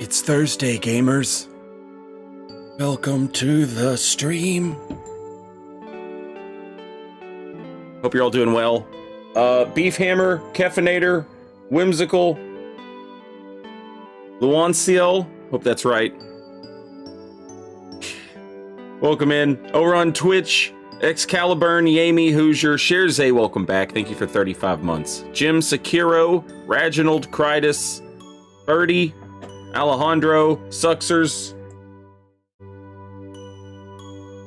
It's Thursday, gamers. Welcome to the stream. Hope you're all doing well. Beef Hammer, Kefinator, Whimsical, Luanciel, hope that's right. Welcome in. Over on Twitch, Excalibur, Yami, Hoosier, Sherzay, welcome back. Thank you for 35 months. Jim Sakiro, Reginald, Critus, Birdie, Alejandro, Suxers,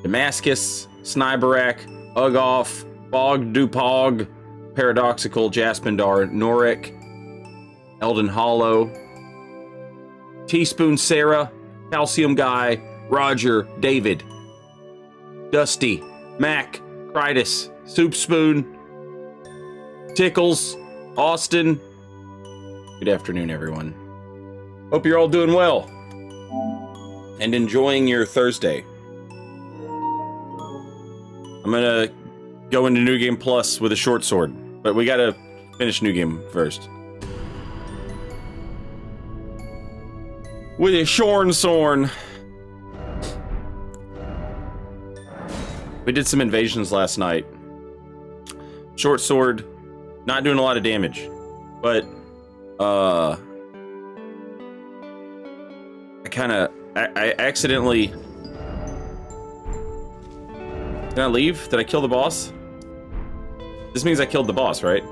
Damascus, Snibarak, Ugoff, Bog Dupog, Paradoxical, Jaspindar, Norik, Elden Hollow, Teaspoon Sarah, Calcium Guy, Roger, David, Dusty, Mac, Critus, Soup Spoon, Tickles, Austin. Good afternoon, everyone. Hope you're all doing well and enjoying your Thursday. I'm gonna go into New Game Plus with a short sword, but we gotta finish New Game first. With a Shorn Sorn. We did some invasions last night. Short sword, not doing a lot of damage, but I accidentally... Did I leave? Did I kill the boss? This means I killed the boss, right?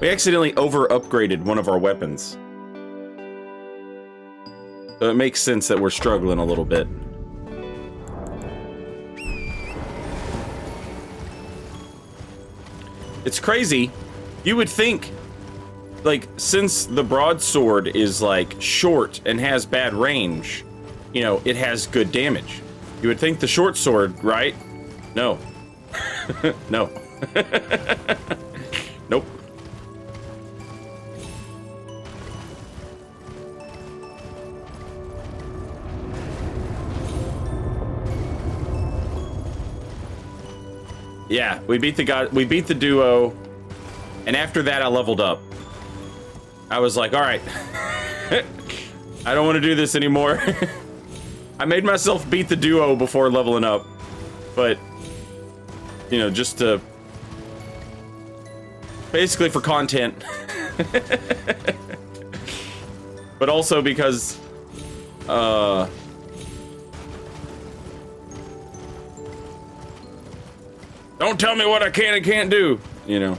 We accidentally over-upgraded one of our weapons. So it makes sense that we're struggling a little bit. It's crazy. You would think, like, since the broadsword is, like, short and has bad range, you know, it has good damage. You would think the short sword, right? No. No. Nope. Yeah, we beat the duo, and after that I leveled up. I was like, all right, I don't want to do this anymore. I made myself beat the duo before leveling up, but, you know, just to, basically for content, but also because, don't tell me what I can and can't do, you know.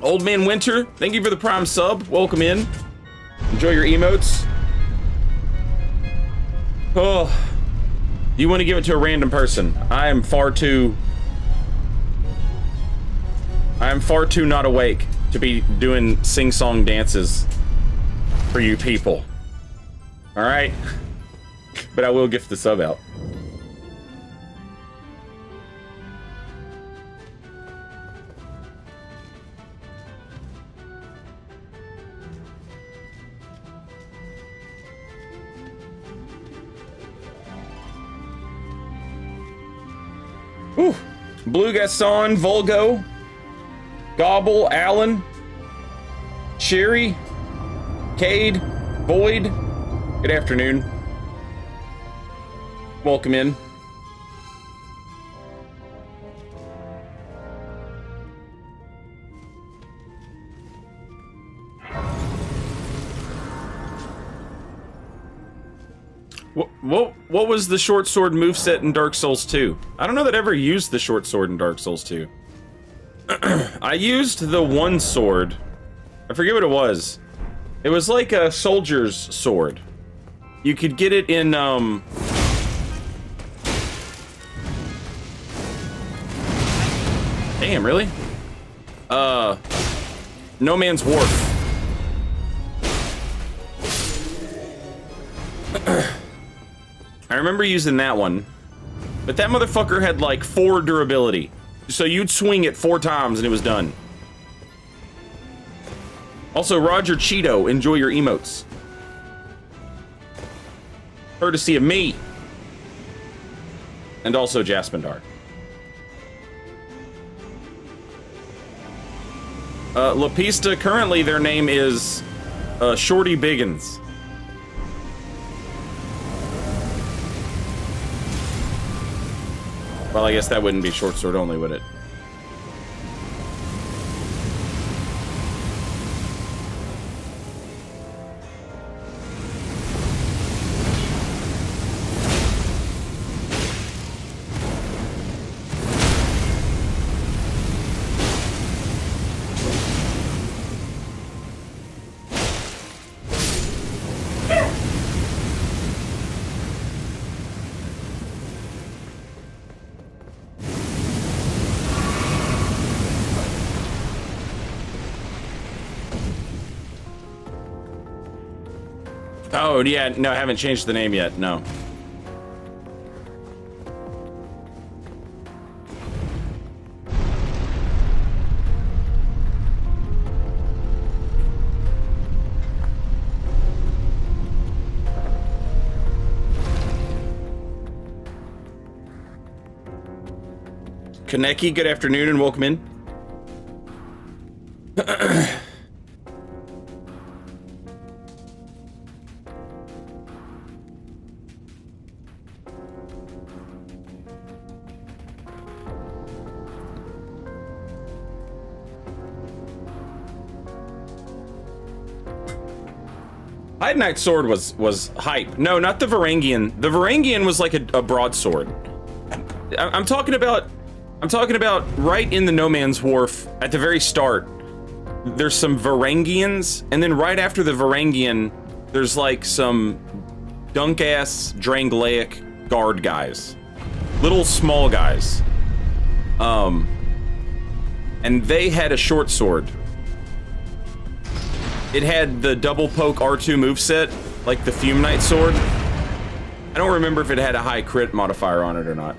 Old Man Winter, thank you for the Prime sub. Welcome in. Enjoy your emotes. Oh, you want to give it to a random person? I am far too not awake to be doing sing-song dances for you people. All right, but I will gift the sub out. Ooh. Blue Gaston, Volgo, Gobble, Allen, Sherry, Cade, Void. Good afternoon. Welcome in. What was the short sword moveset in Dark Souls 2? I don't know that I ever used the short sword in Dark Souls 2. I used the one sword. I forget what it was. It was like a soldier's sword. You could get it in, Damn, really? No Man's Wharf. I remember using that one, but that motherfucker had like 4 durability. So you'd swing it 4 times and it was done. Also, Roger Cheeto, enjoy your emotes. Courtesy of me. And also Jaspindar. Lapista, currently their name is Shorty Biggins. Well, I guess that wouldn't be short sword only, would it? Oh, yeah, no, I haven't changed the name yet, no. Kaneki, good afternoon and welcome in. Hide Knight sword was hype. No, not the Varangian. The Varangian was like a broadsword. I'm talking about right in the No Man's Wharf at the very start. There's some Varangians, and then right after the Varangian, there's like some dunk-ass Dranglaic guard guys. Little small guys. And they had a short sword. It had the double poke R2 moveset, like the Fume Knight sword. I don't remember if it had a high crit modifier on it or not.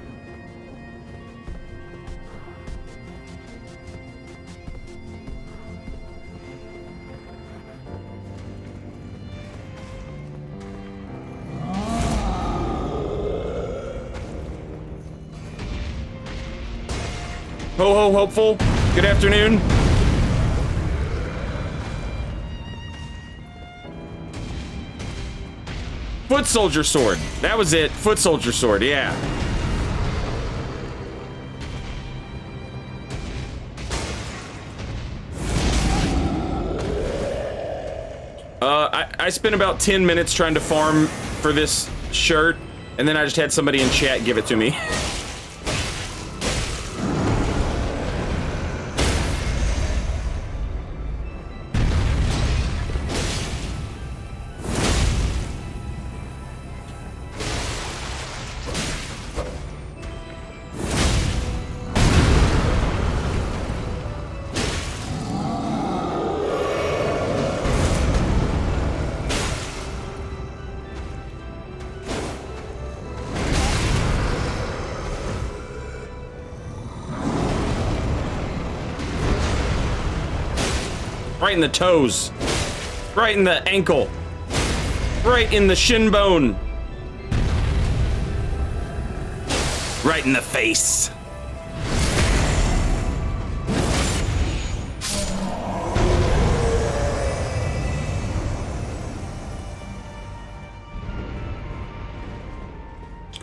Ho ho hopeful, good afternoon. Foot soldier sword. That was it. Foot soldier sword, yeah. I spent about 10 minutes trying to farm for this shirt, and then I just had somebody in chat give it to me. Right in the toes. Right in the ankle. Right in the shin bone. Right in the face.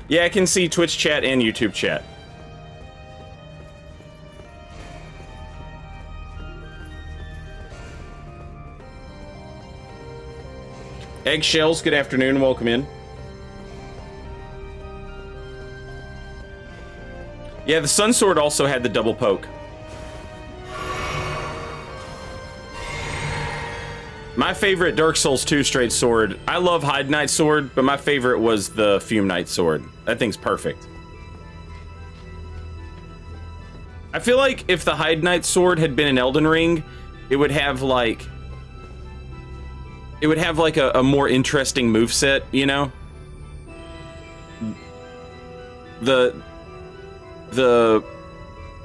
Yeah, I can see Twitch chat and YouTube chat. Eggshells, good afternoon, welcome in. Yeah, the Sun Sword also had the double poke. My favorite Dark Souls 2 straight sword, I love Hide Knight sword, but my favorite was the Fume Knight sword. That thing's perfect. I feel like if the Hide Knight sword had been an Elden Ring, it would have like a more interesting moveset, you know? The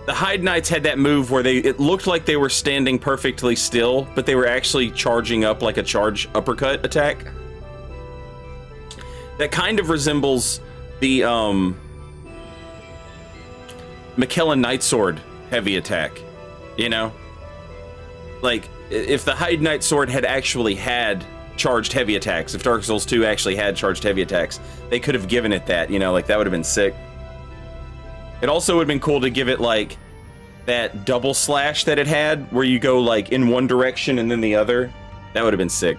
Hide Knights had that move where it looked like they were standing perfectly still, but they were actually charging up like a charge uppercut attack. that kind of resembles the McKellen Nightsword heavy attack, you know? Like, if the Hyde Nightsword had actually had charged heavy attacks, if Dark Souls 2 actually had charged heavy attacks, they could have given it that, you know, like that would have been sick. It also would have been cool to give it like that double slash that it had, where you go like in one direction and then the other. That would have been sick.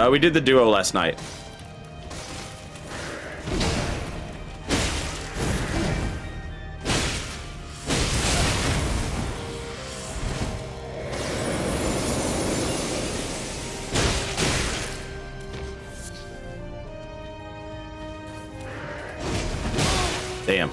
We did the duo last night. Damn.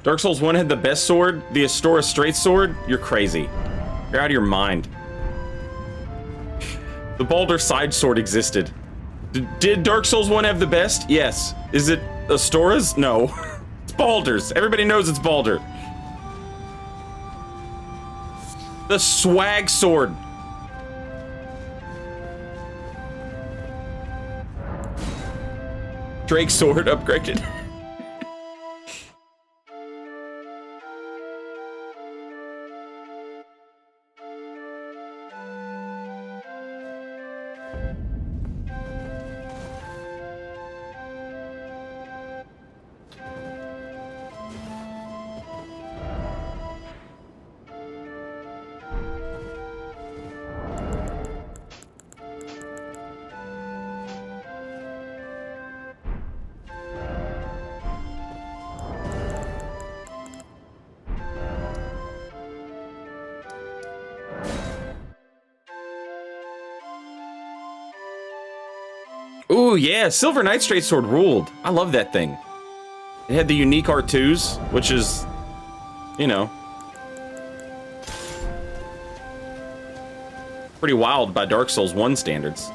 Dark Souls 1 had the best sword, the Astora straight sword? You're crazy. You're out of your mind. The Baldur side sword existed. Did Dark Souls 1 have the best? Yes. Is it Astora's? No. It's Baldur's. Everybody knows it's Baldur. The swag sword. Drake's sword upgraded. Ooh, yeah, Silver Knight Straight Sword ruled. I love that thing. It had the unique R2s, which is, you know, pretty wild by Dark Souls 1 standards.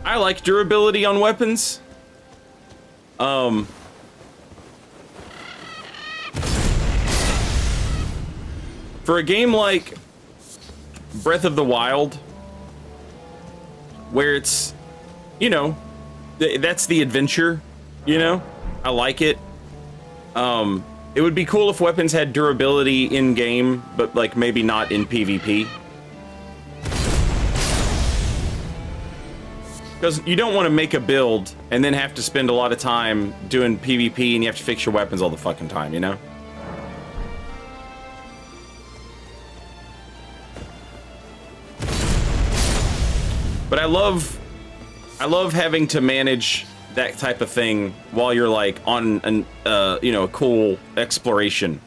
I like durability on weapons. For a game like Breath of the Wild, where it's, you know, that's the adventure, you know? I like it. It would be cool if weapons had durability in-game, but, like, maybe not in PvP. Because you don't want to make a build and then have to spend a lot of time doing PvP and you have to fix your weapons all the fucking time, you know? But I love having to manage that type of thing while you're like on an you know, a cool exploration.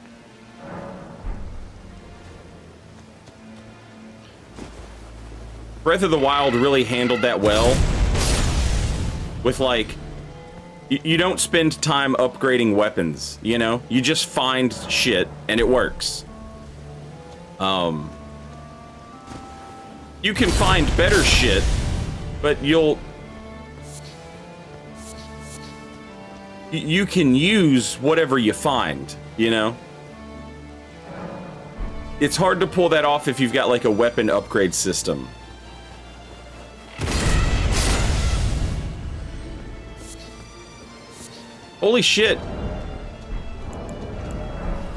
Breath of the Wild really handled that well. With like, you don't spend time upgrading weapons, you know? You just find shit and it works. You can find better shit, but you can use whatever you find, you know? It's hard to pull that off if you've got like a weapon upgrade system. Holy shit.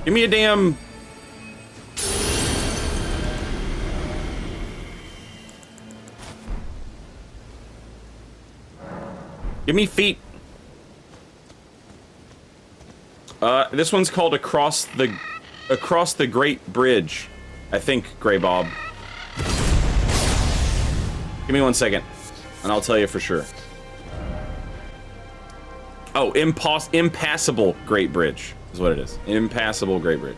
Give me a damn... Give me feet. This one's called Across the Great Bridge. I think, Grey Bob. Give me 1 second, and I'll tell you for sure. Oh, Impassable Great Bridge is what it is. Impassable Great Bridge.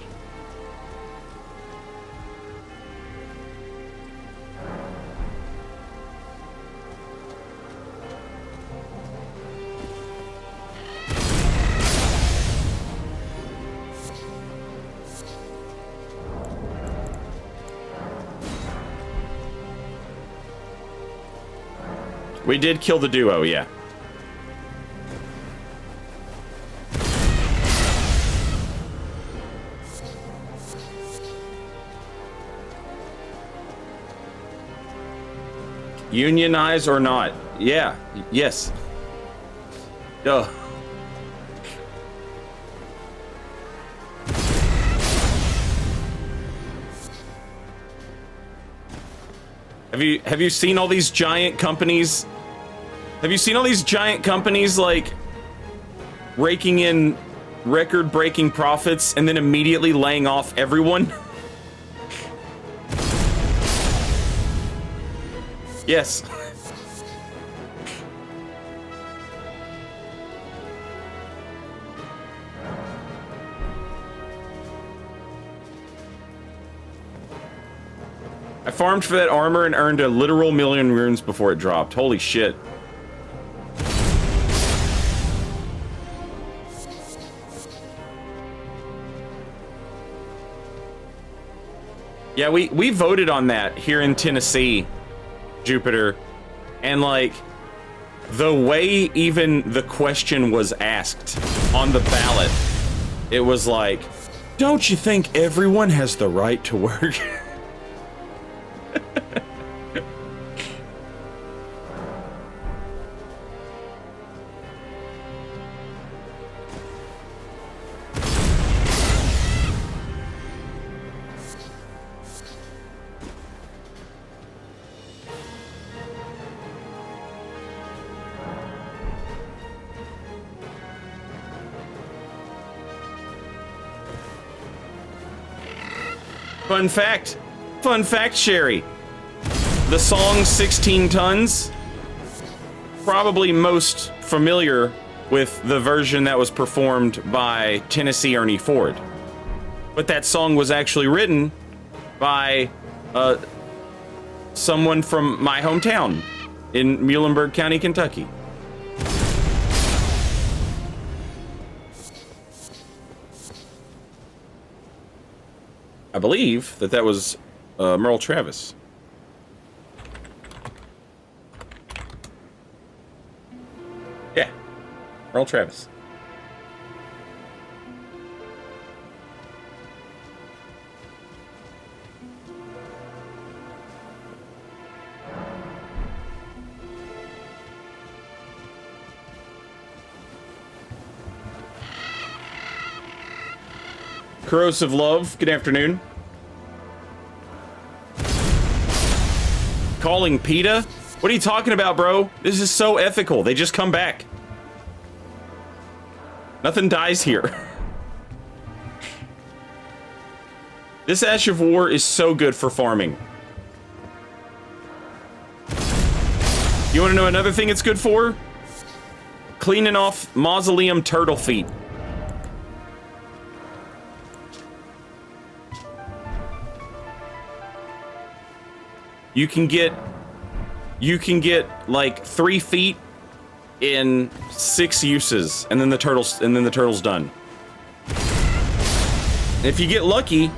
We did kill the duo, yeah. Unionize or not? Yeah. Yes. Duh. Have you seen all these giant companies? Have you seen all these giant companies like raking in record-breaking profits and then immediately laying off everyone? Yes. I farmed for that armor and earned a literal million runes before it dropped. Holy shit. Yeah, we voted on that here in Tennessee, Jupiter, and like the way even the question was asked on the ballot, it was like, don't you think everyone has the right to work? Fun fact, Sherry. The song 16 Tons, probably most familiar with the version that was performed by Tennessee Ernie Ford. But that song was actually written by someone from my hometown in Muhlenberg County, Kentucky. I believe that was Merle Travis. Yeah, Merle Travis. Corrosive Love, good afternoon. Calling PETA? What are you talking about, bro? This is so ethical. They just come back. Nothing dies here. This Ash of War is so good for farming. You want to know another thing it's good for? Cleaning off mausoleum turtle feet. You can get like 3 feet in 6 uses, and then the turtle's done. If you get lucky,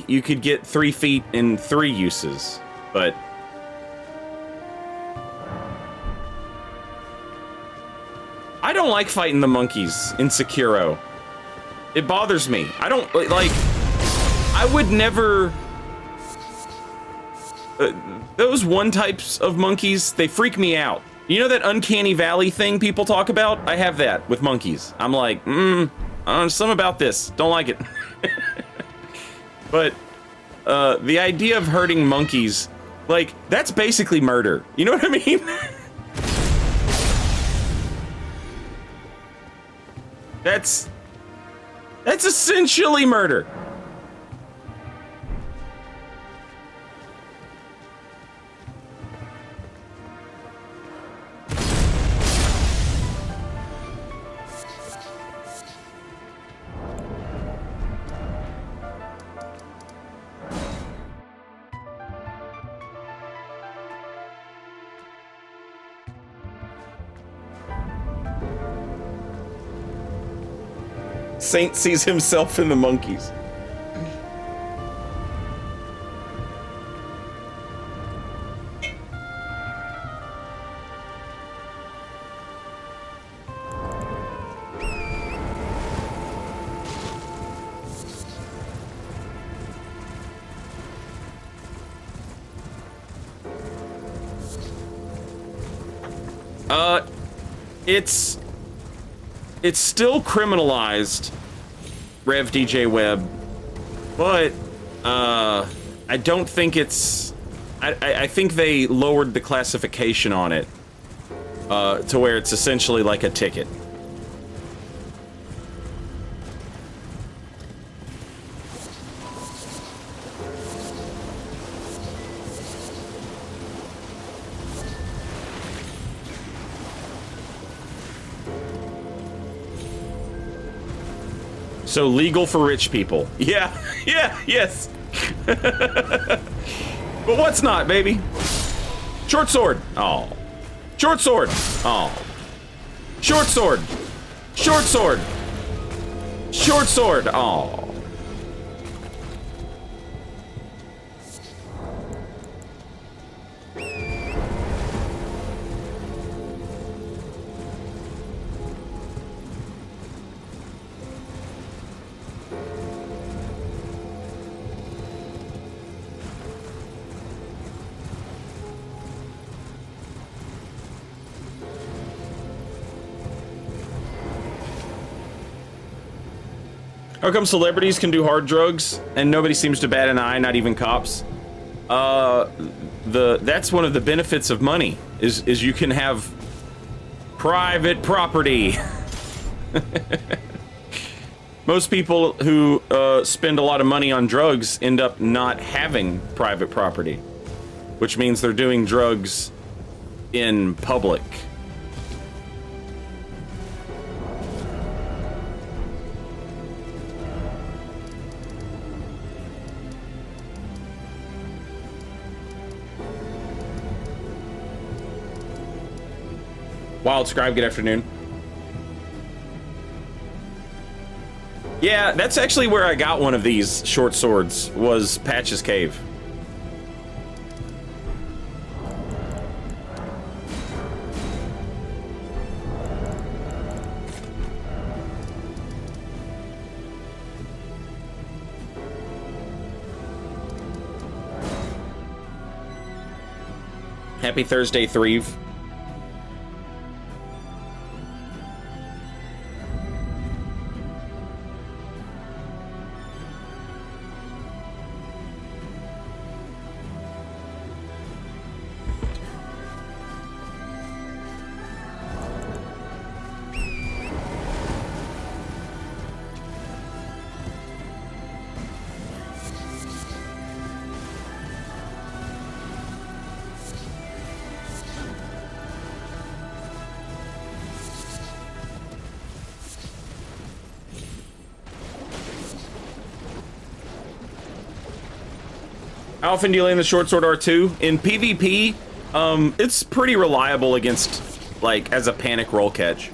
you could get 3 feet in 3 uses, but I don't like fighting the monkeys in Sekiro. It bothers me. I don't like. I would never. Those one types of monkeys, they freak me out. You know that uncanny valley thing people talk about? I have that with monkeys. I'm like, something about this. Don't like it. But the idea of hurting monkeys, like, that's basically murder. You know what I mean? That's essentially murder. Saint sees himself in the monkeys. It's still criminalized, Rev DJ Web, but I don't think it's. I think they lowered the classification on it to where it's essentially like a ticket. So legal for rich people. Yeah, yes. But what's not, baby? Short sword. Oh. Short sword. Oh. Short sword. Short sword. Short sword. Oh. How come celebrities can do hard drugs and nobody seems to bat an eye, not even cops? That's one of the benefits of money, is you can have private property. Most people who spend a lot of money on drugs end up not having private property, which means they're doing drugs in public. Wild Scribe, good afternoon. Yeah, that's actually where I got one of these short swords, was Patch's Cave. Happy Thursday, Threve. How often do you land the short sword R2? In PvP, it's pretty reliable against, like, as a panic roll catch.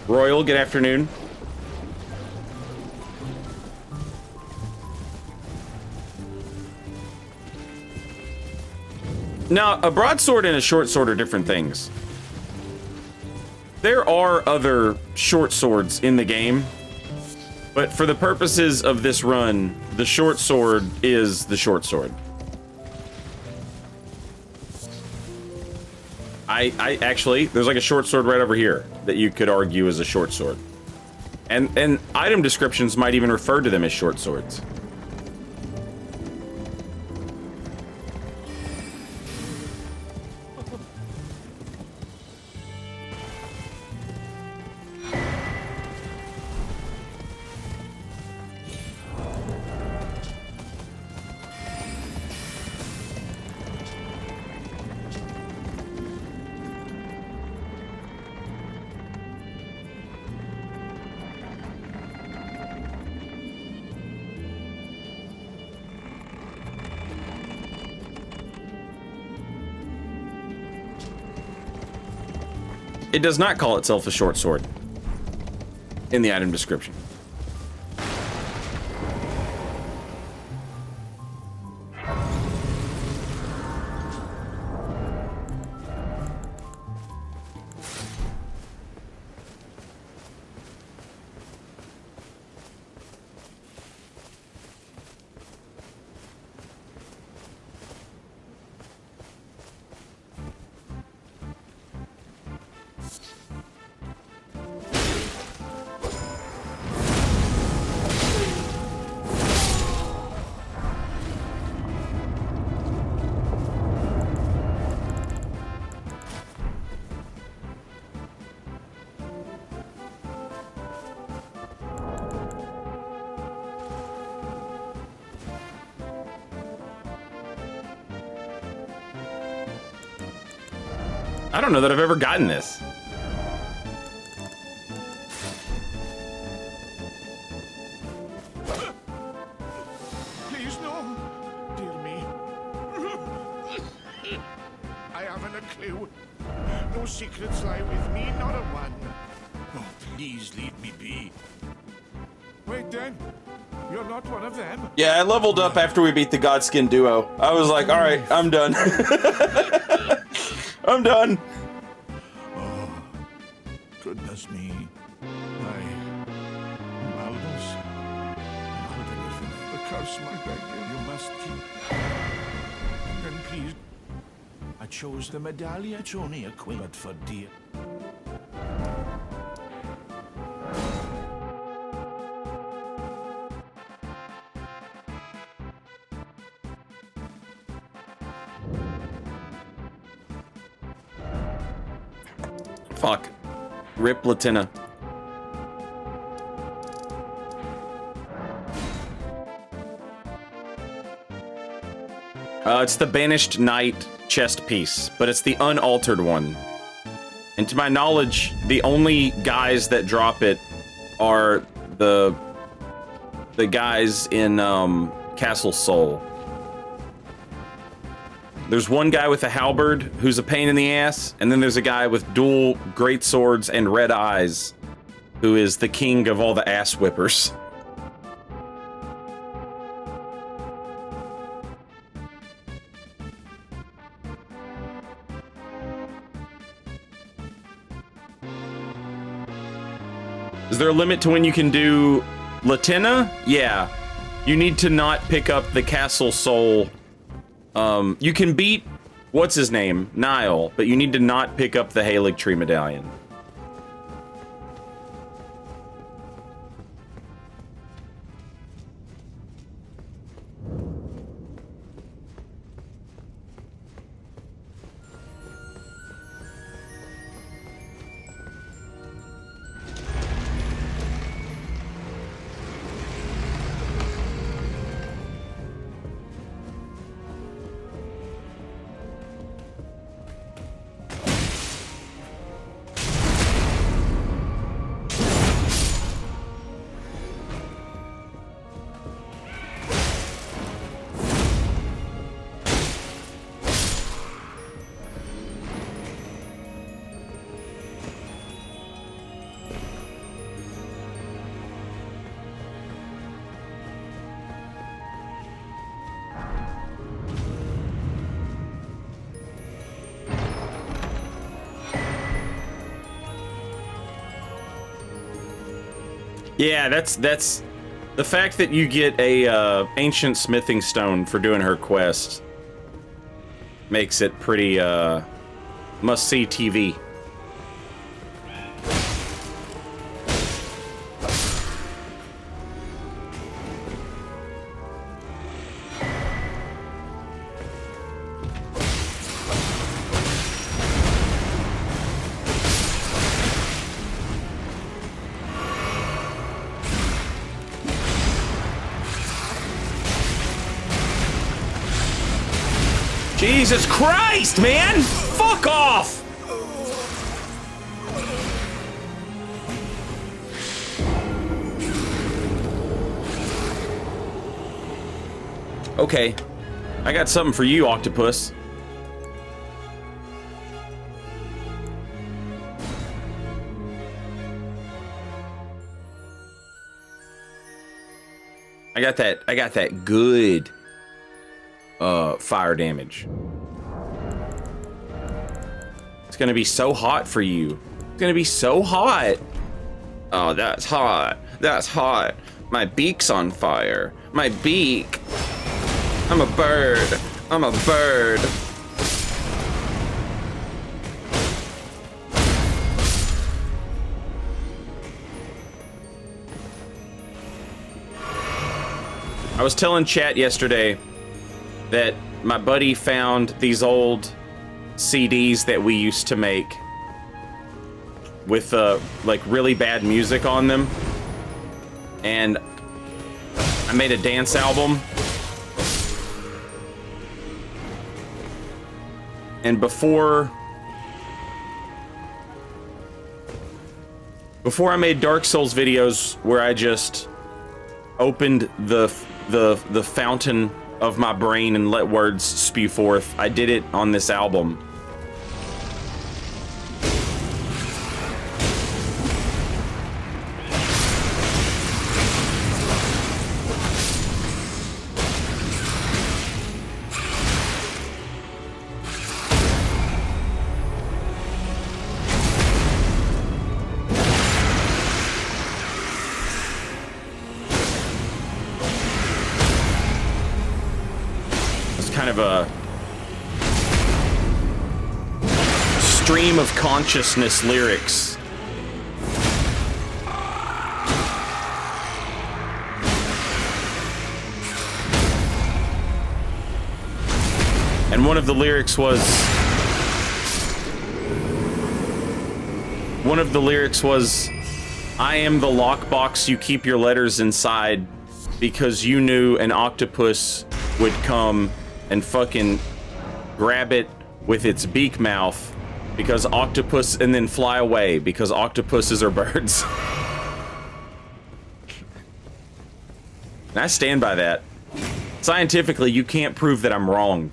Royal, good afternoon. Now, a broadsword and a short sword are different things. there are other short swords in the game, but for the purposes of this run, the short sword is the short sword. I actually, there's like a short sword right over here that you could argue is a short sword. And item descriptions might even refer to them as short swords. It does not call itself a short sword in the item description. I don't know that I've ever gotten this. Please, no. Dear me. I haven't a clue. No secrets lie with me, not a one. Oh, please leave me be. Wait then. You're not one of them. Yeah, I leveled up after we beat the Godskin duo. I was like, all right, I'm done. I'm done. Oh, goodness me. Malbus. The curse, my beggar, you must keep. And then please. I chose the medallion, it's only a queen, but for dear. Fuck. Rip Latina. It's the Banished Knight chest piece, but it's the unaltered one. And to my knowledge, the only guys that drop it are the guys in Castle Soul. There's one guy with a halberd who's a pain in the ass, and then there's a guy with dual great swords and red eyes who is the king of all the ass whippers. Is there a limit to when you can do Latina? Yeah. You need to not pick up the Castle Soul. You can beat, what's his name? Nile, but you need to not pick up the Halig Tree Medallion. Yeah, that's the fact that you get a ancient smithing stone for doing her quest makes it pretty must-see TV. Jesus Christ, man! Fuck off! Okay. I got something for you, octopus. I got that good fire damage. It's gonna be so hot for you. It's gonna be so hot. Oh, that's hot. That's hot. My beak's on fire. My beak. I'm a bird. I'm a bird. I was telling chat yesterday that my buddy found these old CDs that we used to make with like really bad music on them, and I made a dance album. And before I made Dark Souls videos where I just opened the fountain of my brain and let words spew forth, I did it on this album. Kind of a stream of consciousness lyrics. And one of the lyrics was I am the lockbox you keep your letters inside, because you knew an octopus would come and fucking grab it with its beak mouth, because octopus, and then fly away because octopuses are birds. And I stand by that. Scientifically, you can't prove that I'm wrong.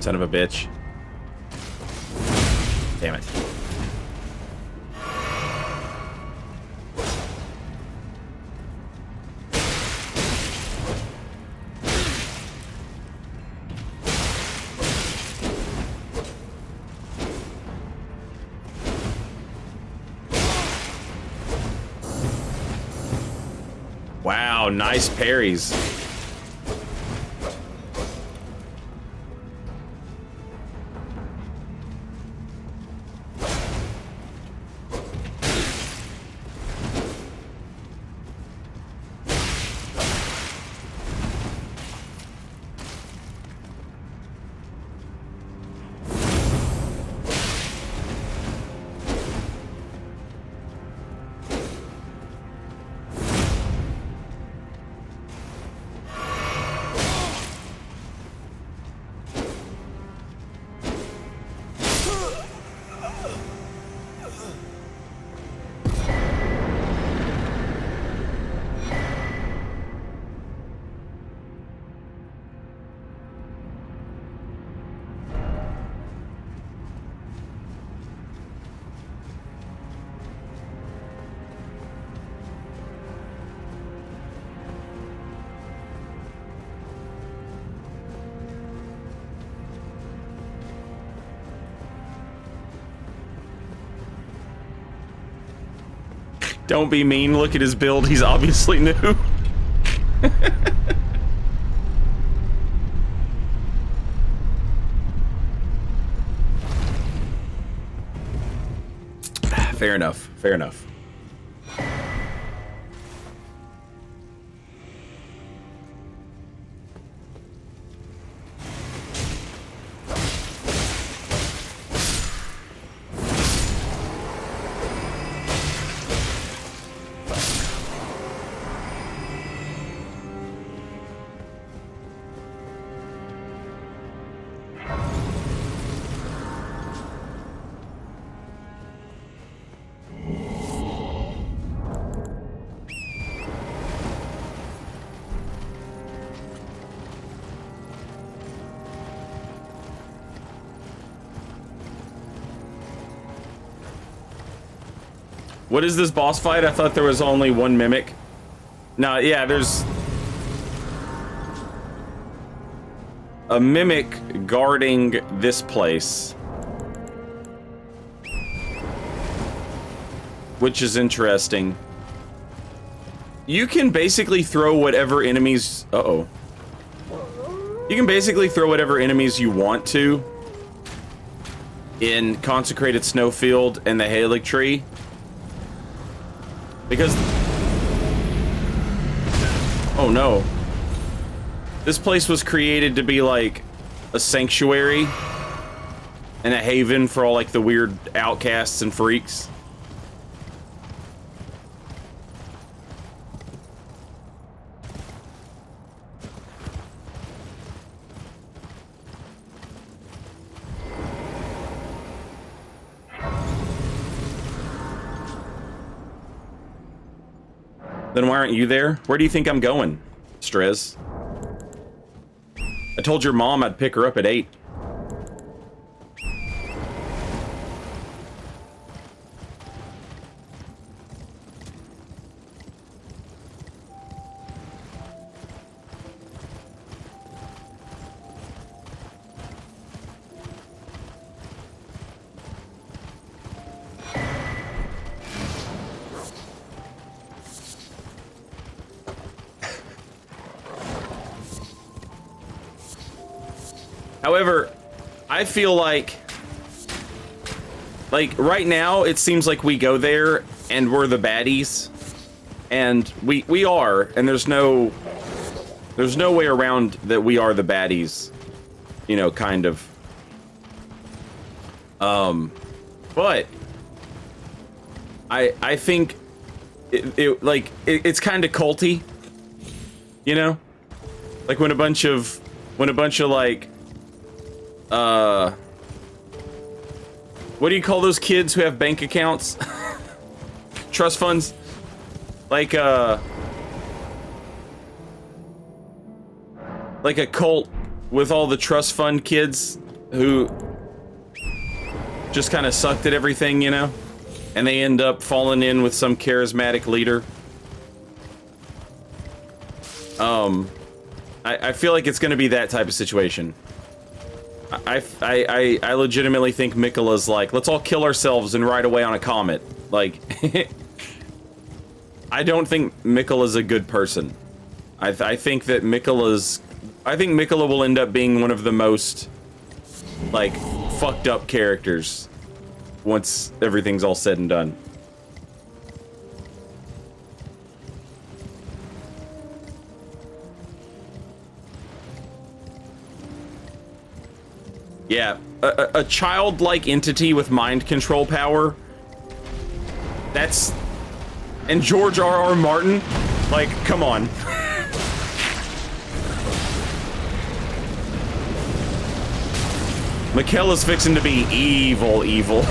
Son of a bitch. Damn it. Wow, nice parries. Don't be mean. Look at his build. He's obviously new. Fair enough. Fair enough. What is this boss fight? I thought there was only one mimic. No, yeah, there's a mimic guarding this place, which is interesting. You can basically throw whatever enemies... Uh-oh. You can basically throw whatever enemies you want to in Consecrated Snowfield and the Halig Tree. Because... Oh no. This place was created to be like a sanctuary and a haven for all like the weird outcasts and freaks. Then why aren't you there? Where do you think I'm going, Strez? I told your mom I'd pick her up at 8. However, I feel like right now it seems like we go there and we're the baddies, and we are, and there's no way around that we are the baddies, you know, kind of. But I think it's kind of culty, you know, like when a bunch of like. What do you call those kids who have bank accounts? Trust funds? Like a cult with all the trust fund kids who just kind of sucked at everything, you know? And they end up falling in with some charismatic leader. I feel like it's gonna be that type of situation. I legitimately think Miquella's like, let's all kill ourselves and ride away on a comet. Like, I don't think Miquella's a good person. I think that I think Miquella will end up being one of the most, like, fucked up characters once everything's all said and done. Yeah, a childlike entity with mind control power. That's... And George R.R. Martin? Like, come on. Miquella's fixing to be evil, evil.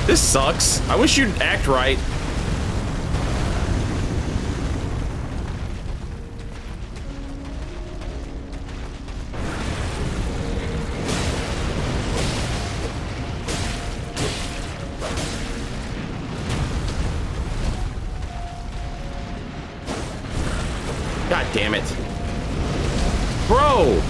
This sucks. I wish you'd act right. God damn it. Bro!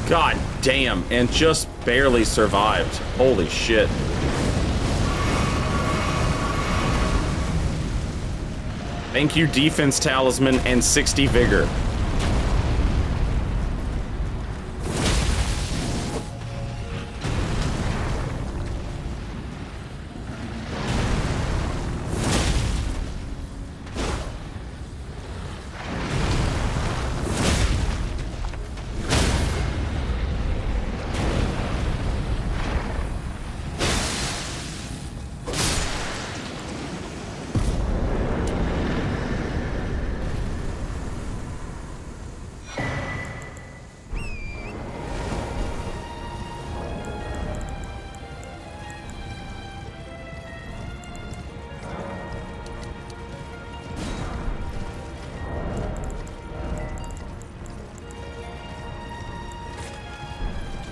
God damn, and just barely survived. Holy shit. Thank you, defense talisman and 60 vigor.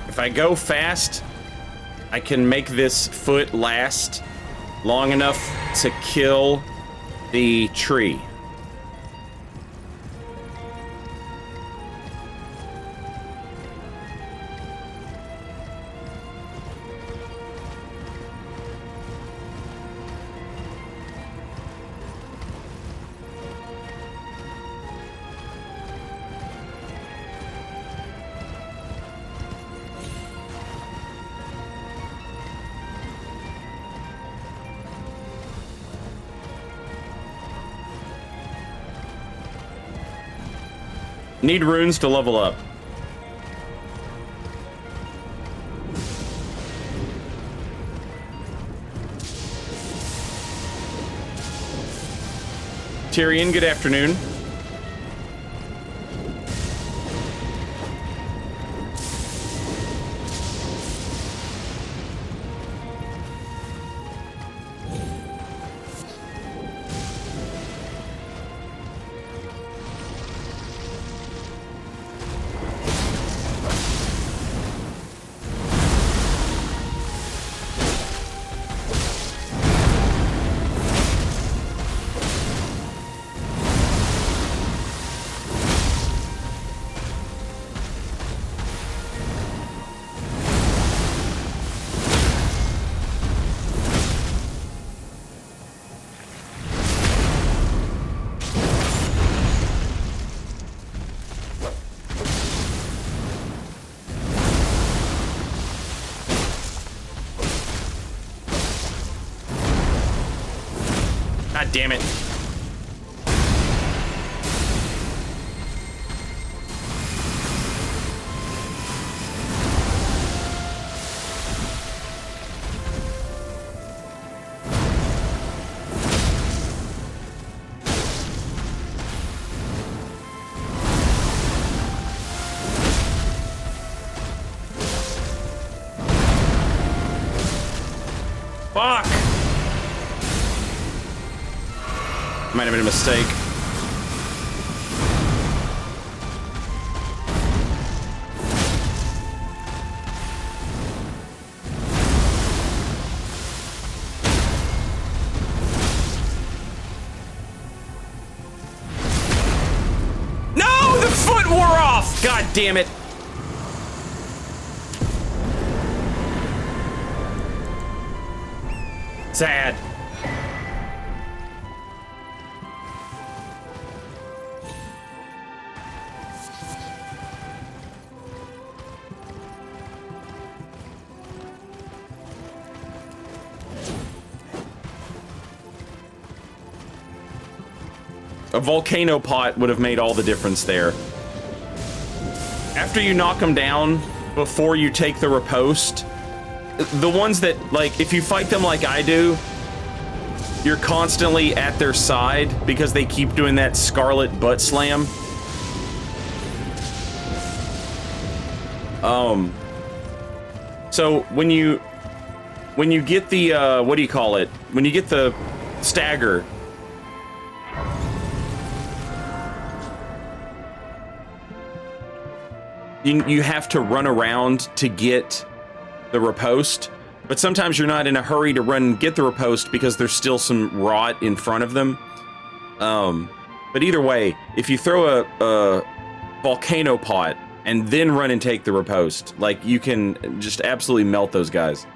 If I go fast, I can make this foot last long enough to kill the tree. Need runes to level up. Tyrion, good afternoon. God damn it. Fuck! Might have been a mistake. No! The foot wore off! God damn it! Sad. A volcano pot would have made all the difference there. After you knock them down, before you take the riposte, the ones that, like, if you fight them like I do, you're constantly at their side because they keep doing that scarlet butt slam. So when you get the, what do you call it? When you get the stagger, you have to run around to get the riposte, but sometimes you're not in a hurry to run and get the riposte because there's still some rot in front of them. But either way, if you throw a volcano pot and then run and take the riposte, like, you can just absolutely melt those guys.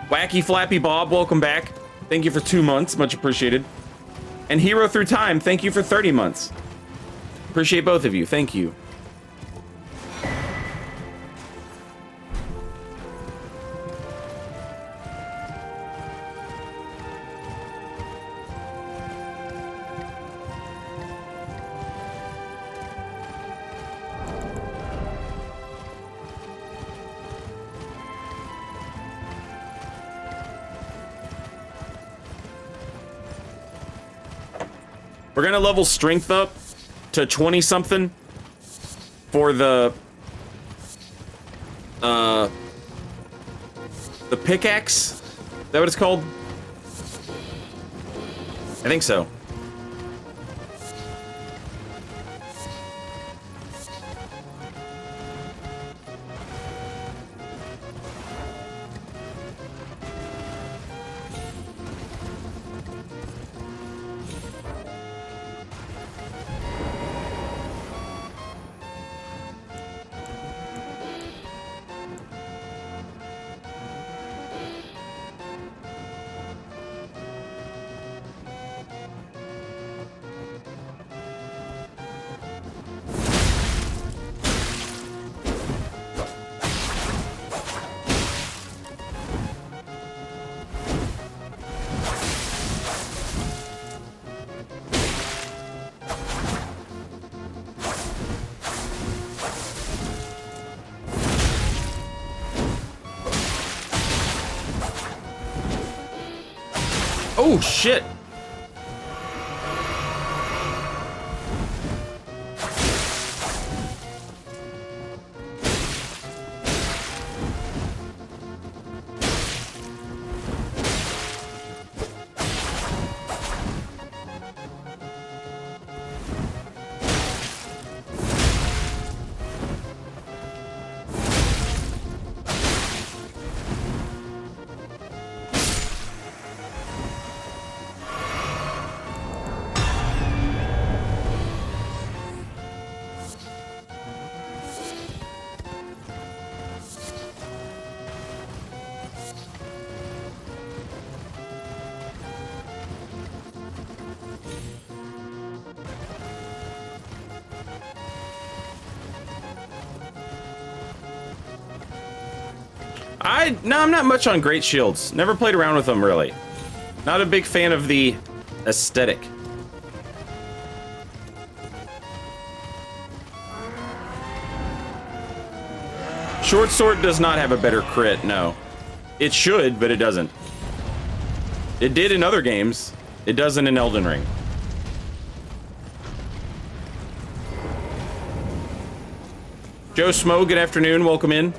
Wacky Flappy Bob, welcome back. Thank you for 2 months, much appreciated. And Hero Through Time, thank you for 30 months. Appreciate both of you, thank you. We're gonna level strength up to 20 something for the pickaxe. Is that what it's called? I think so. Oh, shit. No, I'm not much on great shields. Never played around with them, really. Not a big fan of the aesthetic. Short sword does not have a better crit, no. It should, but it doesn't. It did in other games. It doesn't in Elden Ring. Joe Smo, good afternoon. Welcome in.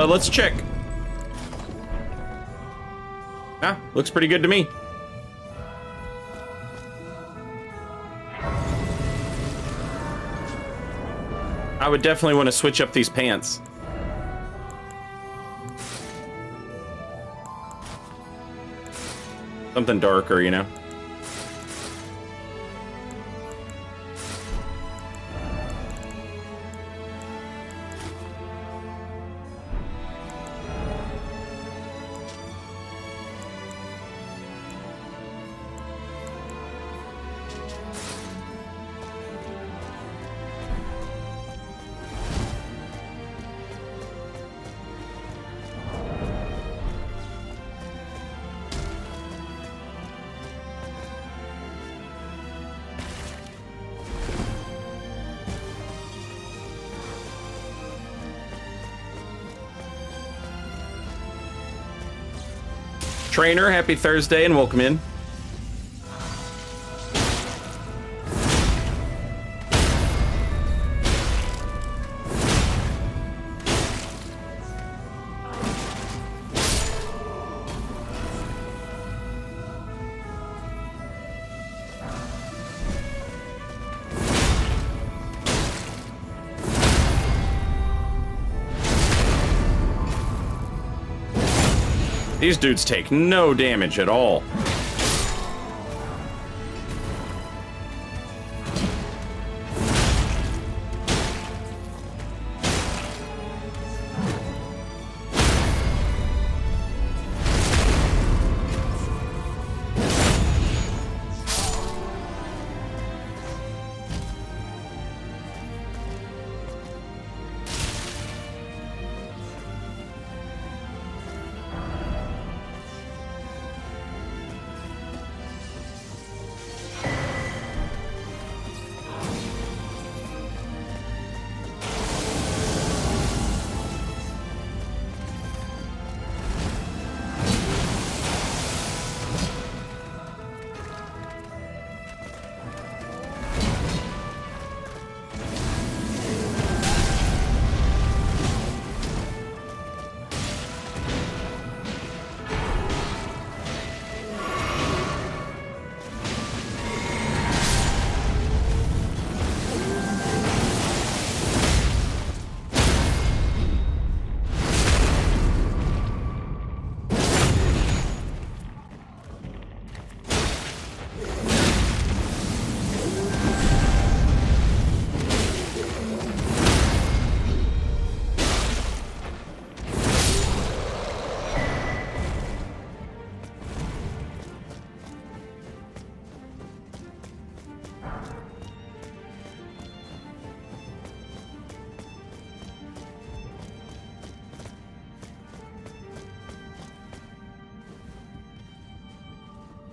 Let's check. Ah, looks pretty good to me. I would definitely want to switch up these pants. Something darker, you know? Trainer, happy Thursday and welcome in. These dudes take no damage at all.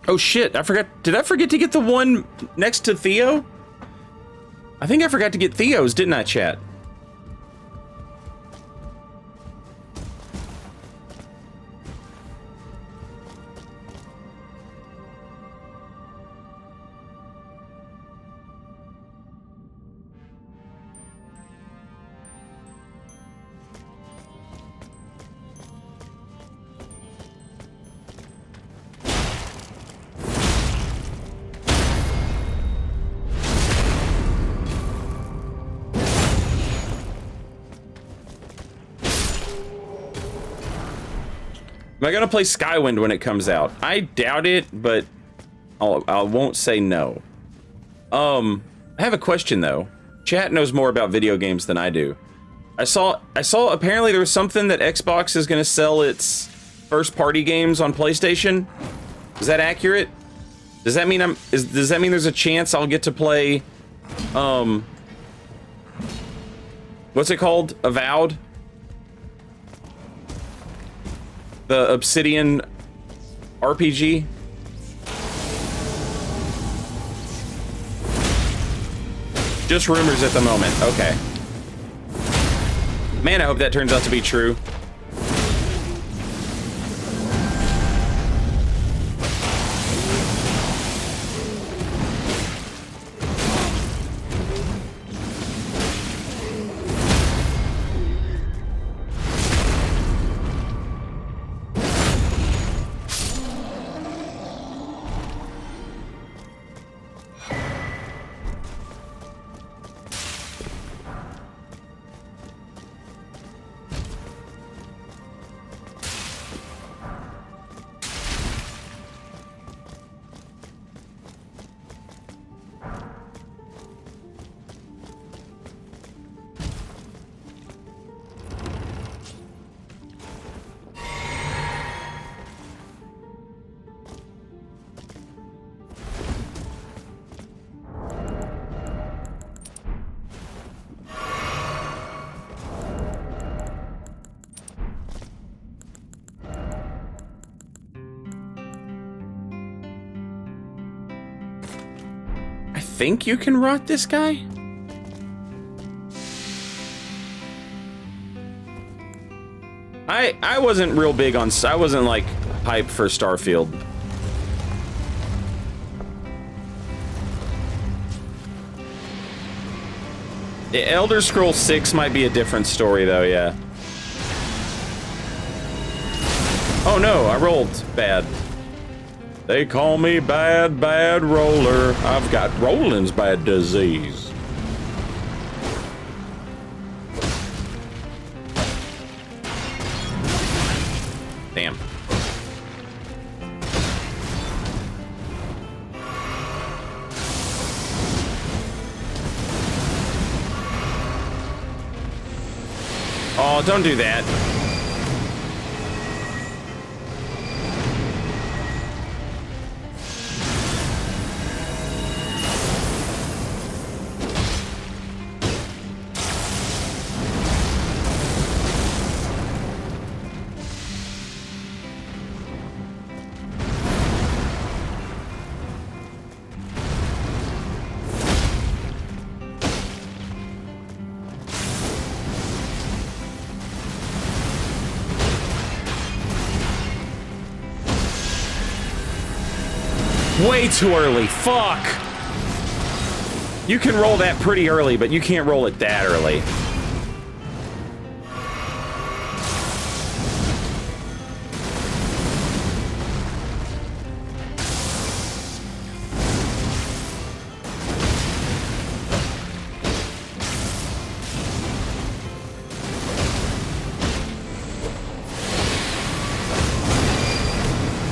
Oh shit, I forgot. Did I forget to get the one next to Theo? I think I forgot to get Theo's, didn't I, chat? Am I gonna play Skywind when it comes out? I doubt it, but I won't say no. I have a question though. Chat knows more about video games than I do. I saw apparently there was something that Xbox is gonna sell its first party games on PlayStation. Is that accurate? Does that mean does that mean there's a chance I'll get to play, what's it called? Avowed? The Obsidian RPG? Just rumors at the moment. Okay. Man, I hope that turns out to be true. I think you can rot this guy? I wasn't real big on... I wasn't, like, hyped for Starfield. The Elder Scrolls 6 might be a different story, though, yeah. Oh, no, I rolled bad. They call me bad, bad roller. I've got rolling's bad disease. Damn. Oh, don't do that. Way too early. Fuck. You can roll that pretty early, but you can't roll it that early.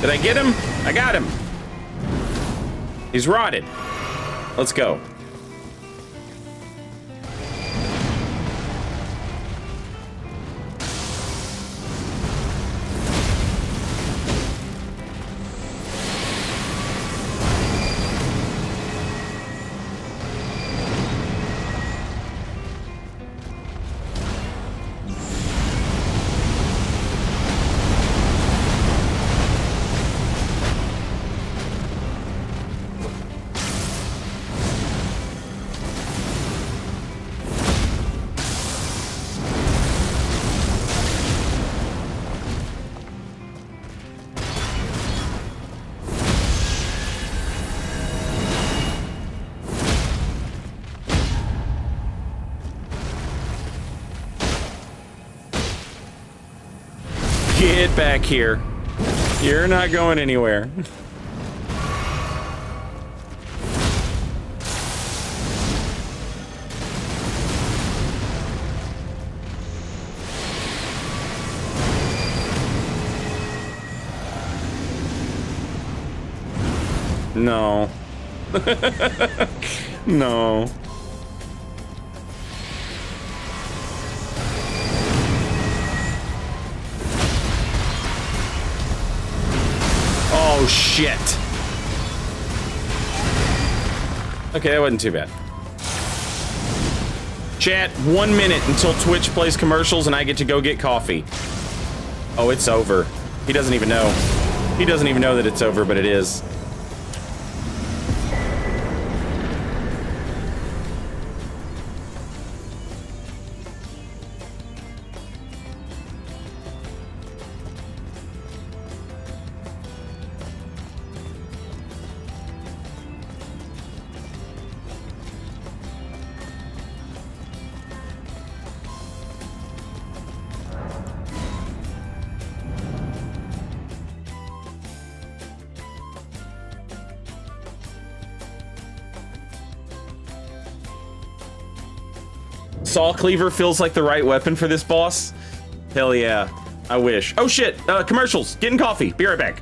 Did I get him? I got him. He's rotted. Let's go. Get back here. You're not going anywhere. No. No. Oh, shit. Okay, that wasn't too bad. Chat, 1 minute until Twitch plays commercials and I get to go get coffee. Oh, it's over. He doesn't even know. He doesn't even know that it's over, but it is. Saw cleaver feels like the right weapon for this boss. Hell yeah. I wish. Oh shit, commercials. Getting coffee. Be right back.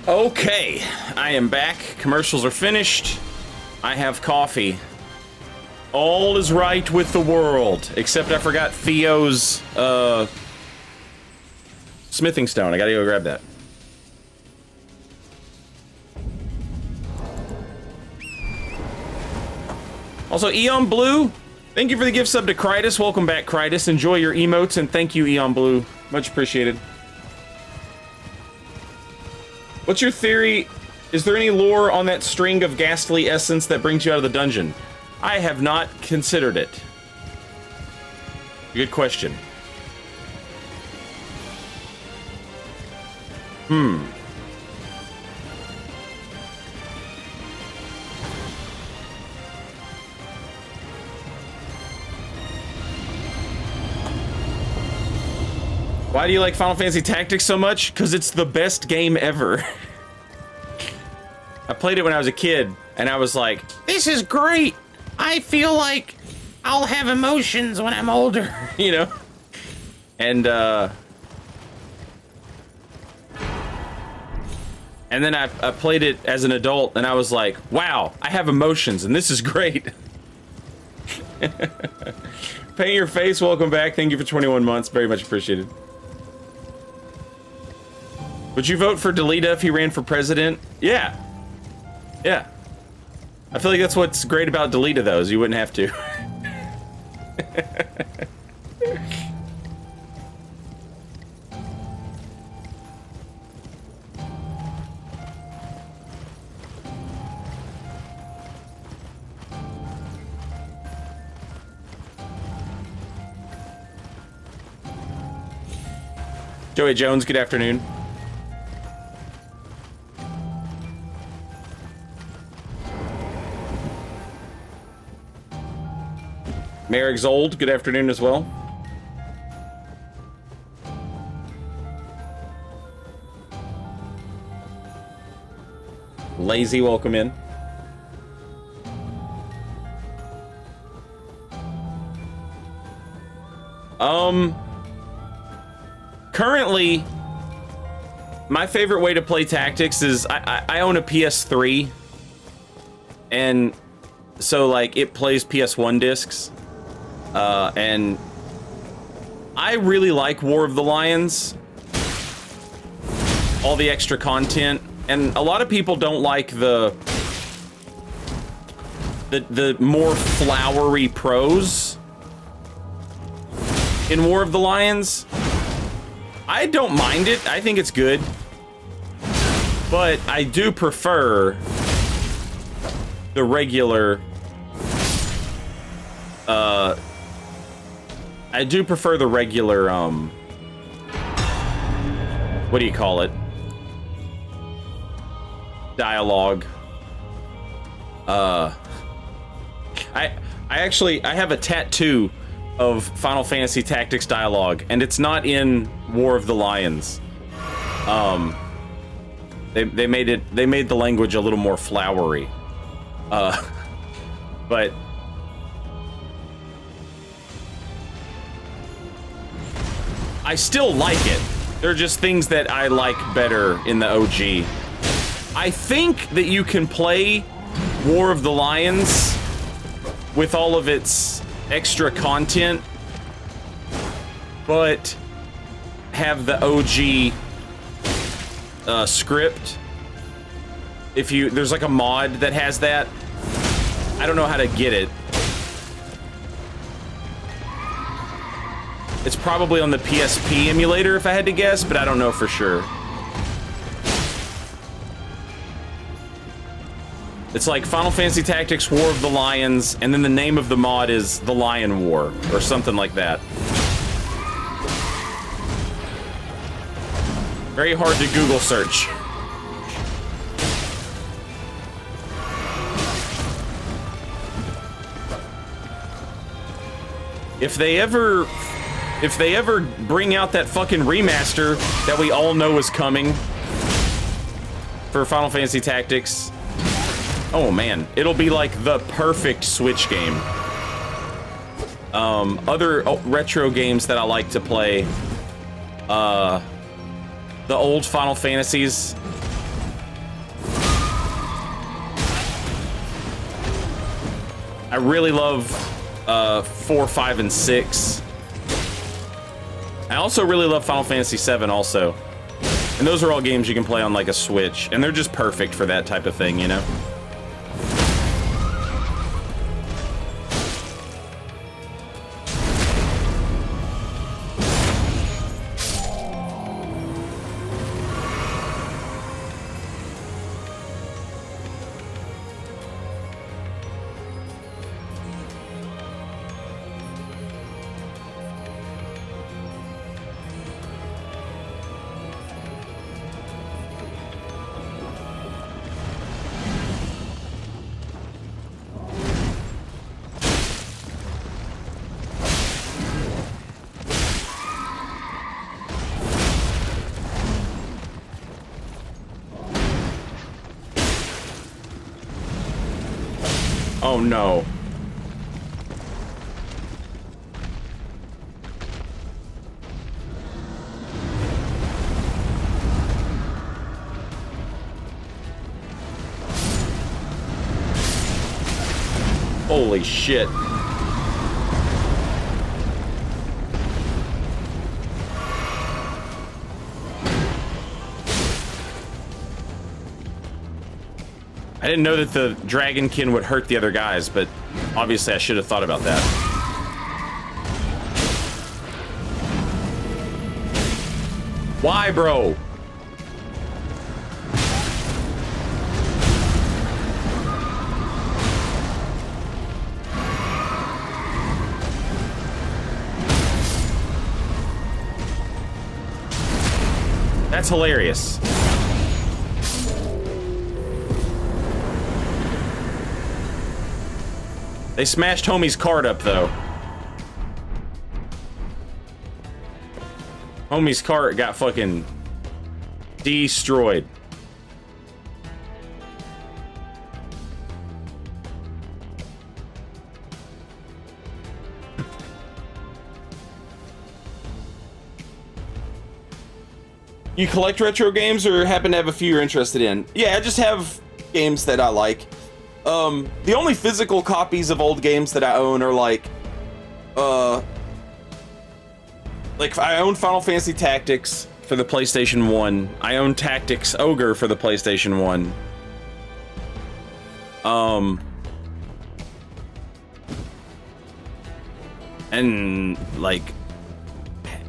Okay, I am back. Commercials are finished. I have coffee. All is right with the world, except I forgot Theo's smithing stone. I gotta go grab that. Also, Eon Blue, thank you for the gift sub to Krytus. Welcome back, Krytus. Enjoy your emotes, and thank you, Eon Blue. Much appreciated. What's your theory? Is there any lore on that string of ghastly essence that brings you out of the dungeon? I have not considered it. Good question. Why do you like Final Fantasy Tactics so much? Because it's the best game ever. I played it when I was a kid, and I was like, this is great. I feel like I'll have emotions when I'm older, you know? And then I played it as an adult, and I was like, wow, I have emotions, and this is great. Paint Your Face, welcome back. Thank you for 21 months. Very much appreciated. Would you vote for Delita if he ran for president? Yeah. Yeah. I feel like that's what's great about Delita, though, is you wouldn't have to. Joey Jones, good afternoon. Merrick Zold, good afternoon as well. Lazy, welcome in. Currently, my favorite way to play Tactics is I own a PS3, and so like it plays PS1 discs, and I really like War of the Lions, all the extra content, and a lot of people don't like the more flowery prose in War of the Lions. I don't mind it. I think it's good. But I do prefer the regular what do you call it? Dialogue. I have a tattoo of Final Fantasy Tactics dialogue, and it's not in War of the Lions. They made the language a little more flowery. But I still like it. There are just things that I like better in the OG. I think that you can play War of the Lions with all of its extra content, but have the OG script. There's like a mod that has that. I don't know how to get it. It's probably on the PSP emulator if I had to guess, but I don't know for sure. It's like Final Fantasy Tactics War of the Lions, and then the name of the mod is The Lion War, or something like that. Very hard to Google search. If they ever bring out that fucking remaster that we all know is coming for Final Fantasy Tactics, oh man, it'll be like the perfect Switch game. Other retro games that I like to play, the old Final Fantasies. I really love 4, 5, and 6. I also really love Final Fantasy 7 also. And those are all games you can play on like a Switch, and they're just perfect for that type of thing, you know? Oh no. Holy shit. I didn't know that the dragonkin would hurt the other guys, but obviously I should have thought about that. Why, bro? That's hilarious. They smashed homie's cart up, though. Homie's cart got fucking destroyed. You collect retro games or happen to have a few you're interested in? Yeah, I just have games that I like. The only physical copies of old games that I own are like I own Final Fantasy Tactics For the PlayStation 1. I own Tactics Ogre for the PlayStation 1. And like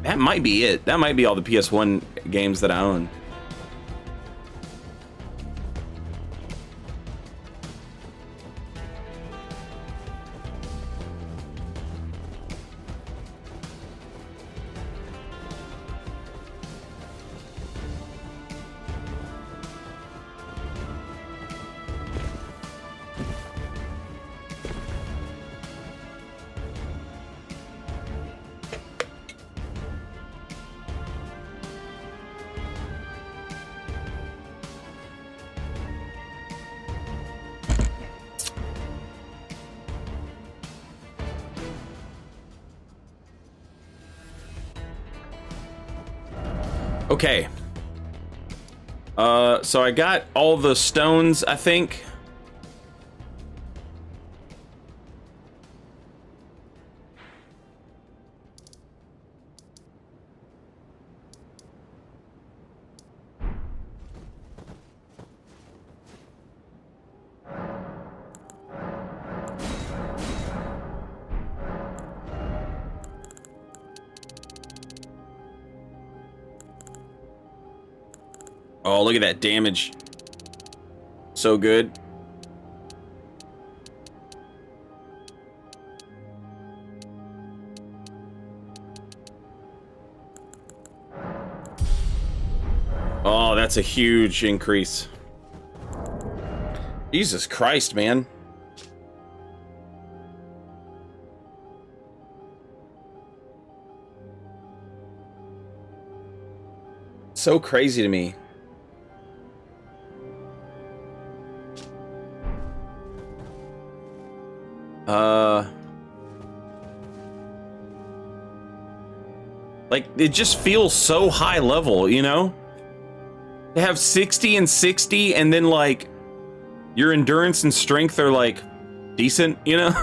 that might be it. That might be all the PS1 games that I own. Okay. So I got all the stones, I think. Oh, look at that damage. So good. Oh, that's a huge increase. Jesus Christ, man. So crazy to me. Like, it just feels so high level, you know? To have 60 and 60, and then, like, your endurance and strength are, like, decent, you know?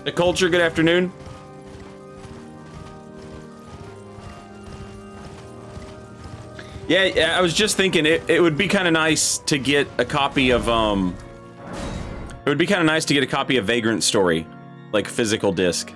The culture, good afternoon. Yeah, I was just thinking it would be kind of nice to get a copy of it would be kind of nice to get a copy of Vagrant Story, like physical disc.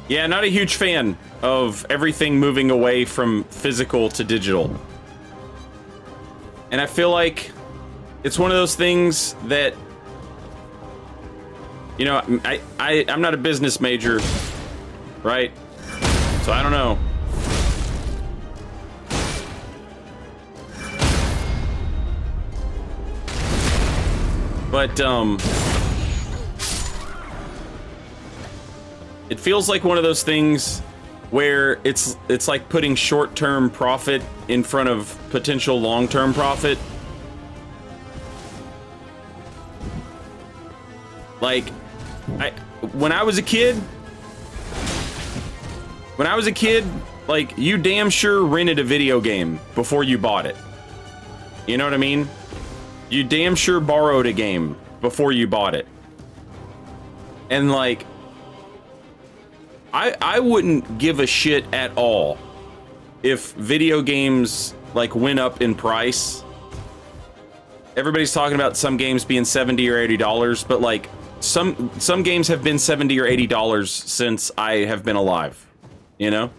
Yeah, not a huge fan of everything moving away from physical to digital. And I feel like it's one of those things that, you know, I'm not a business major, right? So I don't know. But, it feels like one of those things where it's like putting short-term profit in front of potential long-term profit. Like, when I was a kid, like, you damn sure rented a video game before you bought it. You know what I mean? You damn sure borrowed a game before you bought it. And, like, I wouldn't give a shit at all if video games, like, went up in price. Everybody's talking about some games being $70 or $80, but, like, some games have been $70 or $80 since I have been alive, you know?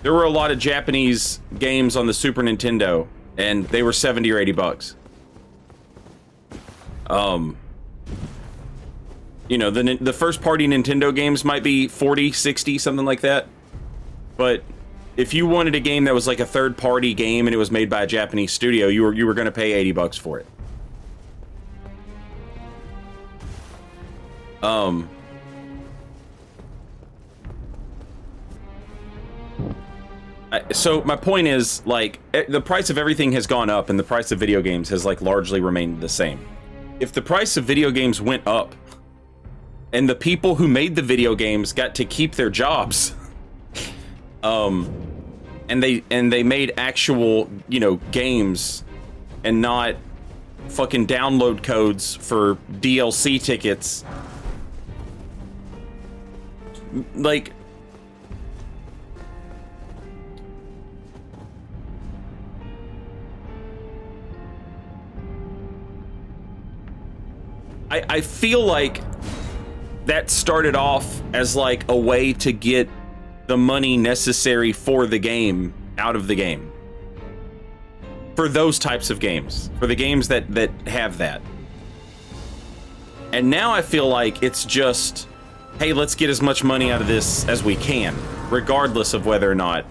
There were a lot of Japanese games on the Super Nintendo, and they were 70 or 80 bucks. You know, the first party Nintendo games might be 40, 60, something like that. But if you wanted a game that was like a third party game and it was made by a Japanese studio, you were going to pay 80 bucks for it. So my point is, like, the price of everything has gone up and the price of video games has, like, largely remained the same. If the price of video games went up and the people who made the video games got to keep their jobs, and they made actual, you know, games and not fucking download codes for DLC tickets, like, I feel like that started off as, like, a way to get the money necessary for the game out of the game. For those types of games. For the games that have that. And now I feel like it's just, hey, let's get as much money out of this as we can, regardless of whether or not,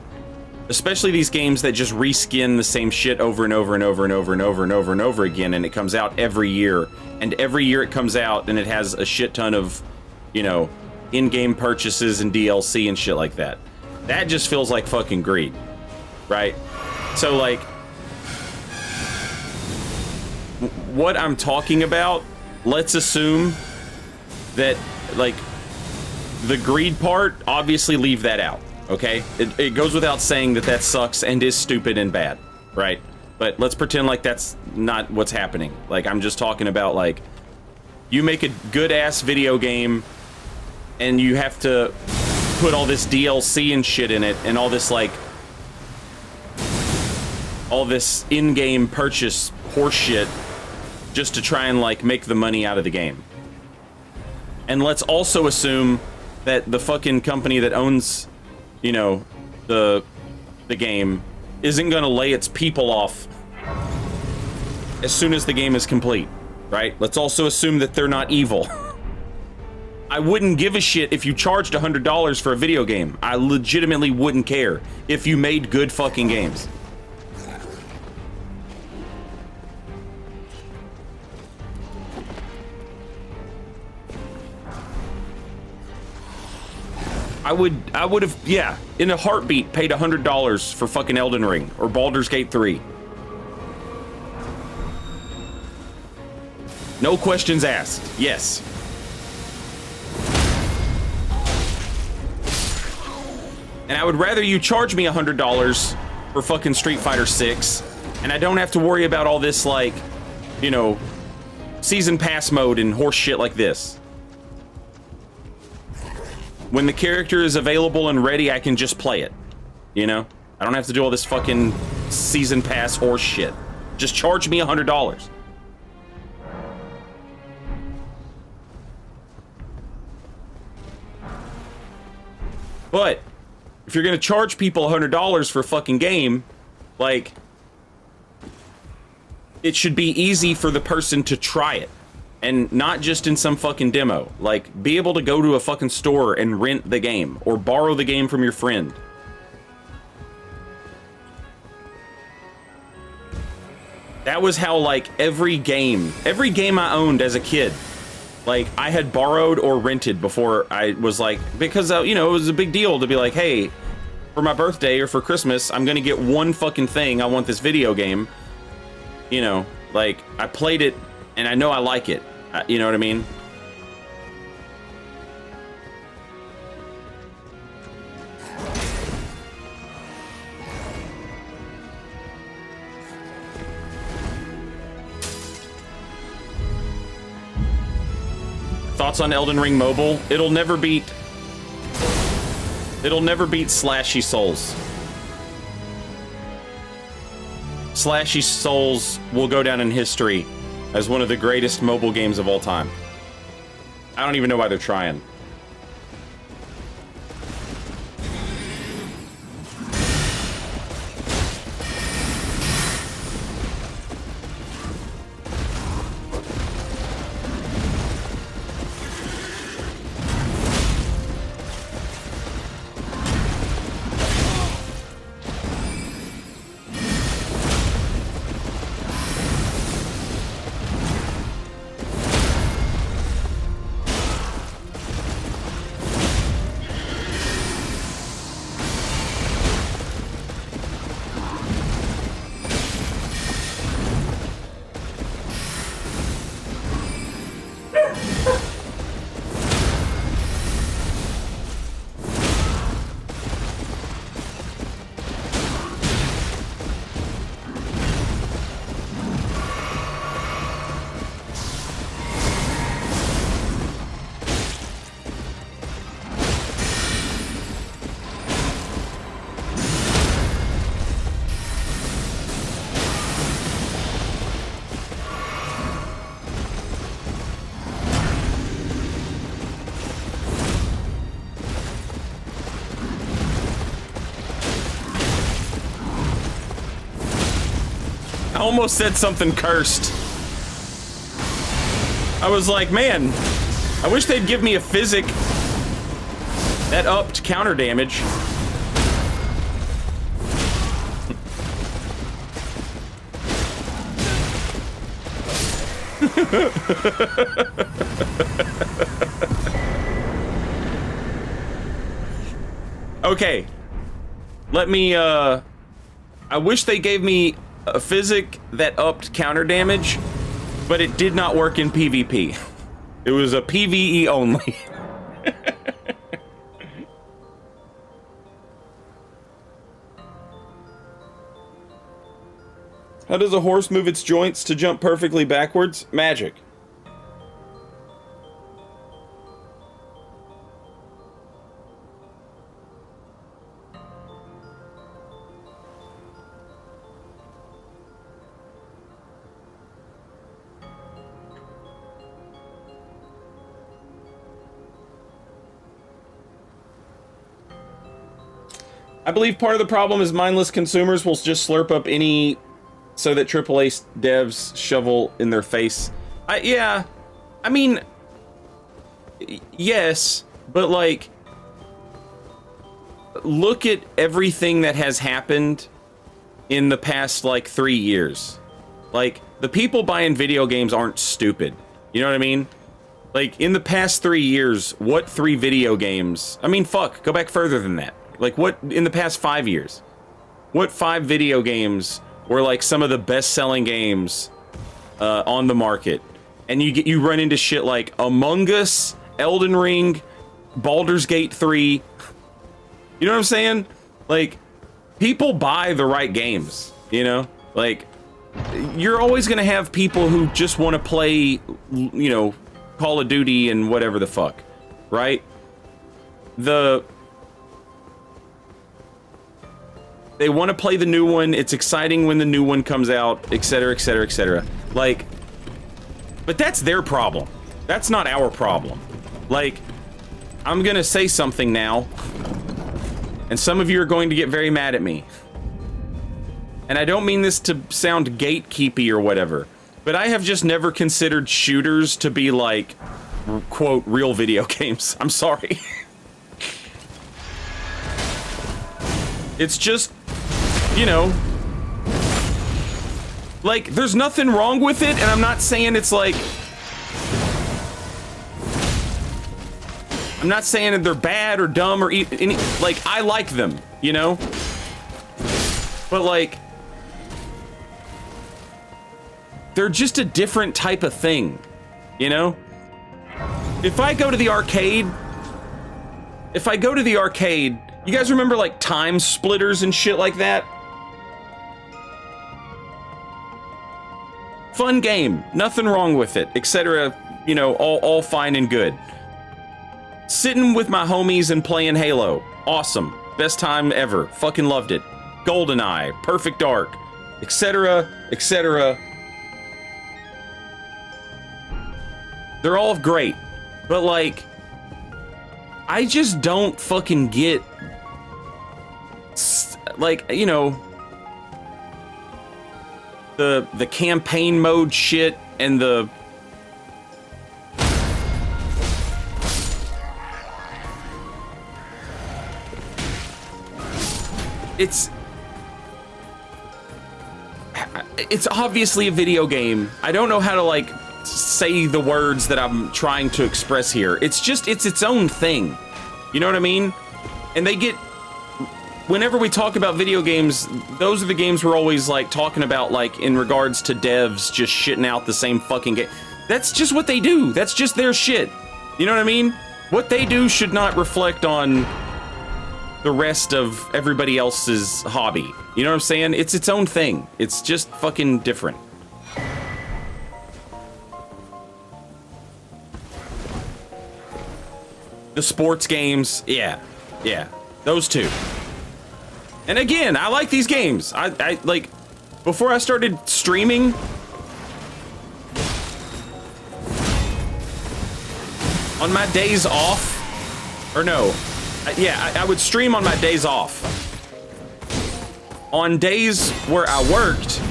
especially these games that just reskin the same shit over and over and over and over and over and over and over again, and it comes out every year, and every year it comes out and it has a shit ton of, you know, in-game purchases and DLC and shit like that. That just feels like fucking greed, right? So, like, what I'm talking about, let's assume that, like, the greed part, obviously leave that out, okay? It goes without saying that that sucks and is stupid and bad, right? But let's pretend like that's not what's happening. Like, I'm just talking about, like, you make a good-ass video game and you have to put all this DLC and shit in it and all this, like, all this in-game purchase horseshit just to try and, like, make the money out of the game. And let's also assume that the fucking company that owns, you know, the game isn't gonna lay its people off as soon as the game is complete, right? Let's also assume that they're not evil. I wouldn't give a shit if you charged $100 for a video game. I legitimately wouldn't care if you made good fucking games. I would have, yeah, in a heartbeat, paid $100 for fucking Elden Ring or Baldur's Gate 3. No questions asked. Yes. And I would rather you charge me $100 for fucking Street Fighter 6, and I don't have to worry about all this, like, you know, season pass mode and horse shit like this. When the character is available and ready, I can just play it. You know? I don't have to do all this fucking season pass horse shit. Just charge me $100. But if you're gonna charge people $100 for a fucking game, like, it should be easy for the person to try it. And not just in some fucking demo. Like, be able to go to a fucking store and rent the game. Or borrow the game from your friend. That was how, like, every game I owned as a kid, like, I had borrowed or rented before I was like, because, you know, it was a big deal to be like, hey, for my birthday or for Christmas, I'm gonna get one fucking thing. I want this video game. You know, like, I played it and I know I like it. You know what I mean? Thoughts on Elden Ring Mobile? It'll never beat Slashy Souls. Slashy Souls will go down in history as one of the greatest mobile games of all time. I don't even know why they're trying. I almost said something cursed. I was like, man, I wish they'd give me a physic that upped counter damage. Okay. Let me, I wish they gave me a physic that upped counter damage, but it did not work in PvP. It was a PvE only. How does a horse move its joints to jump perfectly backwards? Magic. I believe part of the problem is mindless consumers will just slurp up any so that AAA devs shovel in their face. Yeah, I mean, yes, but like, look at everything that has happened in the past like 3 years. Like, the people buying video games aren't stupid. You know what I mean? Like, in the past 3 years, what 3 video games? I mean, fuck, go back further than that. Like, what, in the past 5 years, what 5 video games were like some of the best-selling games on the market? And you run into shit like Among Us, Elden Ring, Baldur's Gate 3. You know what I'm saying? Like, people buy the right games, you know? Like, you're always gonna have people who just want to play, you know, Call of Duty and whatever the fuck, right? They want to play the new one. It's exciting when the new one comes out, etc., etc., etc. Like, but that's their problem. That's not our problem. Like, I'm gonna say something now. And some of you are going to get very mad at me. And I don't mean this to sound gatekeepy or whatever, but I have just never considered shooters to be like, quote, real video games. I'm sorry. It's just, you know, like, there's nothing wrong with it, and I'm not saying it's like, I'm not saying that they're bad or dumb or any, like, I like them, you know? But, like, they're just a different type of thing, you know? If I go to the arcade, you guys remember, like, time splitters and shit like that? Fun game, nothing wrong with it, etc. You know, all fine and good. Sitting with my homies and playing Halo, awesome, best time ever, fucking loved it. GoldenEye, Perfect Dark, etc., etc. They're all great, but like, I just don't fucking get, like, you know, the campaign mode shit and the it's obviously a video game. I don't know how to like say the words that I'm trying to express here. It's just, it's its own thing. You know what I mean? And they get, whenever we talk about video games, those are the games we're always like talking about, like in regards to devs just shitting out the same fucking game. That's just what they do. That's just their shit. You know what I mean? What they do should not reflect on the rest of everybody else's hobby. You know what I'm saying? It's its own thing. It's just fucking different. The sports games, yeah, those two. And again, I like these games. I like, before I started streaming, on my days off, or no, yeah, I would stream on my days off. On days where I worked,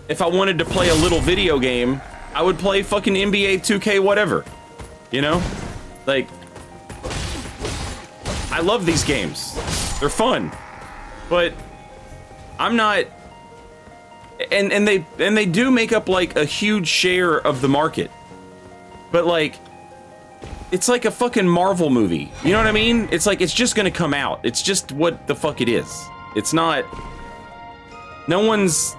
if I wanted to play a little video game, I would play fucking NBA 2K whatever, you know? Like, I love these games. They're fun. But I'm not, and they do make up like a huge share of the market. But like, it's like a fucking Marvel movie. You know what I mean? It's like, it's just gonna come out. It's just what the fuck it is. It's not, no one's,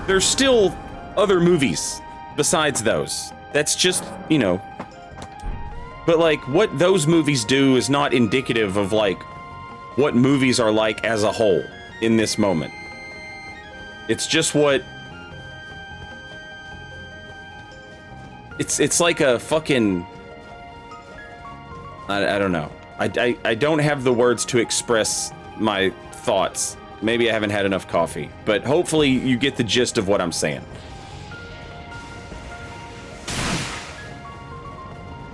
there's still other movies besides those. That's just, you know, but like what those movies do is not indicative of like what movies are like as a whole in this moment. It's just what, it's like a fucking, I don't know. I don't have the words to express my thoughts. Maybe I haven't had enough coffee, but hopefully you get the gist of what I'm saying.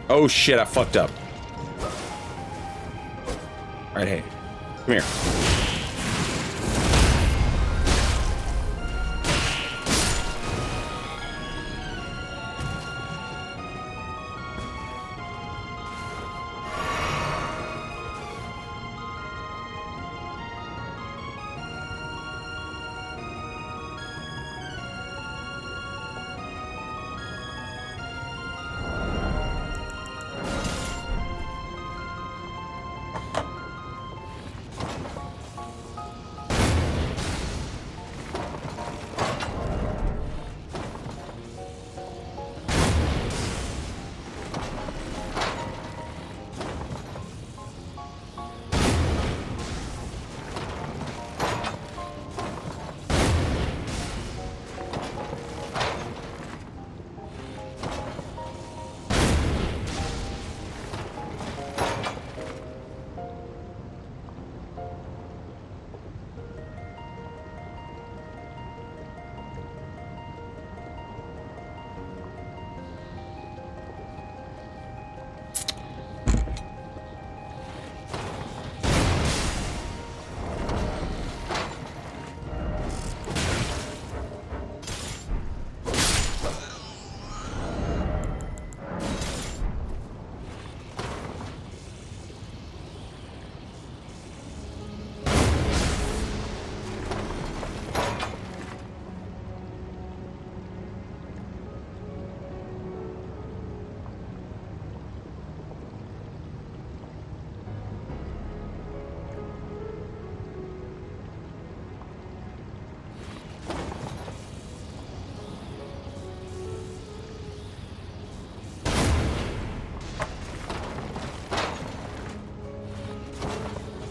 Oh shit, I fucked up. Alright, hey. Come here.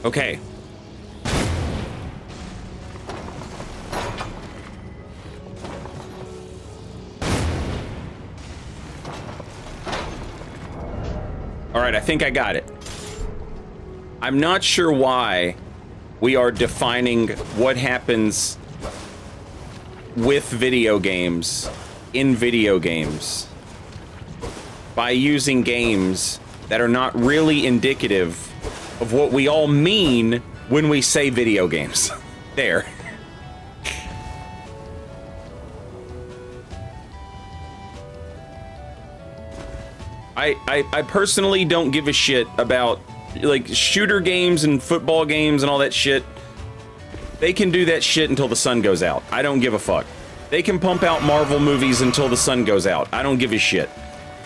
Okay. All right, I think I got it. I'm not sure why we are defining what happens with video games in video games by using games that are not really indicative of what we all mean when we say video games. There. I personally don't give a shit about like shooter games and football games and all that shit. They can do that shit until the sun goes out. I don't give a fuck. They can pump out Marvel movies until the sun goes out. I don't give a shit.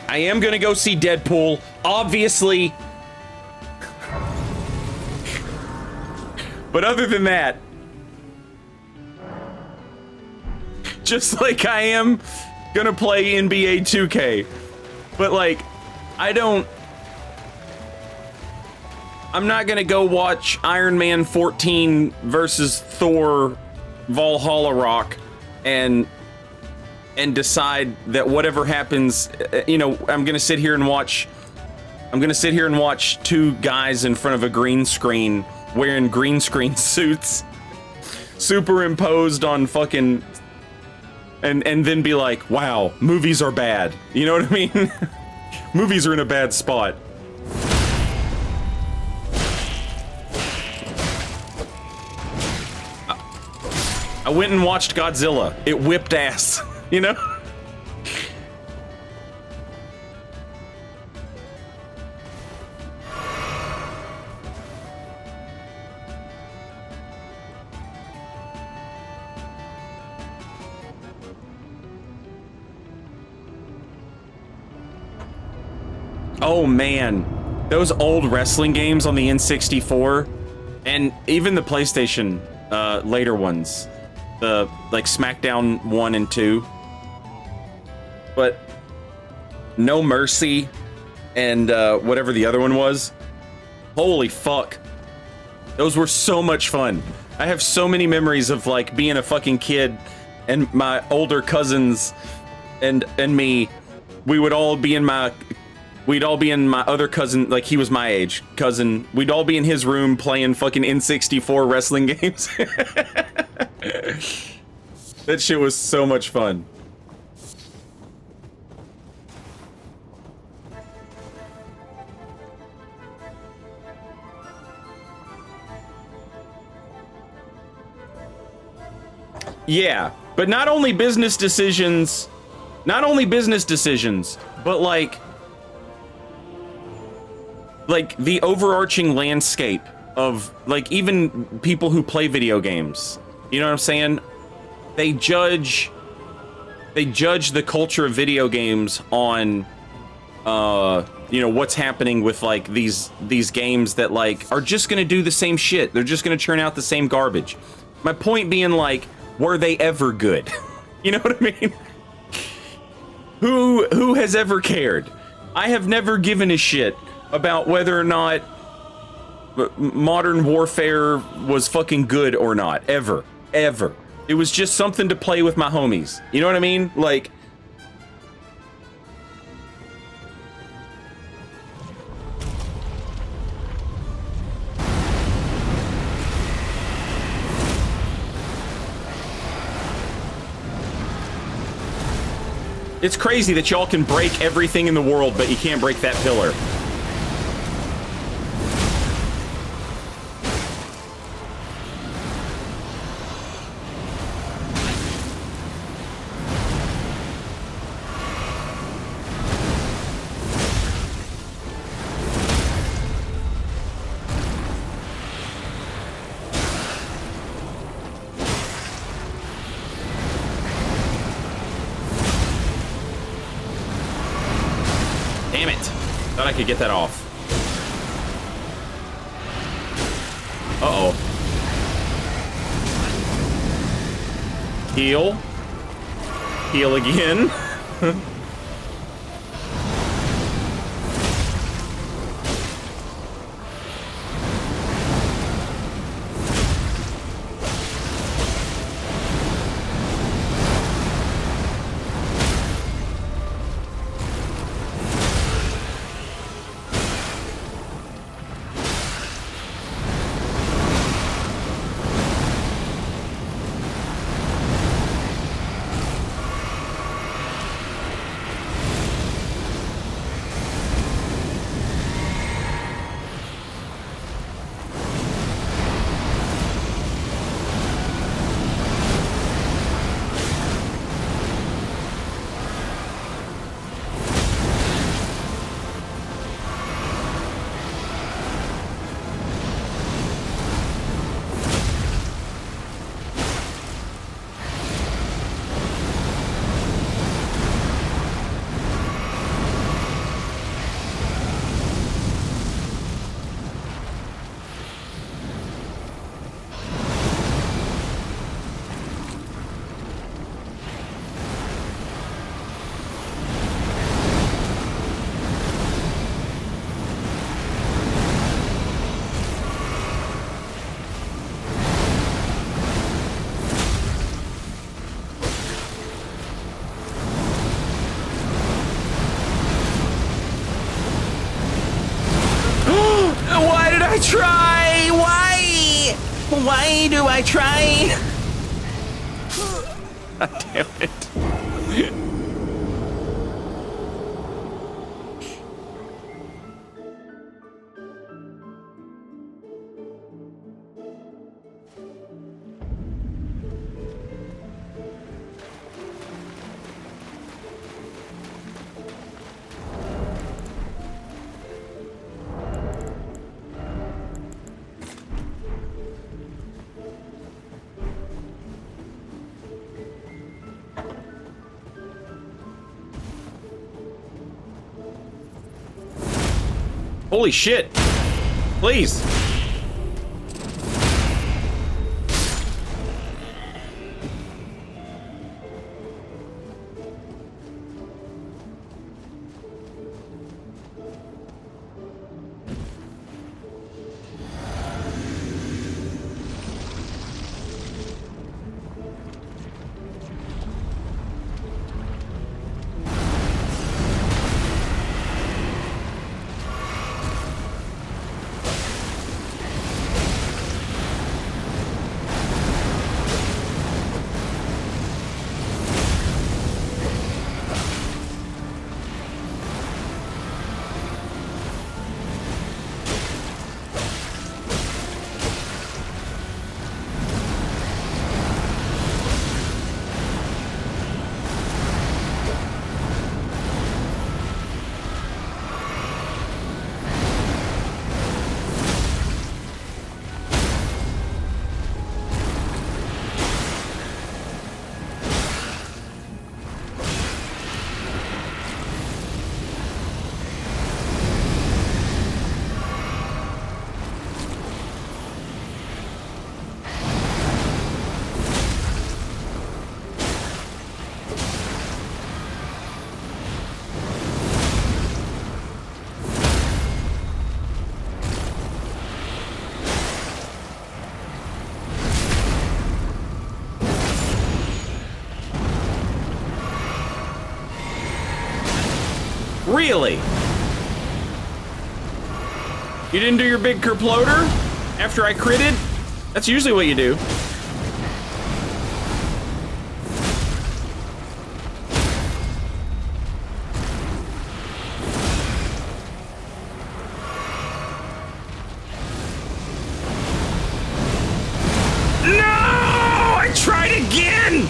I am gonna go see Deadpool, obviously. But other than that, just like I am gonna play NBA 2K. But like, I'm not gonna go watch Iron Man 14 versus Thor Valhalla Rock and decide that whatever happens, you know, I'm gonna sit here and watch two guys in front of a green screen wearing green screen suits superimposed on fucking and then be like, wow, movies are bad. You know what I mean? Movies are in a bad spot. I went and watched Godzilla. It whipped ass, you know? Oh man, those old wrestling games on the N64 and even the PlayStation later ones, the like SmackDown 1 and 2, but No Mercy and whatever the other one was. Holy fuck, those were so much fun. I have so many memories of like being a fucking kid and my older cousins and me. We'd all be in my other cousin, like he was my age, cousin. We'd all be in his room playing fucking N64 wrestling games. That shit was so much fun. Yeah, but not only business decisions, but like the overarching landscape of like even people who play video games. You know what I'm saying? They judge the culture of video games on you know, what's happening with like these games that like are just gonna do the same shit. They're just gonna churn out the same garbage. My point being, like, were they ever good? You know what I mean? Who has ever cared? I have never given a shit about whether or not Modern Warfare was fucking good or not. Ever. It was just something to play with my homies. You know what I mean? Like, it's crazy that y'all can break everything in the world, but you can't break that pillar. Damn it. Thought I could get that off. Uh-oh. Heal. Heal again. try? Do I try? God damn it. Holy shit. Please. Really? You didn't do your big kerploder after I critted? That's usually what you do. No! I tried again!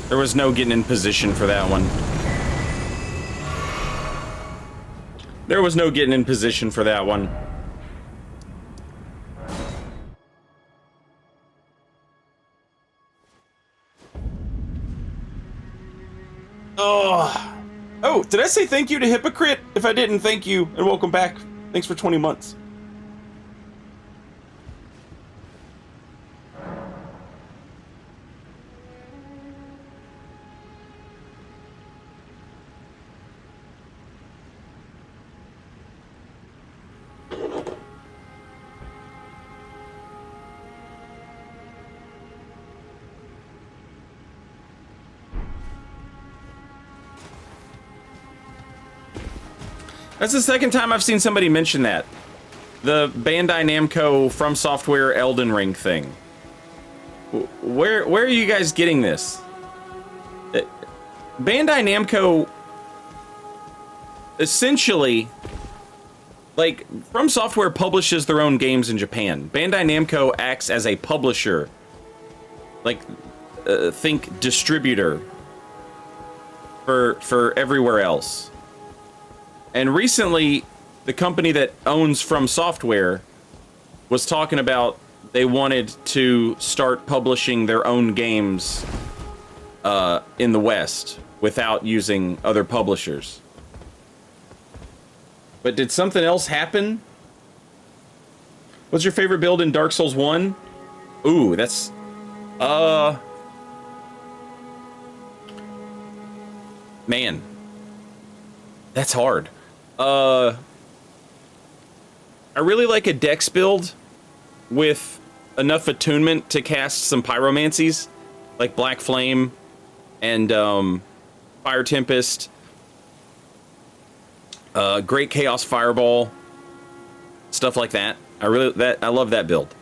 There was no getting in position for that one. There was no getting in position for that one. Oh, did I say thank you to Hypocrite? If I didn't, thank you and welcome back. Thanks for 20 months. That's the second time I've seen somebody mention that. The Bandai Namco From Software Elden Ring thing. Where are you guys getting this? Bandai Namco essentially, like, From Software publishes their own games in Japan. Bandai Namco acts as a publisher. Like, think distributor for everywhere else. And recently, the company that owns From Software was talking about they wanted to start publishing their own games in the West without using other publishers. But did something else happen? What's your favorite build in Dark Souls 1? Ooh, that's... Man. That's hard. I really like a dex build with enough attunement to cast some pyromancies, like Black Flame and Fire Tempest, Great Chaos Fireball, stuff like that. I love that build.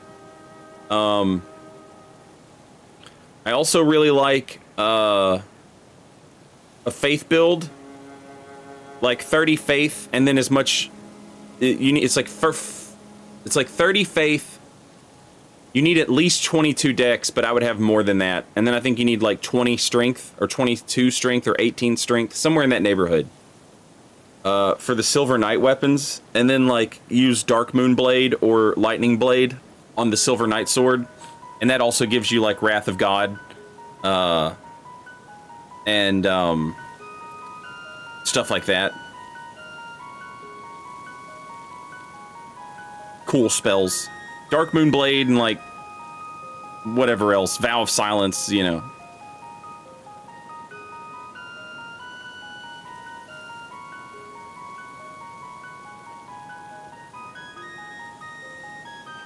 I also really like a faith build, like 30 faith, and then as much you need. It's like 30 faith. You need at least 22 dex, but I would have more than that. And then I think you need like 20 strength, or 22 strength, or 18 strength, somewhere in that neighborhood. For the Silver Knight weapons, and then like use Dark Moon Blade or Lightning Blade on the Silver Knight sword, and that also gives you like Wrath of God, and stuff like that. Cool spells. Dark Moon Blade and like whatever else, Vow of Silence, you know.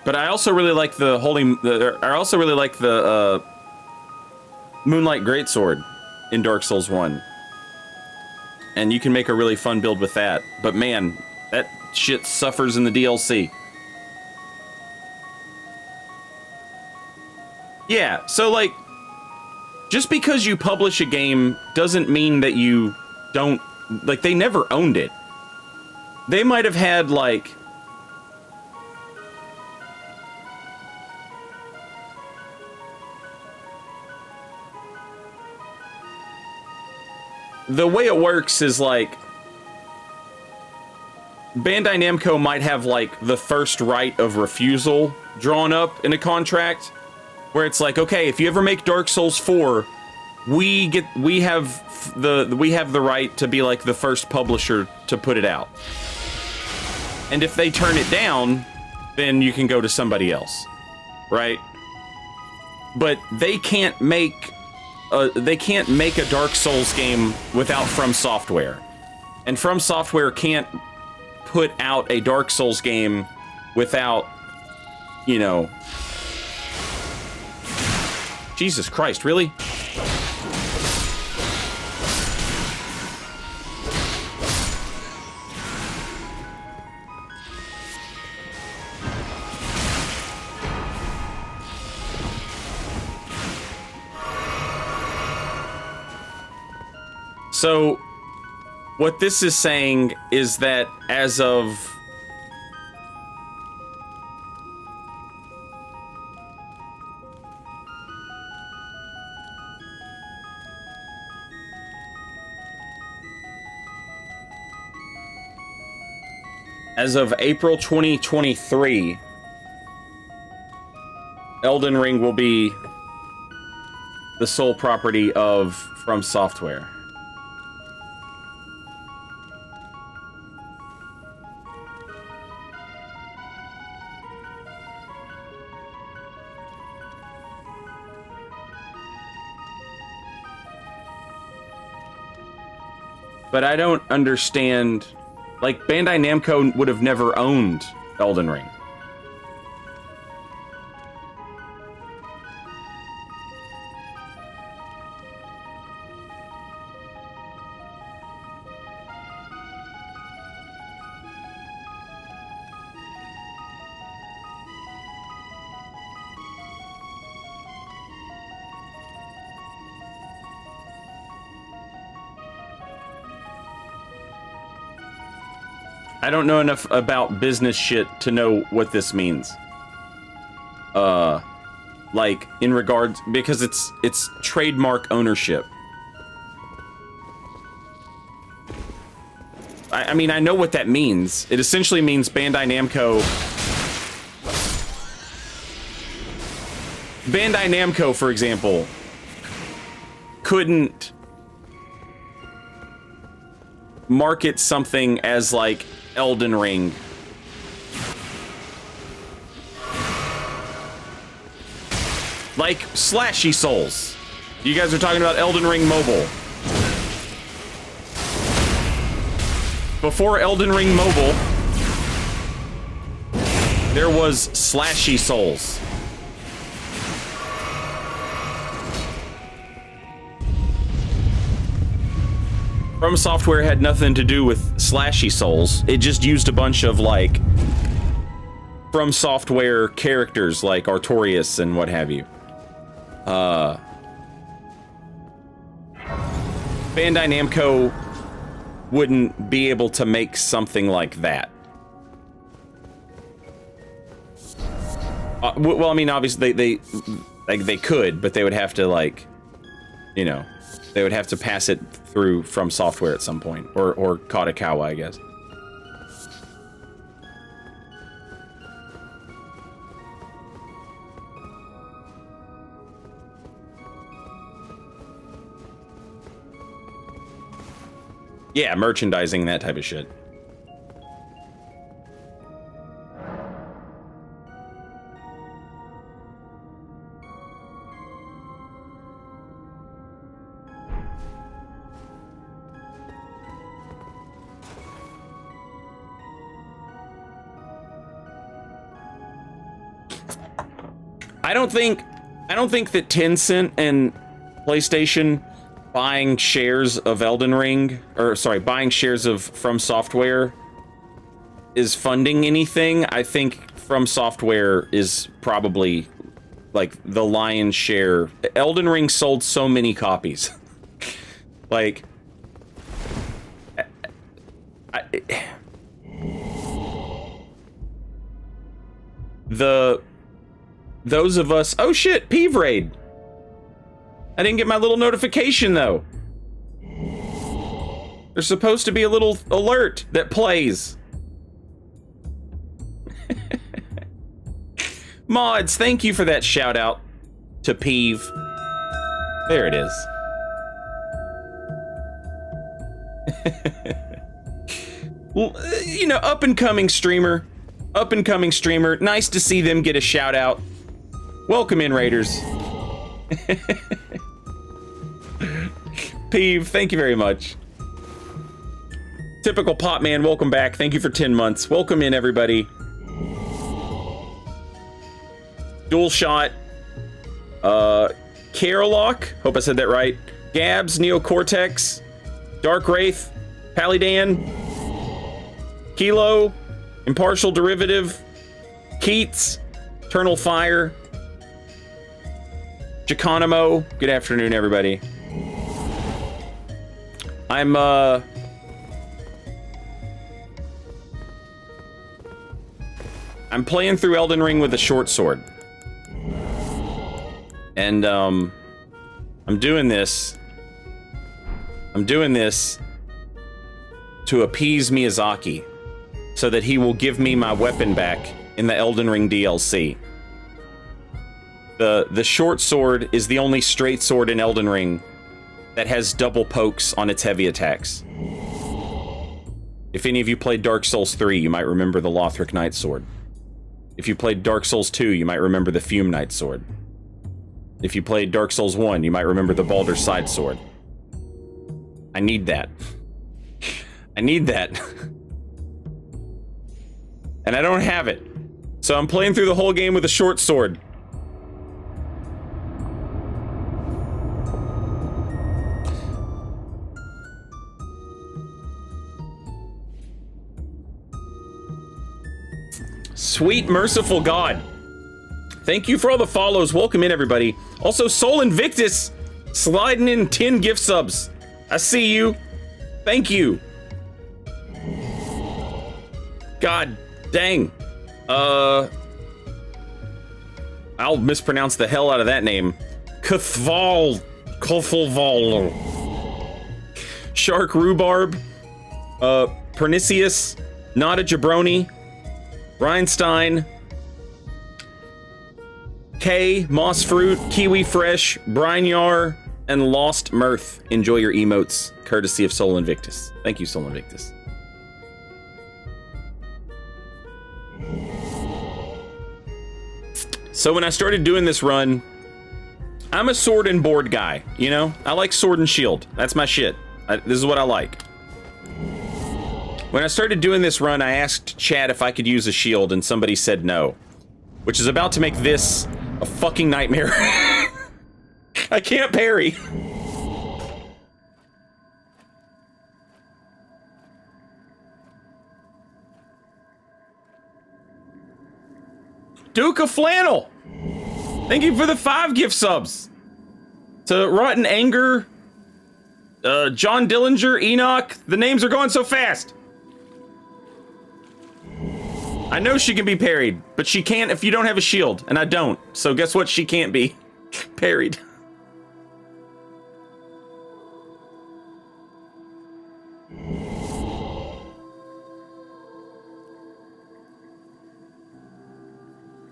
But I also really like the Moonlight Greatsword in Dark Souls 1. And you can make a really fun build with that. But man, that shit suffers in the DLC. Yeah, so like, just because you publish a game doesn't mean that you don't, like, they never owned it. They might have had like, the way it works is like, Bandai Namco might have like the first right of refusal drawn up in a contract, where it's like, okay, if you ever make Dark Souls 4, we have the right to be like the first publisher to put it out. And if they turn it down, then you can go to somebody else, right? But they can't make a Dark Souls game without From Software. And From Software can't put out a Dark Souls game without, you know... Jesus Christ, really? So, what this is saying is that as of... As of April 2023, Elden Ring will be the sole property of From Software. But I don't understand... Like, Bandai Namco would have never owned Elden Ring. I don't know enough about business shit to know what this means. Like, in regards... Because it's trademark ownership. I mean, I know what that means. It essentially means Bandai Namco... Bandai Namco, for example, couldn't market something as, like, Elden Ring Like Slashy Souls. You guys are talking about Elden Ring Mobile. Before Elden Ring Mobile, there was Slashy Souls. From Software had nothing to do with Slashy Souls. It just used a bunch of, like, From Software characters like Artorias and what have you. Bandai Namco wouldn't be able to make something like that. Well, I mean, obviously they could, but they would have to, like, you know, they would have to pass it through From Software at some point, or Kadokawa, I guess. Yeah, merchandising, that type of shit. I don't think that Tencent and PlayStation buying shares of Elden Ring, or sorry, buying shares of From Software is funding anything. I think From Software is probably like the lion's share. Elden Ring sold so many copies. Like, those of us, oh shit, Peeve Raid. I didn't get my little notification though. There's supposed to be a little alert that plays. Mods, thank you for that shout out to Peeve. There it is. Well, you know, up and coming streamer. Nice to see them get a shout out. Welcome in, Raiders. Peeve, thank you very much. Typical Pop Man, welcome back. Thank you for 10 months. Welcome in, everybody. Dual Shot. Carolock, hope I said that right. Gabs, Neocortex. Dark Wraith. Palidan. Kilo. Impartial Derivative. Keats. Eternal Fire. Jaconimo. Good afternoon, everybody. I'm playing through Elden Ring with a short sword. And I'm doing this to appease Miyazaki so that he will give me my weapon back in the Elden Ring DLC. The short sword is the only straight sword in Elden Ring that has double pokes on its heavy attacks. If any of you played Dark Souls 3, you might remember the Lothric Knight Sword. If you played Dark Souls 2, you might remember the Fume Knight Sword. If you played Dark Souls 1, you might remember the Baldur's Side Sword. I need that. I need that. And I don't have it. So I'm playing through the whole game with a short sword. Sweet merciful God. Thank you for all the follows. Welcome in, everybody. Also, Soul Invictus sliding in 10 gift subs. I see you. Thank you. God dang. I'll mispronounce the hell out of that name. Kthval. Shark Rhubarb. Pernicious. Not a Jabroni. Rhinestein, K, Moss Fruit, Kiwi Fresh, Brynyar, and Lost Mirth. Enjoy your emotes, courtesy of Soul Invictus. Thank you, Soul Invictus. So when I started doing this run, I'm a sword and board guy, you know? I like sword and shield. That's my shit. This is what I like. When I started doing this run, I asked chat if I could use a shield, and somebody said no. Which is about to make this a fucking nightmare. I can't parry. Duke of Flannel! Thank you for the 5 gift subs! To Rotten Anger, John Dillinger, Enoch, the names are going so fast! I know she can be parried, but she can't if you don't have a shield, and I don't. So guess what? She can't be parried.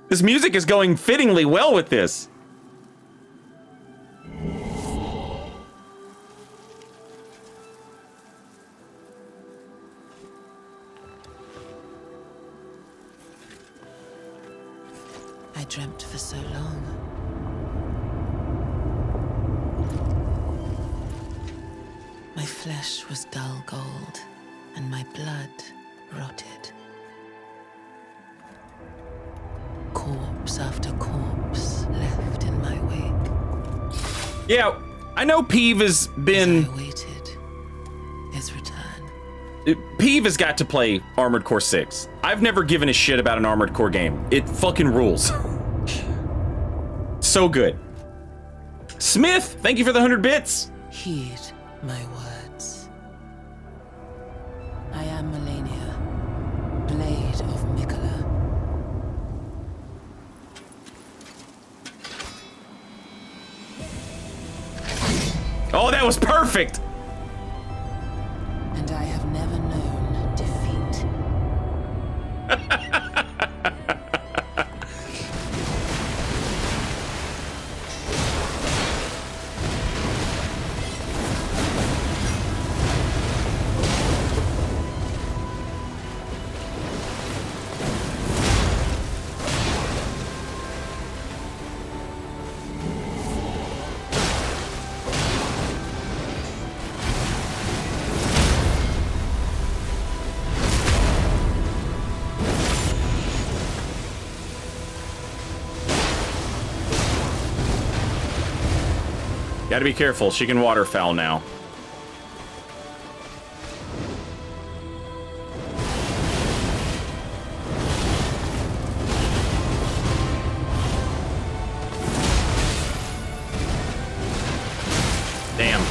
This music is going fittingly well with this. I dreamt for so long. My flesh was dull gold, and my blood rotted. Corpse after corpse left in my wake. Yeah, I know Peeve has been... I awaited his return. Peeve has got to play Armored Core 6. I've never given a shit about an Armored Core game. It fucking rules. So good. Smith, thank you for the 100 bits. Heed my words. I am Melania, Blade of Mikola. Oh, that was perfect. And I have never known defeat. Gotta be careful, she can waterfowl now. Damn.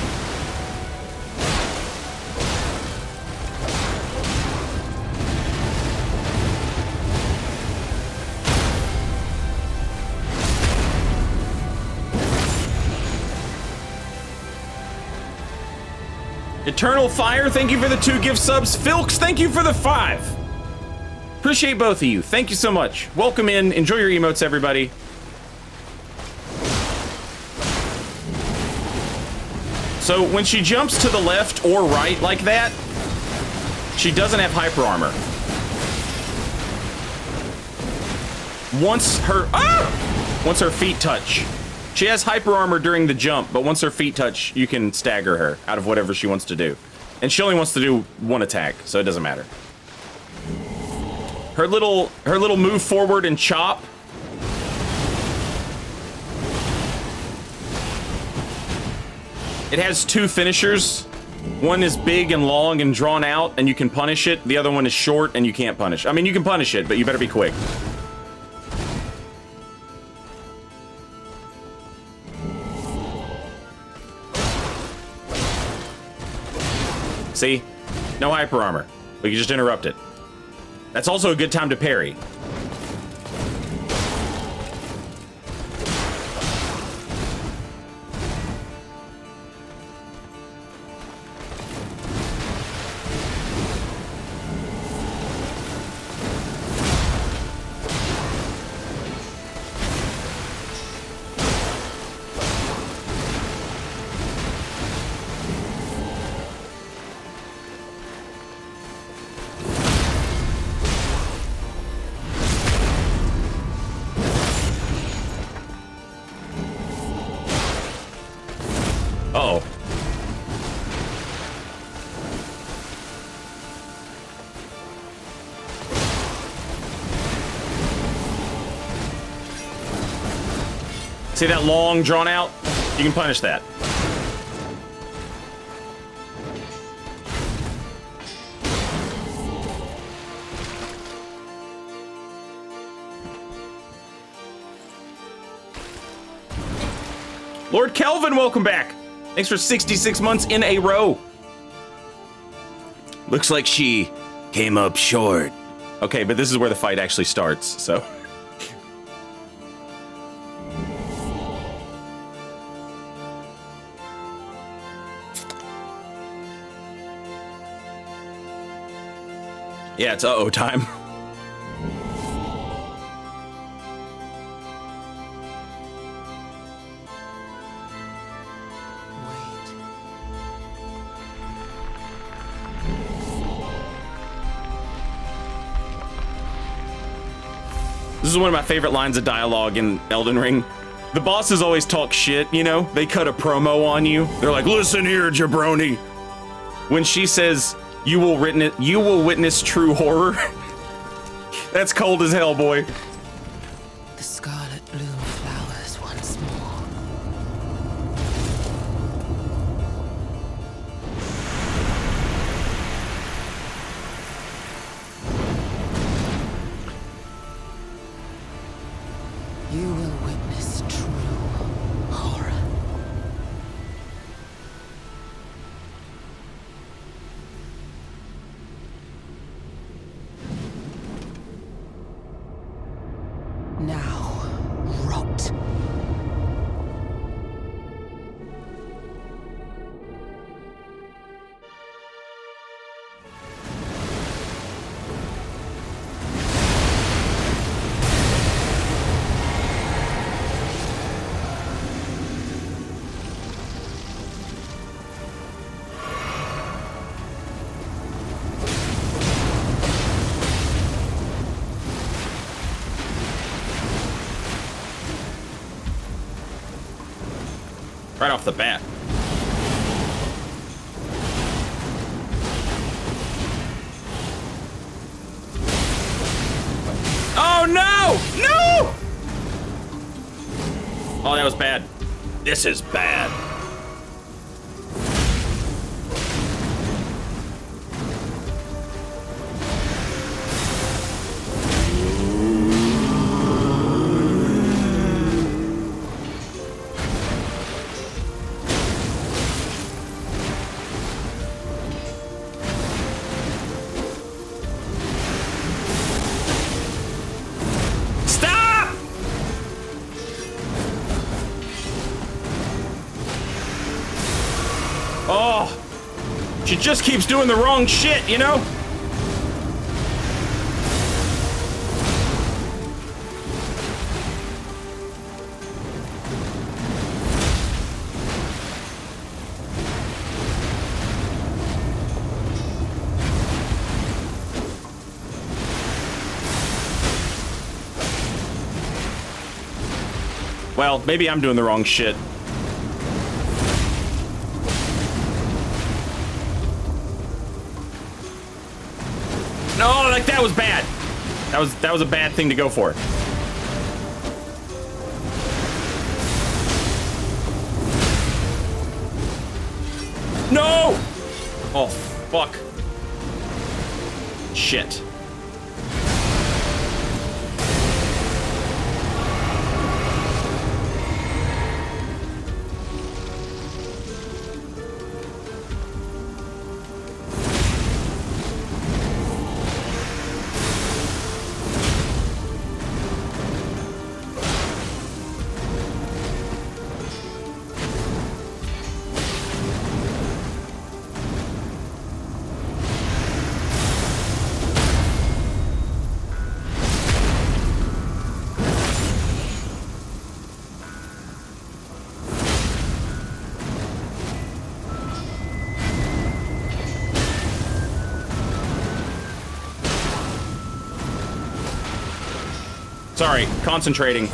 Eternal Fire, thank you for the 2 gift subs. Filks, thank you for the 5. Appreciate both of you. Thank you so much. Welcome in. Enjoy your emotes, everybody. So when she jumps to the left or right like that, she doesn't have hyper armor. Once her feet touch. She has hyper armor during the jump, but once her feet touch, you can stagger her out of whatever she wants to do. And she only wants to do 1 attack, so it doesn't matter. Her little move forward and chop. It has 2 finishers. One is big and long and drawn out, and you can punish it. The other one is short, and you can't punish. I mean, you can punish it, but you better be quick. See? No hyper armor. We can just interrupt it. That's also a good time to parry. See that long drawn out? You can punish that. Lord Kelvin, welcome back. Thanks for 66 months in a row. Looks like she came up short. Okay, but this is where the fight actually starts, so. Yeah, it's uh-oh time. This is one of my favorite lines of dialogue in Elden Ring. The bosses always talk shit, you know? They cut a promo on you. They're like, listen here, jabroni. When she says, you will witness true horror. That's cold as hell, boy. The scarlet bloom flowers once more. You will witness true horror. Now, rot. Right off the bat. Oh no! No! Oh, that was bad. This is bad. Oh, she just keeps doing the wrong shit, you know? Well, maybe I'm doing the wrong shit. No, like that was bad. That was a bad thing to go for. No! Oh, fuck. Shit. Sorry, concentrating.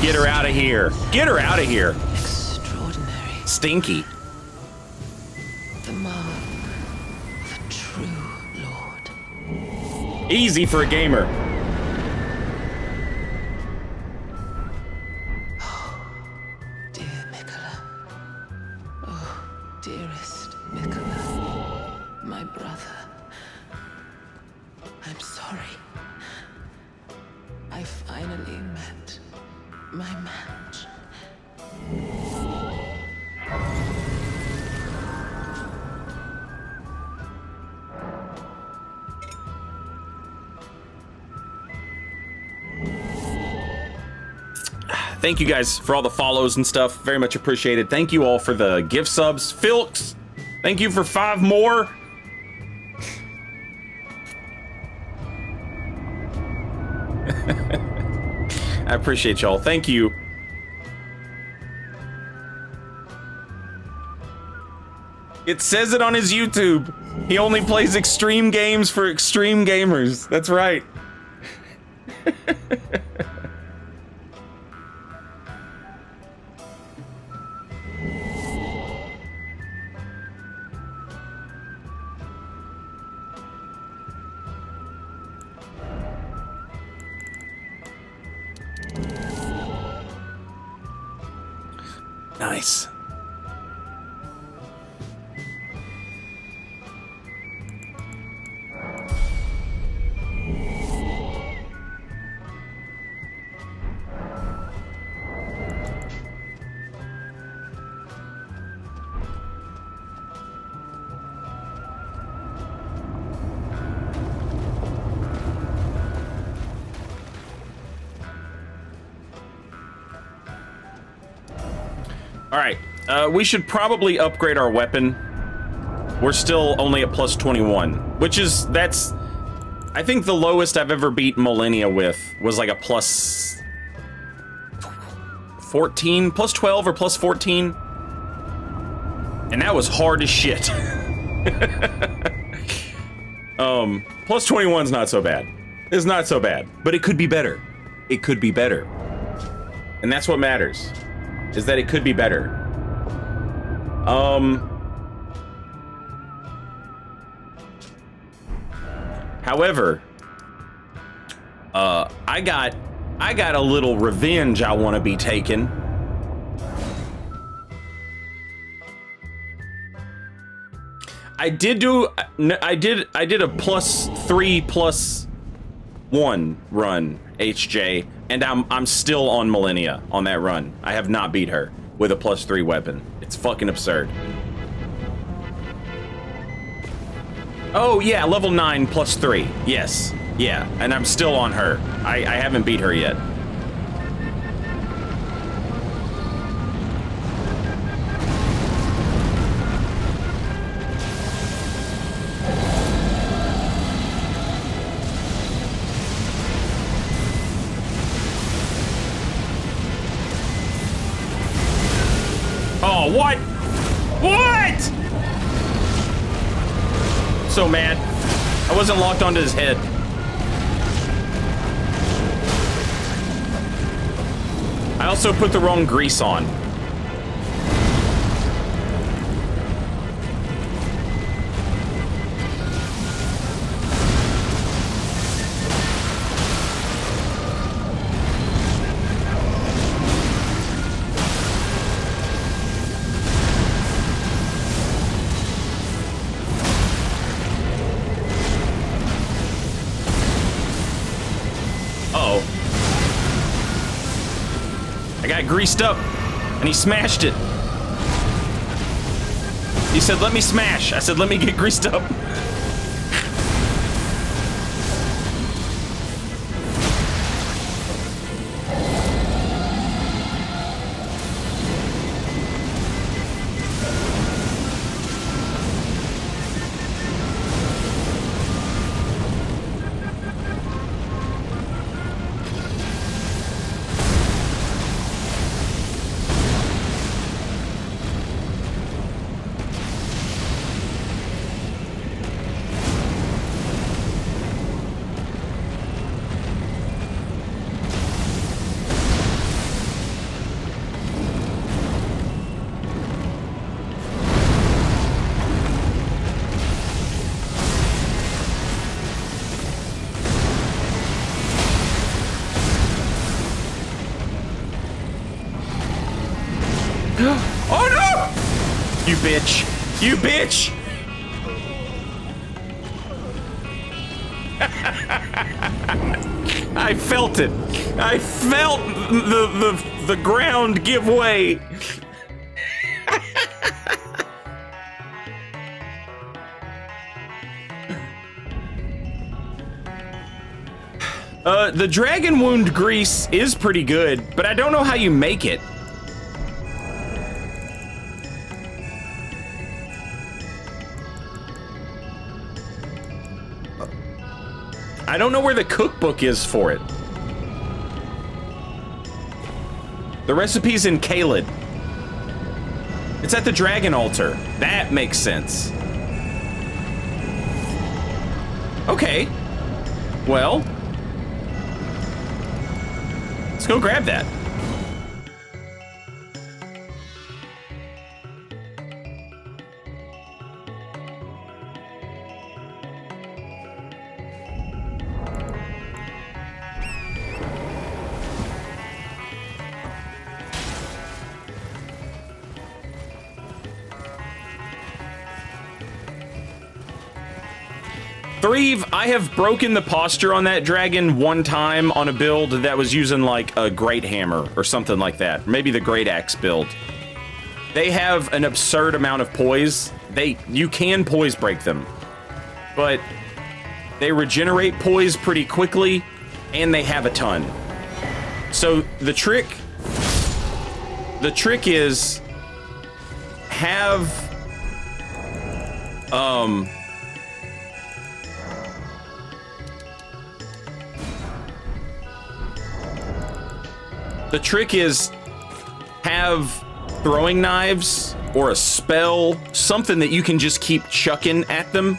Get her out of here. Get her out of here. Extraordinary. Stinky. The mark of a true lord. Easy for a gamer. dearest Mikola, my brother. I'm sorry. I finally met my match. Thank you guys for all the follows and stuff. Very much appreciated. Thank you all for the gift subs. Filks, thank you for 5 more. I appreciate y'all. Thank you. It says it on his YouTube. He only plays extreme games for extreme gamers. That's right. Nice. All right, we should probably upgrade our weapon. We're still only at plus 21, which is, I think the lowest I've ever beat Millennia with was like a plus 14, plus 12 or plus 14. And that was hard as shit. Plus 21's not so bad. It's not so bad, but it could be better. It could be better. And that's what matters. Is that it could be better. However, I got a little revenge I want to be taking. I did a plus 3+1 run, HJ, and I'm still on Millennia on that run. I have not beat her with a plus 3 weapon. It's fucking absurd. Oh yeah, level 9 plus 3. Yes, yeah, and I'm still on her. I haven't beat her yet. Oh, what? What? So mad. I wasn't locked onto his head. I also put the wrong grease on. Greased up and he smashed it. He said, let me smash. I said, let me get greased up. Oh no! You bitch. You bitch! I felt it. I felt the ground give way. The dragon wound grease is pretty good, but I don't know how you make it. I don't know where the cookbook is for it. The recipe's in Kaled. It's at the dragon altar. That makes sense. Okay. Well, let's go grab that. Threve, I have broken the posture on that dragon one time on a build that was using like a great hammer or something like that. Maybe the great axe build. They have an absurd amount of poise. You can poise break them, but they regenerate poise pretty quickly and they have a ton. So the trick is have the trick is have throwing knives or a spell, something that you can just keep chucking at them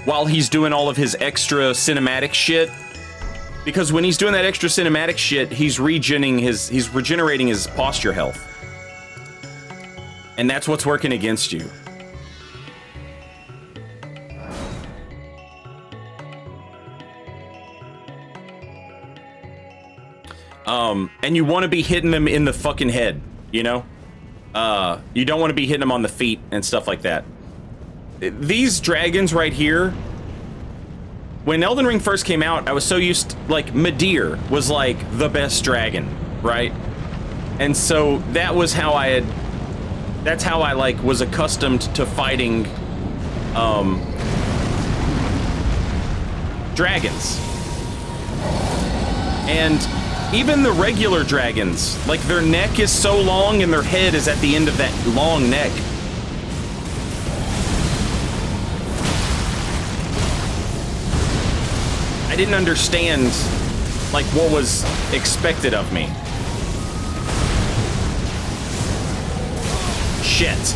while he's doing all of his extra cinematic shit. Because when he's doing that extra cinematic shit, he's regenerating his posture health. And that's what's working against you. And you want to be hitting them in the fucking head, you know? You don't want to be hitting them on the feet and stuff like that. These dragons right here, when Elden Ring first came out, I was so used to, like, Midir was, like, the best dragon, right? And so that was how that's how I, like, was accustomed to fighting, dragons. And even the regular dragons, like their neck is so long and their head is at the end of that long neck. I didn't understand, like, what was expected of me. Shit.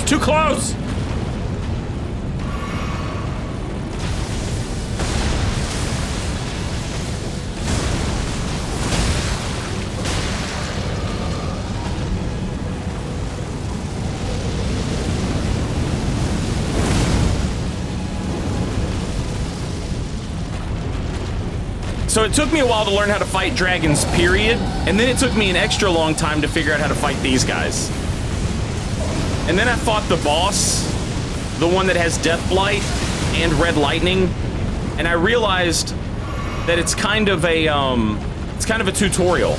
Too close! So it took me a while to learn how to fight dragons, period, and then it took me an extra long time to figure out how to fight these guys. And then I fought the boss, the one that has Death Blight and Red Lightning, and I realized that it's kind of a tutorial.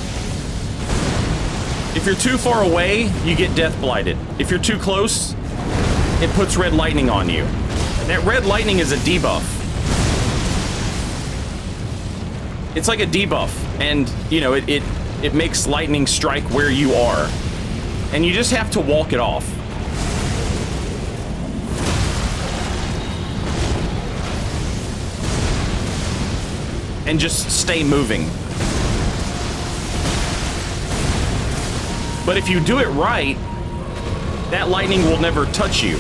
If you're too far away, you get Death Blighted. If you're too close, it puts Red Lightning on you. That Red Lightning is a debuff. It's like a debuff, and you know it makes lightning strike where you are, and you just have to walk it off. And just stay moving. But if you do it right, that lightning will never touch you.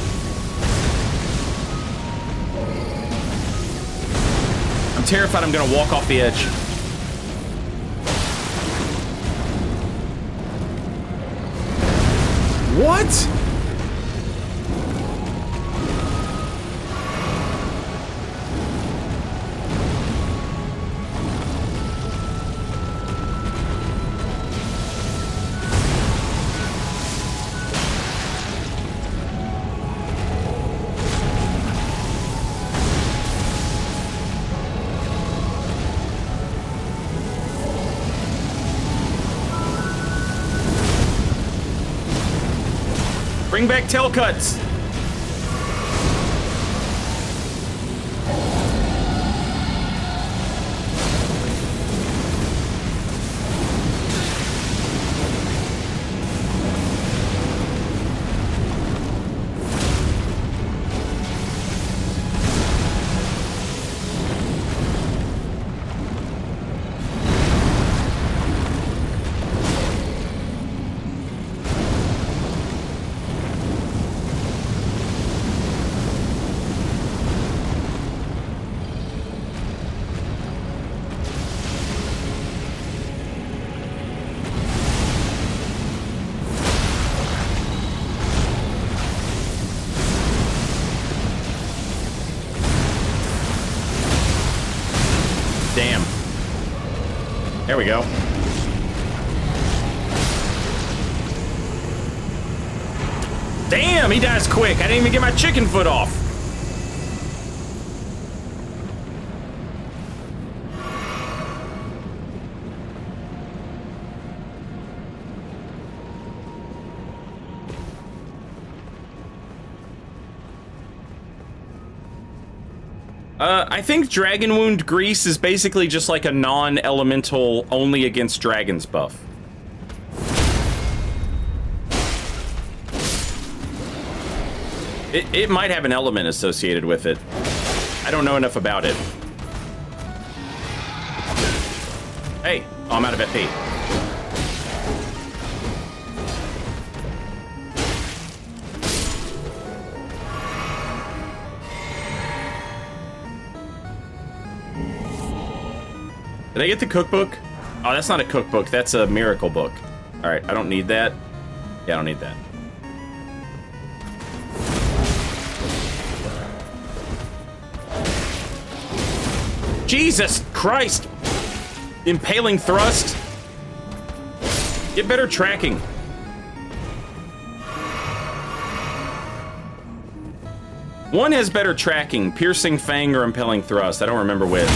I'm terrified I'm gonna walk off the edge. What? Bring back tail cuts. Damn. There we go. Damn, he dies quick. I didn't even get my chicken foot off. I think Dragon Wound Grease is basically just like a non-elemental only against dragons buff. It might have an element associated with it. I don't know enough about it. Hey, oh, I'm out of FP. Did I get the cookbook? Oh, that's not a cookbook. That's a miracle book. All right, I don't need that. Yeah, I don't need that. Jesus Christ! Impaling thrust. Get better tracking. One has better tracking, piercing fang or impaling thrust. I don't remember which.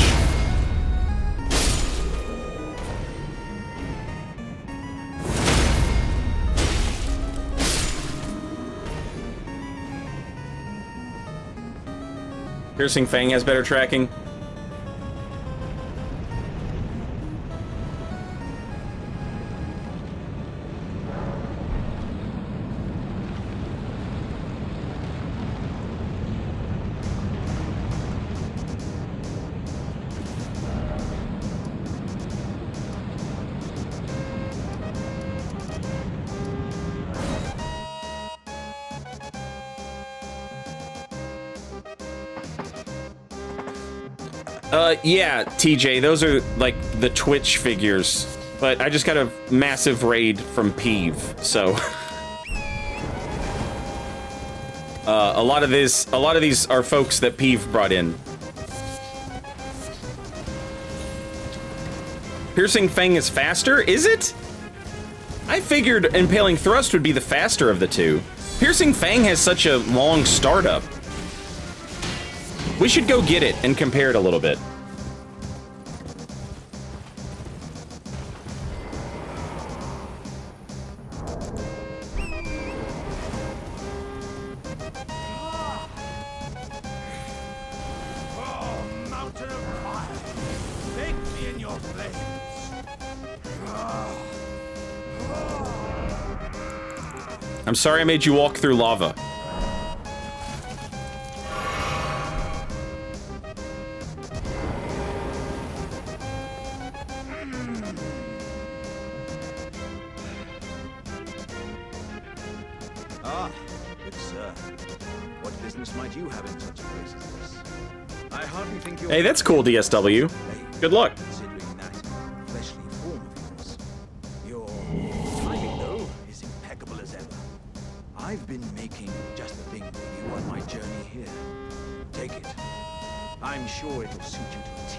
Piercing Fang has better tracking. Yeah, TJ, those are like the Twitch figures, but I just got a massive raid from Peeve, so a lot of these are folks that Peeve brought in. Piercing Fang is faster, is it? I figured Impaling Thrust would be the faster of the two. Piercing Fang has such a long startup. We should go get it and compare it a little bit. I'm sorry I made you walk through lava. Ah, good sir. What business might you have in such a place as this? I hardly think you're Hey, that's cool, DSW. Good luck. considering that fleshly form of yours. Your timing, though, is impeccable as ever. I've been making just the thing for you on my journey here. Take it. I'm sure it'll suit you to a T.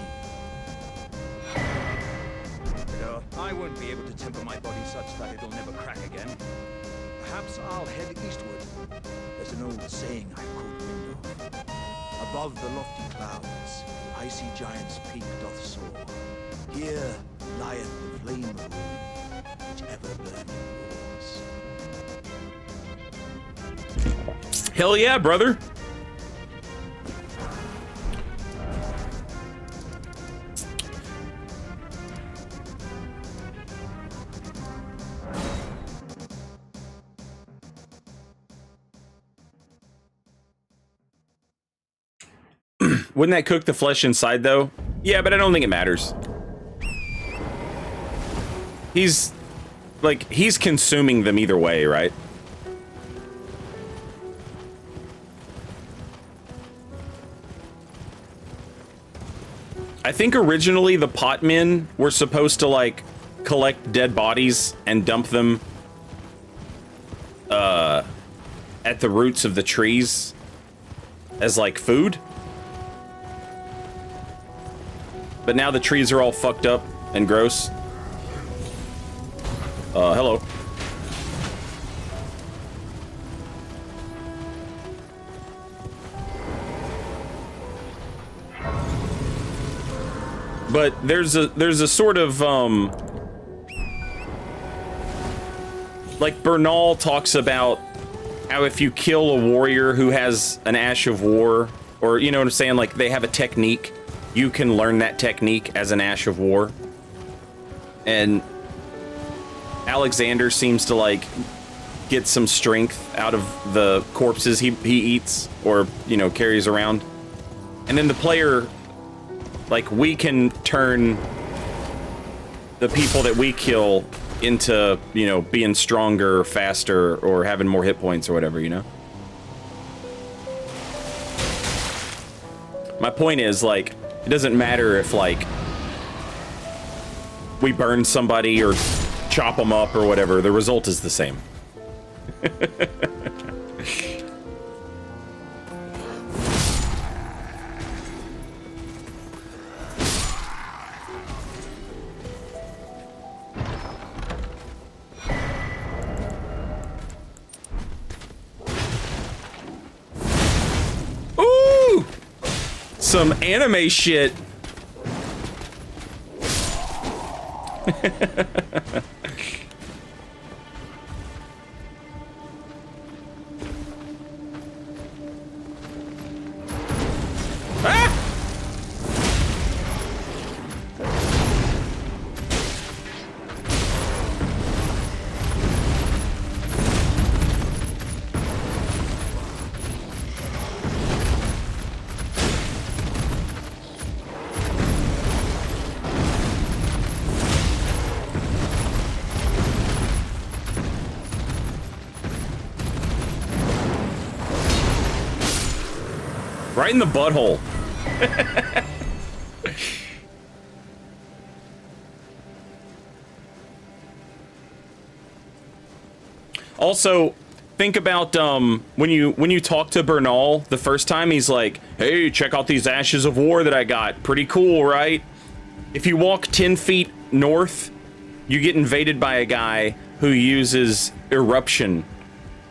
But, I won't be able to temper my body such that it'll never crack again. Perhaps I'll head eastward. There's an old saying I've caught wind of. Above the lofty clouds, the icy giant's peak doth soar. Here lieth the flame of ruin, which ever burning roars. Hell yeah, brother. Wouldn't that cook the flesh inside, though? Yeah, but I don't think it matters. He's consuming them either way, right? I think originally the potmen were supposed to, like, collect dead bodies and dump them at the roots of the trees as, like, food. But now the trees are all fucked up and gross. Hello. But there's a sort of like Bernal talks about how if you kill a warrior who has an Ash of War, or you know what I'm saying, like they have a technique, you can learn that technique as an Ash of War. And Alexander seems to like get some strength out of the corpses he eats or, you know, carries around. And then the player, like, we can turn the people that we kill into, you know, being stronger, faster, or having more hit points or whatever, you know? My point is, like, it doesn't matter if, like, we burn somebody or chop them up or whatever, the result is the same. Ooh! Some anime shit. Ah! Right in the butthole. Also, think about when you talk to Bernal the first time, he's like, "Hey, check out these Ashes of War that I got. Pretty cool, right?" If you walk 10 feet north, you get invaded by a guy who uses Eruption.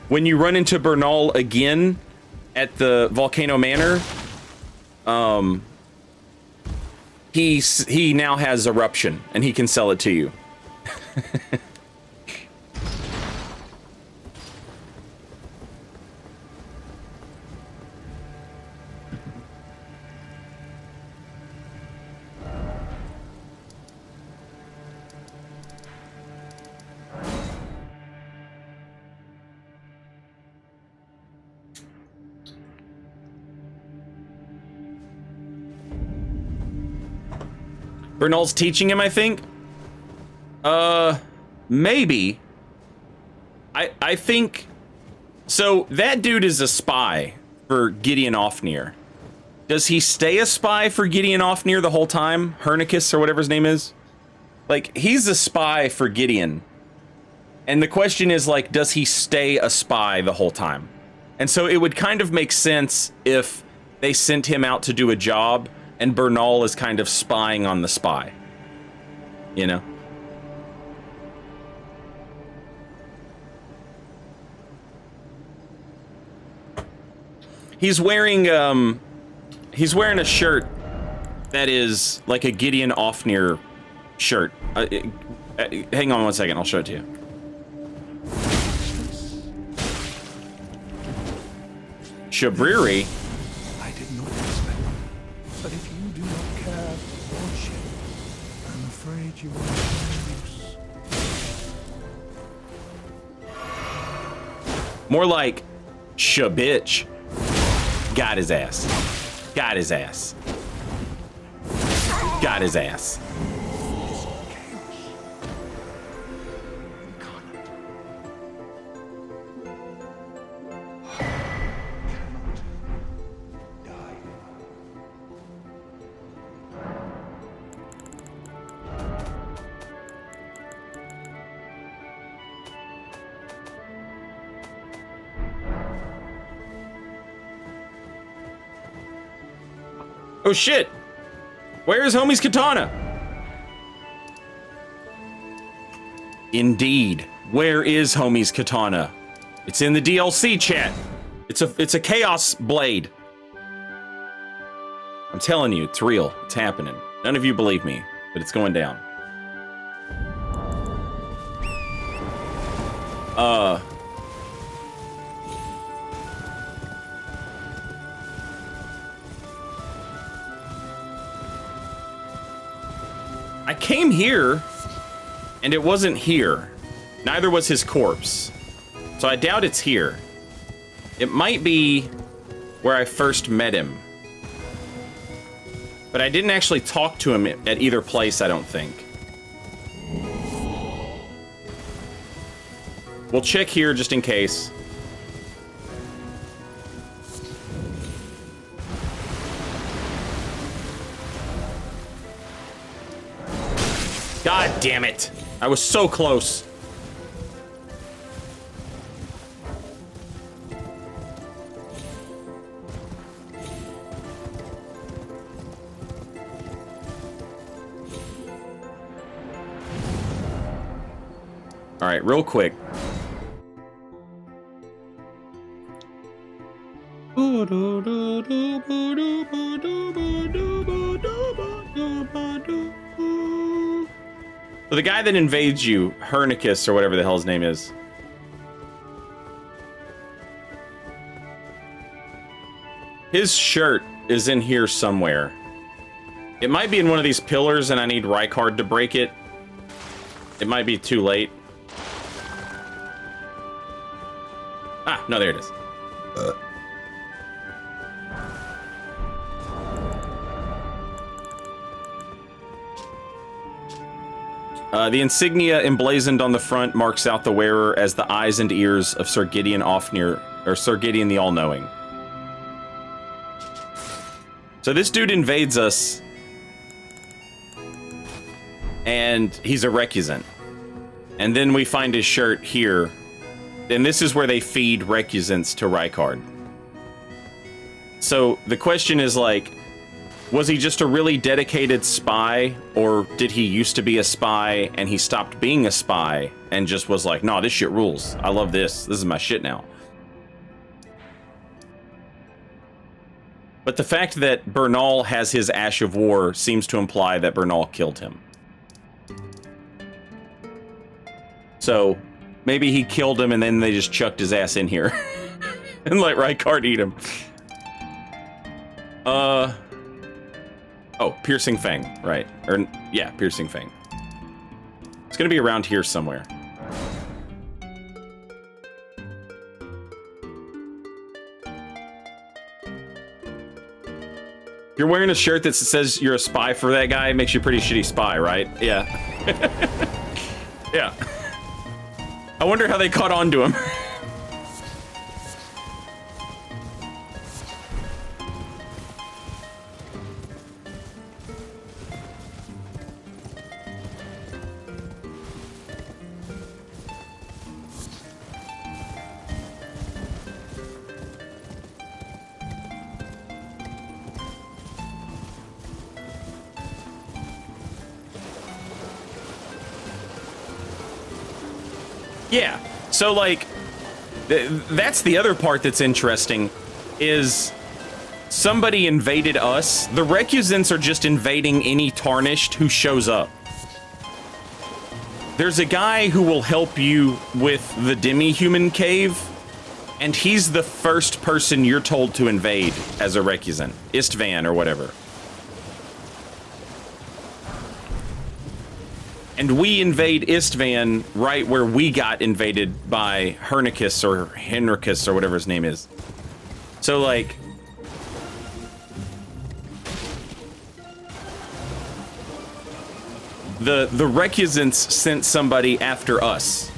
When you run into Bernal again at the Volcano Manor, he now has Eruption and he can sell it to you. Bernal's teaching him, I think. Maybe. I think. So that dude is a spy for Gideon Ofnir. does he stay a spy for Gideon Ofnir the whole time? Hernicus or whatever his name is? Like, he's a spy for Gideon. And the question is, like, does he stay a spy the whole time? And so it would kind of make sense if they sent him out to do a job and Bernal is kind of spying on the spy. You know? He's wearing a shirt that is like a Gideon Ofnir shirt. Hang on one second, I'll show it to you. Shabriri? I did not expect it. But if you do not care for lordship, I'm afraid you are of no use. More like Shabitch. Got his ass. Got his ass. Got his ass. Oh shit! Where is homie's katana? Indeed, where is homie's katana? It's in the DLC chat. It's a chaos blade. I'm telling you, it's real. It's happening. None of you believe me, but it's going down. I came here, and it wasn't here. Neither was his corpse. So I doubt it's here. It might be where I first met him. But I didn't actually talk to him at either place, I don't think. We'll check here just in case. God damn it. I was so close. All right, real quick. So the guy that invades you, Hernicus or whatever the hell his name is. His shirt is in here somewhere. It might be in one of these pillars and I need Rykard to break it. It might be too late. Ah, no, there it is. The insignia emblazoned on the front marks out the wearer as the eyes and ears of Sir Gideon Ofnir, or Sir Gideon the All-Knowing. So this dude invades us, and he's a recusant. And then we find his shirt here, and this is where they feed recusants to Rykard. So the question is, like, was he just a really dedicated spy, or did he used to be a spy and he stopped being a spy and just was like, nah, this shit rules. I love this. This is my shit now. But the fact that Bernal has his Ash of War seems to imply that Bernal killed him. So maybe he killed him and then they just chucked his ass in here and let Rykard eat him. Oh, Piercing Fang, right. Or, yeah, Piercing Fang. It's gonna be around here somewhere. If you're wearing a shirt that says you're a spy for that guy, it makes you a pretty shitty spy, right? Yeah. Yeah. I wonder how they caught on to him. Yeah. So like, that's the other part that's interesting, is somebody invaded us. The recusants are just invading any tarnished who shows up. There's a guy who will help you with the demi-human cave, and he's the first person you're told to invade as a recusant. Istvan or whatever. And we invade Istvan right where we got invaded by Hernicus or Henricus or whatever his name is. So like, the recusants sent somebody after us.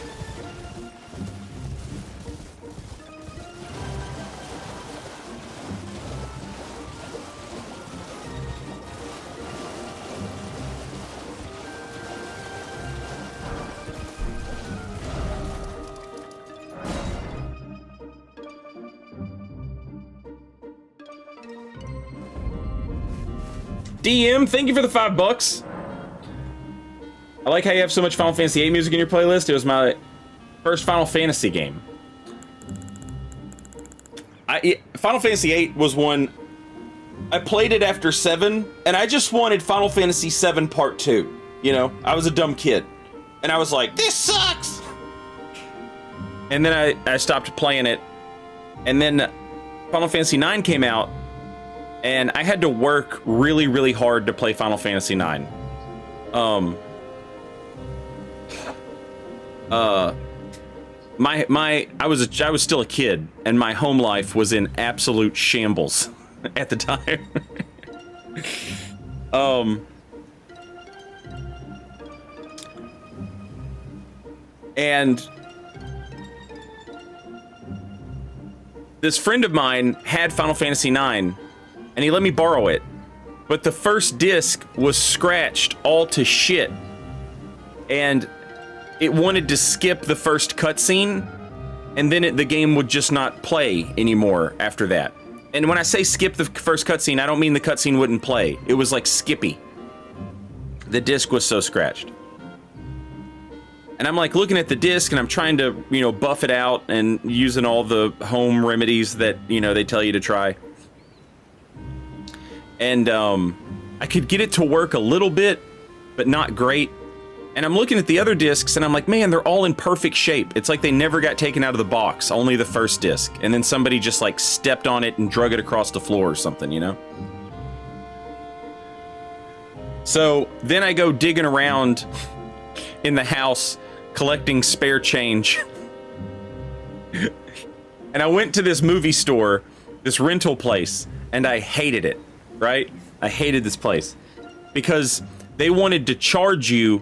DM, thank you for the $5. I like how you have so much Final Fantasy VIII music in your playlist. It was my first Final Fantasy game. Final Fantasy VIII was one... I played it after 7, and I just wanted Final Fantasy VII Part 2. You know? I was a dumb kid. And I was like, this sucks! And then I stopped playing it. And then Final Fantasy IX came out, and I had to work really, really hard to play Final Fantasy IX. I was still a kid, and my home life was in absolute shambles at the time. And this friend of mine had Final Fantasy IX, and he let me borrow it. But the first disc was scratched all to shit. And it wanted to skip the first cutscene, and then the game would just not play anymore after that. And when I say skip the first cutscene, I don't mean the cutscene wouldn't play. It was like skippy. The disc was so scratched. And I'm like looking at the disc, and I'm trying to, you know, buff it out and using all the home remedies that, you know, they tell you to try. And I could get it to work a little bit, but not great. And I'm looking at the other discs, and I'm like, man, they're all in perfect shape. It's like they never got taken out of the box, only the first disc. And then somebody just like stepped on it and drug it across the floor or something, you know? So then I go digging around in the house, collecting spare change. And I went to this movie store, this rental place, and I hated it, right? I hated this place because they wanted to charge you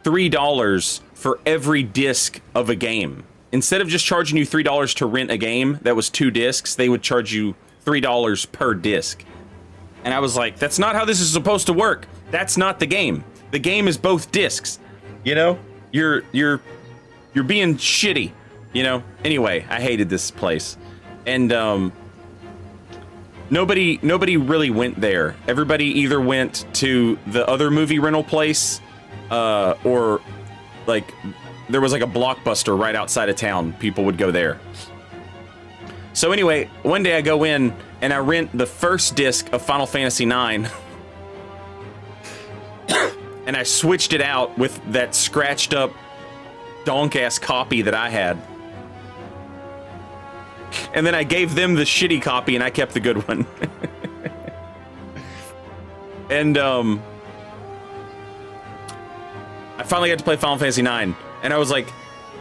$3 for every disc of a game. Instead of just charging you $3 to rent a game that was 2 discs, they would charge you $3 per disc. And I was like, that's not how this is supposed to work. That's not the game. The game is both discs. You know? You're being shitty, you know? Anyway, I hated this place. And nobody really went there. Everybody either went to the other movie rental place, or like there was like a Blockbuster right outside of town. People would go there. So anyway, one day I go in and I rent the first disc of Final Fantasy IX, and I switched it out with that scratched up donk-ass copy that I had. And then I gave them the shitty copy and I kept the good one. And I finally got to play Final Fantasy IX, and I was like,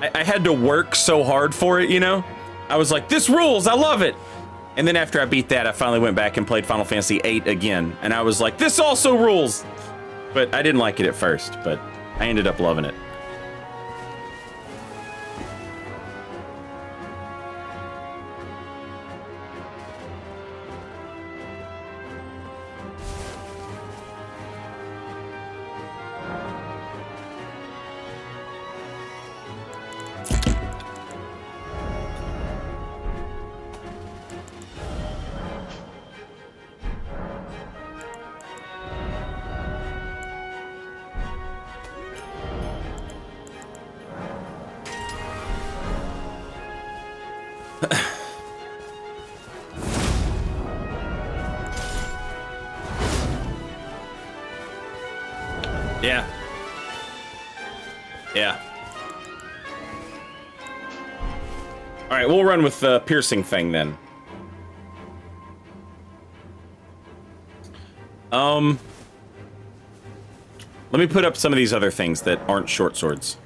I had to work so hard for it, you know? I was like, this rules, I love it! And then after I beat that, I finally went back and played Final Fantasy VIII again, and I was like, this also rules! But I didn't like it at first, but I ended up loving it. Yeah. Yeah. All right, we'll run with the piercing thing then. Let me put up some of these other things that aren't short swords.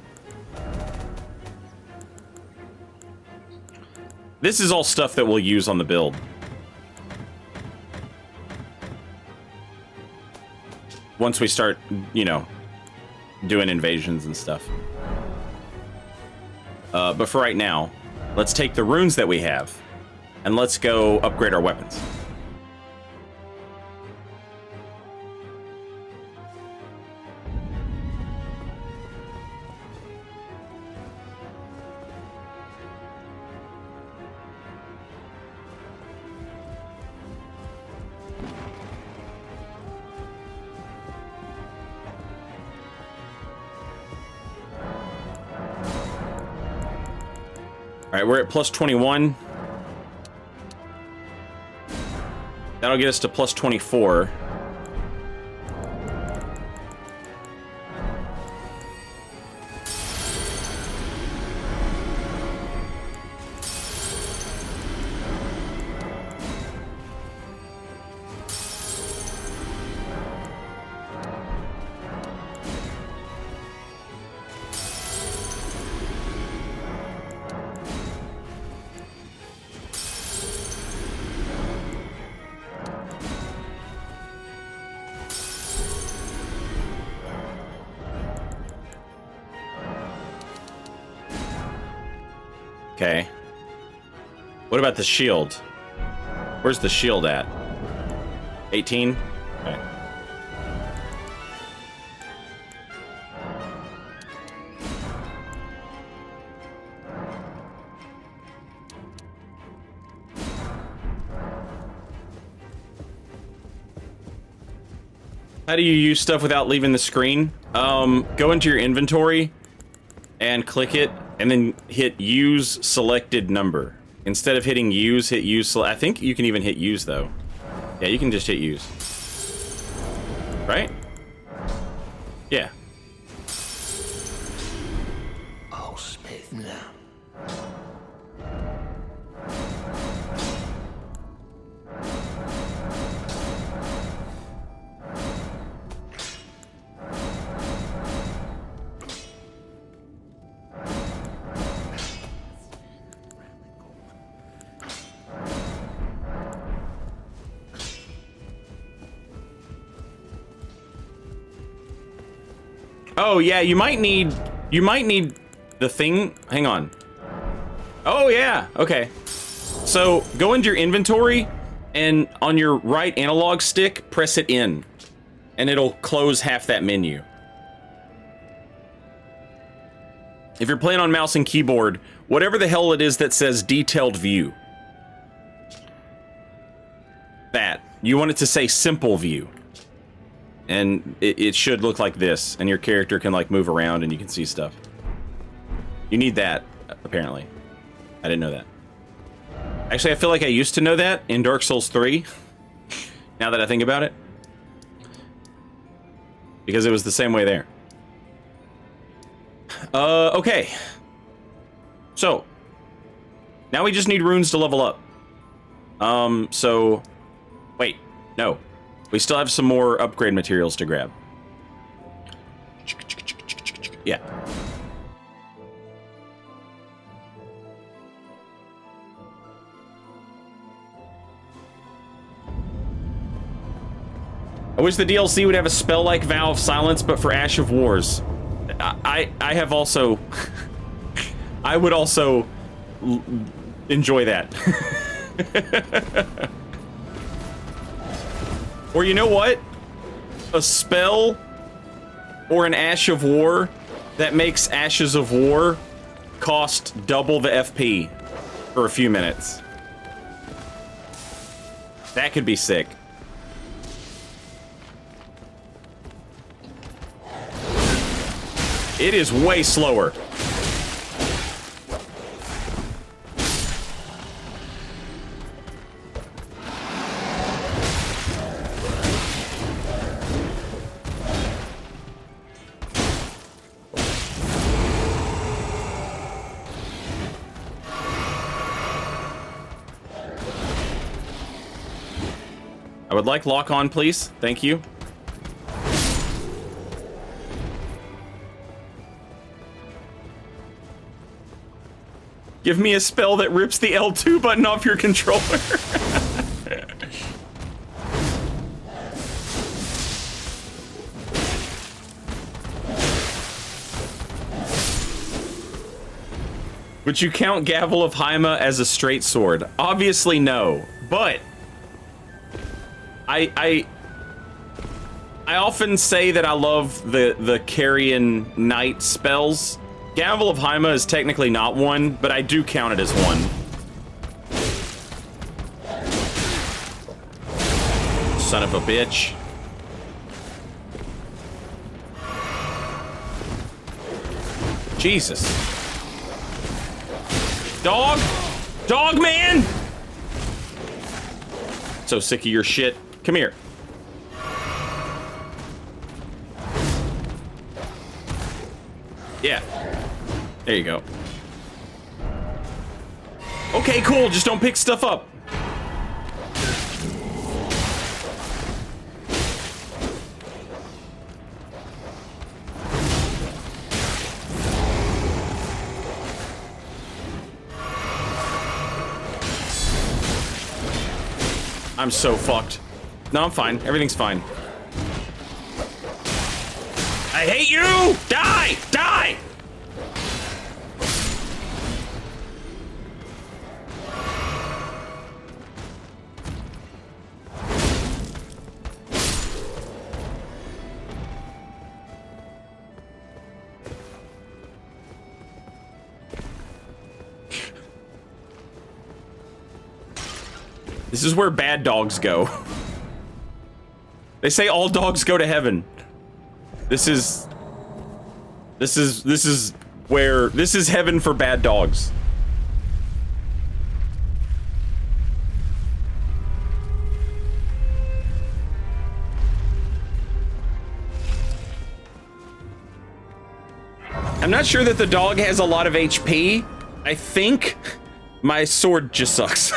This is all stuff that we'll use on the build. Once we start, you know, doing invasions and stuff. But for right now, let's take the runes that we have and let's go upgrade our weapons. All right, we're at plus 21. That'll get us to plus 24. Okay. What about the shield? Where's the shield at? 18? Okay. How do you use stuff without leaving the screen? Go into your inventory and click it, and then hit use selected number. Instead of hitting use, hit use. I think you can even hit use though. Yeah, you can just hit use. Right? Yeah. Oh yeah, you might need the thing. Hang on. Oh yeah, okay. So go into your inventory and on your right analog stick, press it in and it'll close half that menu. If you're playing on mouse and keyboard, whatever the hell it is that says detailed view, that, you want it to say simple view. And it should look like this, and your character can like move around and you can see stuff. You need that, apparently. I didn't know that. Actually, I feel like I used to know that in Dark Souls 3, now that I think about it. Because it was the same way there. Okay. So, now we just need runes to level up. So, wait, no. We still have some more upgrade materials to grab. Yeah. I wish the DLC would have a spell like Vow of Silence, but for Ash of Wars. I have also... I would also enjoy that. Or you know what? A spell or an Ash of War that makes Ashes of War cost double the FP for a few minutes. That could be sick. It is way slower. I would like lock on, please. Thank you. Give me a spell that rips the L2 button off your controller. Would you count Gavel of Haima as a straight sword? Obviously no, but I often say that I love the Carrion Knight spells. Gavel of Haima is technically not one, but I do count it as one. Son of a bitch. Jesus. Dog! Dog man! So sick of your shit. Come here. Yeah. There you go. Okay, cool. Just don't pick stuff up. I'm so fucked. No, I'm fine. Everything's fine. I hate you! Die! Die! This is where bad dogs go. They say all dogs go to heaven. This is heaven for bad dogs. I'm not sure that the dog has a lot of HP. I think my sword just sucks.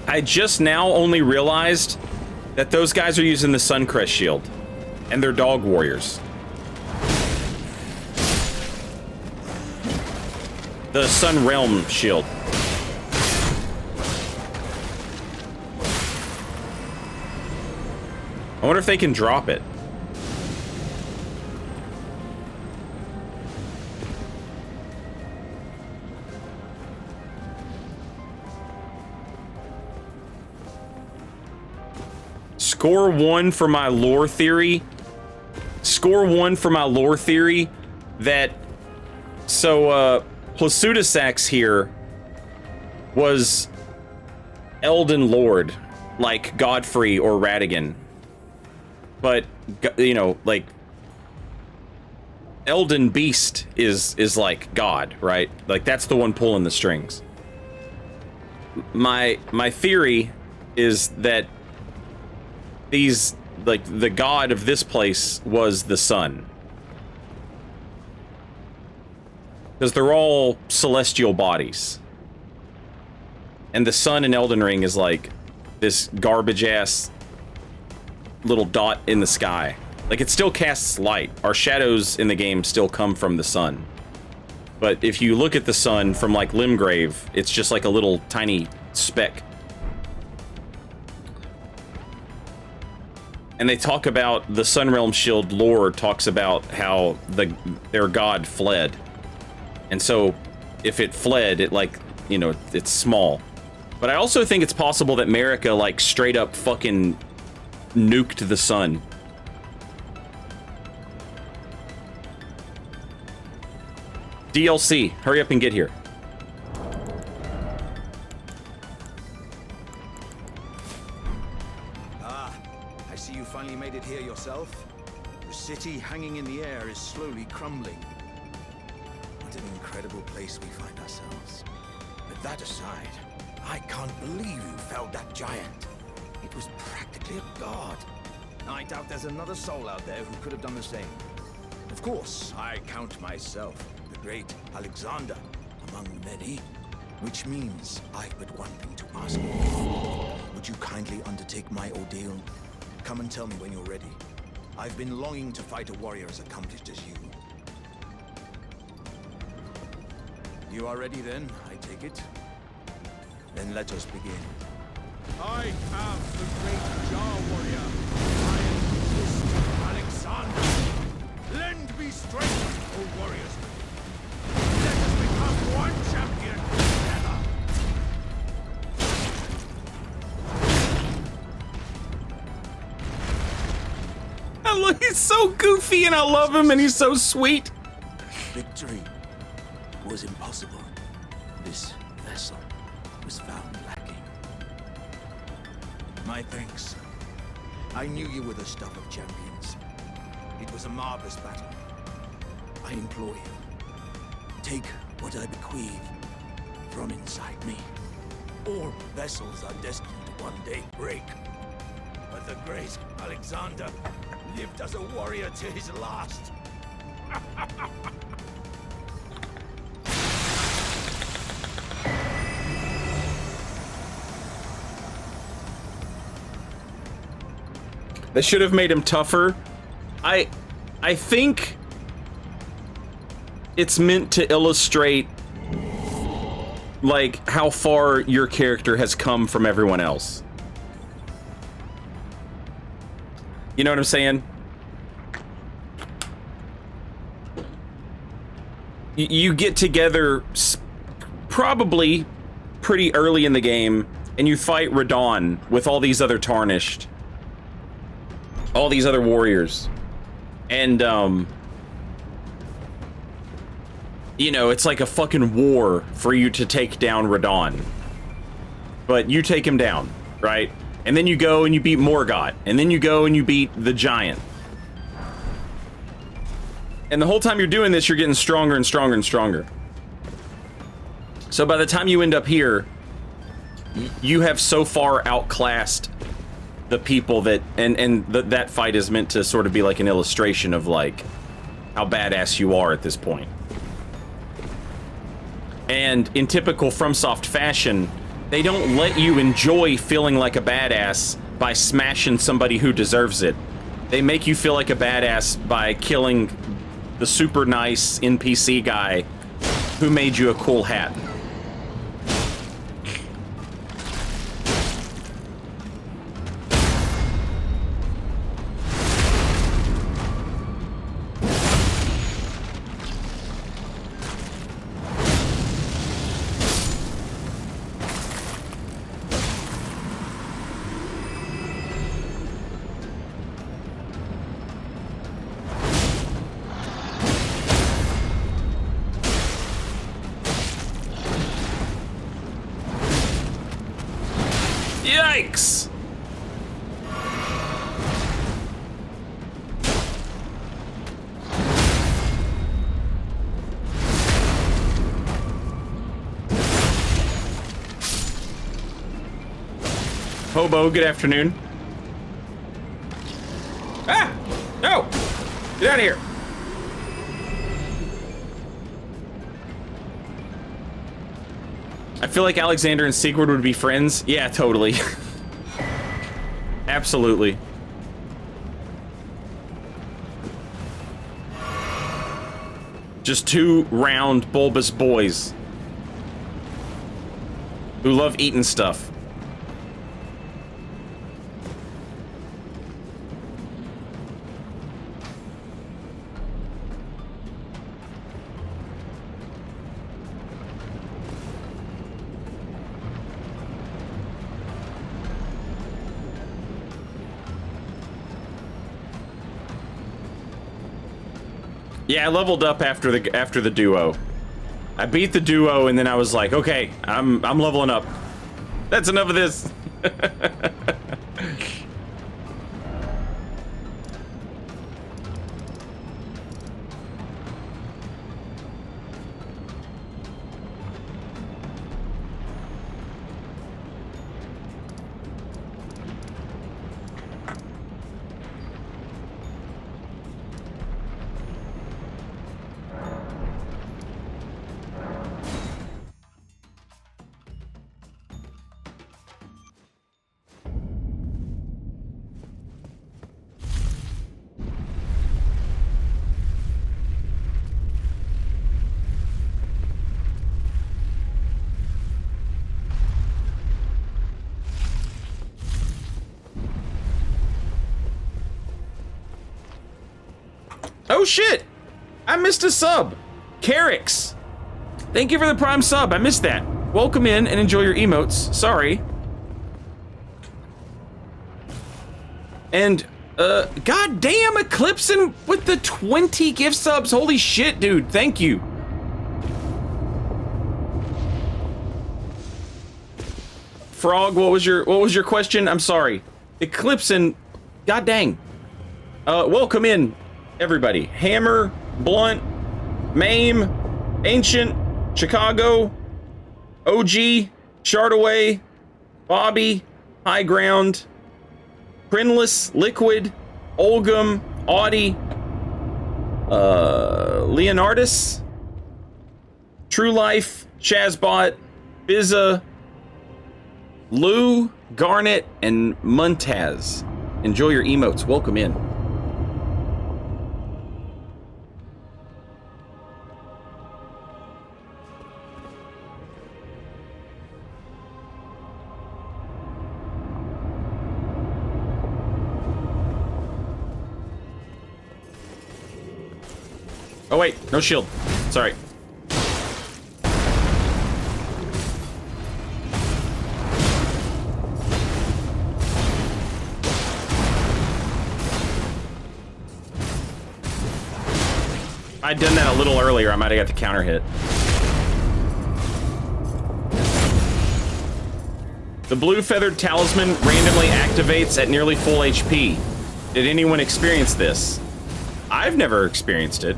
I just now only realized that those guys are using the Suncrest shield, and they're dog warriors. The Sun Realm shield. I wonder if they can drop it. Score one for my lore theory. Score one for my lore theory that Plasudasax here was Elden Lord, like Godfrey or Radigan. But, you know, like, Elden Beast is like God, right? Like, that's the one pulling the strings. My theory is that these, like, the god of this place was the sun. Because they're all celestial bodies. And the sun in Elden Ring is like this garbage-ass little dot in the sky. Like, it still casts light. Our shadows in the game still come from the sun. But if you look at the sun from, like, Limgrave, it's just like a little tiny speck. And they talk about the Sunrealm Shield lore talks about how their god fled. And so if it fled, it like, you know, it's small. But I also think it's possible that Marika like straight up fucking nuked the sun. DLC, hurry up and get here. Ah, I see you finally made it here yourself. The city hanging in the air is slowly crumbling. What an incredible place we find ourselves. But that aside, I can't believe you felled that giant. It was practically a god. I doubt there's another soul out there who could have done the same. Of course, I count myself the great Alexander among many, which means I've but one thing to ask you. Would you kindly undertake my ordeal? Come and tell me when you're ready. I've been longing to fight a warrior as accomplished as you. You are ready then, I take it? Then let us begin. I am the great Jar Warrior. I am this Alexander. Lend me strength, O warriors. Let us become one champion together. Look, he's so goofy and I love him and he's so sweet. Victory was impossible. This vessel was found lacking. My thanks. I knew you were the stuff of champions. It was a marvelous battle. I implore you, take what I bequeath from inside me. All vessels are destined to one day break. But the great Alexander lived as a warrior to his last. They should have made him tougher. I think it's meant to illustrate like how far your character has come from everyone else. You know what I'm saying? You get together probably pretty early in the game and you fight Radon with all these other Tarnished. All these other warriors. And, you know, it's like a fucking war for you to take down Radon. But you take him down, right? And then you go and you beat Morgott. And then you go and you beat the giant. And the whole time you're doing this, you're getting stronger and stronger and stronger. So by the time you end up here, you have so far outclassed the people that, that fight is meant to sort of be like an illustration of like how badass you are at this point. And in typical FromSoft fashion, they don't let you enjoy feeling like a badass by smashing somebody who deserves it. They make you feel like a badass by killing the super nice NPC guy who made you a cool hat. Yikes! Hobo, good afternoon. Ah! No! Get out of here! I feel like Alexander and Sigurd would be friends. Yeah, totally. Absolutely. Just two round, bulbous boys who love eating stuff. Yeah, I leveled up after the duo. I beat the duo, and then I was like, okay, I'm leveling up. That's enough of this. Oh shit! I missed a sub. Carrix. Thank you for the Prime sub. I missed that. Welcome in and enjoy your emotes. Sorry. And god damn, Eclipsin with the 20 gift subs. Holy shit, dude. Thank you. Frog, what was your question? I'm sorry. Eclipsin, god dang. Welcome in, everybody. Hammer, Blunt, Mame, Ancient, Chicago, OG, Shardaway, Bobby, High Ground, Prinless, Liquid, Olgum, Audie, Leonardus, True Life, Shazbot, Bizza, Lou, Garnet, and Muntaz. Enjoy your emotes. Welcome in. Oh wait, no shield. Sorry. If I'd done that a little earlier, I might have got the counter hit. The blue feathered talisman randomly activates at nearly full HP. Did anyone experience this? I've never experienced it.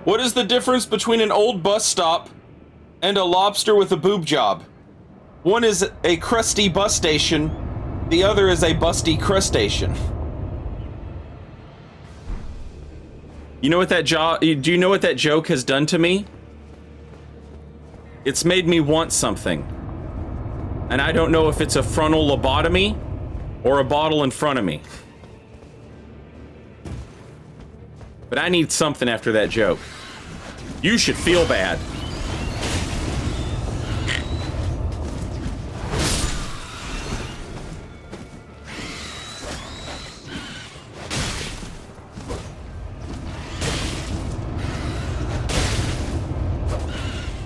What is the difference between an old bus stop and a lobster with a boob job? One is a crusty bus station, the other is a busty crustacean. You know what that do you know what that joke has done to me? It's made me want something. And I don't know if it's a frontal lobotomy or a bottle in front of me. But I need something after that joke. You should feel bad.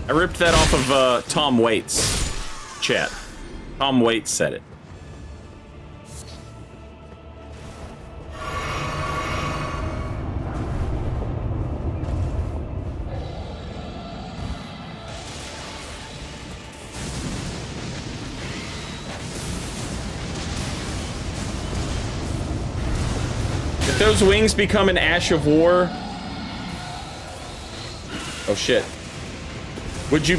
I ripped that off of Tom Waits' chat. Tom Waits said it. If those wings become an ash of war... Oh shit. Would you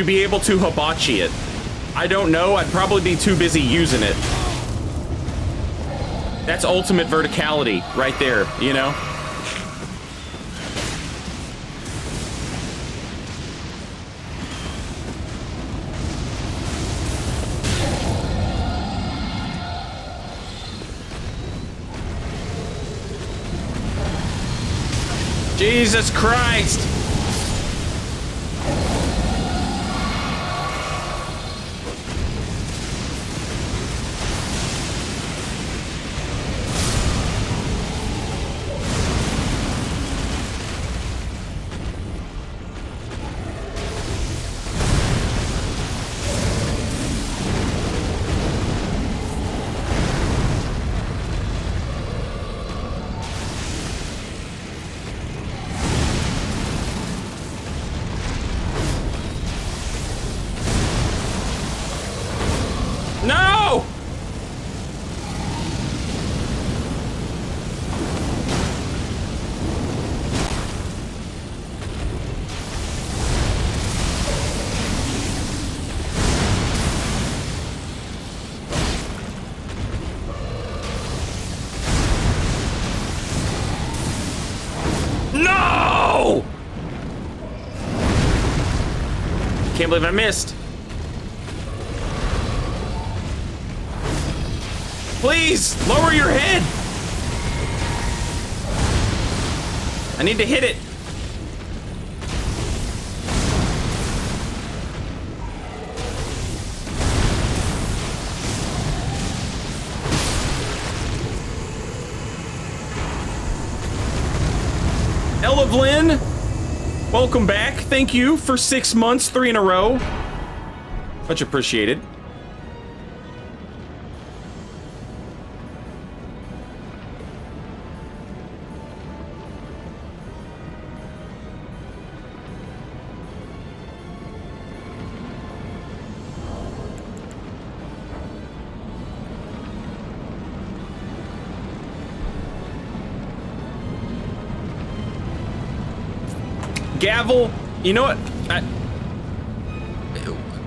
be able to hibachi it? I don't know, I'd probably be too busy using it. That's ultimate verticality right there, you know? Jesus Christ! No! No! Can't believe I missed. Please, lower your head. I need to hit it. Elevlyn, welcome back. Thank you for 6 months, 3 in a row. Much appreciated. Gavel, you know what?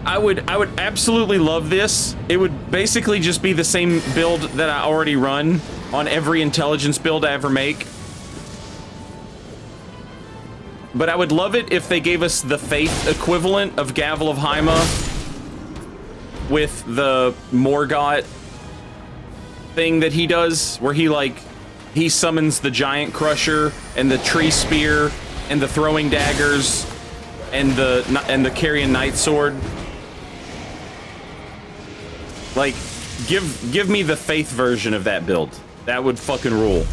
I would absolutely love this. It would basically just be the same build that I already run on every intelligence build I ever make. But I would love it if they gave us the faith equivalent of Gavel of Haima with the Morgott thing that he does, where he summons the Giant Crusher and the Tree Spear and the throwing daggers and the Carrion Night Sword. Like, give me the faith version of that build. That would fucking rule.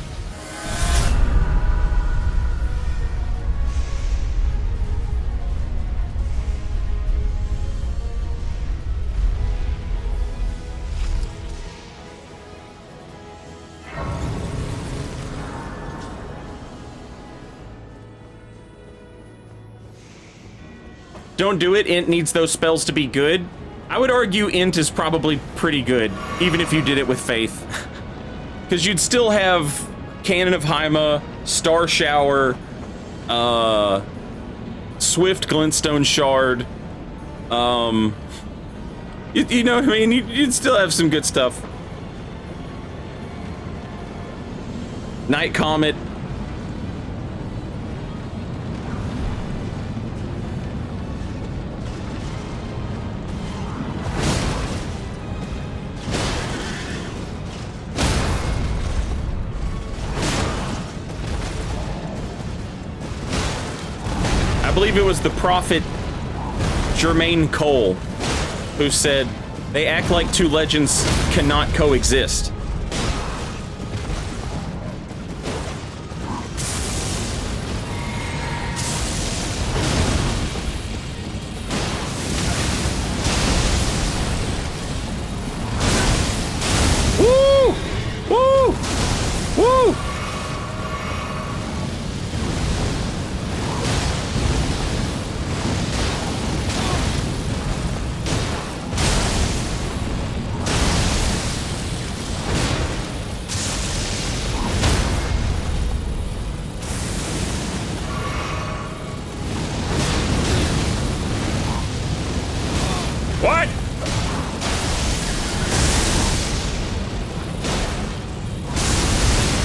Don't do it. Int needs those spells to be good. I would argue Int is probably pretty good, even if you did it with Faith. Because you'd still have Cannon of Haima, Star Shower, Swift Glintstone Shard. You know what I mean? You'd still have some good stuff. Night Comet. I believe it was the prophet Jermaine Cole who said, "They act like two legends cannot coexist." Woo! Woo! Woo! What?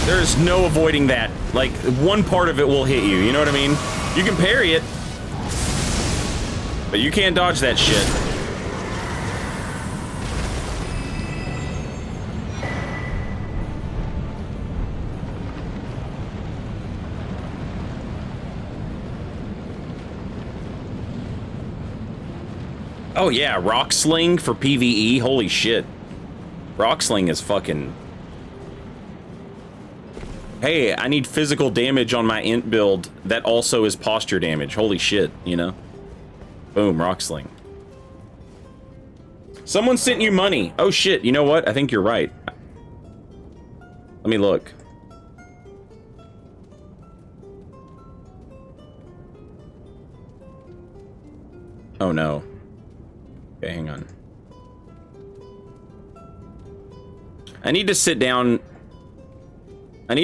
There's no avoiding that. Like, one part of it will hit you, you know what I mean? You can parry it, but you can't dodge that shit. Oh yeah, Rock Sling for PvE. Holy shit. Rock Sling is fucking... Hey, I need physical damage on my int build that also is posture damage. Holy shit, you know? Boom, Rock Sling. Someone sent you money. Oh shit, you know what? I think you're right. Let me look. Oh no. Okay, hang on. I need to sit down with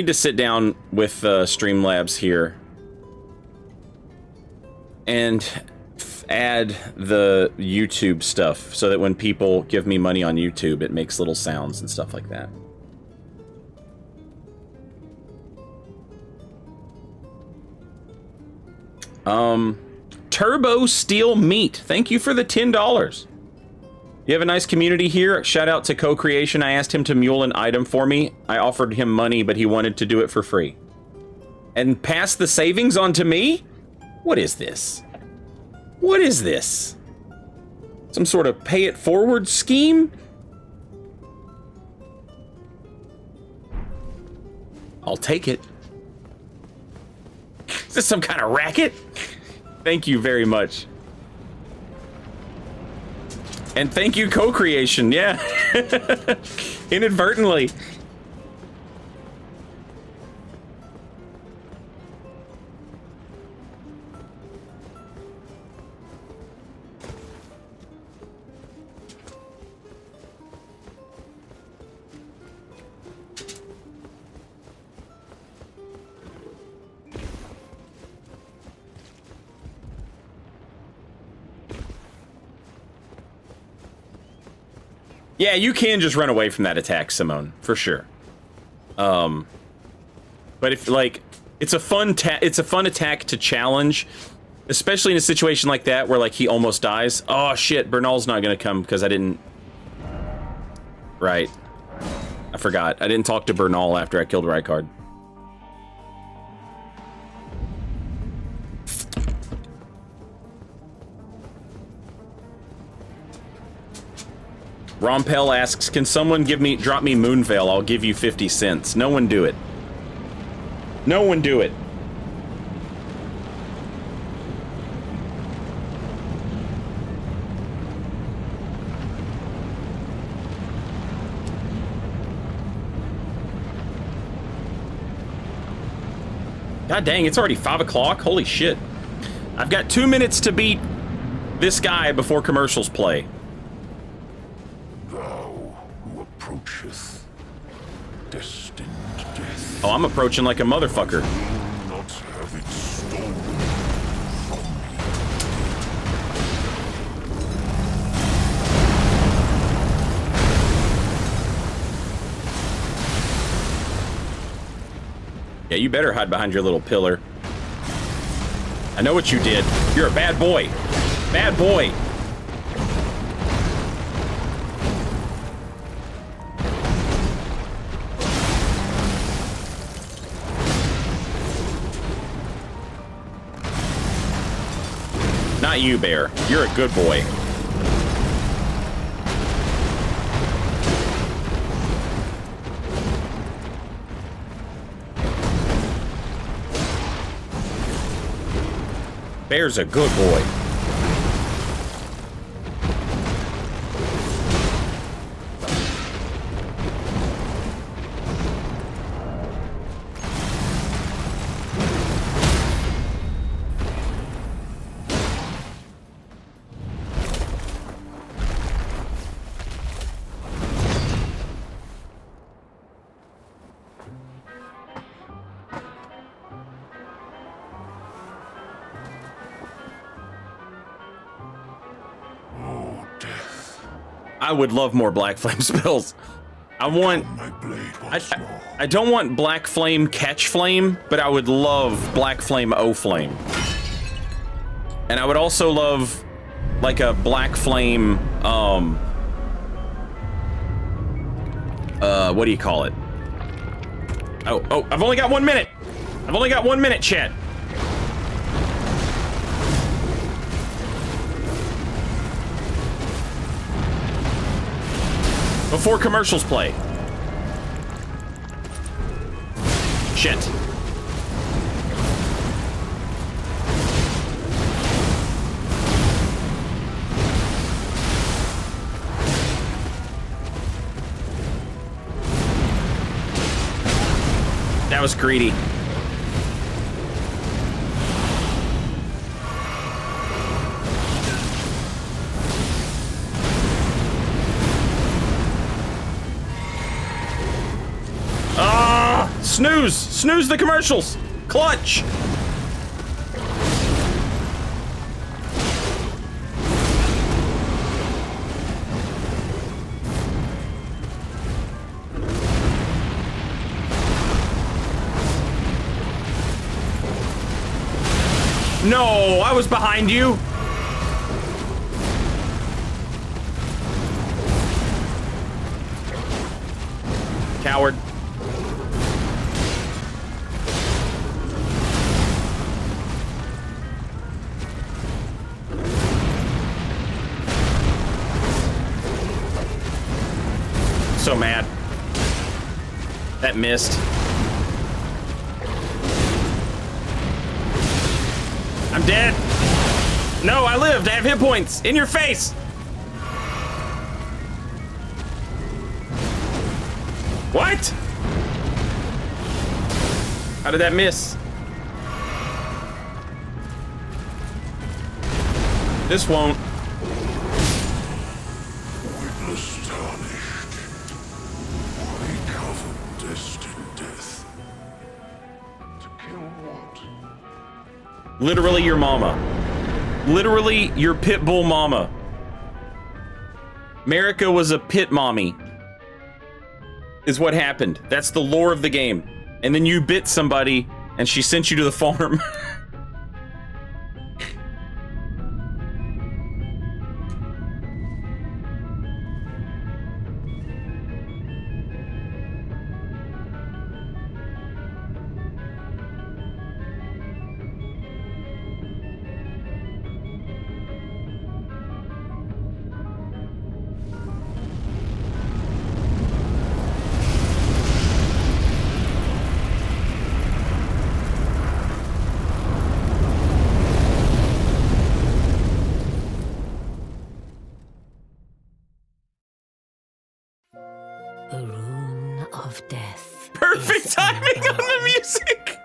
Streamlabs here and add the YouTube stuff so that when people give me money on YouTube, it makes little sounds and stuff like that. Turbo Steel Meat, thank you for the $10. You have a nice community here. Shout out to Co-Creation. I asked him to mule an item for me. I offered him money, but he wanted to do it for free. And pass the savings on to me? What is this? What is this? Some sort of pay it forward scheme? I'll take it. Is this some kind of racket? Thank you very much. And thank you, Co-Creation, yeah. Inadvertently. Yeah, you can just run away from that attack, Simone, for sure. But if like, it's a fun attack to challenge, especially in a situation like that where like he almost dies. Oh shit, Bernal's not gonna come because I didn't. Right, I forgot. I didn't talk to Bernal after I killed Rykard. Rompel asks, can someone drop me Moonveil? I'll give you 50 cents. No one do it. No one do it. God dang, it's already 5 o'clock? Holy shit. I've got 2 minutes to beat this guy before commercials play. Destined death. Oh, I'm approaching like a motherfucker. Not have it stolen from Yeah, you better hide behind your little pillar. I know what you did. You're a bad boy. Bad boy. Not you, Bear. You're a good boy. Bear's a good boy. I would love more Black Flame spells. I want... my blade once more. I don't want Black Flame Catch Flame, but I would love Black Flame O Flame. And I would also love, like, a Black Flame, what do you call it? Oh, I've only got 1 minute! I've only got 1 minute, chat. Before commercials play. Shit. That was greedy. Snooze! Snooze the commercials! Clutch! No, I was behind you. Coward. So mad. That missed. I'm dead. No, I lived. I have hit points. In your face. What? How did that miss? This won't. Literally your mama. Literally your pit bull mama. America was a pit mommy. Is what happened. That's the lore of the game. And then you bit somebody and she sent you to the farm. The rune of death. Perfect timing on the music.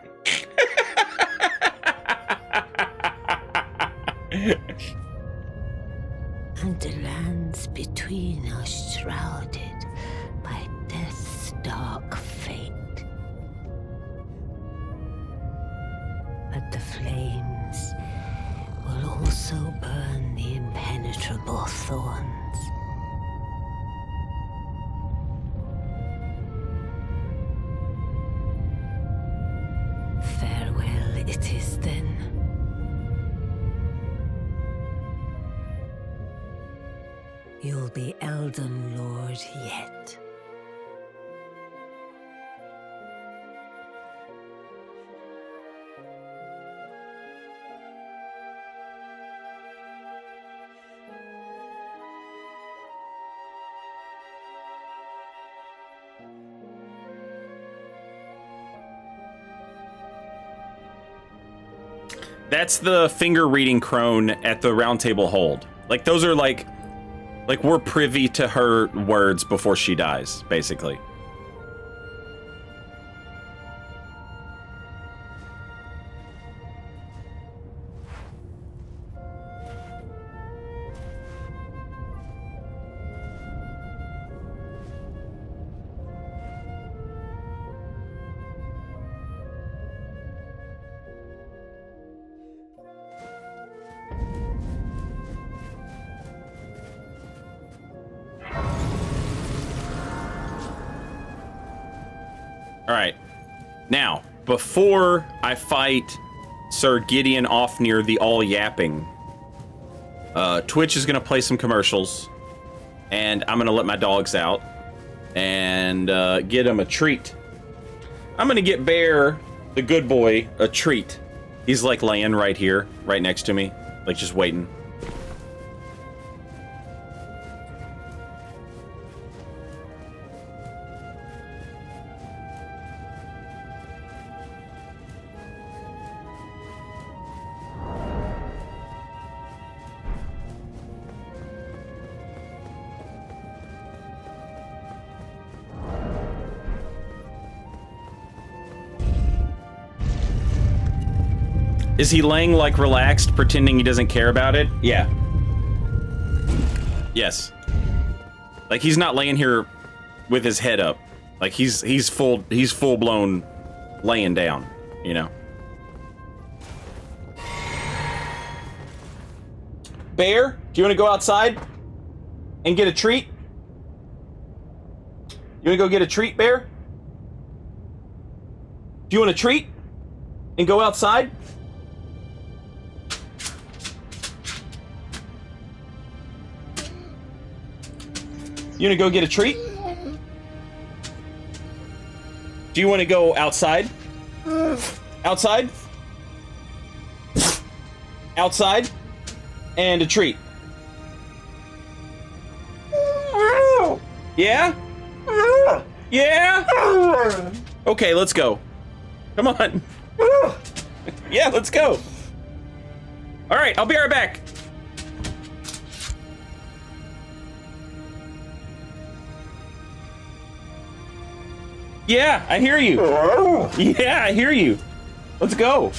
And the lands between are shrouded by death's dark fate. But the flames will also burn the impenetrable thorns. Farewell it is then. You'll be Elden Lord yet. That's the finger reading crone at the round table hold. Like those are like we're privy to her words before she dies, basically. All right, now, before I fight Sir Gideon off near the all yapping, Twitch is gonna play some commercials, and I'm gonna let my dogs out and get them a treat. I'm gonna get Bear, the good boy, a treat. He's like laying right here, right next to me, like just waiting. Is he laying like relaxed, pretending he doesn't care about it? Yeah. Yes. Like he's not laying here with his head up. Like he's full blown laying down, you know. Bear, do you want to go outside and get a treat? You want to go get a treat, Bear? Do you want a treat and go outside? You want to go get a treat? Do you want to go outside? Outside? Outside? And a treat. Yeah? Yeah? Okay, let's go. Come on. Yeah, let's go. All right, I'll be right back. Yeah, I hear you. Yeah, I hear you. Let's go.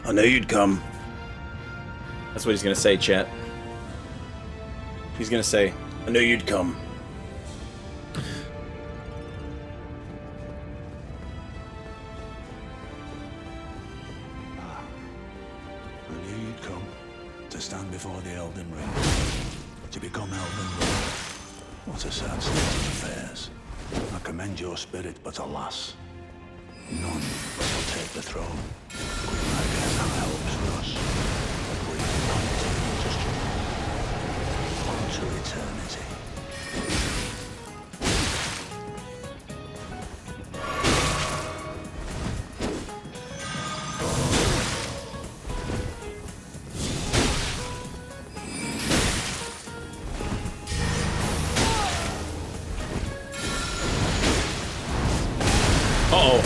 I knew you'd come. That's what he's gonna say, chat. He's gonna say, I knew you'd come. I knew you'd come to stand before the Elden Ring, to become Elden Lord. What a sad state of affairs. I commend your spirit, but alas, none will take the throne. Queen Margaret helps us, but we continue to struggle unto eternity. uh-oh.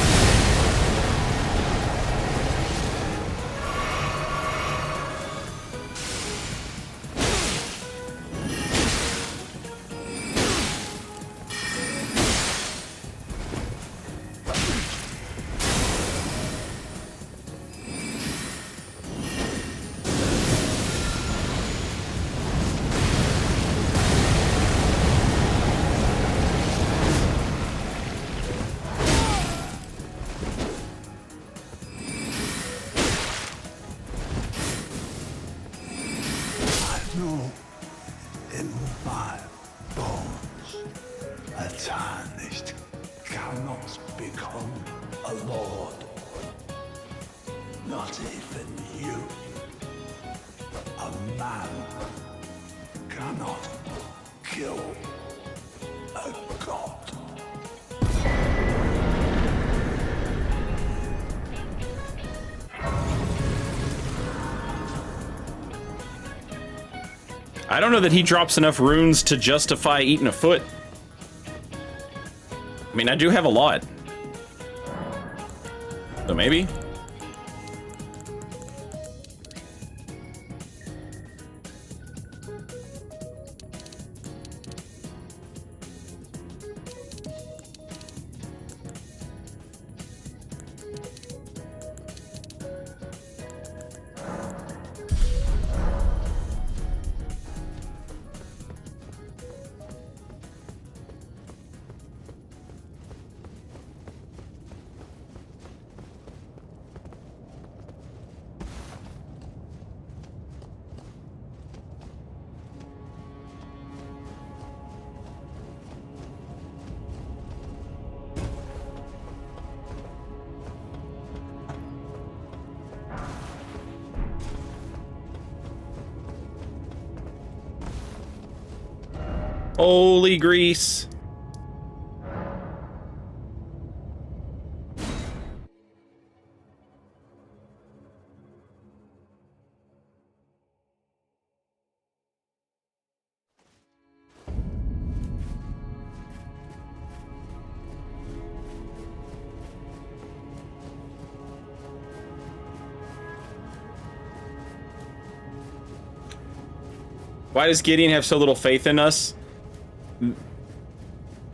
No, in my bones, a tarnished cannot become a lord. Not even you. A man cannot kill a god. I don't know that he drops enough runes to justify eating a foot. I mean, I do have a lot. So maybe? Holy grease. Why does Gideon have so little faith in us?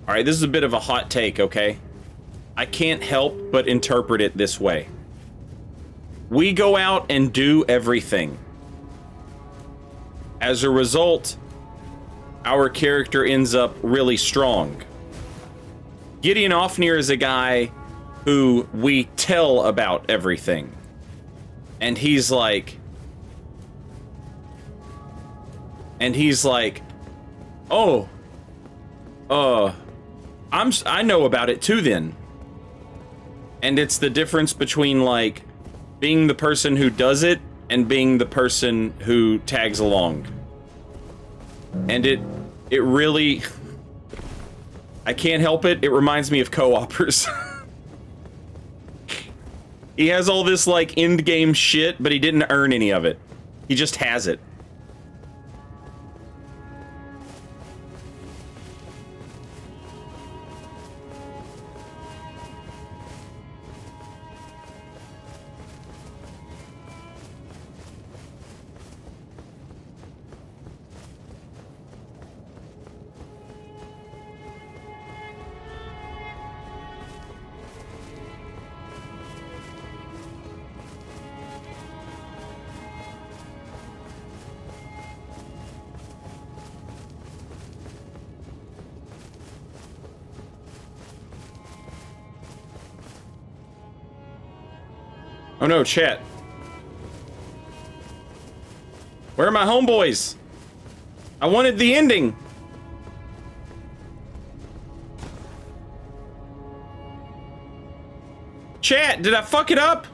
Alright, this is a bit of a hot take, okay? I can't help but interpret it this way. We go out and do everything. As a result, our character ends up really strong. Gideon Ofnir is a guy who we tell about everything. And he's like... oh, I know about it too then. And it's the difference between, like, being the person who does it and being the person who tags along. And it really... I can't help it. It reminds me of co-opers. He has all this, like, end-game shit, but he didn't earn any of it. He just has it. Oh no, chat. Where are my homeboys? I wanted the ending. Chat, did I fuck it up?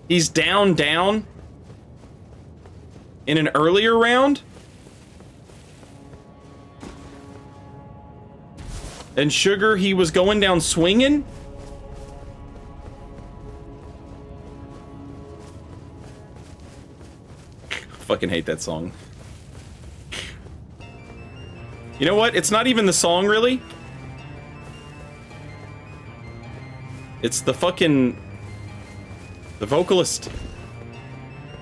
He's down in an earlier round. And Sugar, he was going down swinging. Fucking hate that song. You know what? It's not even the song, really. It's the fucking... the vocalist.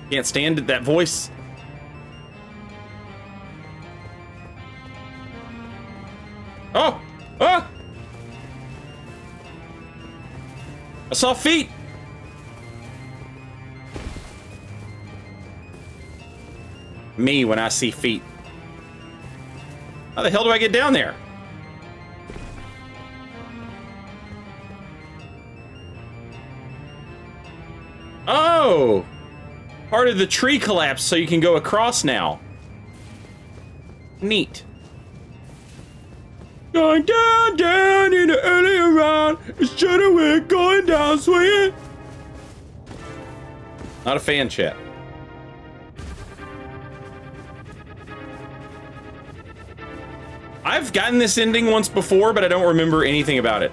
Can't stand it, that voice. Oh! Oh! I saw feet! Me when I see feet. How the hell do I get down there? Oh! Part of the tree collapsed so you can go across now. Neat. Going down in the earlier round. Instead of it going down swinging. Not a fan, chat. I've gotten this ending once before, but I don't remember anything about it.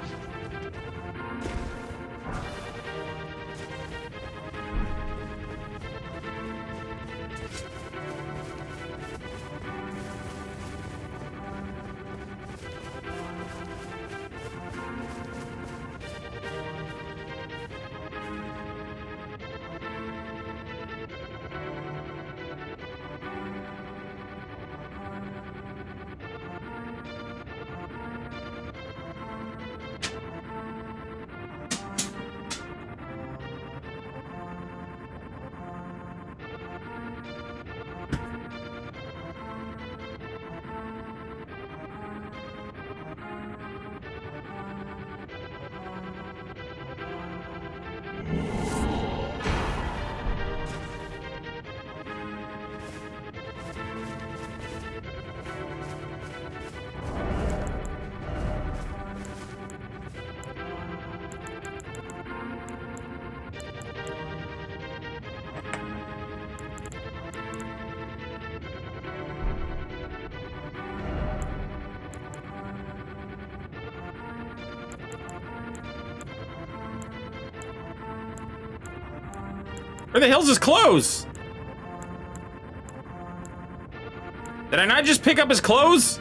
Where the hell's his clothes? Did I not just pick up his clothes?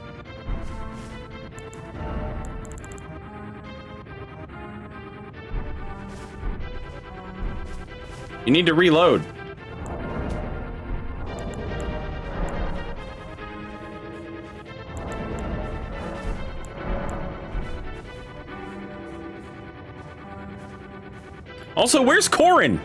You need to reload. Also, where's Corin?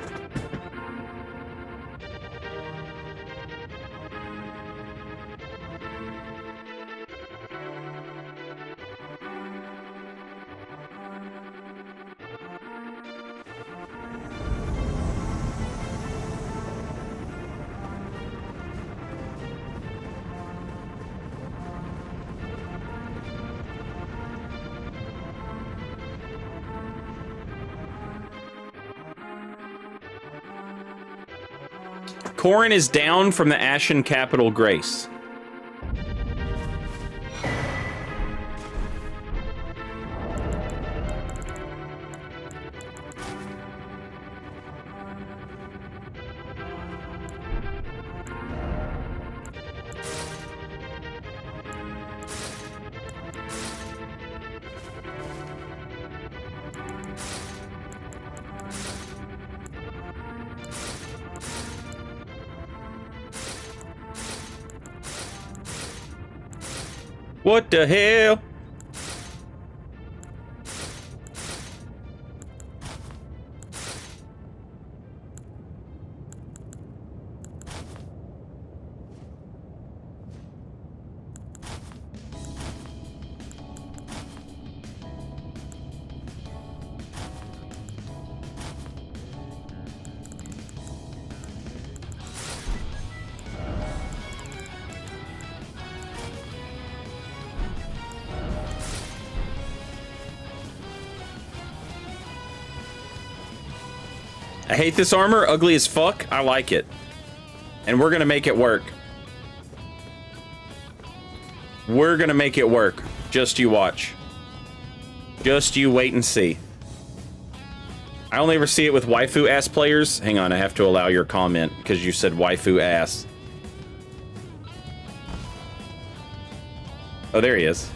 Corin is down from the Ashen Capital Grace. What the hell? I hate this armor, ugly as fuck. I like it. And we're gonna make it work. We're gonna make it work. Just you watch. Just you wait and see. I only ever see it with waifu ass players. Hang on, I have to allow your comment because you said waifu ass. Oh, there he is.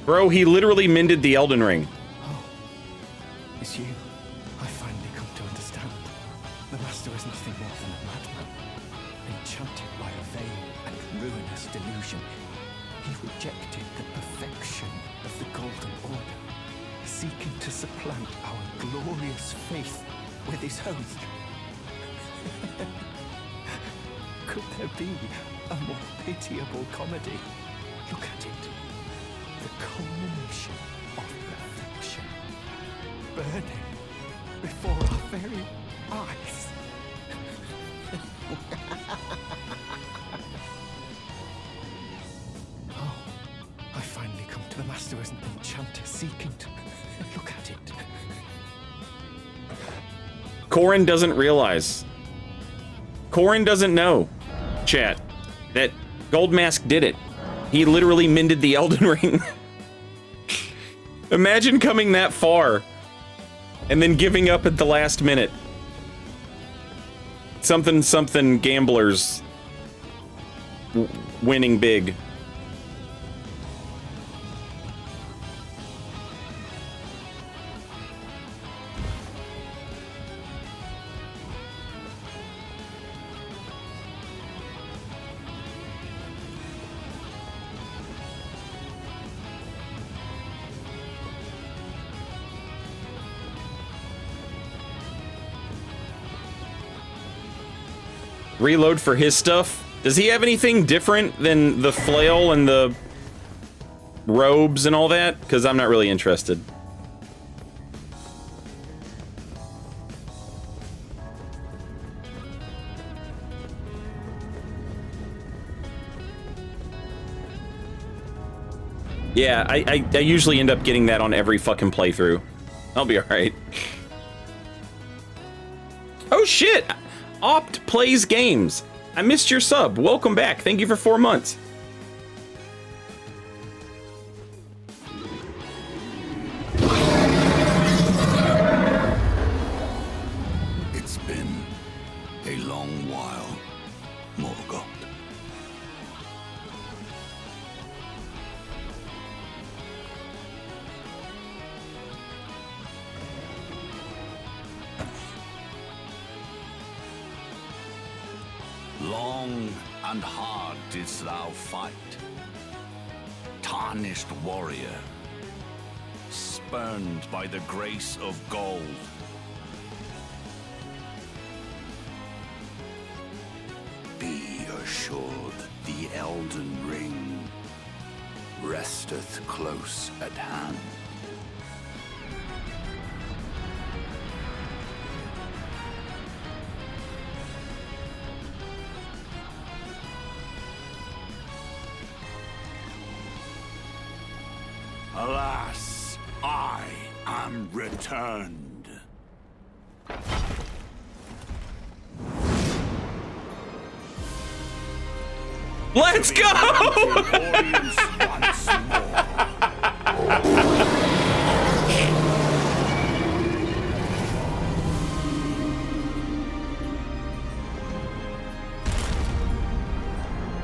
Bro, he literally mended the Elden Ring. Oh, it's you. I finally come to understand. The Master is nothing more than a madman, enchanted by a vain and ruinous delusion. He rejected the perfection of the Golden Order, seeking to supplant our glorious faith with his own. Could there be a more pitiable comedy? Look at it. The culmination of perfection, burning before our very eyes. Oh, I finally come to the Master as an enchanter seeking to look at it. Corin doesn't realize. Corin doesn't know, chat, that Gold Mask did it. He literally mended the Elden Ring. Imagine coming that far and then giving up at the last minute. Something gamblers winning big. Reload for his stuff? Does he have anything different than the flail and the robes and all that? Because I'm not really interested. Yeah, I usually end up getting that on every fucking playthrough. I'll be alright. Oh shit! Opt plays games. I missed your sub. Welcome back. Thank you for 4 months. It's been a long while, Morgoth. Long and hard didst thou fight, tarnished warrior, spurned by the grace of gold. Be assured the Elden Ring resteth close at hand. Alas, I am returned. Let's go! Audience once more.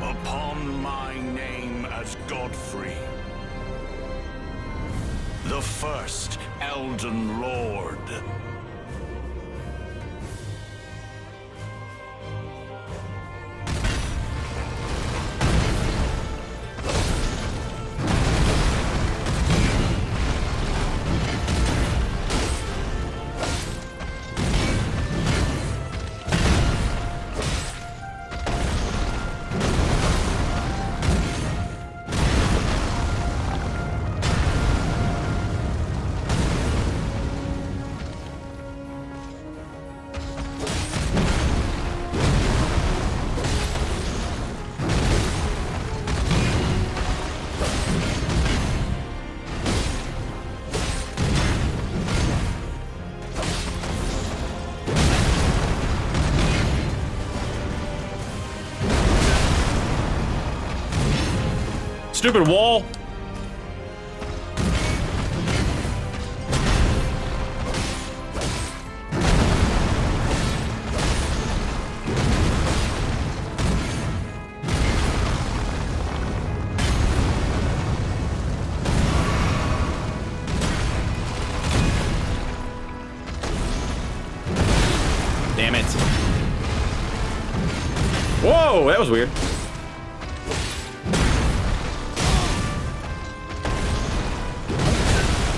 Upon my name as Godfrey, the first Elden Lord. Stupid wall. Damn it. Whoa, that was weird.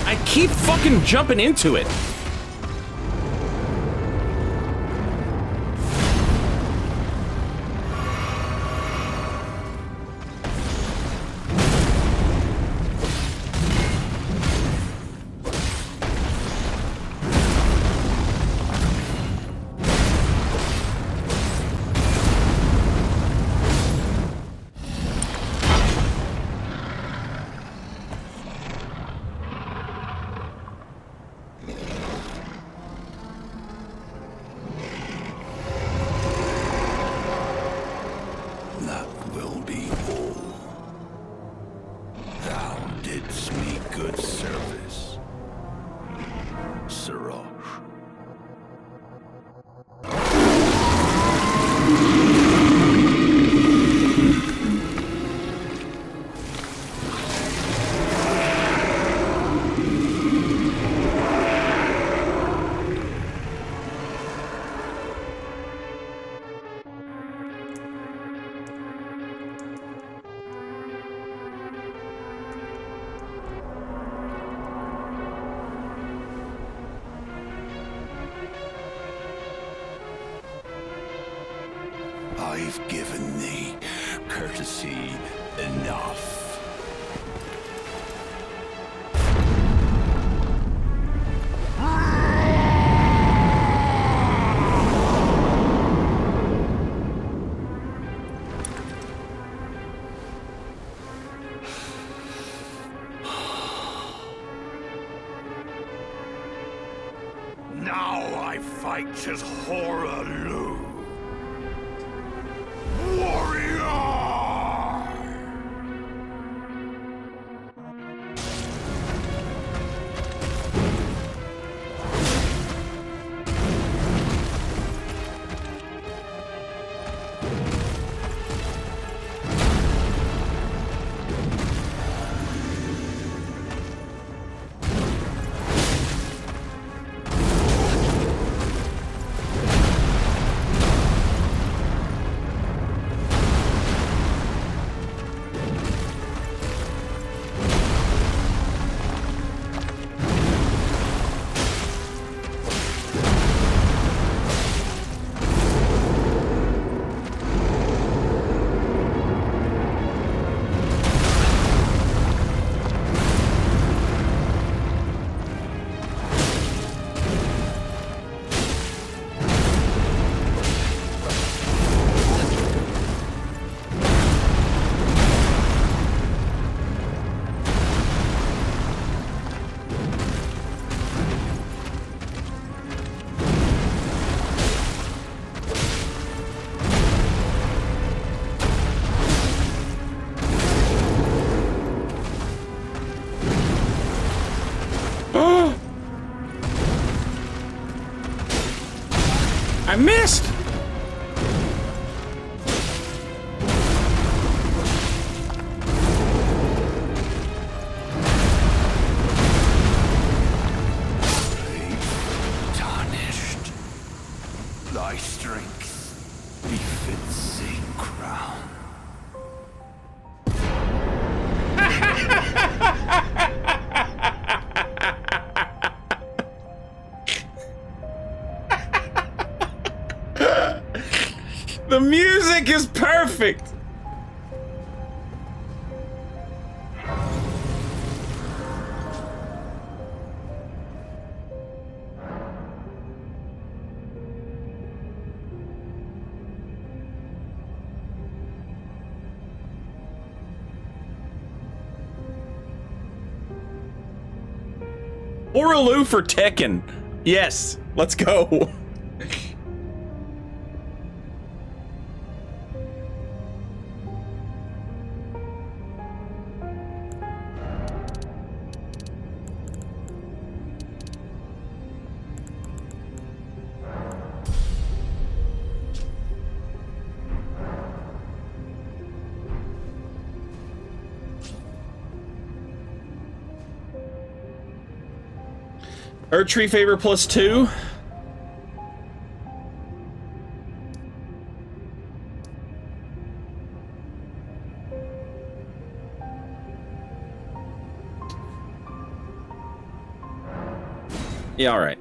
I keep fucking jumping into it. That will be all. Thou didst me good service, Siraj. I've given thee courtesy enough. Now I fight as Horalu. Warrior! I missed! Tarnished. Thy strength befits a crown. The music is perfect! Oraloo for Tekken. Yes, let's go. Earth Tree Favor +2. Yeah, all right.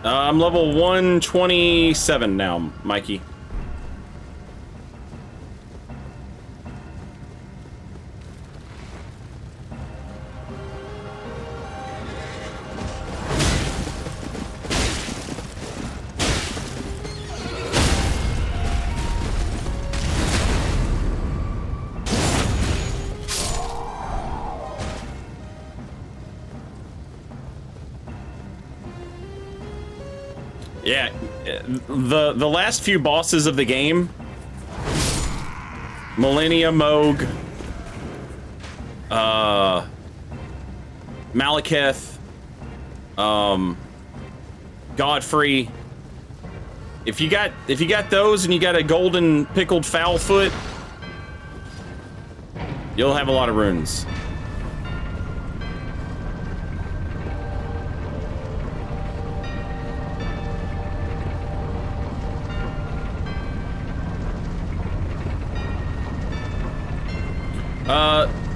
I'm level 127 now, Mikey. Yeah, the last few bosses of the game, Millennia Moog, Malekith, Godfrey. If you got those and you got a golden pickled foul foot, you'll have a lot of runes.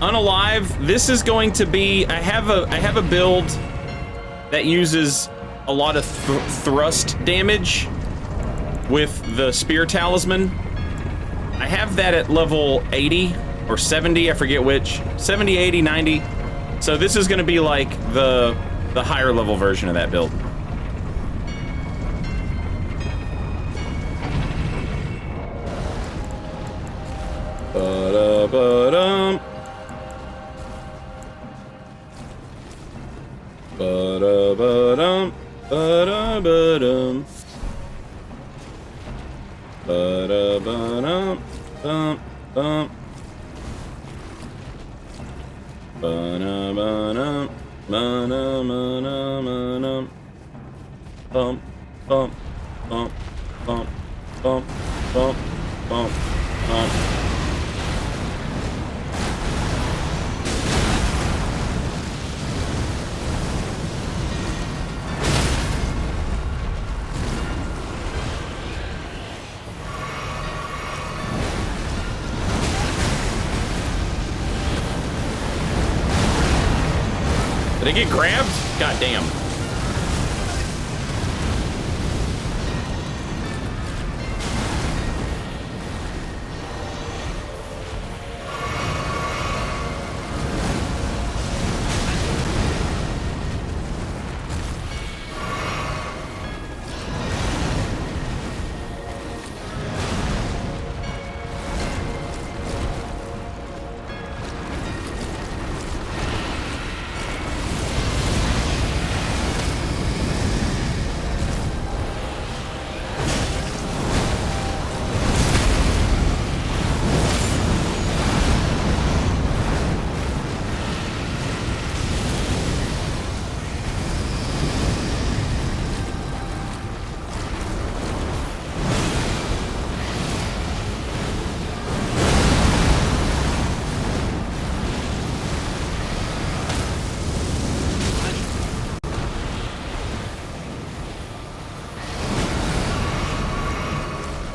Unalive, this is going to be, I have a build that uses a lot of thrust damage with the spear talisman. I have that at level 80 or 70, I forget which. 70, 80, 90. So this is going to be like the higher level version of that build. Ba-da-ba-dum. Ba-da-ba-dum. Ba-da-ba-dum. Ba-da-ba-dum. Bum, bum. Ba-da-ba-dum. Ba-da-ba-dum. Bum, bum, bum, bum, bum, bum, bum, bum. Did I get grabbed? God damn.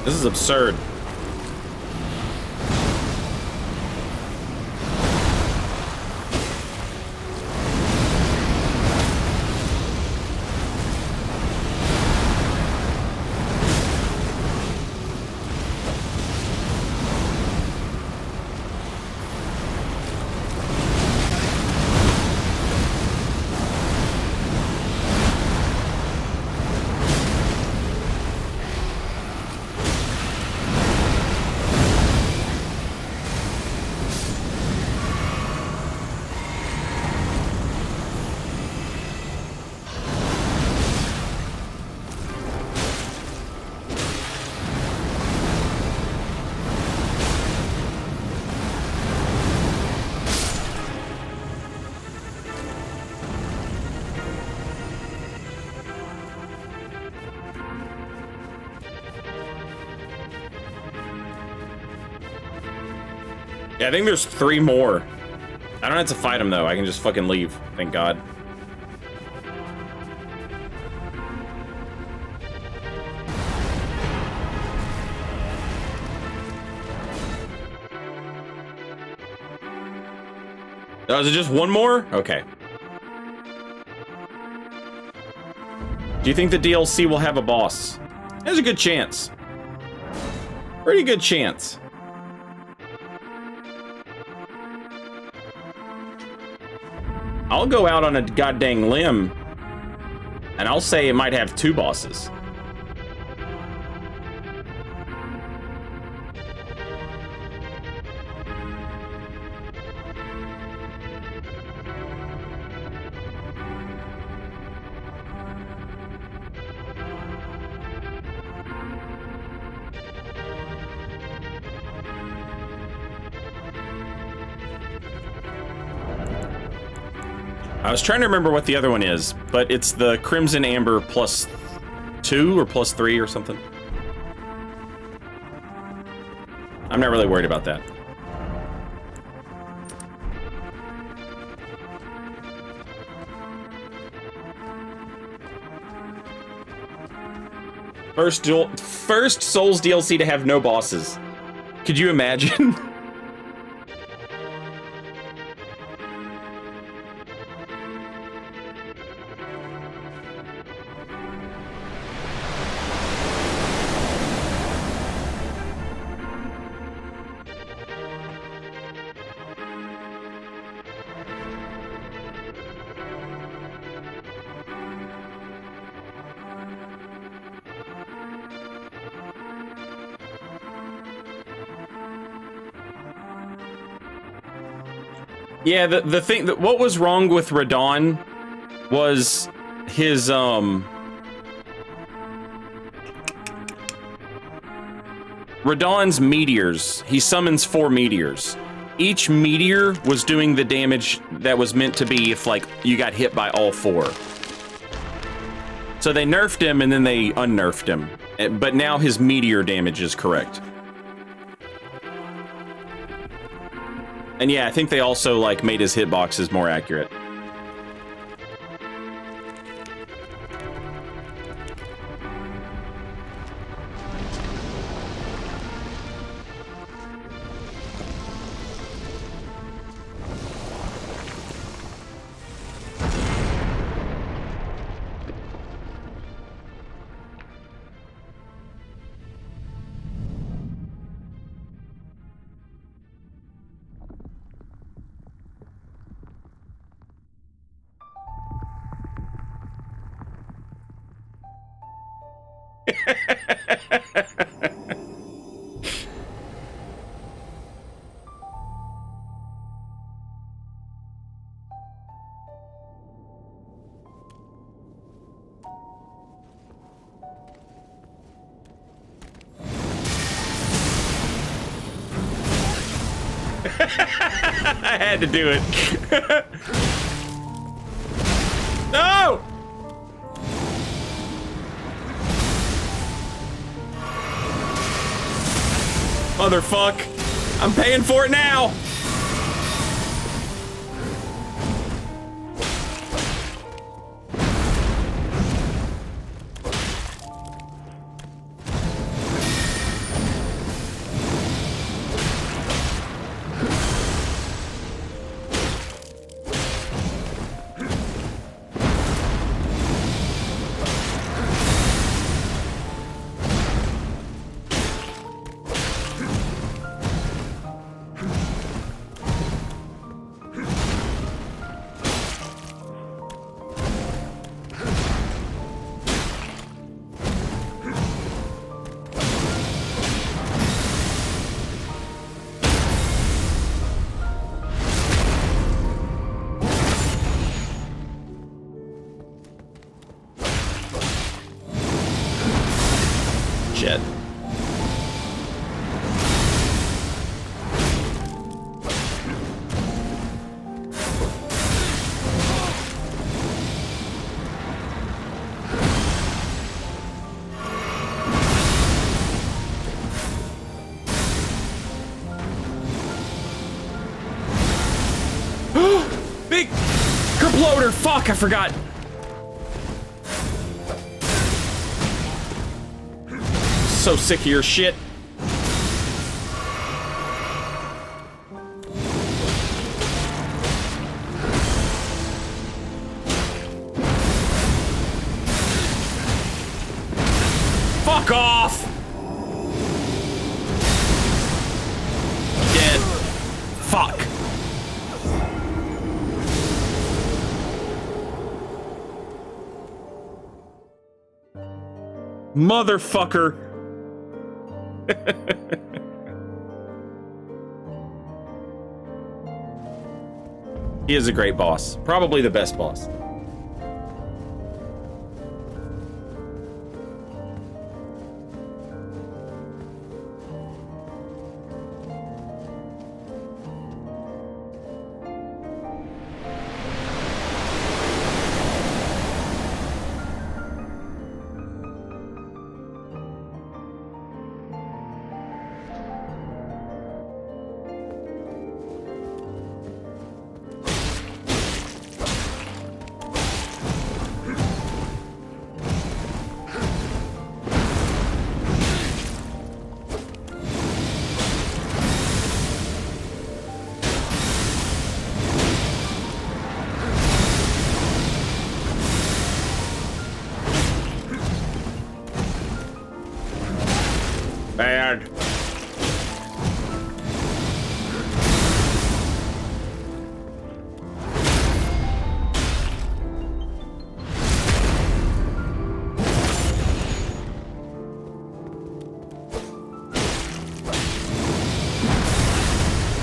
This is absurd. Yeah, I think there's 3 more. I don't have to fight him, though. I can just fucking leave. Thank God. Oh, is it just 1 more? Okay. Do you think the DLC will have a boss? There's a good chance. Pretty good chance. I'll go out on a goddamn limb, and I'll say it might have 2 bosses. I was trying to remember what the other one is, but it's the Crimson Amber +2 or +3 or something. I'm not really worried about that. First Souls DLC to have no bosses. Could you imagine? Yeah, the thing that what was wrong with Radon was his Radon's meteors. He summons 4 meteors. Each meteor was doing the damage that was meant to be if like you got hit by all 4. So they nerfed him and then they unnerfed him. But now his meteor damage is correct. And yeah, I think they also like made his hitboxes more accurate. I had to do it. No! Motherfuck. I'm paying for it now. Shit. reloader. Fuck, I forgot. So sick of your shit. Fuck off! Dead. Fuck. Motherfucker. He is a great boss. Probably the best boss. Bad.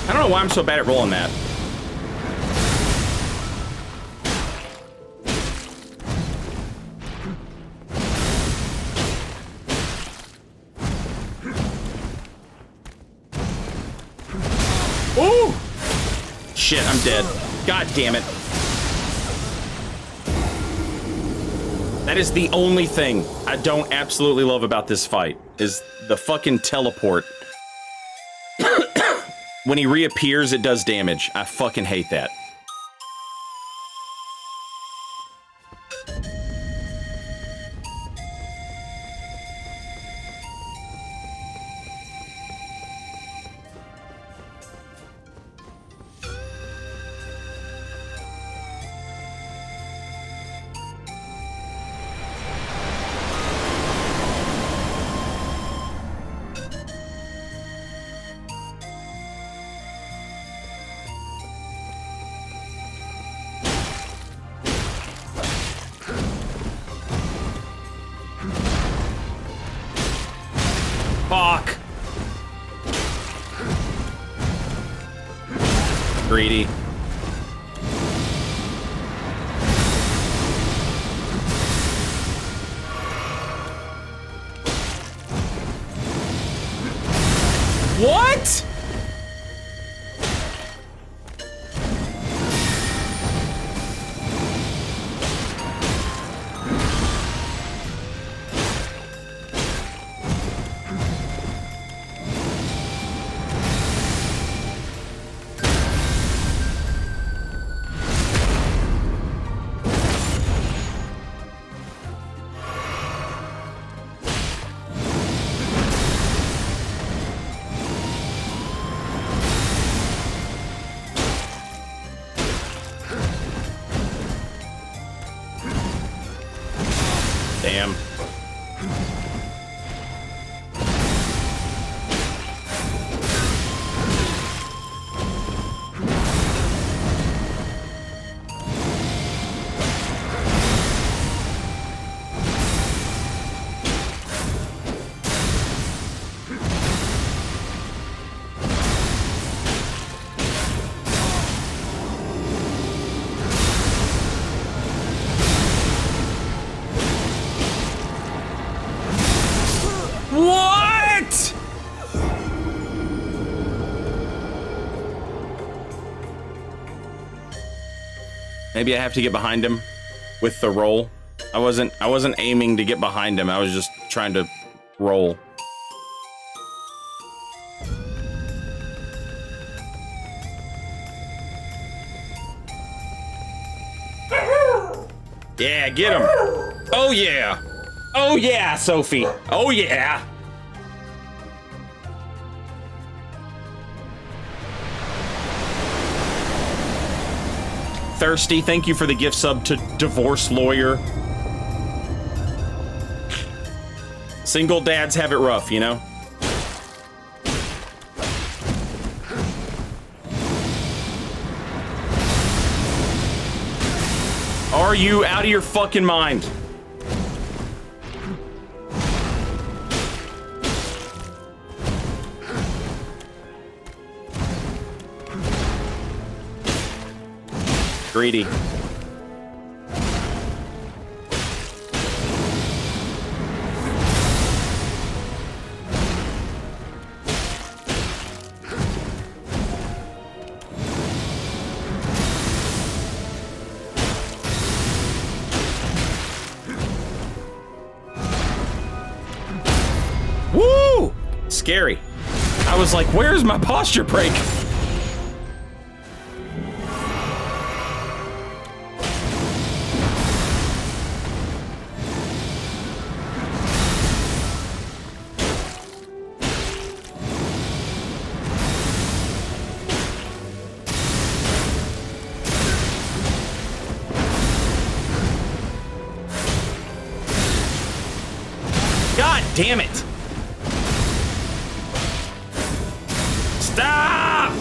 I don't know why I'm so bad at rolling that. Ooh! Shit, I'm dead. God damn it. That is the only thing I don't absolutely love about this fight, is the fucking teleport. When he reappears, it does damage. I fucking hate that. Fuck. Greedy. What? Damn. What? Maybe I have to get behind him with the roll. I wasn't aiming to get behind him. I was just trying to roll. Yeah, get him. Oh, yeah. Oh, yeah, Sophie. Oh, yeah. Thirsty, thank you for the gift sub to Divorce Lawyer. Single dads have it rough, you know? Are you out of your fucking mind? Greedy. Woo! Scary. I was like, where's my posture break? God damn it! Stop!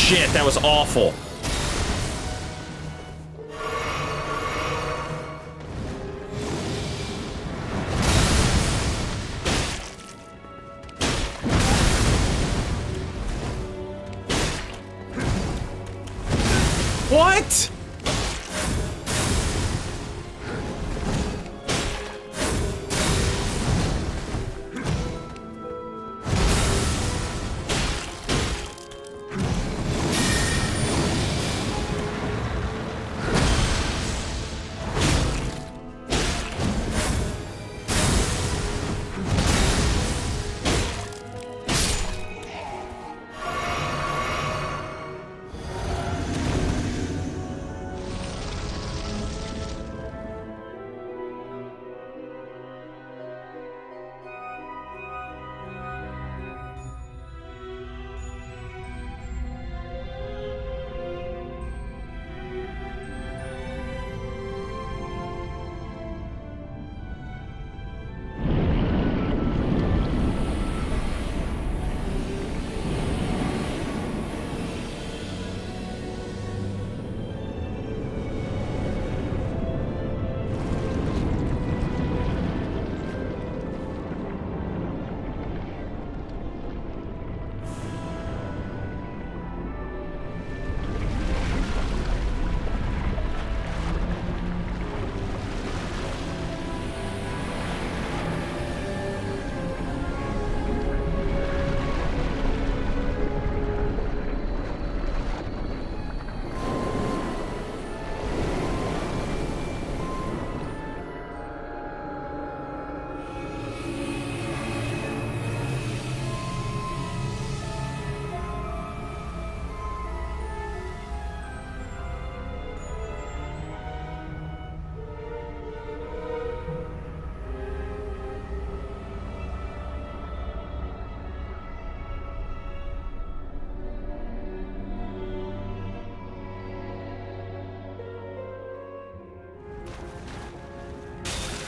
Shit, that was awful. What?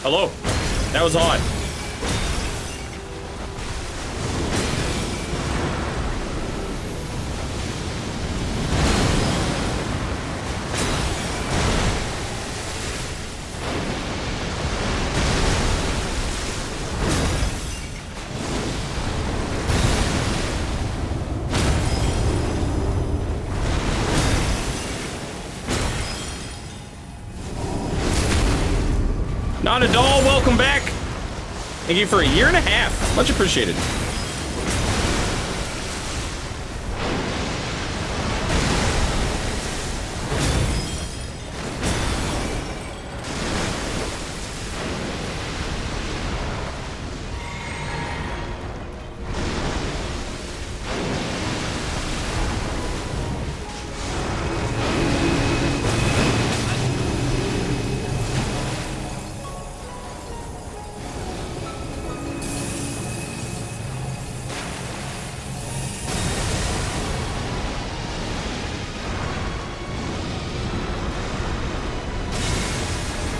Hello. That was odd. Not a doll, welcome back. Thank you for a year and a half. Much appreciated.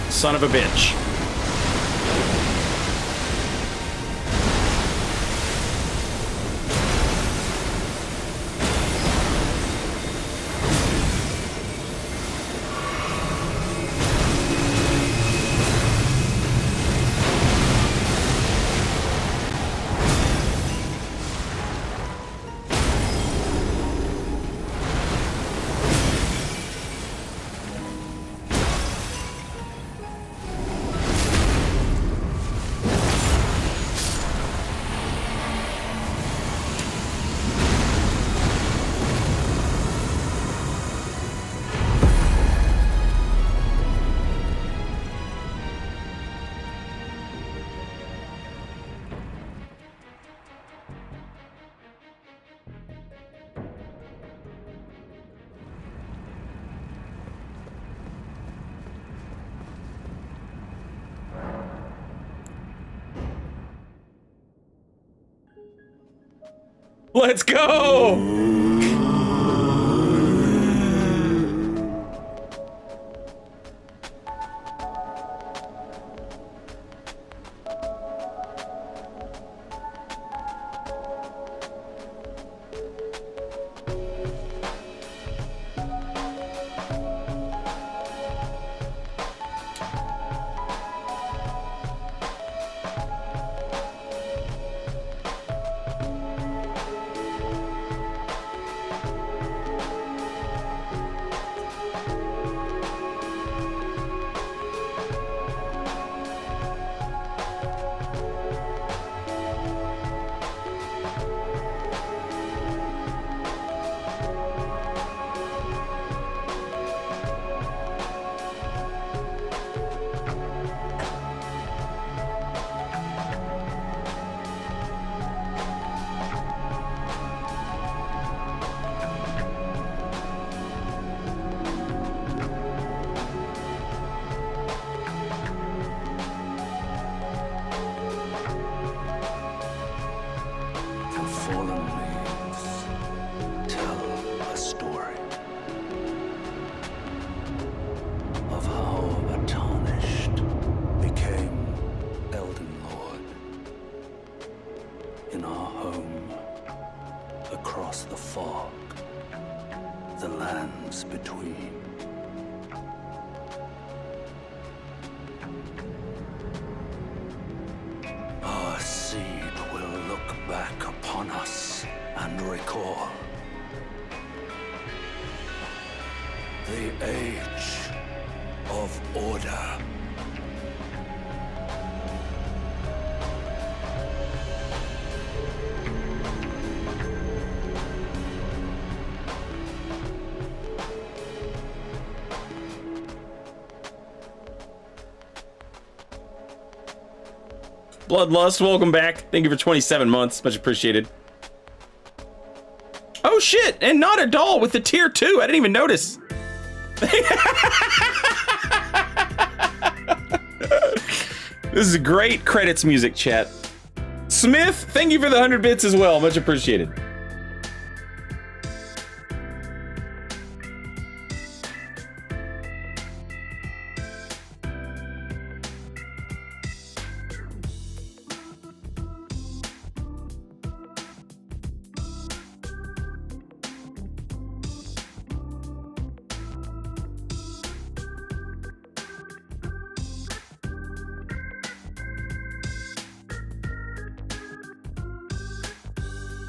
Son of a bitch. Let's go! Bloodlust, welcome back. Thank you for 27 months. Much appreciated. Oh shit, and not a doll with the tier 2. I didn't even notice. This is great credits music, chat. Smith, thank you for the 100 bits as well. Much appreciated.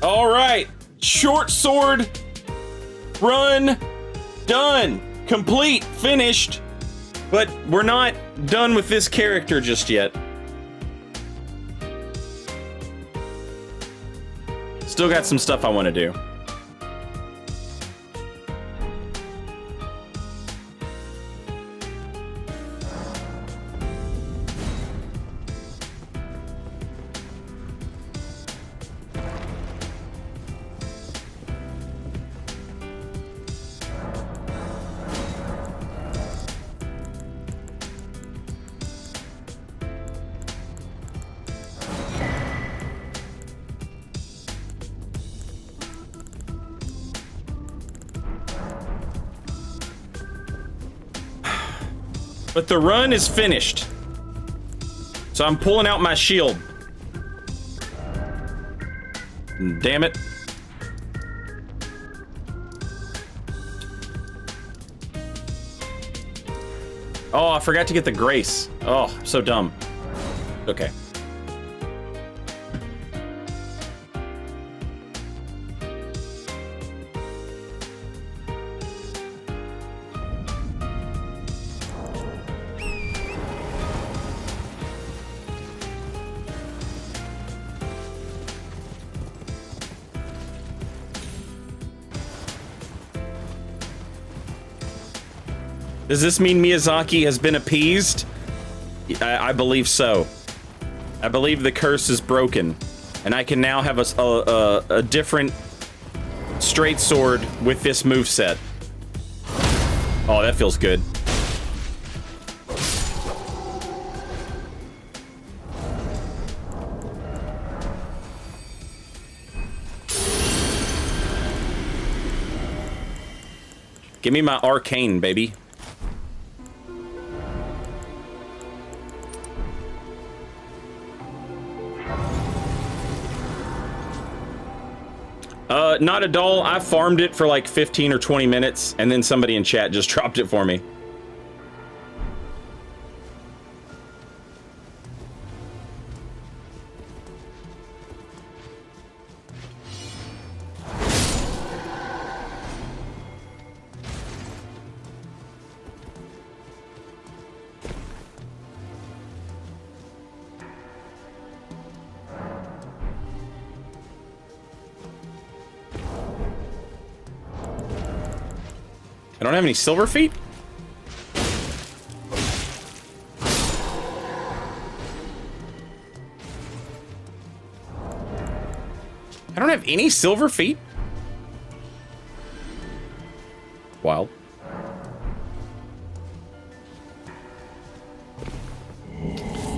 All right, short sword run done, complete, finished. But we're not done with this character just yet. Still got some stuff I want to do. But the run is finished. So I'm pulling out my shield. Damn it. Oh, I forgot to get the grace. Oh, so dumb. Okay. Does this mean Miyazaki has been appeased? I believe so. I believe the curse is broken, and I can now have a different straight sword with this moveset. Oh, that feels good. Give me my arcane, baby. Not a doll. I farmed it for like 15 or 20 minutes, and then somebody in chat just dropped it for me. I don't have any silver feet? I don't have any silver feet? Wild.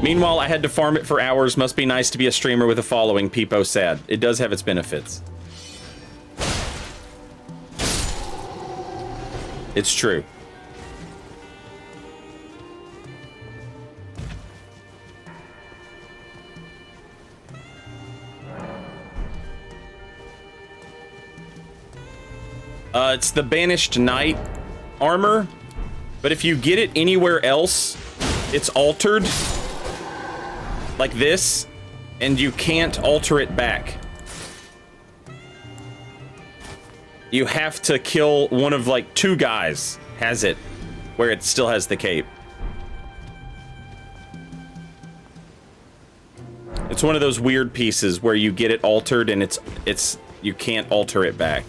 Meanwhile, I had to farm it for hours. Must be nice to be a streamer with a following. Peepo sad. It does have its benefits. It's true. It's the Banished Knight armor, but if you get it anywhere else, it's altered like this, and you can't alter it back. You have to kill one of like 2 guys has it, where it still has the cape. It's one of those weird pieces where you get it altered and it's you can't alter it back.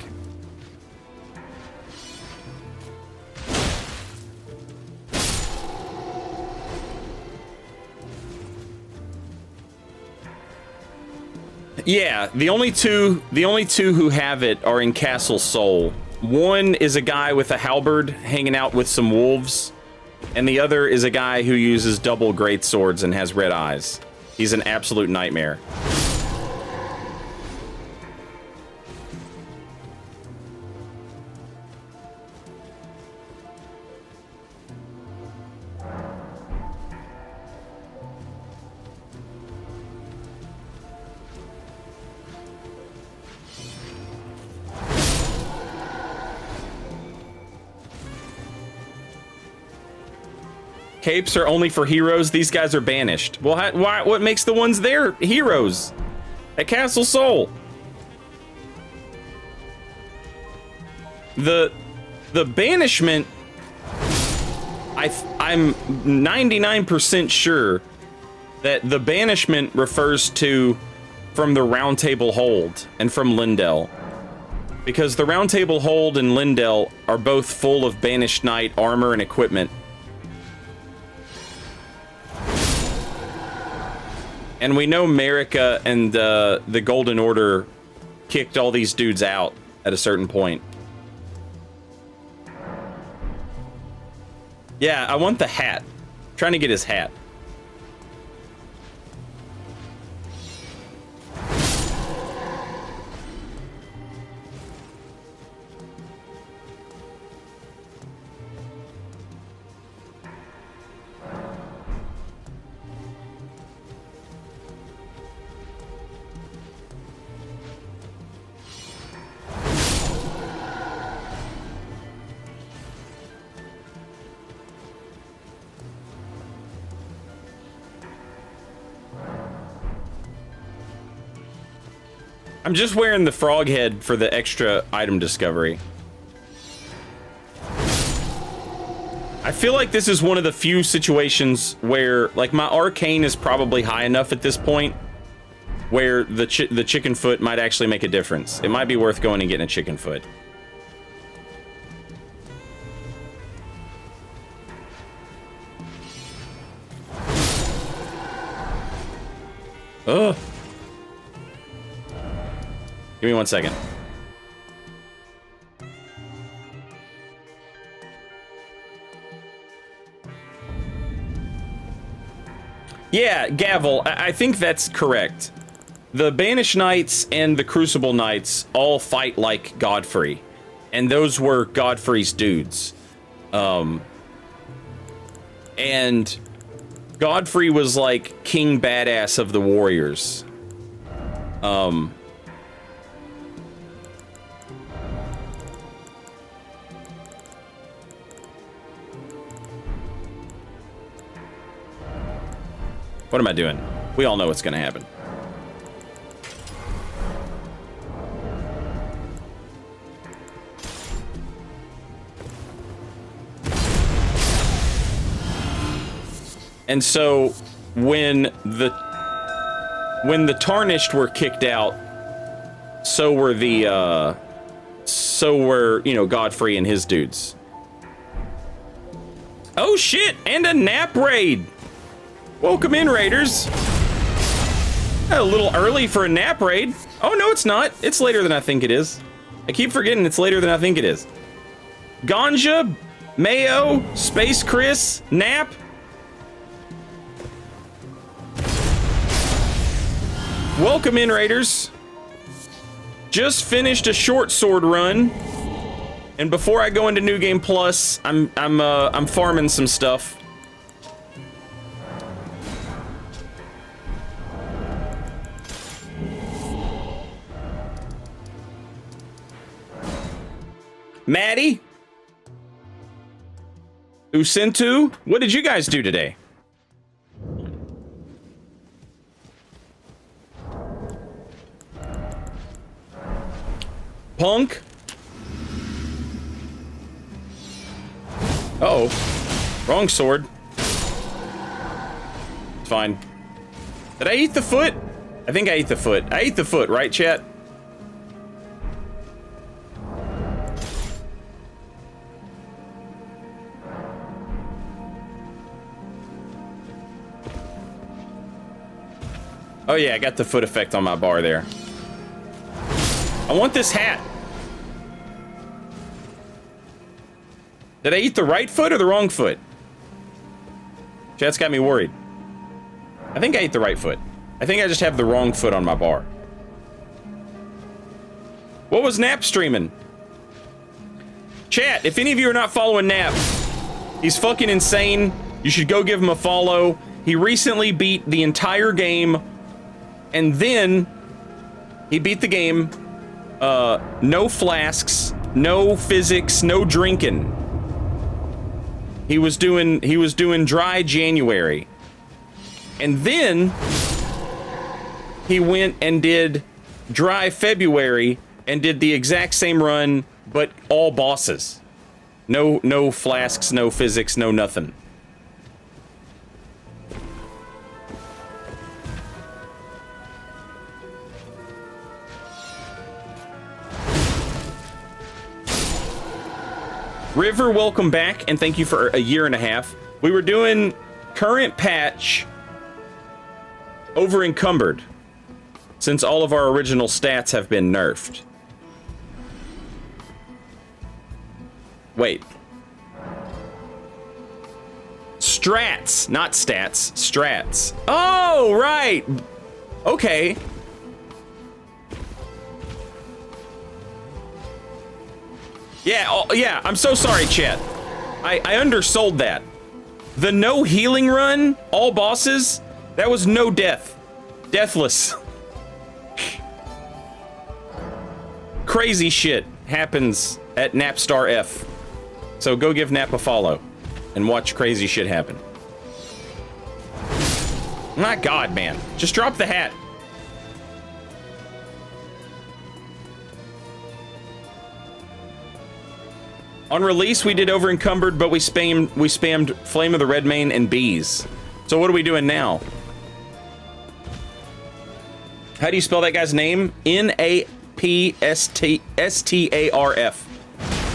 Yeah, the only two who have it are in Castle Sol. One is a guy with a halberd hanging out with some wolves, and the other is a guy who uses double great swords and has red eyes. He's an absolute nightmare. Capes are only for heroes. These guys are banished. Well, why? What makes the ones there heroes at Castle Sol? The banishment. I'm 99% sure that the banishment refers to from the Round Table Hold and from Lindell. Because the Round Table Hold and Lindell are both full of banished knight armor and equipment. And we know Marika and the Golden Order kicked all these dudes out at a certain point. Yeah, I want the hat. I'm trying to get his hat. I'm just wearing the frog head for the extra item discovery. I feel like this is one of the few situations where, like, my arcane is probably high enough at this point where the chicken foot might actually make a difference. It might be worth going and getting a chicken foot. Ugh. Give me 1 second. Yeah, Gavel, I think that's correct. The Banished Knights and the Crucible Knights all fight like Godfrey. And those were Godfrey's dudes. And Godfrey was like king badass of the warriors. What am I doing? We all know what's gonna happen. And so when the Tarnished were kicked out, so were you know, Godfrey and his dudes. Oh shit, and a nap raid. Welcome in, Raiders. A little early for a nap raid. Oh, no, it's not. It's later than I think it is. I keep forgetting it's later than I think it is. Ganja, Mayo, Space Chris, Nap. Welcome in, Raiders. Just finished a short sword run. And before I go into New Game Plus, I'm farming some stuff. Maddie? Usintu? What did you guys do today? Punk? Uh-oh. Wrong sword. It's fine. Did I eat the foot? I think I ate the foot. I ate the foot, right, chat? Oh yeah, I got the foot effect on my bar there. I want this hat. Did I eat the right foot or the wrong foot? Chat's got me worried. I think I ate the right foot. I think I just have the wrong foot on my bar. What was Nap streaming? Chat, if any of you are not following Nap, he's fucking insane. You should go give him a follow. He recently beat the entire game. And then he beat the game, no flasks, no physics, no drinking. He was doing dry January. And then he went and did dry February and did the exact same run, but all bosses. No flasks, no physics, no nothing. River, welcome back, and thank you for a year and a half. We were doing current patch over encumbered, since all of our original stats have been nerfed. Wait. Strats, not stats, strats. Oh, right. Okay. Yeah, oh, yeah, I'm so sorry, chat. I undersold that. The no healing run, all bosses, that was no death. Deathless. Crazy shit happens at Napstar F. So go give Nap a follow and watch crazy shit happen. My God, man. Just drop the hat. On release, we did over encumbered, but we spammed Flame of the Redmane and bees. So what are we doing now? How do you spell that guy's name? Napstarf.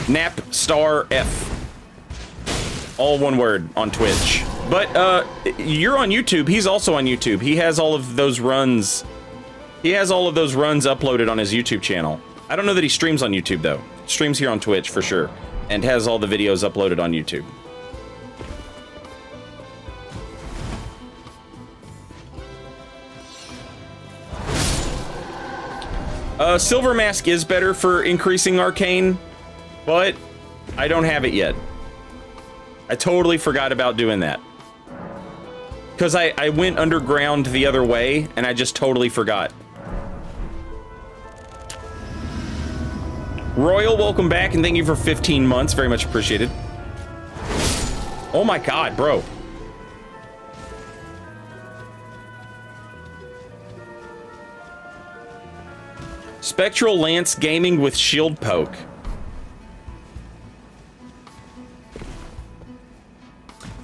Napstar F. All one word on Twitch. But you're on YouTube. He's also on YouTube. He has all of those runs. He has all of those runs uploaded on his YouTube channel. I don't know that he streams on YouTube though. Streams here on Twitch for sure. And has all the videos uploaded on YouTube. Silver Mask is better for increasing arcane, but I don't have it yet. I totally forgot about doing that. Because I went underground the other way, and I just totally forgot. Royal, welcome back, and thank you for 15 months. Very much appreciated. Oh my God, bro. Spectral Lance Gaming with Shield Poke.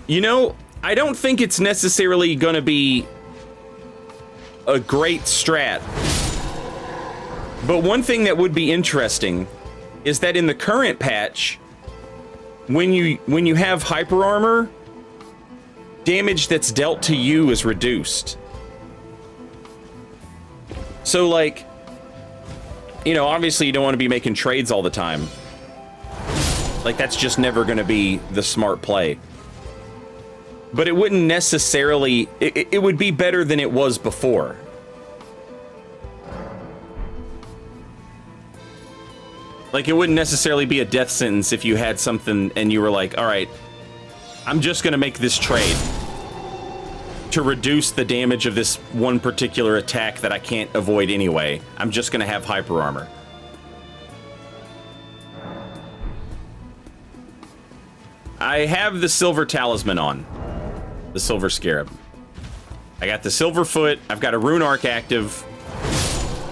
You know, I don't think it's necessarily going to be a great strat. But one thing that would be interesting is that in the current patch, when you have hyper armor, damage that's dealt to you is reduced. So like, you know, obviously you don't want to be making trades all the time. Like that's just never going to be the smart play. But it wouldn't necessarily, it would be better than it was before. Like, it wouldn't necessarily be a death sentence if you had something and you were like, all right, I'm just going to make this trade to reduce the damage of this one particular attack that I can't avoid anyway. I'm just going to have hyper armor. I have the silver talisman on. The silver scarab. I got the silver foot. I've got a rune arc active.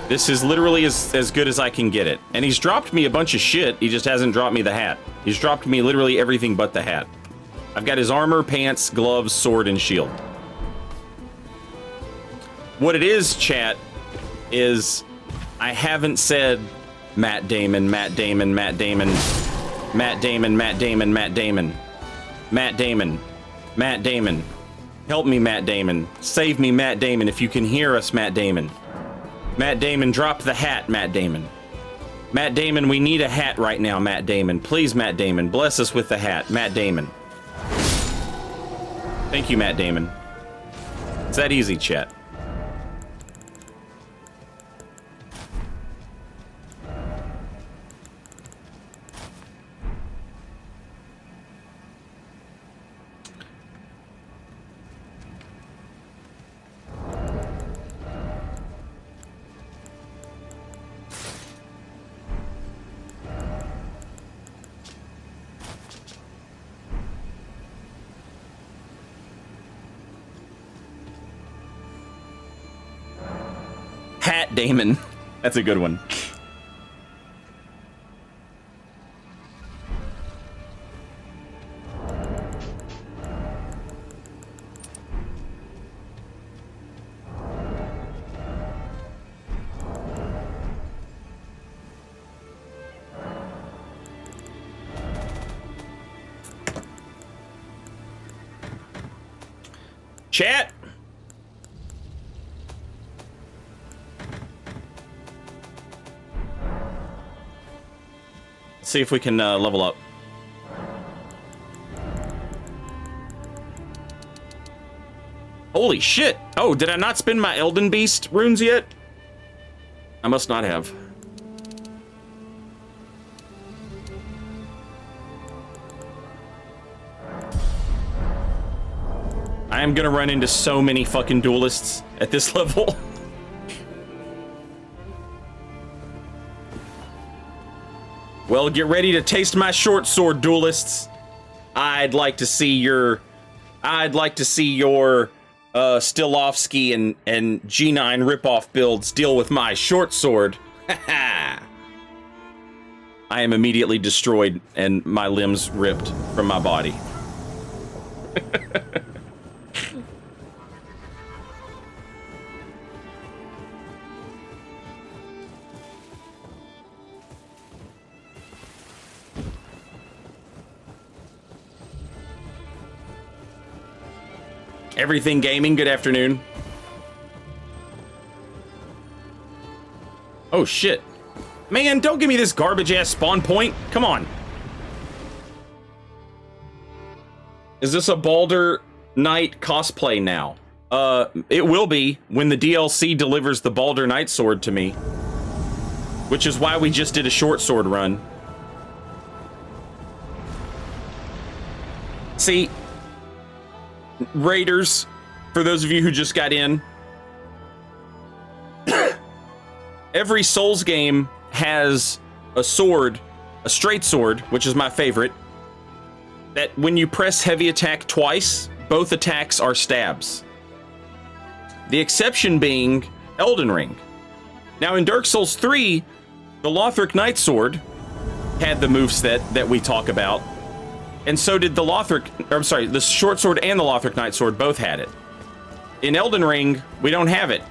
This is literally as good as I can get it. And he's dropped me a bunch of shit. He just hasn't dropped me the hat. He's dropped me literally everything but the hat. I've got his armor, pants, gloves, sword, and shield. What it is, chat, is I haven't said Matt Damon, Matt Damon, Matt Damon, Matt Damon, Matt Damon, Matt Damon, Matt Damon, Matt Damon. Help me, Matt Damon. Save me, Matt Damon, if you can hear us, Matt Damon. Matt Damon, drop the hat, Matt Damon. Matt Damon, we need a hat right now, Matt Damon. Please, Matt Damon, bless us with the hat, Matt Damon. Thank you, Matt Damon. It's that easy, chat. Hat Damon. That's a good one. Chat! Let's see if we can level up. Holy shit! Oh, did I not spend my Elden Beast runes yet? I must not have. I am gonna run into so many fucking duelists at this level. Well, get ready to taste my short sword, duelists. I'd like to see your Stilovsky and G9 ripoff builds deal with my short sword. I am immediately destroyed and my limbs ripped from my body. Everything Gaming, good afternoon. Oh shit. Man, don't give me this garbage ass spawn point. Come on. Is this a Baldur Knight cosplay now? It will be when the DLC delivers the Baldur Knight sword to me. Which is why we just did a short sword run. See, Raiders, for those of you who just got in, every Souls game has a sword, a straight sword, which is my favorite, that when you press heavy attack twice, both attacks are stabs. The exception being Elden Ring. Now in Dark Souls 3, the Lothric Knight Sword had the moveset that we talk about, and so did the the short sword and the Lothric Knight Sword both had it. In Elden Ring, we don't have it.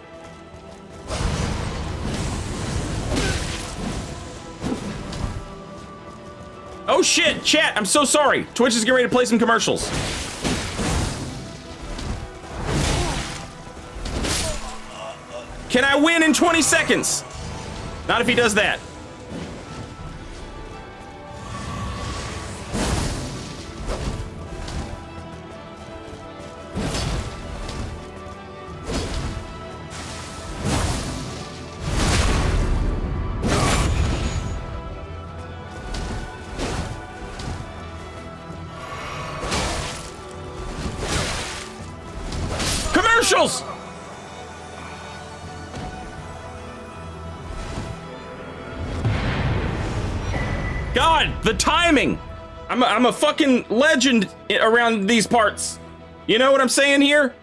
Oh shit, chat, I'm so sorry. Twitch is getting ready to play some commercials. Can I win in 20 seconds? Not if he does that. Commercials! God, the timing! I'm a fucking legend around these parts. You know what I'm saying here?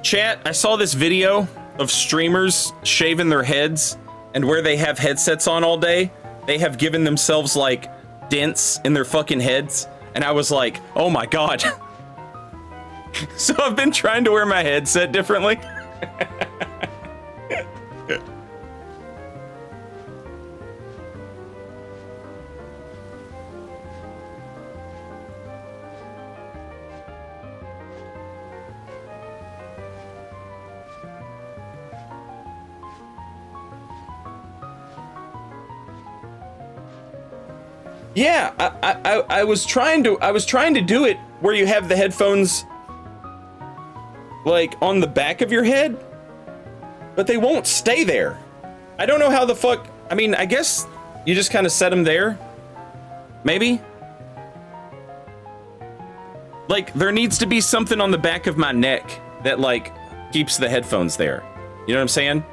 Chat, I saw this video of streamers shaving their heads, and where they have headsets on all day, they have given themselves like dents in their fucking heads, and I was like, oh my god. So I've been trying to wear my headset differently. Yeah, I was trying to do it where you have the headphones like on the back of your head, but they won't stay there. I don't know how the fuck. I mean, I guess you just kind of set them there. Maybe. Like there needs to be something on the back of my neck that like keeps the headphones there. You know what I'm saying?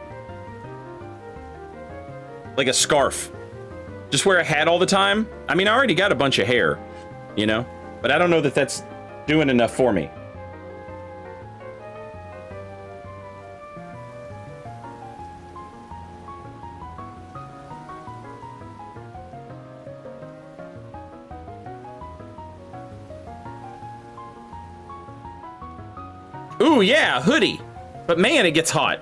Like a scarf. Just wear a hat all the time? I mean, I already got a bunch of hair, you know? But I don't know that that's doing enough for me. Ooh, yeah, hoodie. But man, it gets hot.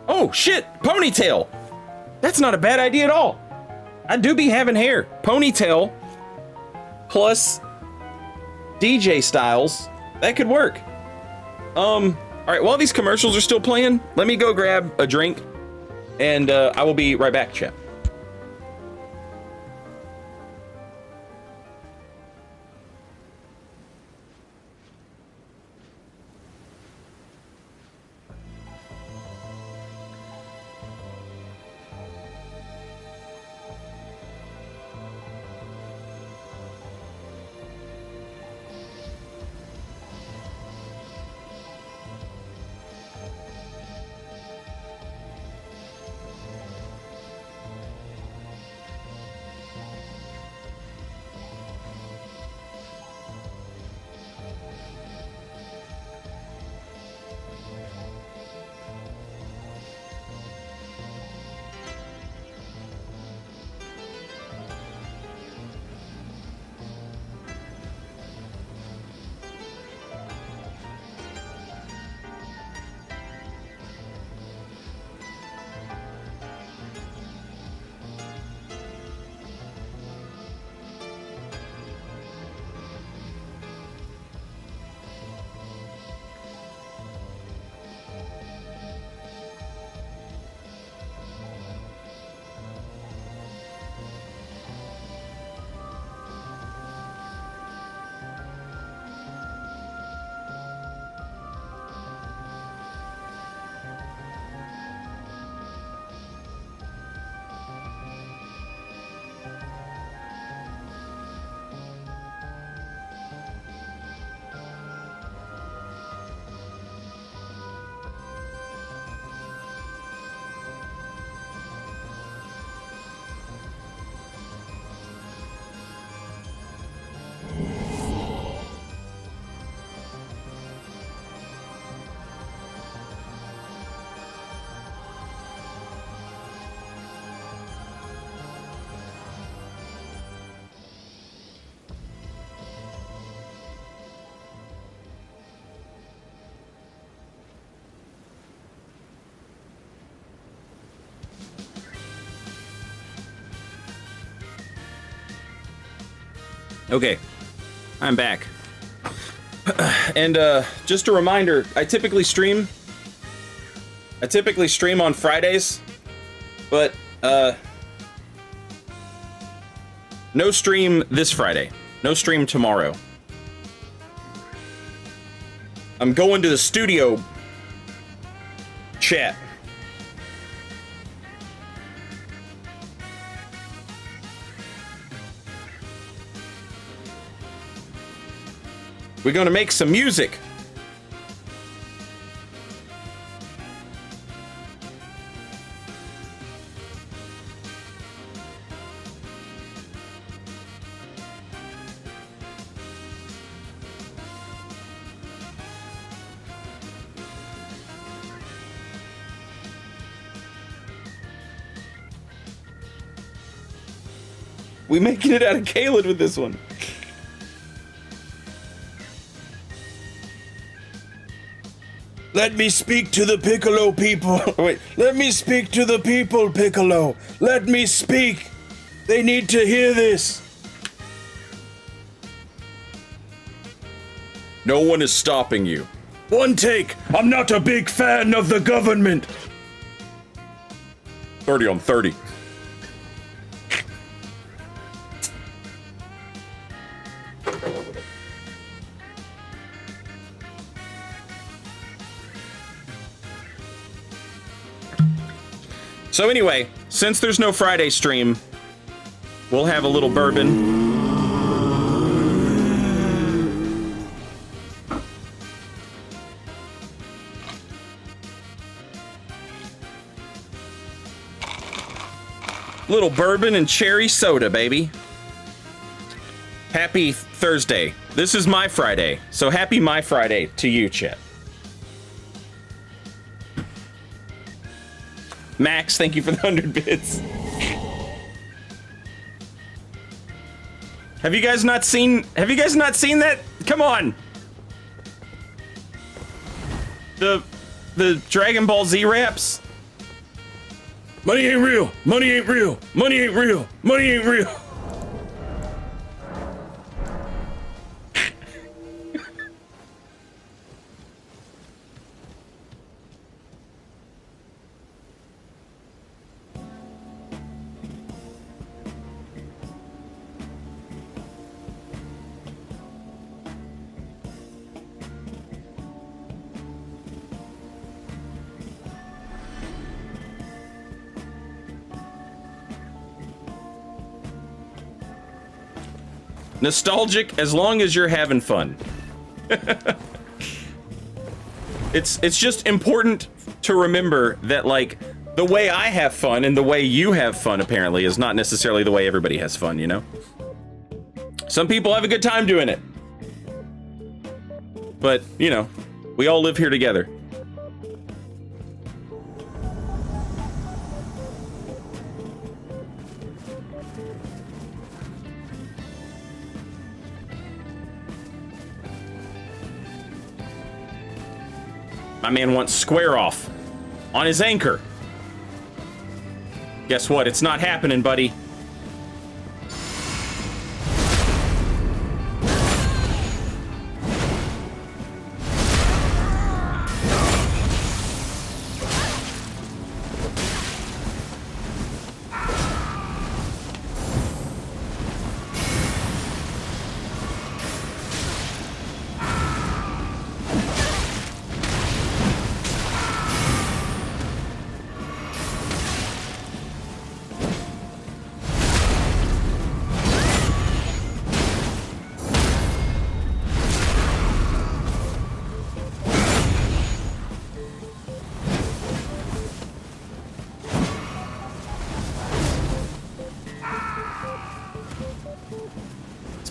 Oh, shit, ponytail. That's not a bad idea at all. I do be having hair. Ponytail plus DJ styles. That could work. All right, while these commercials are still playing, let me go grab a drink, and I will be right back, chat. Okay, I'm back. And just a reminder, I typically stream on Fridays, but no stream this Friday. No stream tomorrow. I'm going to the studio, chat. We're gonna make some music. We making it out of Caleb with this one. Let me speak to the Piccolo people. Wait, let me speak to the people, Piccolo. Let me speak. They need to hear this. No one is stopping you. One take. I'm not a big fan of the government. 30 on 30. So anyway, since there's no Friday stream, we'll have a little bourbon. Little bourbon and cherry soda, baby. Happy Thursday. This is my Friday, so happy my Friday to you, chat. Max, thank you for the 100 bits. Have you guys not seen that Come on. The Dragon Ball Z raps. Money ain't real. Money ain't real. Money ain't real. Money ain't real. Nostalgic as long as you're having fun. It's just important to remember that, like, the way I have fun and the way you have fun apparently is not necessarily the way everybody has fun, you know? Some people have a good time doing it. But, you know, we all live here together. My man wants square off on his anchor. Guess what? It's not happening, buddy.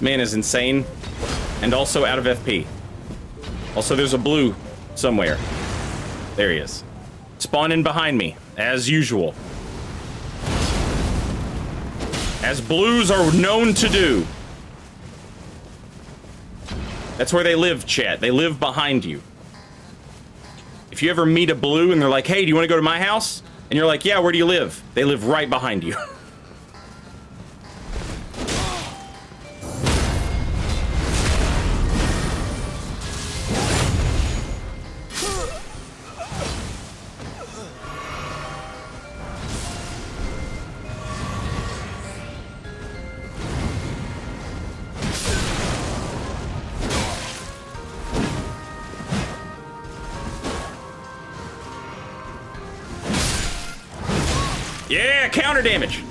Man is insane and also out of FP. Also, there's a blue somewhere. There he is. Spawning behind me, as usual. As blues are known to do. That's where they live, chat. They live behind you. If you ever meet a blue and they're like, hey, do you want to go to my house? And you're like, yeah, where do you live? They live right behind you. Yeah, counter damage.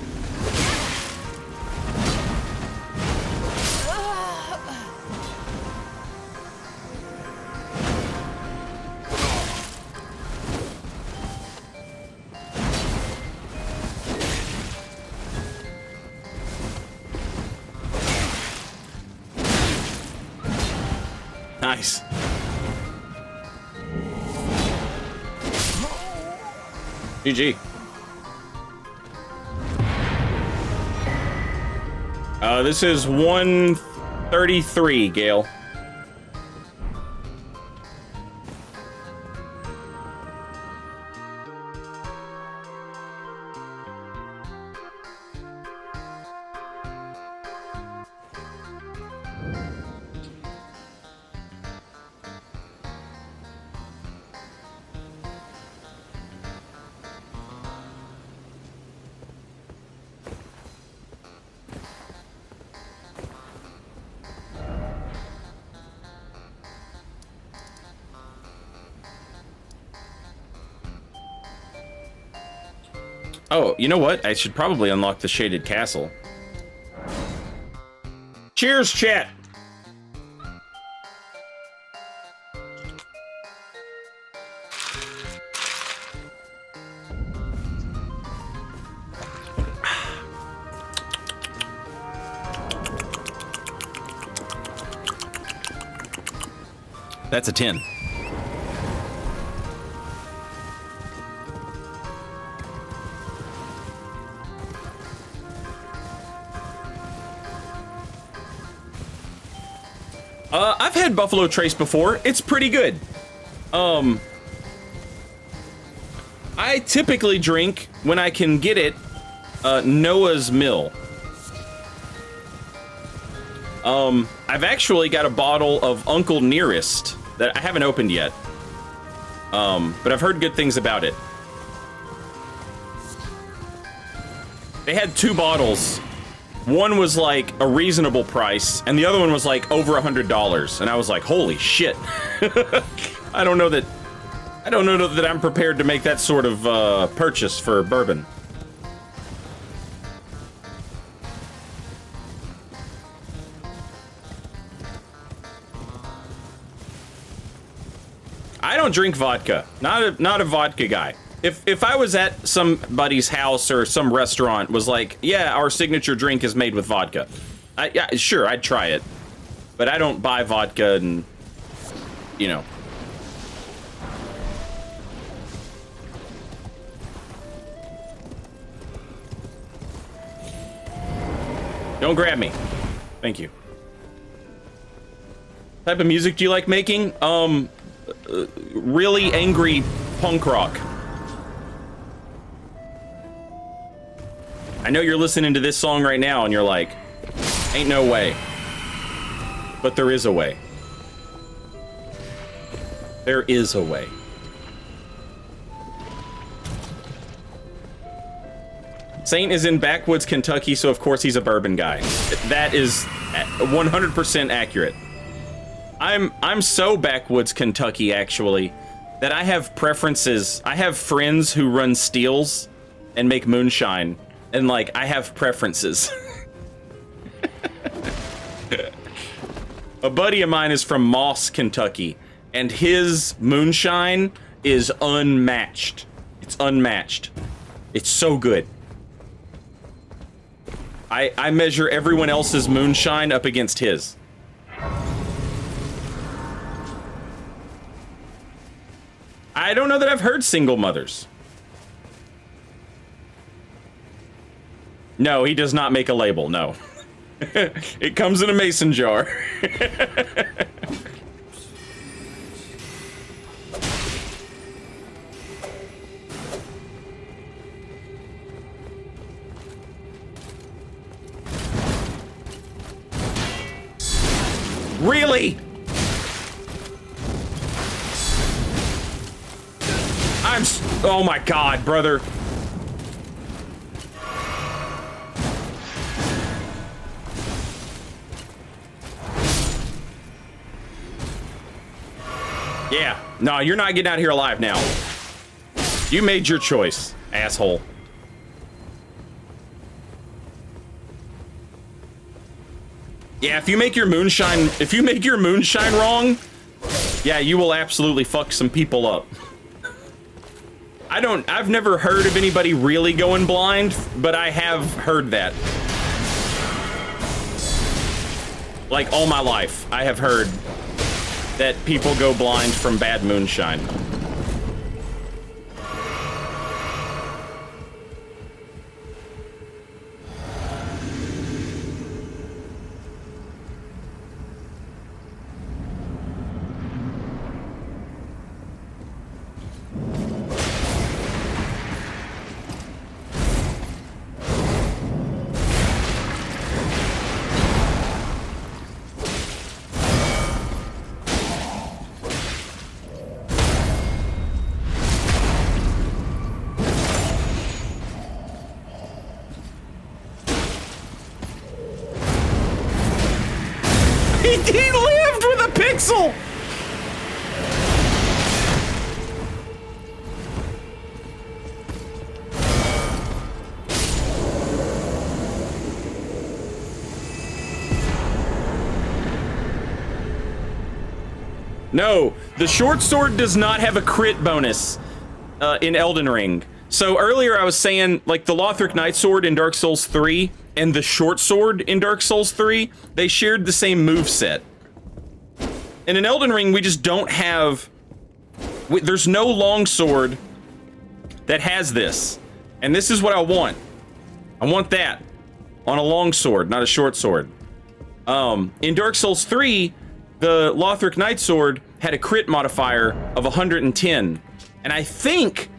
Nice. GG. This is 133, Gale. Oh, you know what? I should probably unlock the Shaded Castle. Cheers, chat! That's a 10. I've had Buffalo Trace before. It's pretty good. I typically drink, when I can get it, Noah's Mill. I've actually got a bottle of Uncle Nearest that I haven't opened yet. But I've heard good things about it. They had 2 bottles. One was like a reasonable price, and the other one was like over $100. And I was like, holy shit. I don't know that I'm prepared to make that sort of purchase for bourbon. I don't drink vodka. Not a vodka guy. If I was at somebody's house or some restaurant was like, yeah, our signature drink is made with vodka. Yeah, sure, I'd try it. But I don't buy vodka and, you know. Don't grab me. Thank you. What type of music do you like making? Really angry punk rock. I know you're listening to this song right now and you're like, ain't no way. But there is a way. There is a way. Saint is in backwoods Kentucky, so of course he's a bourbon guy. That is 100% accurate. I'm so backwoods Kentucky, actually, that I have preferences. I have friends who run steels and make moonshine, and, like, I have preferences. A buddy of mine is from Moss, Kentucky, and his moonshine is unmatched. It's unmatched. It's so good. I measure everyone else's moonshine up against his. I don't know that I've heard Single Mothers. No, he does not make a label, no. It comes in a mason jar. Really? Oh my god, brother. Yeah. No, you're not getting out of here alive now. You made your choice, asshole. Yeah, if you make your moonshine wrong, yeah, you will absolutely fuck some people up. I've never heard of anybody really going blind, but I have heard that. Like, all my life, I have heard that people go blind from bad moonshine. He lived with a pixel! No, the short sword does not have a crit bonus in Elden Ring. So earlier I was saying, like, the Lothric Knight Sword in Dark Souls 3 and the short sword in Dark Souls 3, they shared the same moveset. And in Elden Ring, we just don't have... There's no long sword that has this. And this is what I want. I want that on a long sword, not a short sword. In Dark Souls 3, the Lothric Knight Sword had a crit modifier of 110. And I think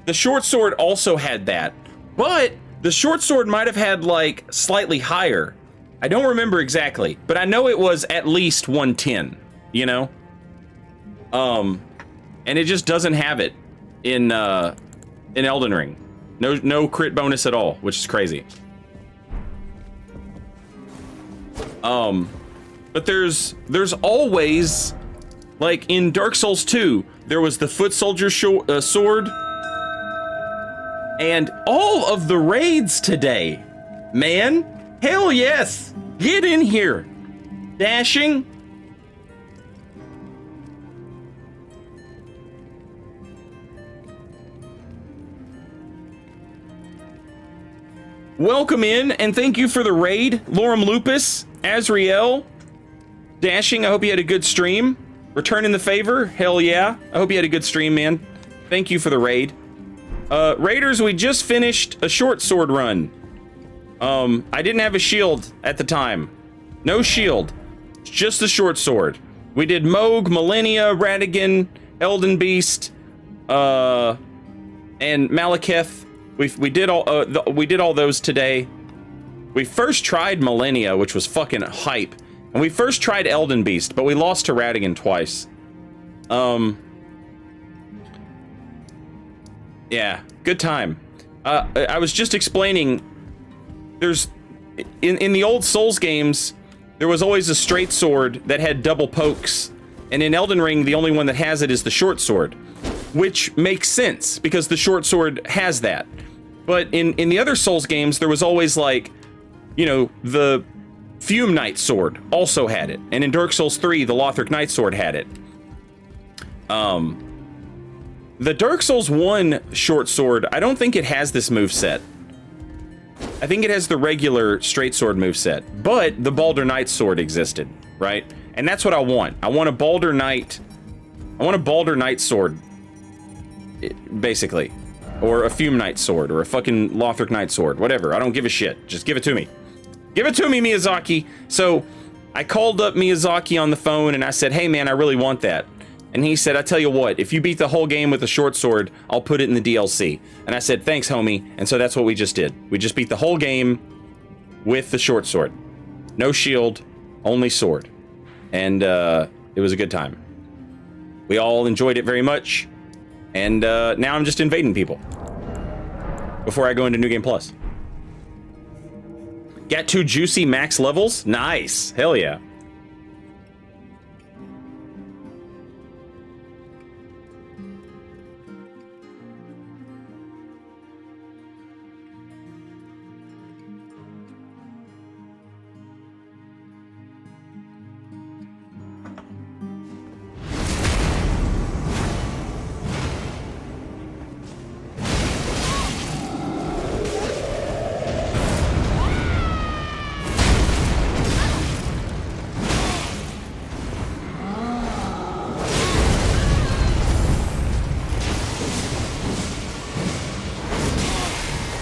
the short sword also had that. But the short sword might have had like slightly higher. I don't remember exactly, but I know it was at least 110, you know? And it just doesn't have it in Elden Ring. No crit bonus at all, which is crazy. But there's always, like in Dark Souls 2, there was the Foot Soldier sword, and all of the raids today, man, hell yes, get in here, dashing. Welcome in, and thank you for the raid, Lorem Lupus, Azriel, Dashing. I hope you had a good stream. Returning the favor, hell yeah. I hope you had a good stream, man. Thank you for the raid. Raiders, we just finished a short sword run. I didn't have a shield at the time. No shield, just a short sword. We did Moog, Millennia, Radigan, Elden Beast, and Malekith. We did all those today. We first tried Millennia, which was fucking hype, and we first tried Elden Beast, but we lost to Radigan twice. Yeah, good time. I was just explaining. There's in the old Souls games, there was always a straight sword that had double pokes, and in Elden Ring, the only one that has it is the short sword, which makes sense because the short sword has that. But in the other Souls games, there was always like, you know, the Fume Knight sword also had it. And in Dark Souls 3, the Lothric Knight sword had it. The Dark Souls 1 short sword, I don't think it has this moveset. I think it has the regular straight sword moveset. But the Baldur Knight sword existed, right? And that's what I want. I want a Baldur Knight sword, basically. Or a Fume Knight sword, or a fucking Lothric Knight sword, whatever. I don't give a shit. Just give it to me. Give it to me, Miyazaki. So I called up Miyazaki on the phone and I said, hey man, I really want that. And he said, I tell you what, if you beat the whole game with a short sword, I'll put it in the DLC. And I said, thanks, homie. And so that's what we just did. We just beat the whole game with the short sword. No shield, only sword. And it was a good time. We all enjoyed it very much. And now I'm just invading people before I go into New Game Plus. Got 2 juicy max levels? Nice. Hell yeah.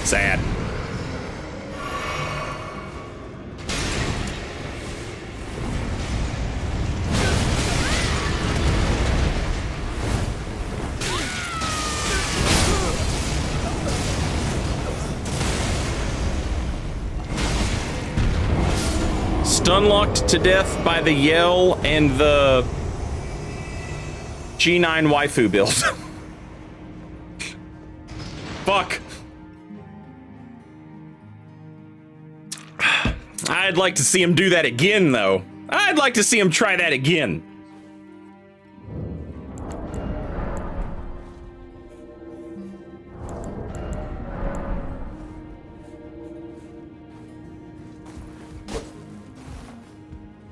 Sad. Stun-locked to death by the yell and the G9 waifu build. Fuck. I'd like to see him do that again, though. I'd like to see him try that again.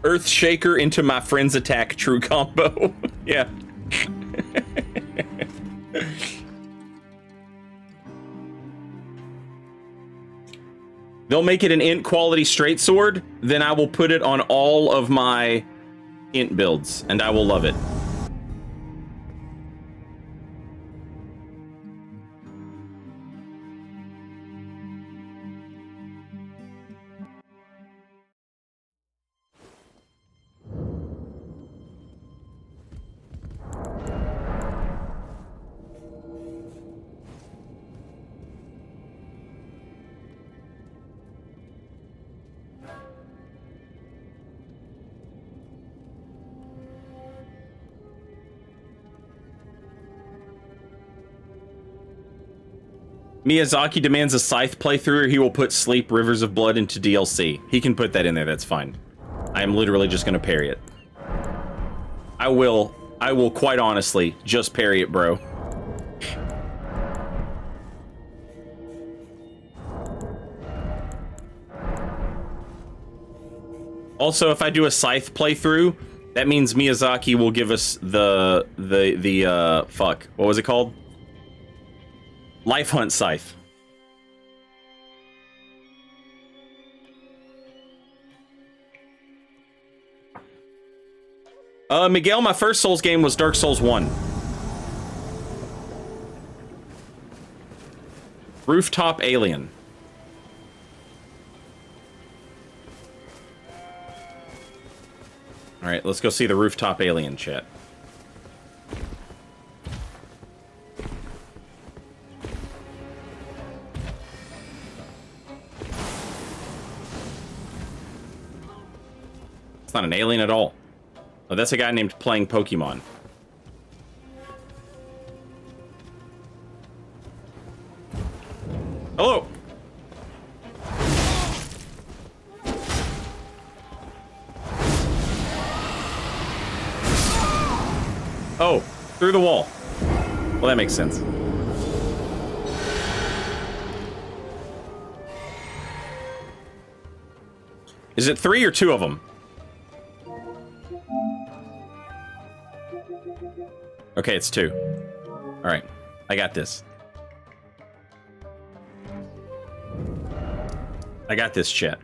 Earthshaker into my friend's attack true combo. Yeah. They'll make it an int quality straight sword, then I will put it on all of my int builds, and I will love it. Miyazaki demands a Scythe playthrough, or he will put Sleep Rivers of Blood into DLC. He can put that in there, that's fine. I am literally just gonna parry it. I will quite honestly just parry it, bro. Also, if I do a Scythe playthrough, that means Miyazaki will give us the fuck. What was it called? Life Hunt Scythe. Miguel, my first Souls game was Dark Souls 1. Rooftop Alien. Alright, let's go see the Rooftop Alien, chat. It's not an alien at all. Oh, that's a guy named Playing Pokemon. Hello! Oh, through the wall. Well, that makes sense. Is it 3 or 2 of them? Okay, it's 2. Alright, I got this. I got this, chat.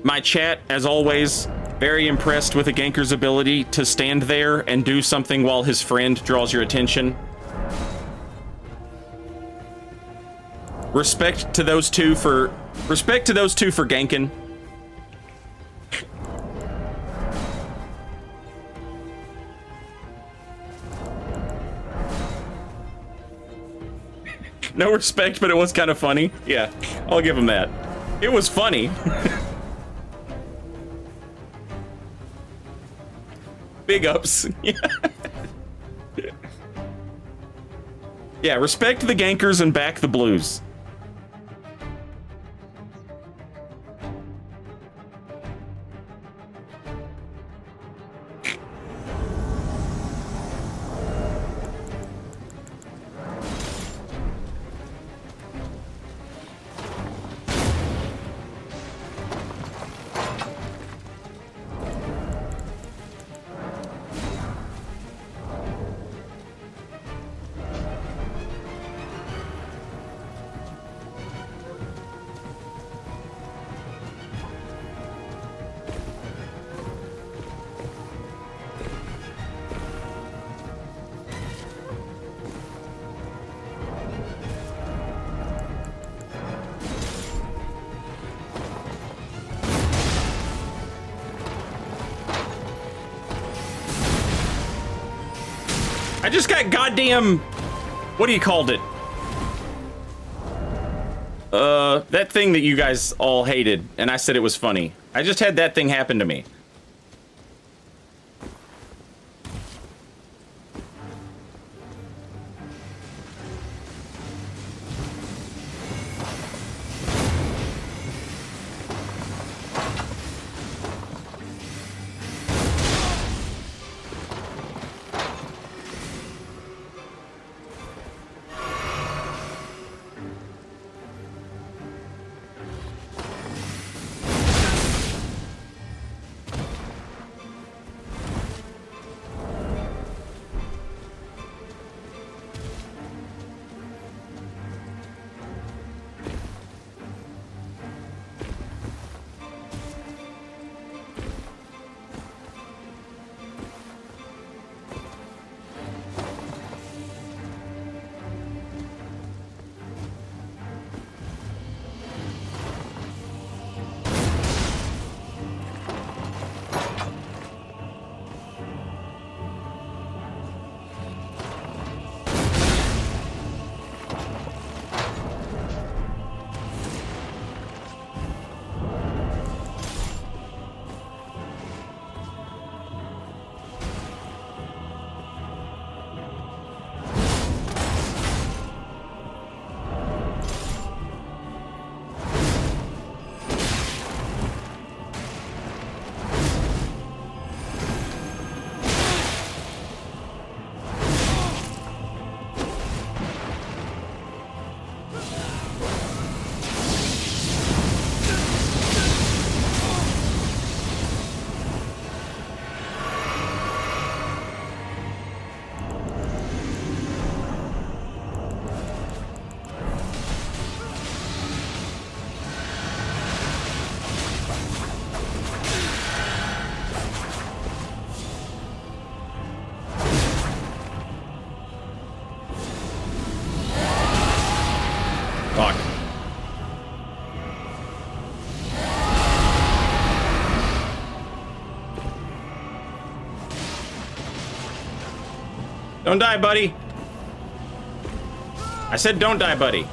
My chat, as always, very impressed with a ganker's ability to stand there and do something while his friend draws your attention. Respect to those two for ganking. No respect, but it was kind of funny. Yeah, I'll give him that. It was funny. Big ups. Yeah, respect the gankers and back the blues. I just got goddamn... What do you called it? That thing that you guys all hated, and I said it was funny. I just had that thing happen to me. Don't die, buddy. I said don't die, buddy.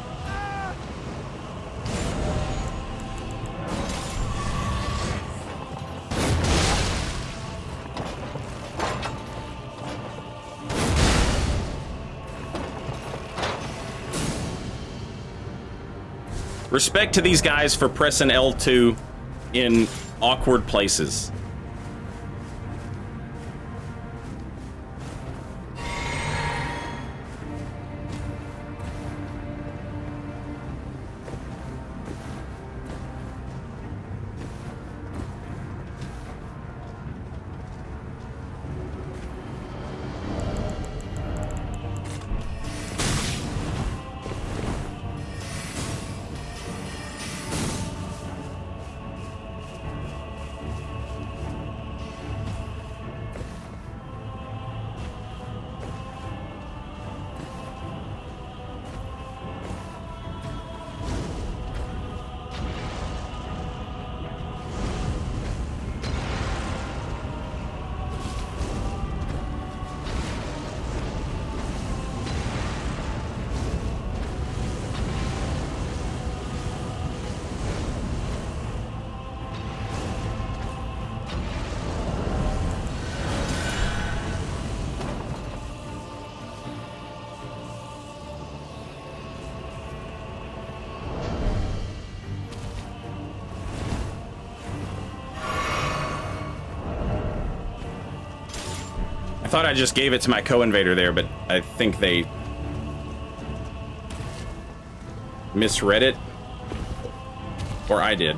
Respect to these guys for pressing L2 in awkward places. I thought I just gave it to my co-invader there, but I think they misread it. Or I did.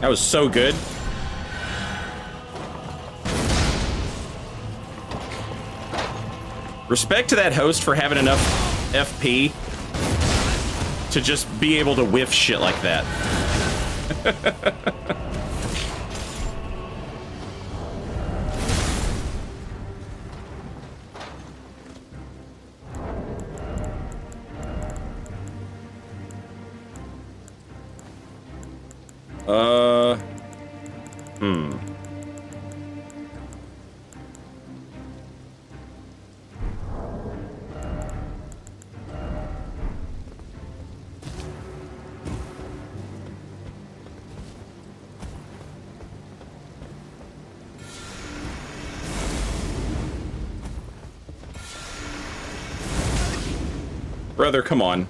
That was so good. Respect to that host for having enough FP to just be able to whiff shit like that. Brother, come on.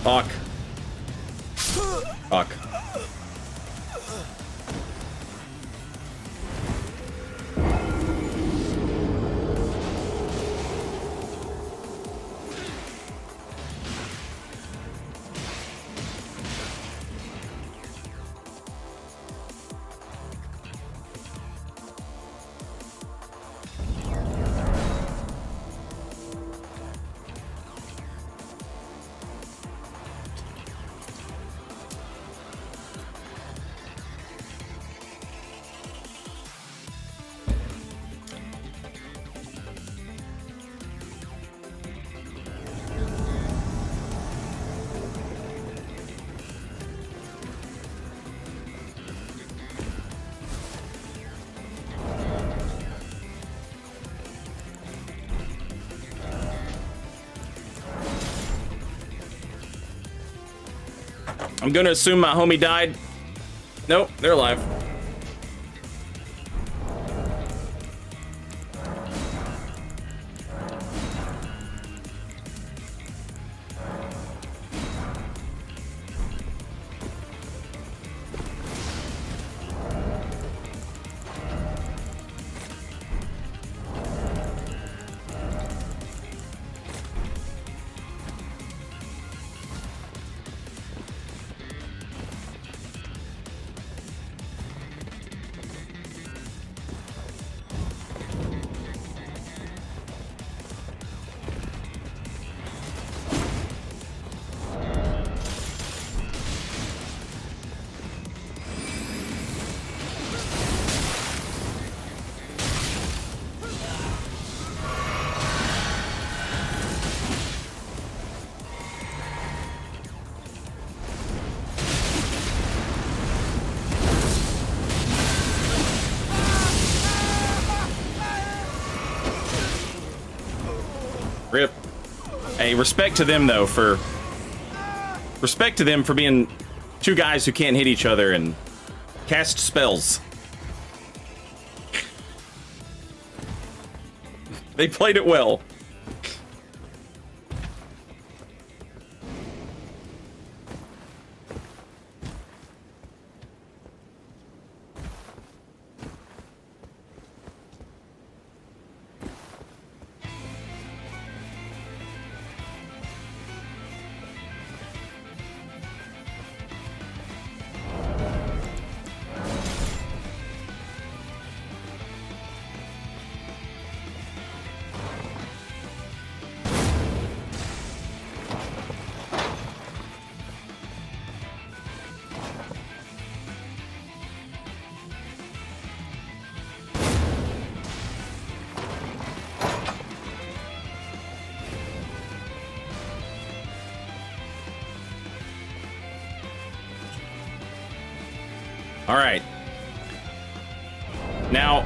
Fuck. Fuck. I'm gonna assume my homie died. Nope, they're alive. Rip. Hey, respect to them though for being two guys who can't hit each other and cast spells. They played it well. All right. Now,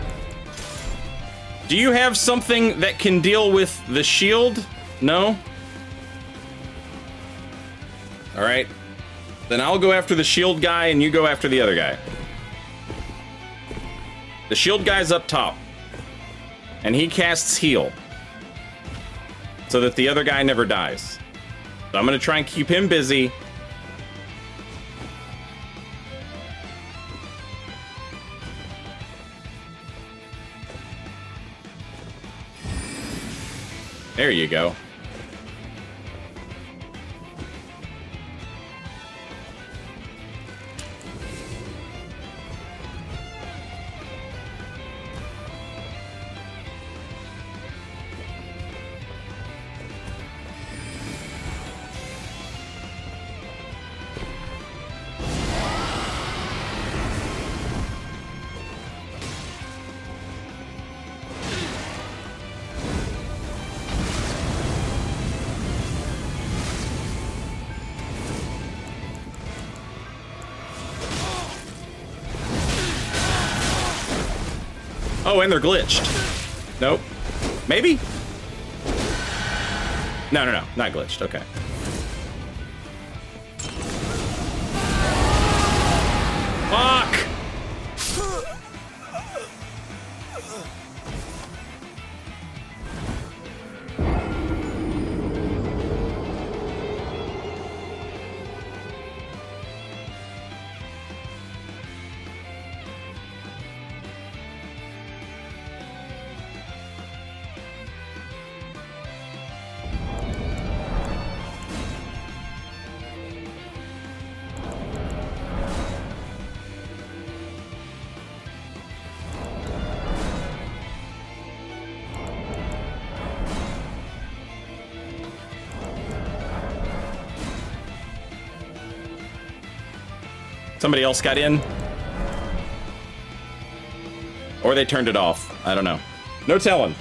do you have something that can deal with the shield? No? All right. Then I'll go after the shield guy and you go after the other guy. The shield guy's up top. And he casts heal. So that the other guy never dies. So I'm going to try and keep him busy. There you go. Oh, and they're glitched. Nope. Maybe? No, not glitched. Okay. Fuck! Somebody else got in? Or they turned it off. I don't know. No telling.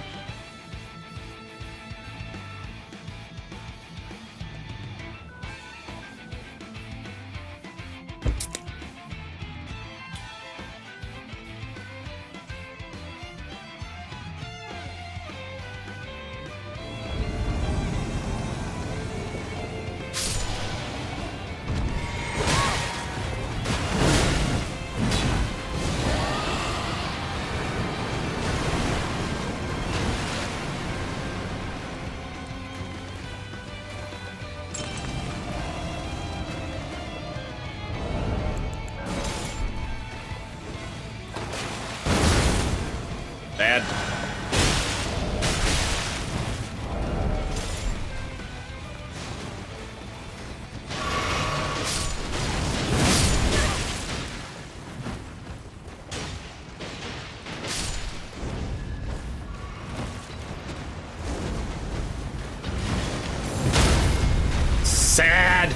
Sad.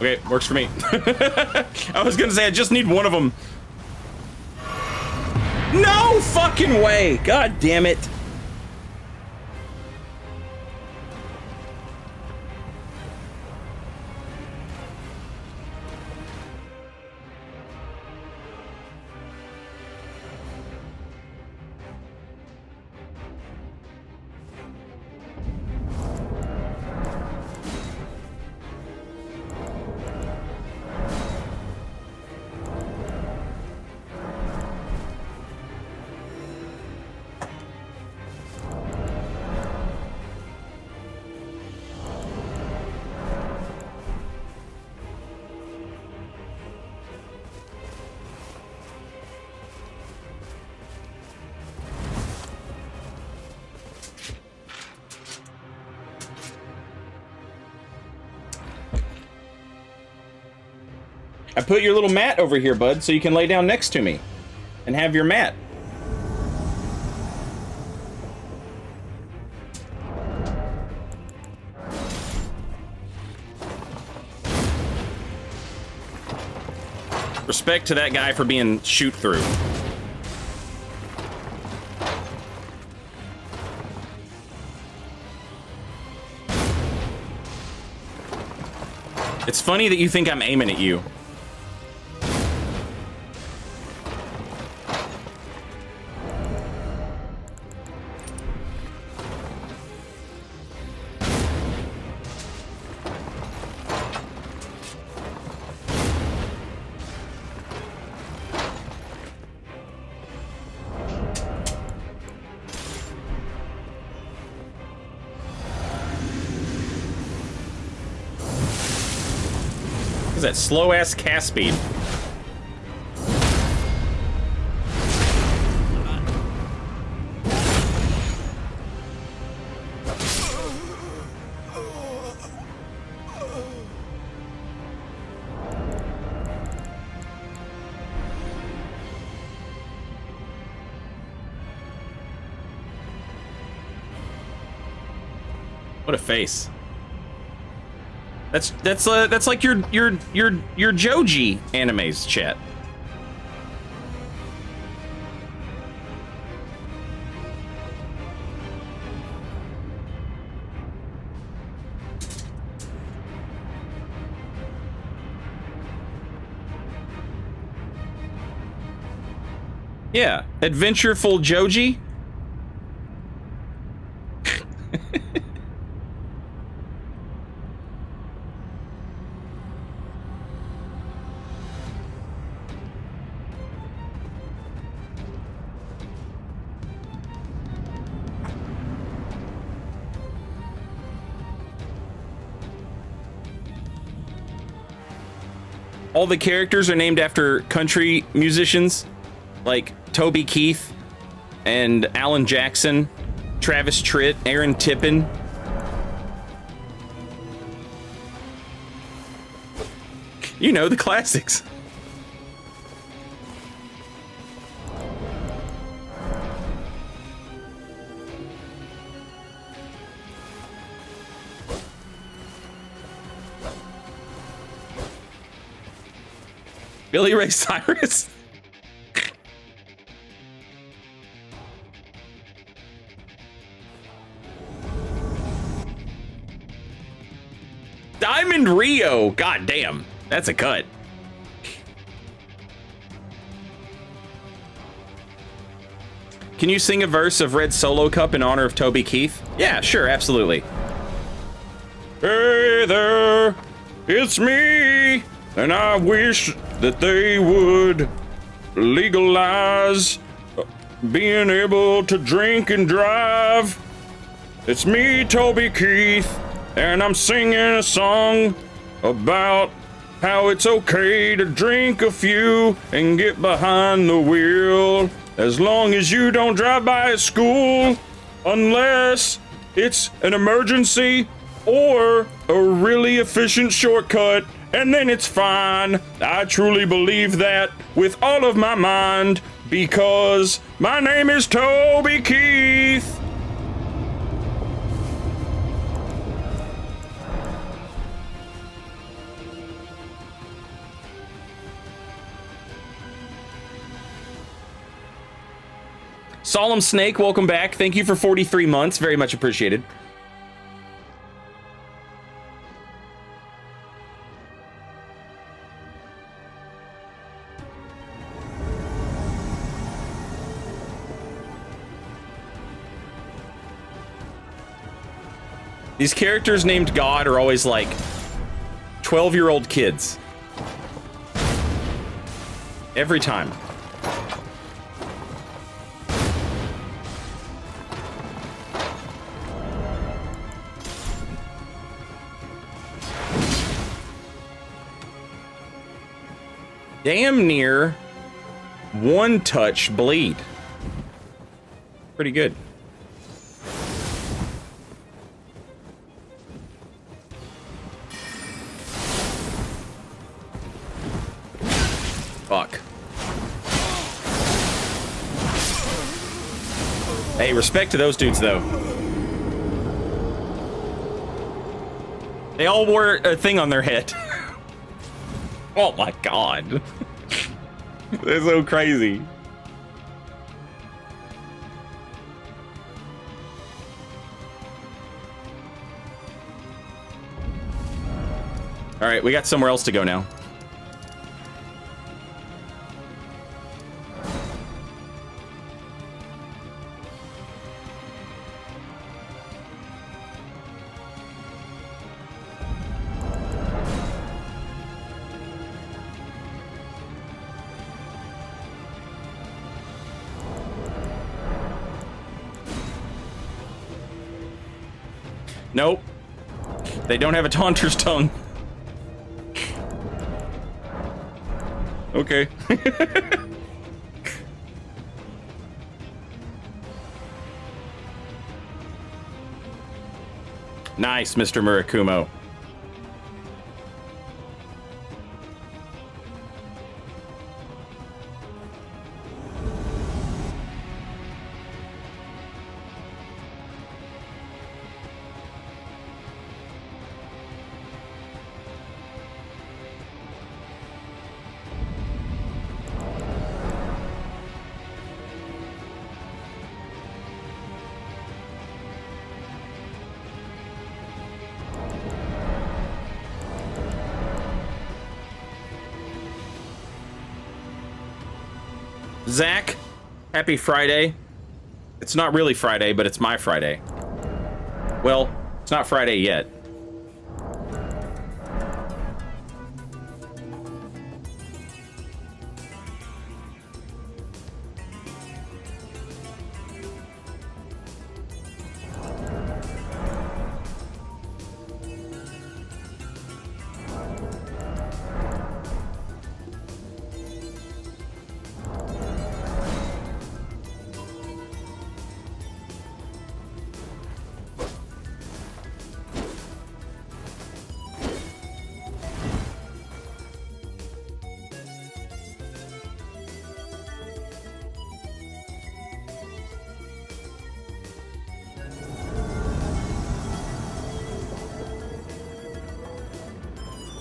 Okay, works for me. I was gonna say I just need one of them. No fucking way! God damn it. I put your little mat over here, bud, so you can lay down next to me and have your mat. Respect to that guy for being shoot through. It's funny that you think I'm aiming at you. That slow ass cast speed. What a face. That's like your Joji animes, chat. Yeah, adventureful Joji. all the characters are named after country musicians, like Toby Keith and Alan Jackson, Travis Tritt, Aaron Tippin. You know, the classics. Billy Ray Cyrus? Diamond Rio. God damn. That's a cut. Can you sing a verse of Red Solo Cup in honor of Toby Keith? Yeah, sure, absolutely. Hey there, it's me, and I wish that they would legalize being able to drink and drive. It's me, Toby Keith, and I'm singing a song about how it's okay to drink a few and get behind the wheel, as long as you don't drive by a school, unless it's an emergency or a really efficient shortcut, and then it's fine. I truly believe that with all of my mind, because my name is Toby Keith. Solemn Snake, welcome back. Thank you for 43 months. Very much appreciated. These characters named God are always like 12-year-old kids. Every time. Damn near one-touch bleed. Pretty good. Fuck. Hey, respect to those dudes, though. They all wore a thing on their head. Oh my god. They're so crazy. All right, we got somewhere else to go now. Nope. They don't have a Taunter's tongue. Okay. Nice, Mr. Murakumo. Zach, happy Friday. It's not really Friday, but it's my Friday. Well, it's not Friday yet.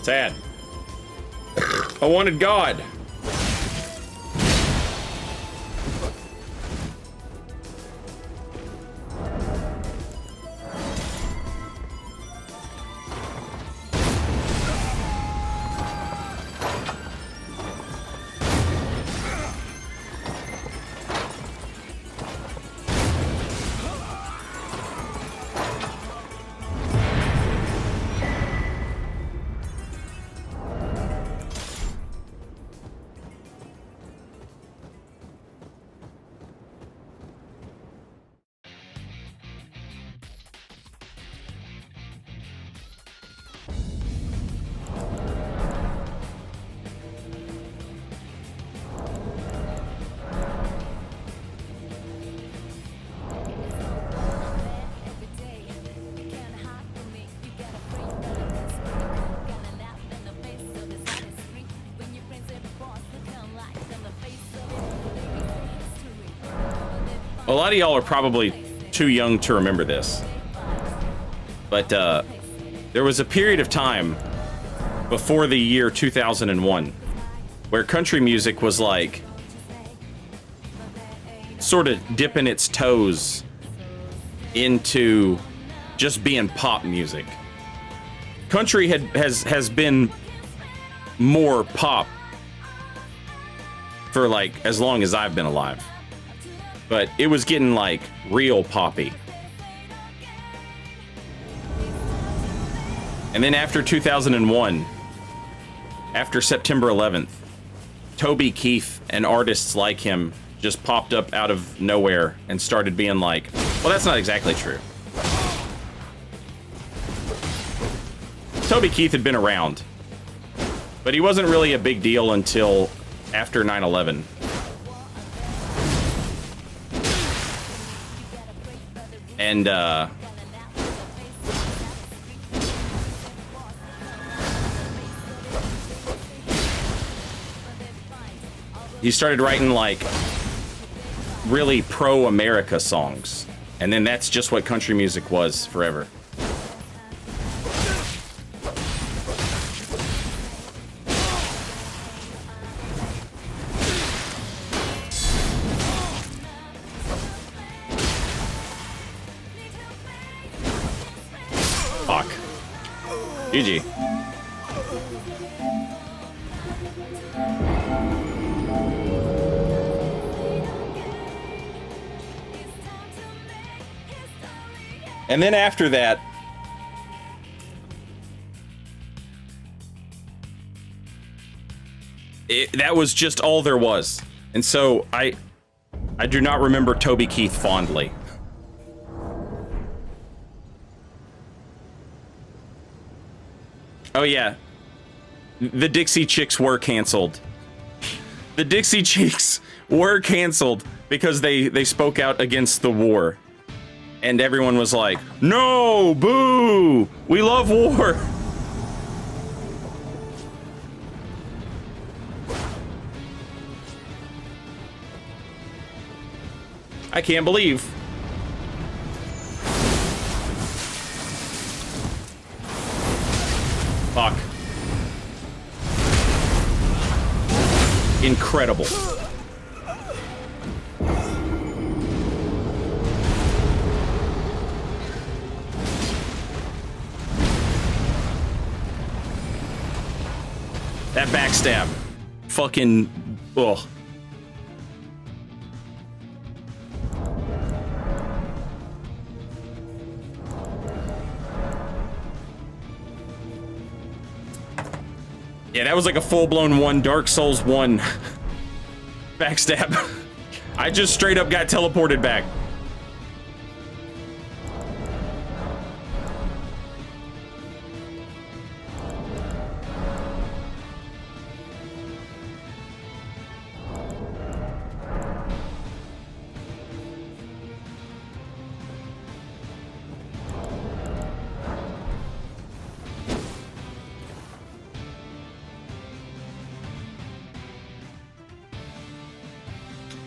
Sad. I wanted God. A lot of y'all are probably too young to remember this, but there was a period of time before the year 2001 where country music was like sort of dipping its toes into just being pop music. Country has been more pop for like as long as I've been alive. But it was getting like real poppy. And then after 2001, after September 11th, Toby Keith and artists like him just popped up out of nowhere and started being like, well, that's not exactly true. Toby Keith had been around, but he wasn't really a big deal until after 9/11. And he started writing like really pro-America songs. And then that's just what country music was forever. GG. And then after that, that was just all there was. And so I do not remember Toby Keith fondly. Oh yeah, the Dixie Chicks were canceled. The Dixie Chicks were canceled because they spoke out against the war. And everyone was like, no, boo, we love war. I can't believe. Fuck. Incredible. That backstab. Fucking. Ugh. Yeah, that was like a full-blown Dark Souls 1 backstab. I just straight up got teleported back.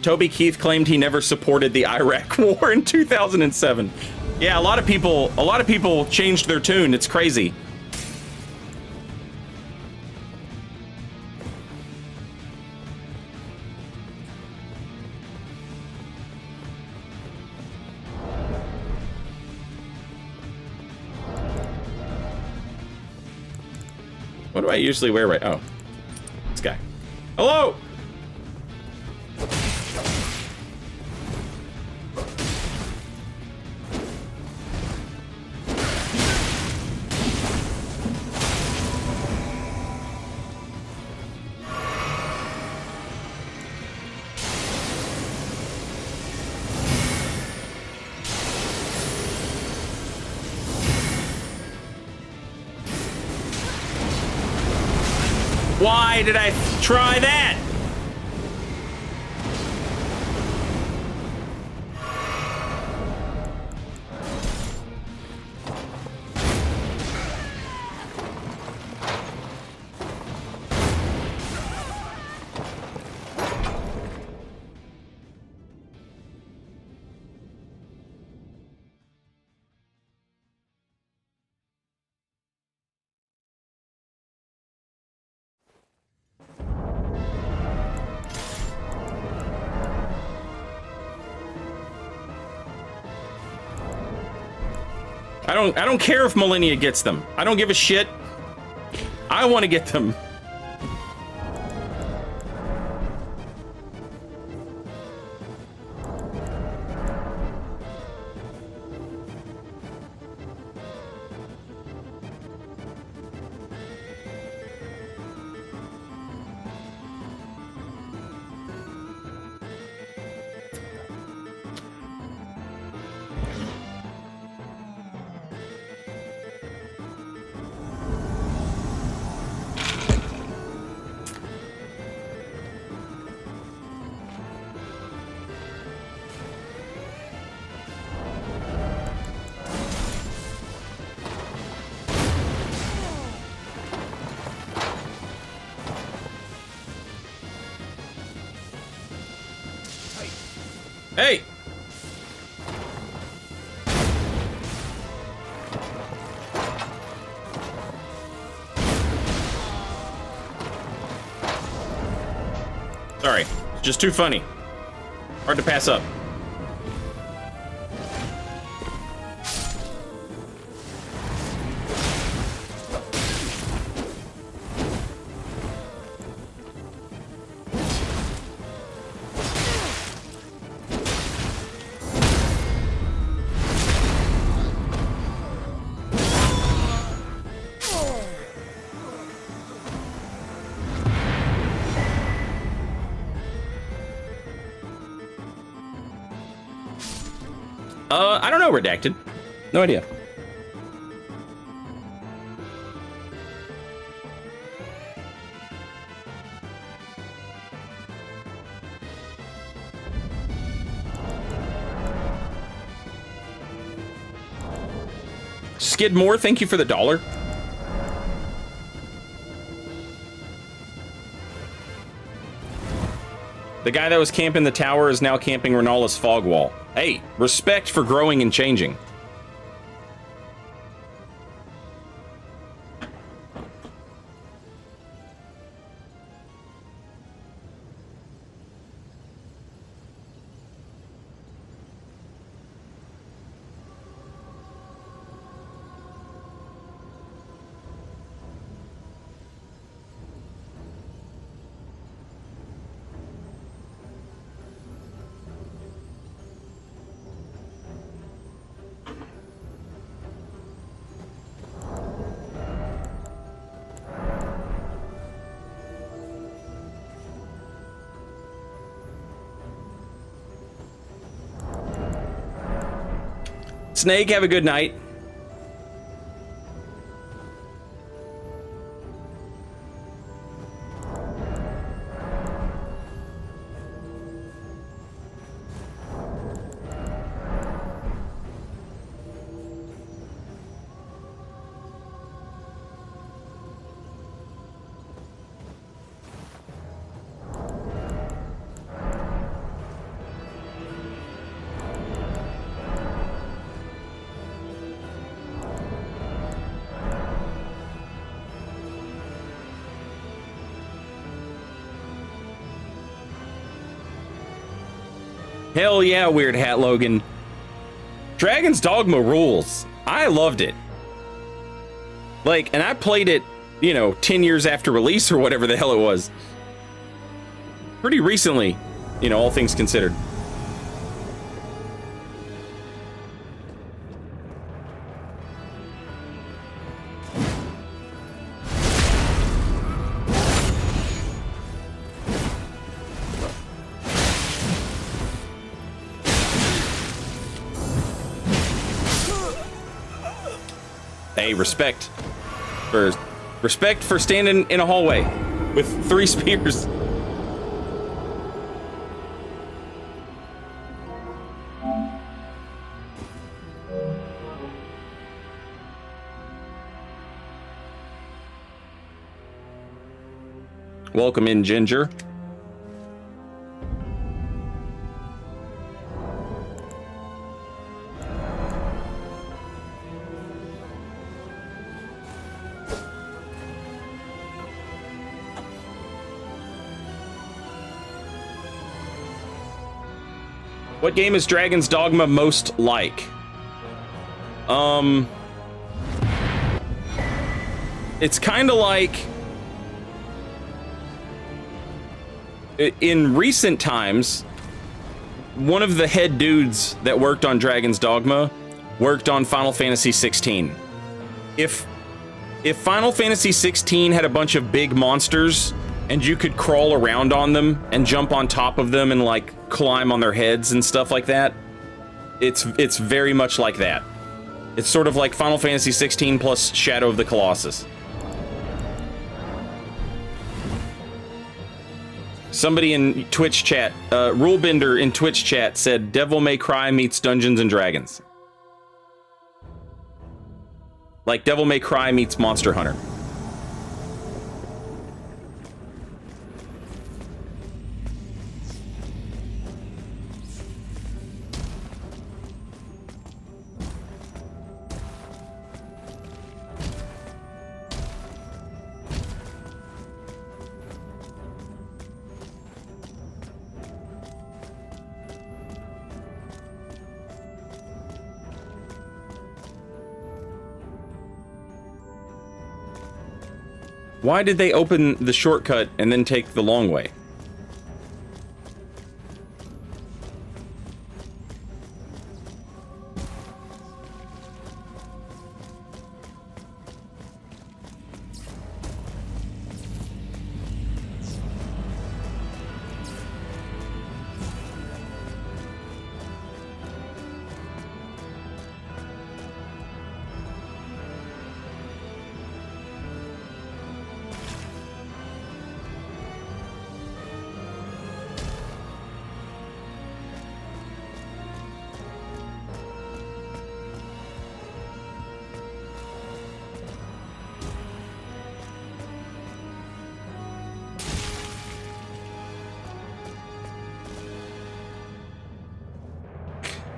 Toby Keith claimed he never supported the Iraq War in 2007. Yeah, a lot of people changed their tune. It's crazy. do I usually wear right? Oh, this guy. Hello. Why did I try that? I don't care if Millennia gets them. I don't give a shit. I want to get them. Hey! Sorry, just too funny. Hard to pass up. I don't know, Redacted. No idea. Skidmore, thank you for the $1. The guy that was camping the tower is now camping Renala's fog wall. Hey, respect for growing and changing. Snake, have a good night. Hell yeah, Weird Hat Logan. Dragon's Dogma rules. I loved it. Like, and I played it you know, 10 years after release or whatever the hell it was. Pretty recently, you know, all things considered. Hey, respect for standing in a hallway with 3 spears. Welcome in, Ginger. What game is Dragon's Dogma most like? It's kind of like, in recent times, one of the head dudes that worked on Dragon's Dogma worked on Final Fantasy 16. If Final Fantasy 16 had a bunch of big monsters and you could crawl around on them and jump on top of them and like climb on their heads and stuff like that, it's very much like that. It's sort of like Final Fantasy 16 plus Shadow of the Colossus. Somebody in Twitch chat, Rulebender in Twitch chat said Devil May Cry meets Dungeons and Dragons. Like Devil May Cry meets Monster Hunter. Why did they open the shortcut and then take the long way?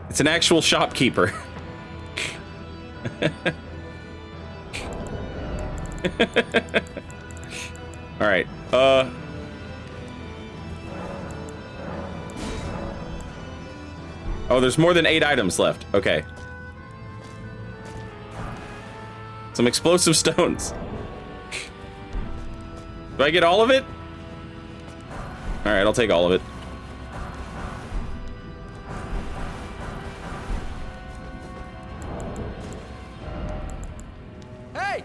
It's an actual shopkeeper. All right. Oh, there's more than 8 items left. Okay. Some explosive stones. Do I get all of it? All right, I'll take all of it. Hey!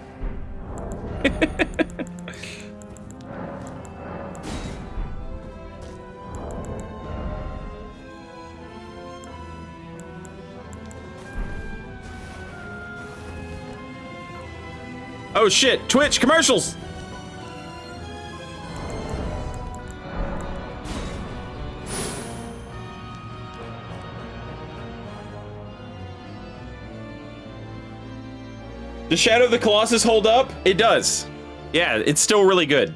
Oh shit, Twitch commercials! Does Shadow of the Colossus hold up? It does. Yeah, it's still really good.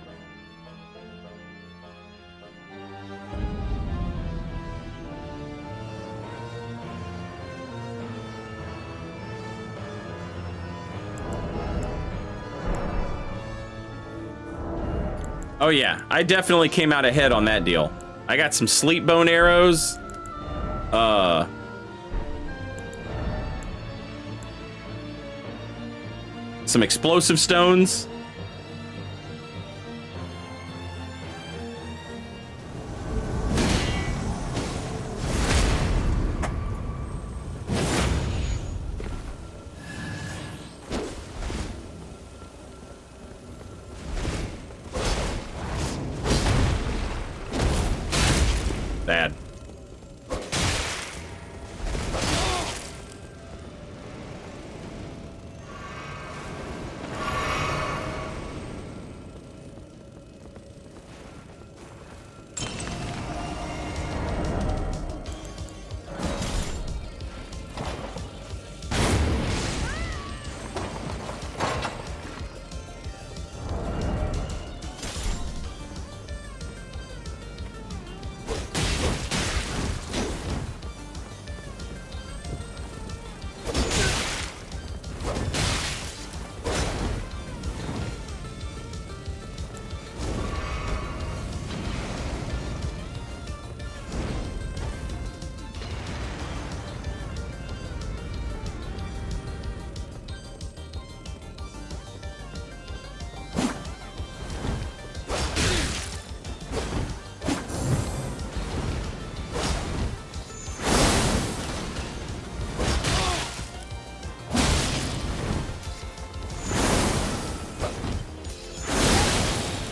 Oh yeah, I definitely came out ahead on that deal. I got some sleep bone arrows. Some explosive stones.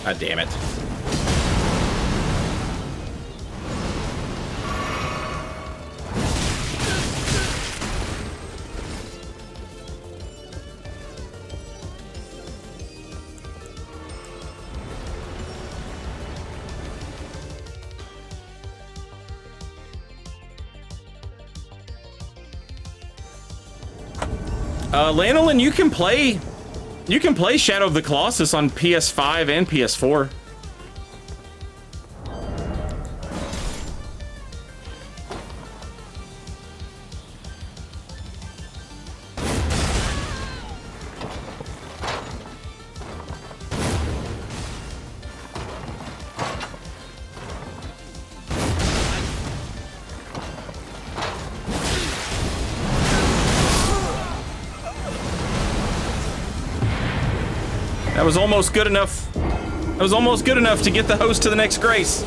God damn it. Lanolin, you can play Shadow of the Colossus on PS5 and PS4. That was almost good enough. That was almost good enough to get the host to the next grace.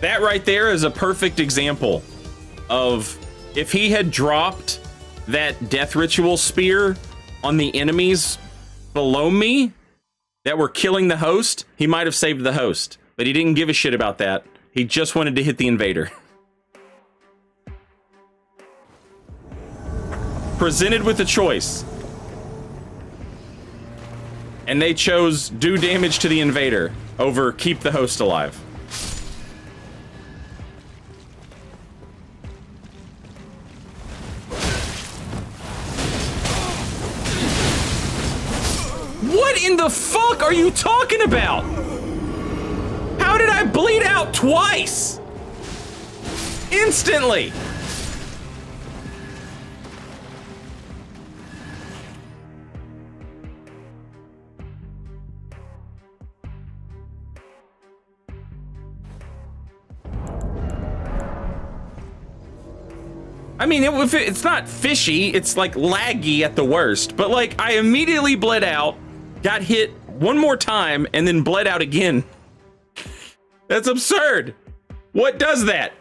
That right there is a perfect example of if he had dropped that death ritual spear on the enemies below me that were killing the host, he might have saved the host. But he didn't give a shit about that. He just wanted to hit the invader. Presented with a choice. And they chose do damage to the invader over keep the host alive. What in the fuck are you talking about? How did I bleed out twice? Instantly. I mean, it's not fishy, it's like laggy at the worst, but like I immediately bled out, got hit one more time, and then bled out again. That's absurd. What does that?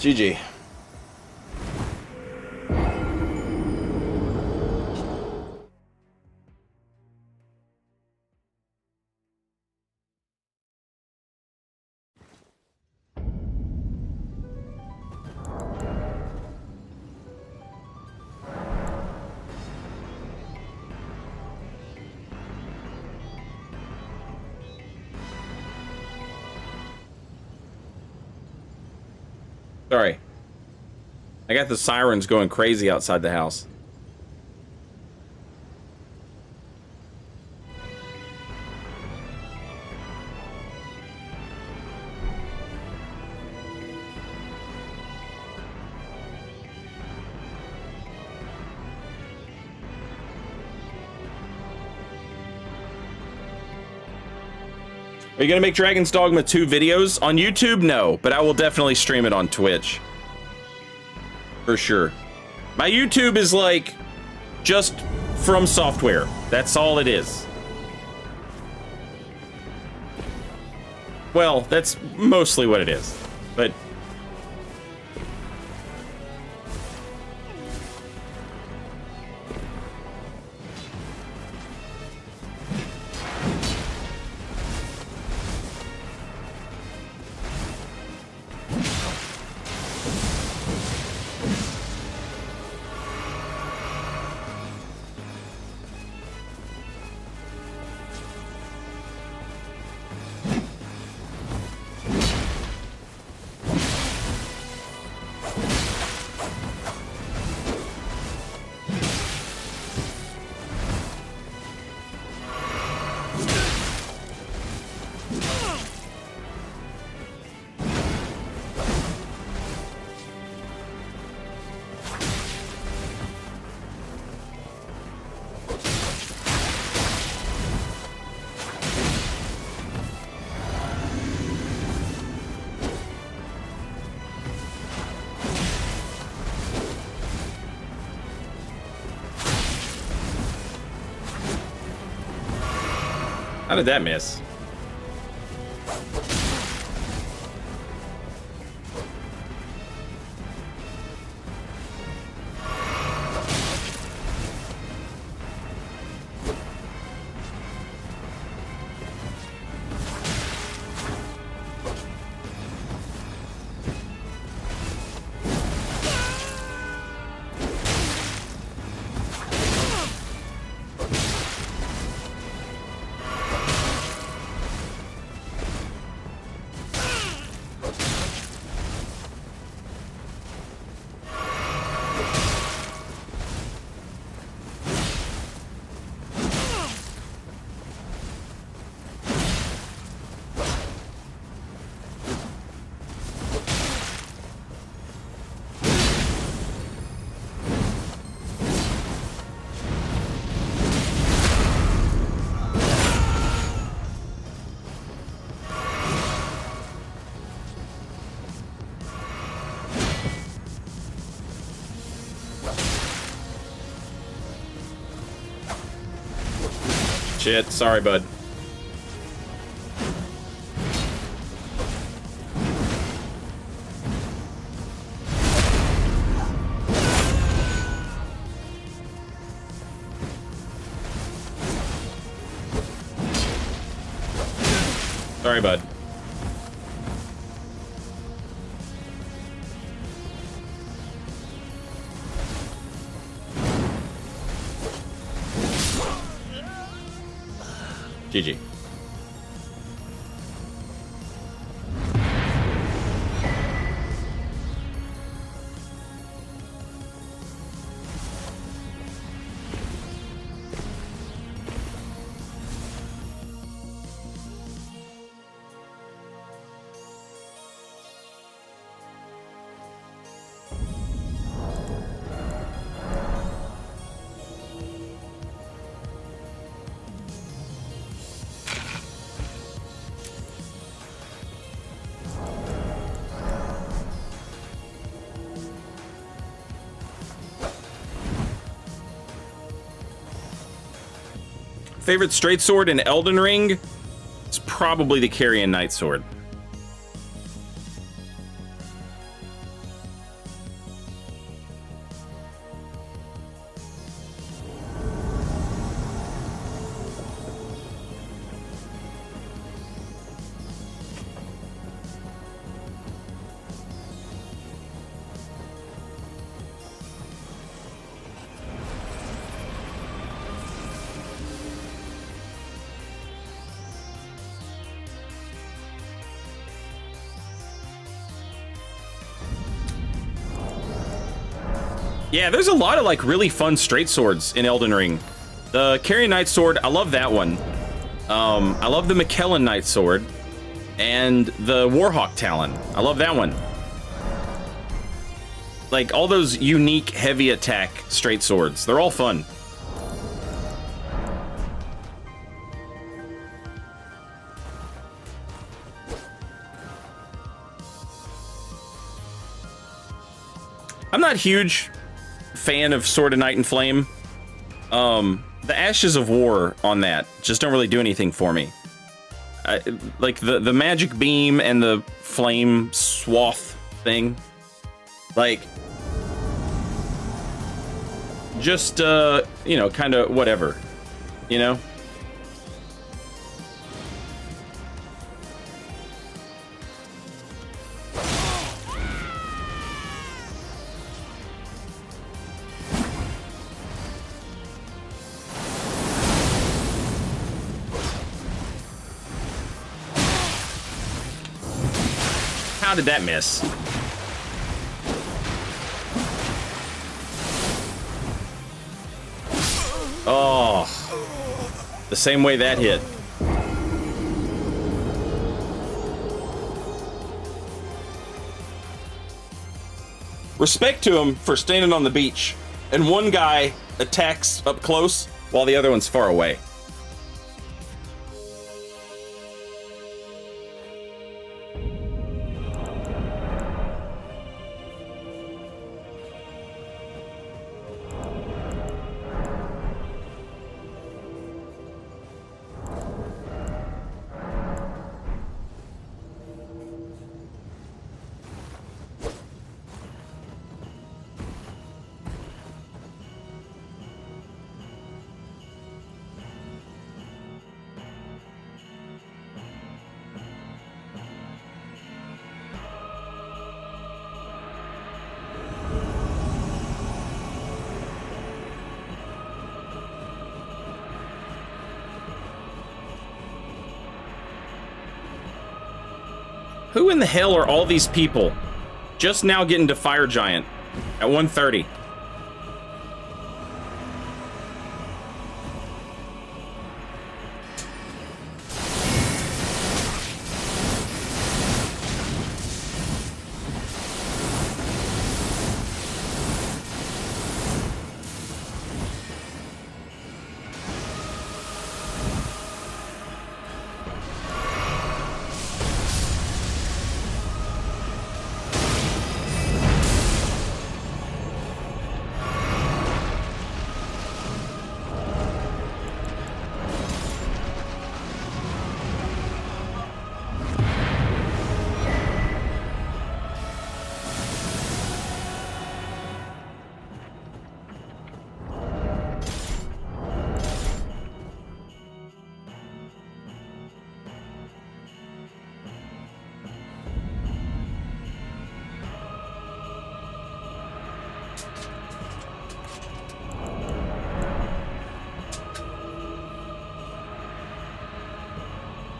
GG. Sorry. I got the sirens going crazy outside the house. Are you gonna make Dragon's Dogma 2 videos? On YouTube? No, but I will definitely stream it on Twitch. For sure. My YouTube is like, just From Software. That's all it is. Well, that's mostly what it is. But how did that miss? Shit, sorry, bud. Sorry, bud. GG. Favorite straight sword in Elden Ring? It's probably the Carrion Knight sword. Yeah, there's a lot of like really fun straight swords in Elden Ring. The Carrion Knight sword, I love that one. I love the McKellen Knight sword and the Warhawk Talon. I love that one. Like all those unique heavy attack straight swords, they're all fun. not huge fan of Sword of Night and Flame. The Ashes of War on that just don't really do anything for me. Like the magic beam and the flame swath thing, like just you know, kind of whatever, you know. How did that miss? Oh, the same way that hit. Respect to him for standing on the beach, and one guy attacks up close while the other one's far away. Who in the hell are all these people just now getting to Fire Giant at 1:30?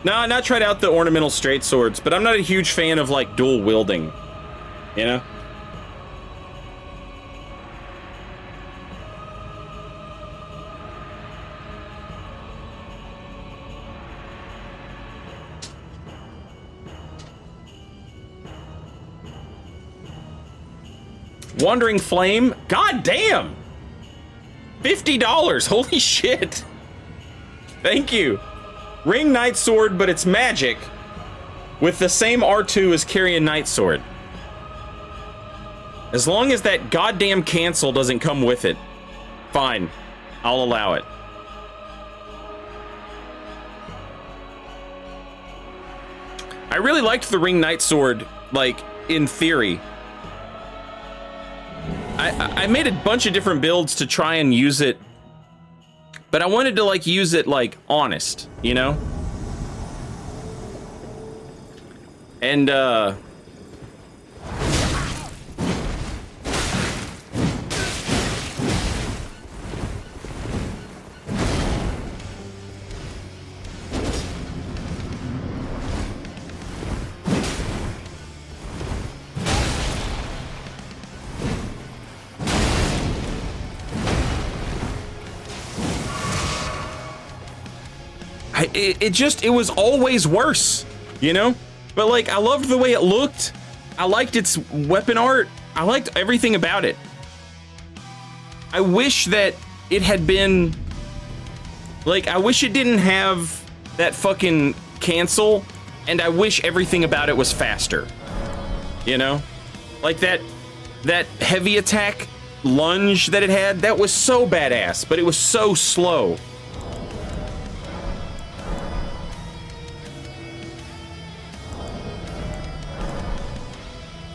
No, I not tried out the ornamental straight swords, but I'm not a huge fan of like dual wielding, you know? Wandering Flame? God damn! $50, holy shit! Thank you. Ring Night Sword, but it's magic with the same R2 as Carrion Night Sword. As long as that goddamn cancel doesn't come with it, fine, I'll allow it. I really liked the Ring Night Sword, like, in theory. I made a bunch of different builds to try and use it, but I wanted to, like, use it, like, honest, you know? And, it was always worse, you know? But like, I loved the way it looked. I liked its weapon art. I liked everything about it. I wish that it had been, like, I wish it didn't have that fucking cancel, and I wish everything about it was faster. You know? Like that that heavy attack lunge that it had, that was so badass, but it was so slow.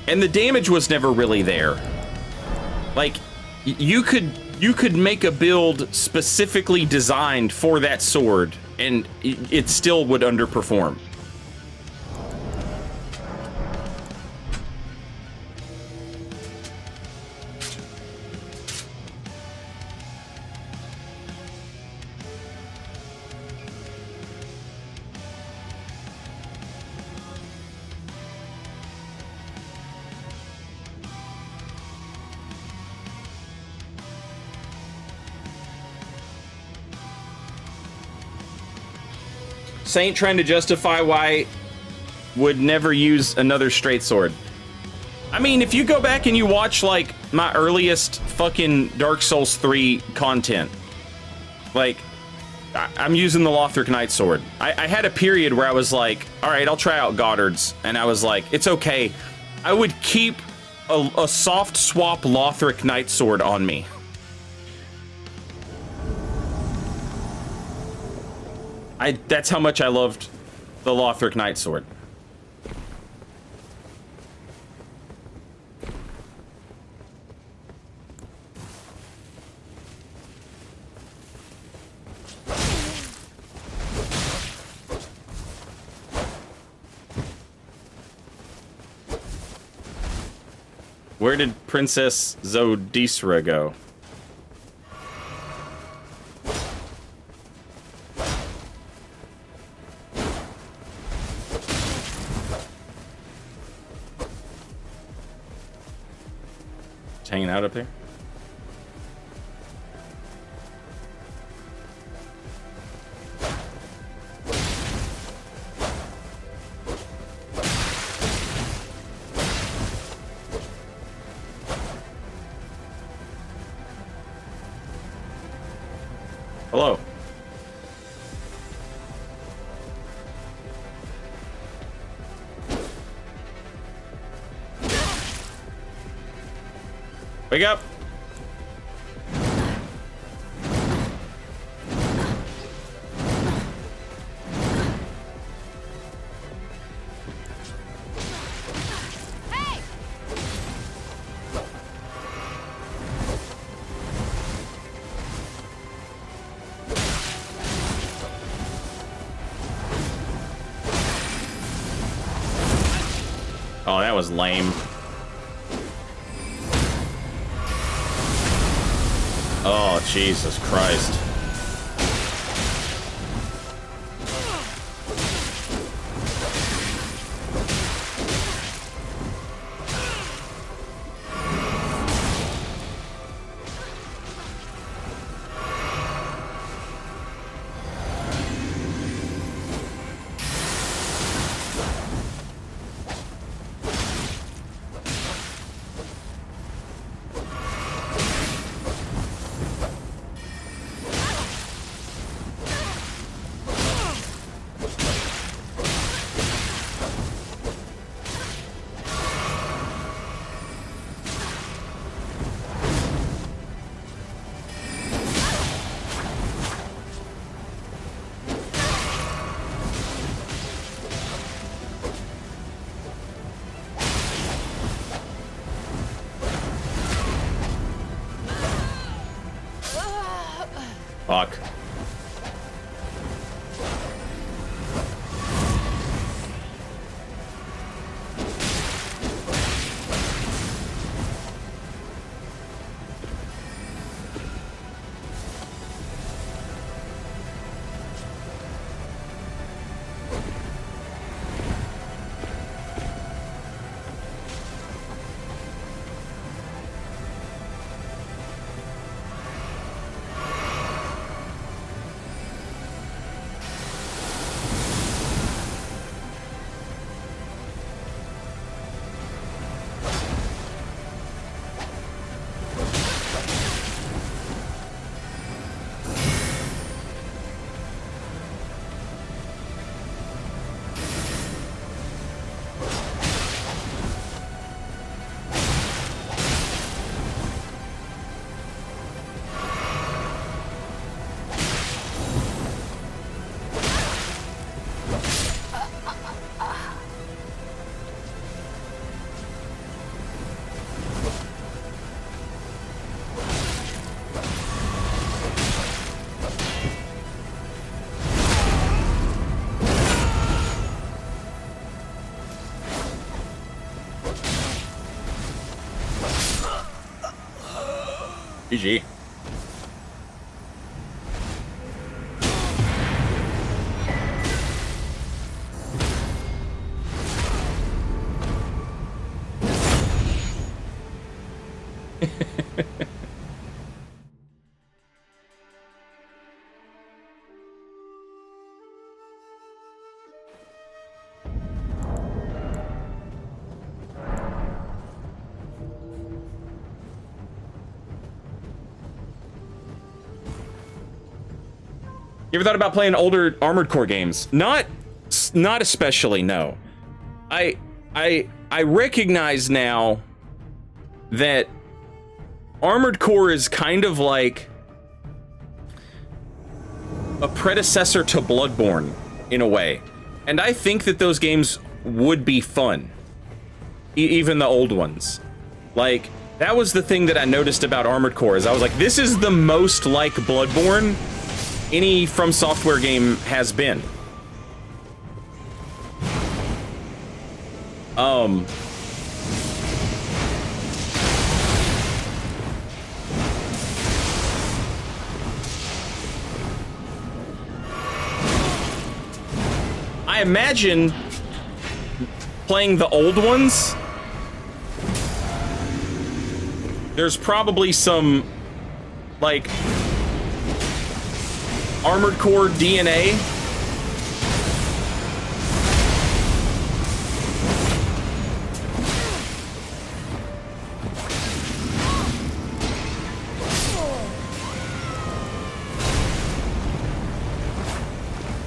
And the damage was never really there. Like, you could make a build specifically designed for that sword, and it still would underperform. Saint trying to justify why would never use another straight sword. I mean, if you go back and you watch, like, my earliest fucking Dark Souls 3 content, like, I'm using the Lothric Knight Sword. I had a period where I was like, alright, I'll try out Goddard's, and I was like, it's okay. I would keep a soft swap Lothric Knight Sword on me. That's how much I loved the Lothric Knight Sword. Where did Princess Zodisra go? Hanging out up there. Hello. Wake up! Hey! Oh, that was lame. Oh, Jesus Christ. GG. You ever thought about playing older Armored Core games? Not especially, no. I recognize now that Armored Core is kind of like a predecessor to Bloodborne in a way. And I think that those games would be fun. Even the old ones. Like, that was the thing that I noticed about Armored Core, is I was like, this is the most like Bloodborne any From Software game has been. I imagine playing the old ones, there's probably some, like, Armored Core DNA.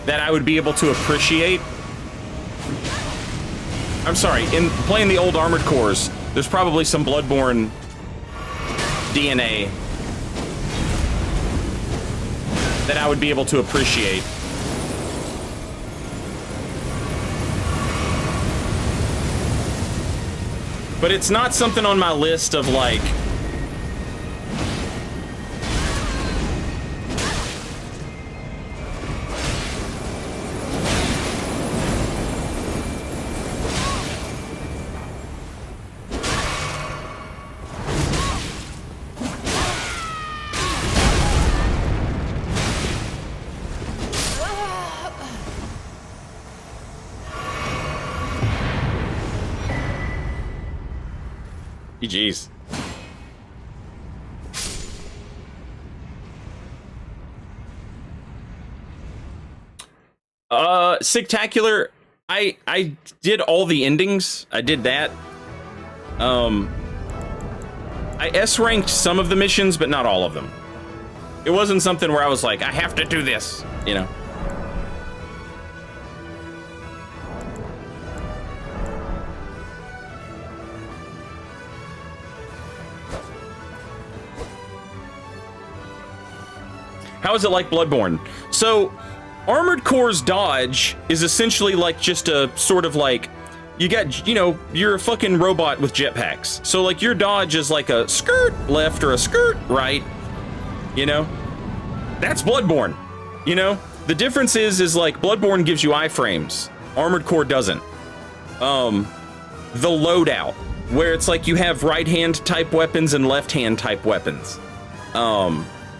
That I would be able to appreciate. I'm sorry, in playing the old Armored Cores, there's probably some Bloodborne DNA that I would be able to appreciate. But it's not something on my list of, like, jeez. Sigtacular, I did all the endings. I did that. I S-ranked some of the missions, but not all of them. It wasn't something where I was like, I have to do this, you know. How is it like Bloodborne? So, Armored Core's dodge is essentially like just a sort of like, you got, you know, you're a fucking robot with jetpacks. So like your dodge is like a skirt left or a skirt right, you know? That's Bloodborne, you know? The difference is like Bloodborne gives you iframes. Armored Core doesn't. The loadout, where it's like you have right hand type weapons and left hand type weapons.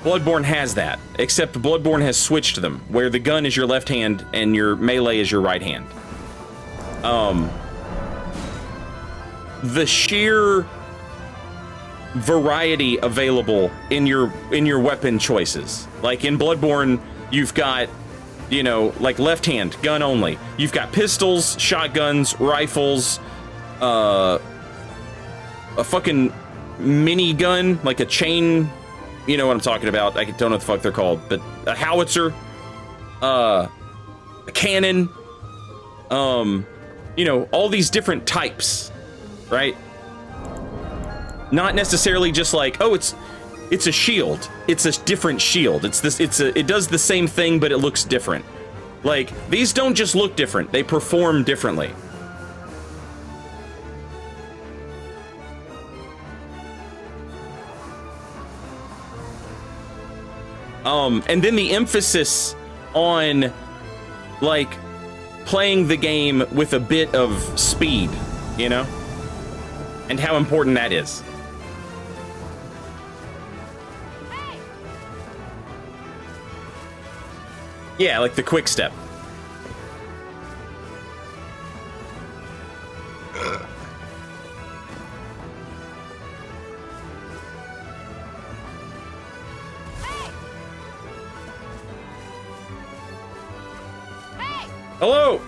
Bloodborne has that, except Bloodborne has switched them, where the gun is your left hand and your melee is your right hand. The sheer variety available in your weapon choices. Like in Bloodborne, you've got, you know, like left hand, gun only. You've got pistols, shotguns, rifles, a fucking minigun, like a chain. You know what I'm talking about. I don't know what the fuck they're called, but a howitzer, a cannon, you know, all these different types, right? Not necessarily just like, oh, it's a shield. It's a different shield. It does the same thing, but it looks different. Like, these don't just look different, they perform differently. And then the emphasis on, like, playing the game with a bit of speed, you know? And how important that is. Yeah, like the quick step. Hello!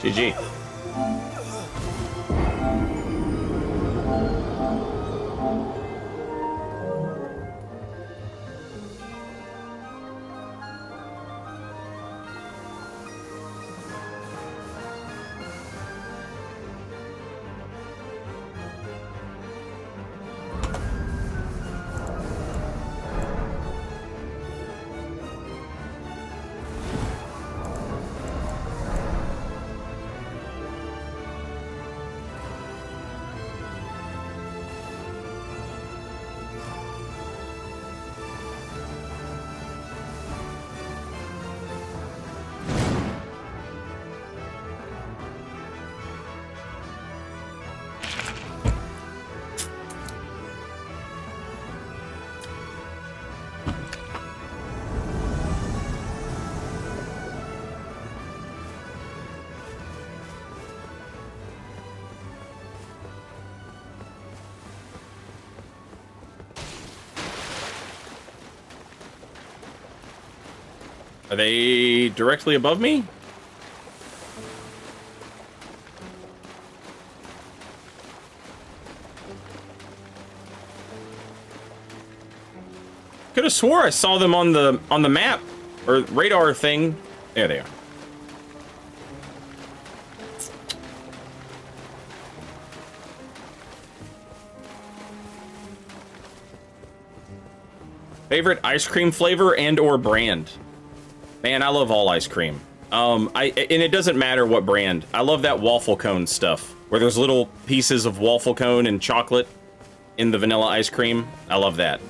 GG. Are they directly above me? Could have swore I saw them on the map or radar thing. There they are. Favorite ice cream flavor and or brand? Man, I love all ice cream. And it doesn't matter what brand. I love that waffle cone stuff where there's little pieces of waffle cone and chocolate in the vanilla ice cream. I love that.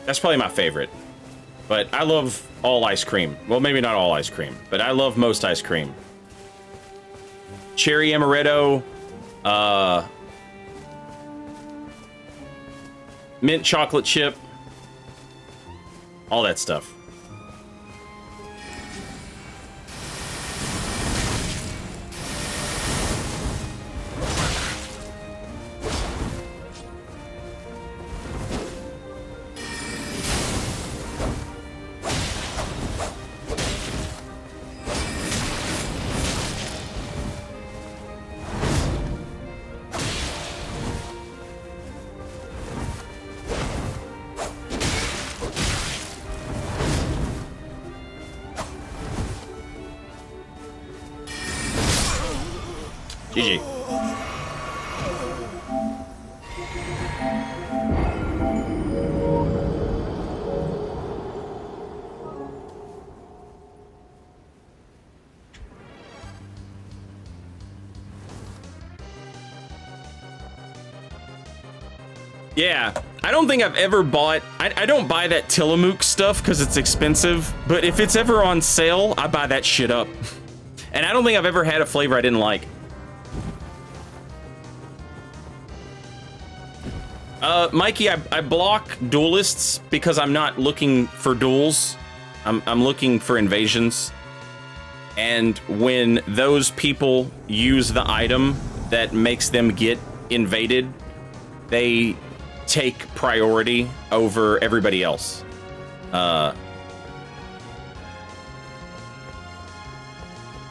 That's probably my favorite. But I love all ice cream. Well, maybe not all ice cream, but I love most ice cream. Cherry amaretto, mint chocolate chip, all that stuff. GG. Yeah, I don't think I've ever bought... I don't buy that Tillamook stuff because it's expensive, but if it's ever on sale, I buy that shit up. And I don't think I've ever had a flavor I didn't like. Mikey, I block duelists because I'm not looking for duels. I'm looking for invasions. And when those people use the item that makes them get invaded, they take priority over everybody else.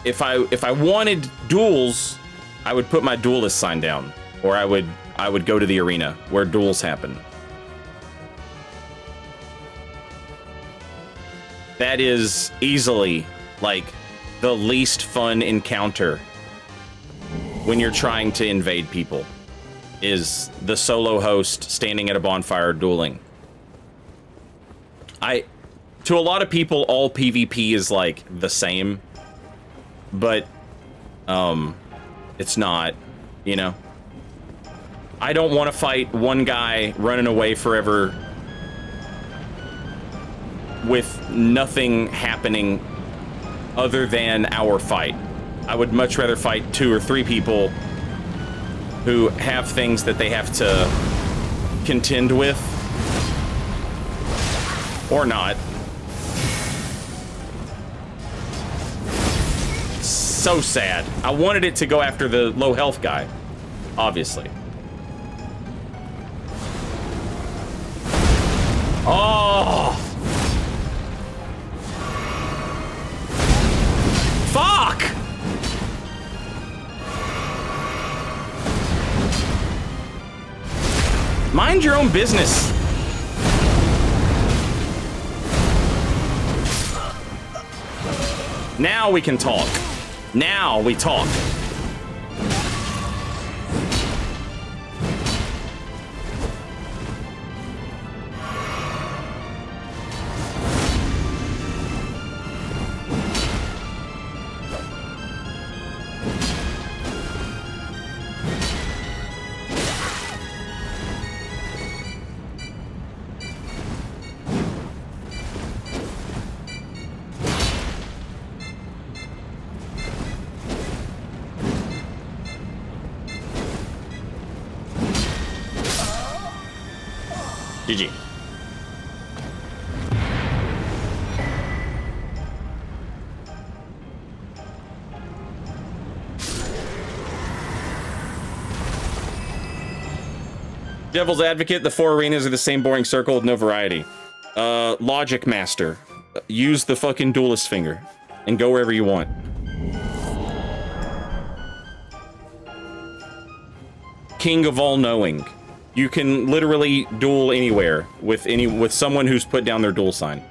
if I wanted duels, I would put my duelist sign down, or I would go to the arena where duels happen. That is easily like the least fun encounter when you're trying to invade people, is the solo host standing at a bonfire dueling. To a lot of people, all PvP is like the same, but it's not, you know. I don't want to fight one guy running away forever with nothing happening other than our fight. I would much rather fight 2 or 3 people who have things that they have to contend with. Or not. So sad. I wanted it to go after the low health guy, obviously. Oh! Fuck! Mind your own business. Now we can talk. Now we talk. GG. Devil's Advocate, the 4 arenas are the same boring circle with no variety. Logic Master. Use the fucking duelist finger and go wherever you want. King of all knowing. You can literally duel anywhere with someone who's put down their duel sign.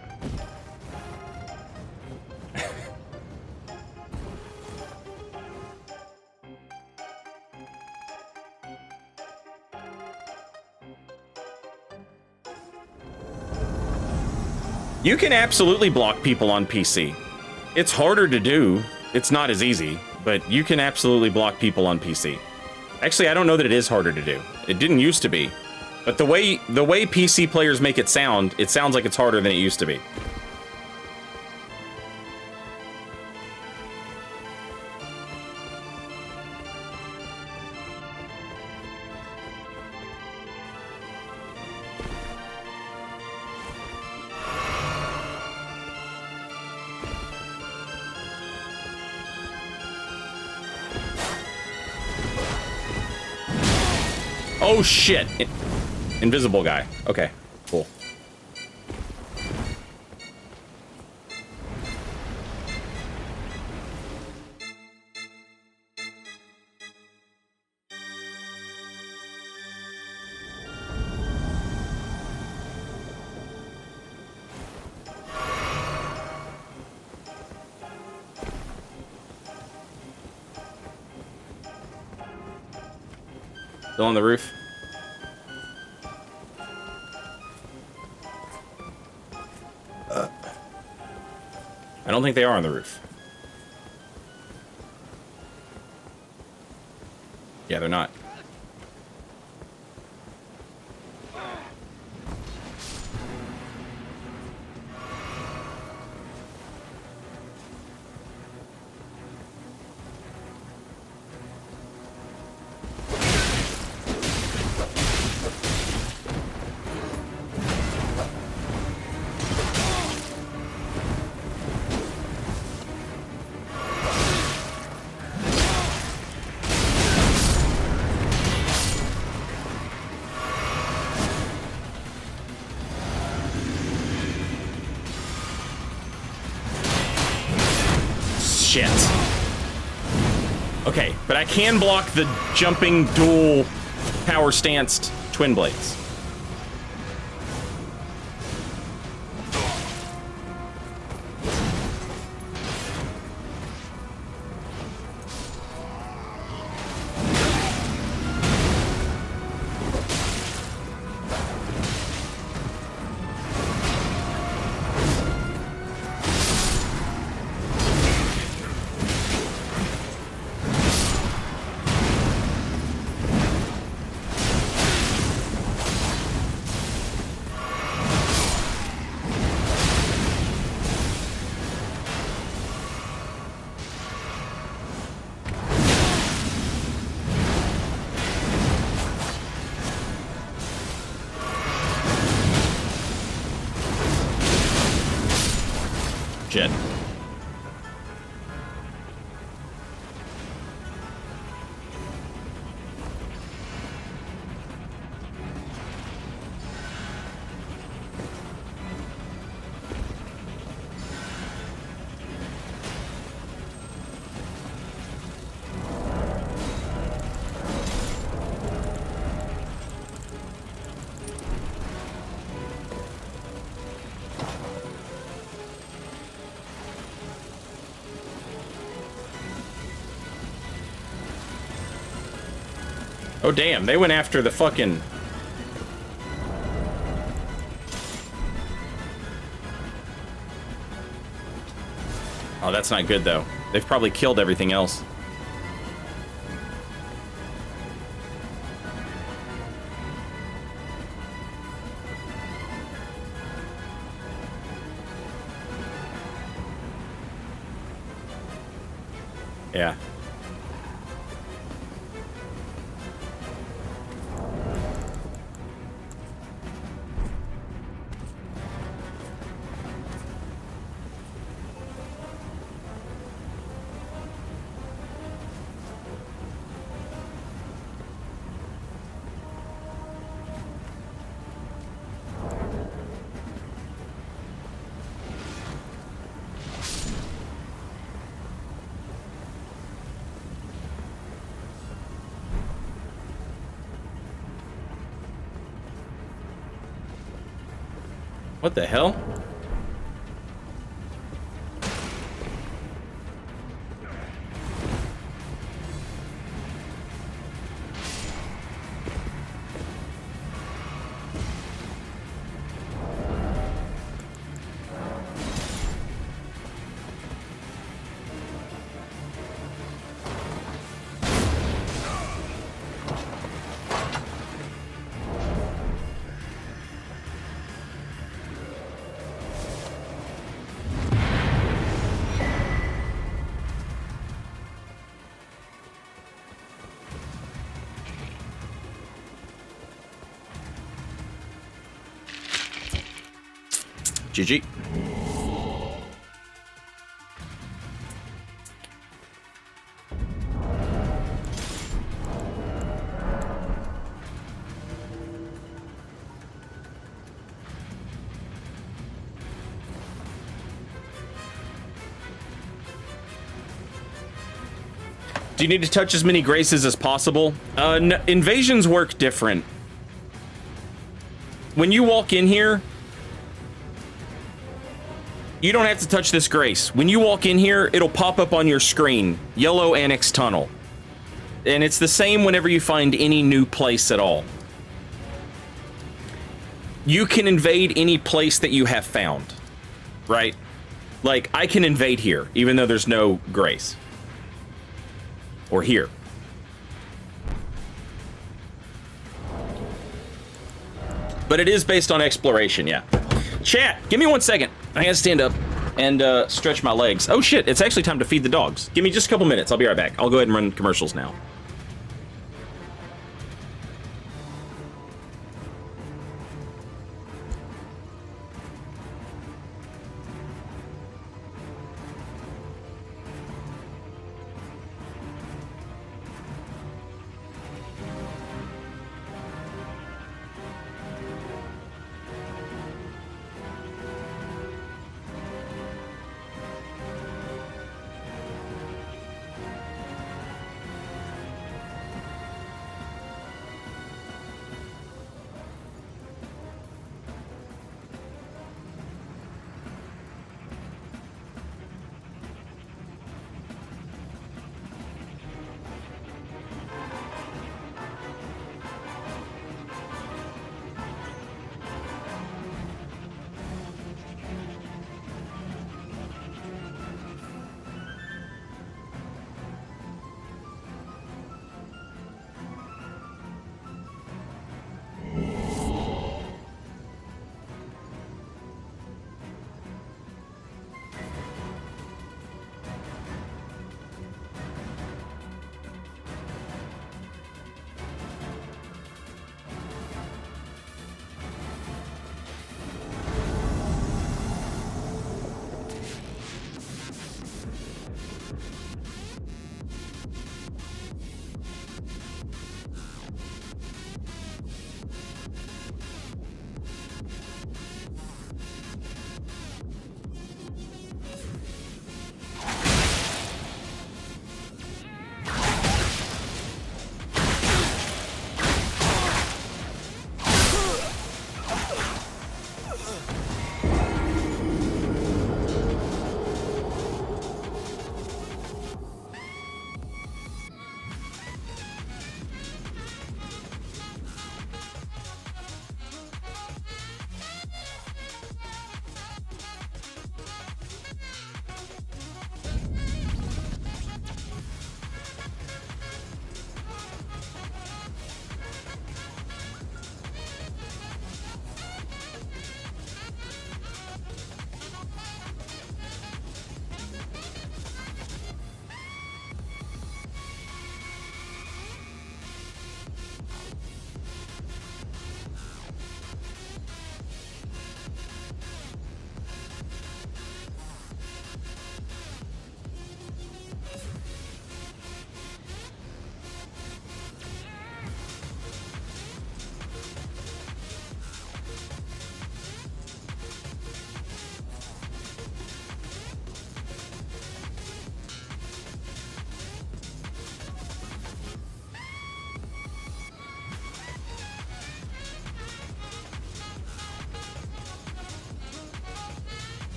You can absolutely block people on PC. It's harder to do. It's not as easy, but you can absolutely block people on PC. Actually, I don't know that it is harder to do. It didn't used to be. But the way PC players make it sounds like it's harder than it used to be. Oh shit! Invisible guy. Okay, cool. Still on the roof. I don't think they are on the roof. Yeah, they're not. Shit. Okay, but I can block the jumping dual power stanced twin blades. Jet. Oh, damn. They went after the fucking... Oh, that's not good, though. They've probably killed everything else. Yeah. What the hell? GG. Do you need to touch as many graces as possible? Invasions work different. When you walk in here, you don't have to touch this grace. When you walk in here, it'll pop up on your screen, Yellow Annex Tunnel. And it's the same whenever you find any new place at all. You can invade any place that you have found, right? Like, I can invade here, even though there's no grace. Or here. But it is based on exploration, yeah. Chat, give me 1 second. I gotta stand up and stretch my legs. Oh shit, it's actually time to feed the dogs. Give me just a couple minutes, I'll be right back. I'll go ahead and run commercials now.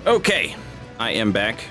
Okay, I am back.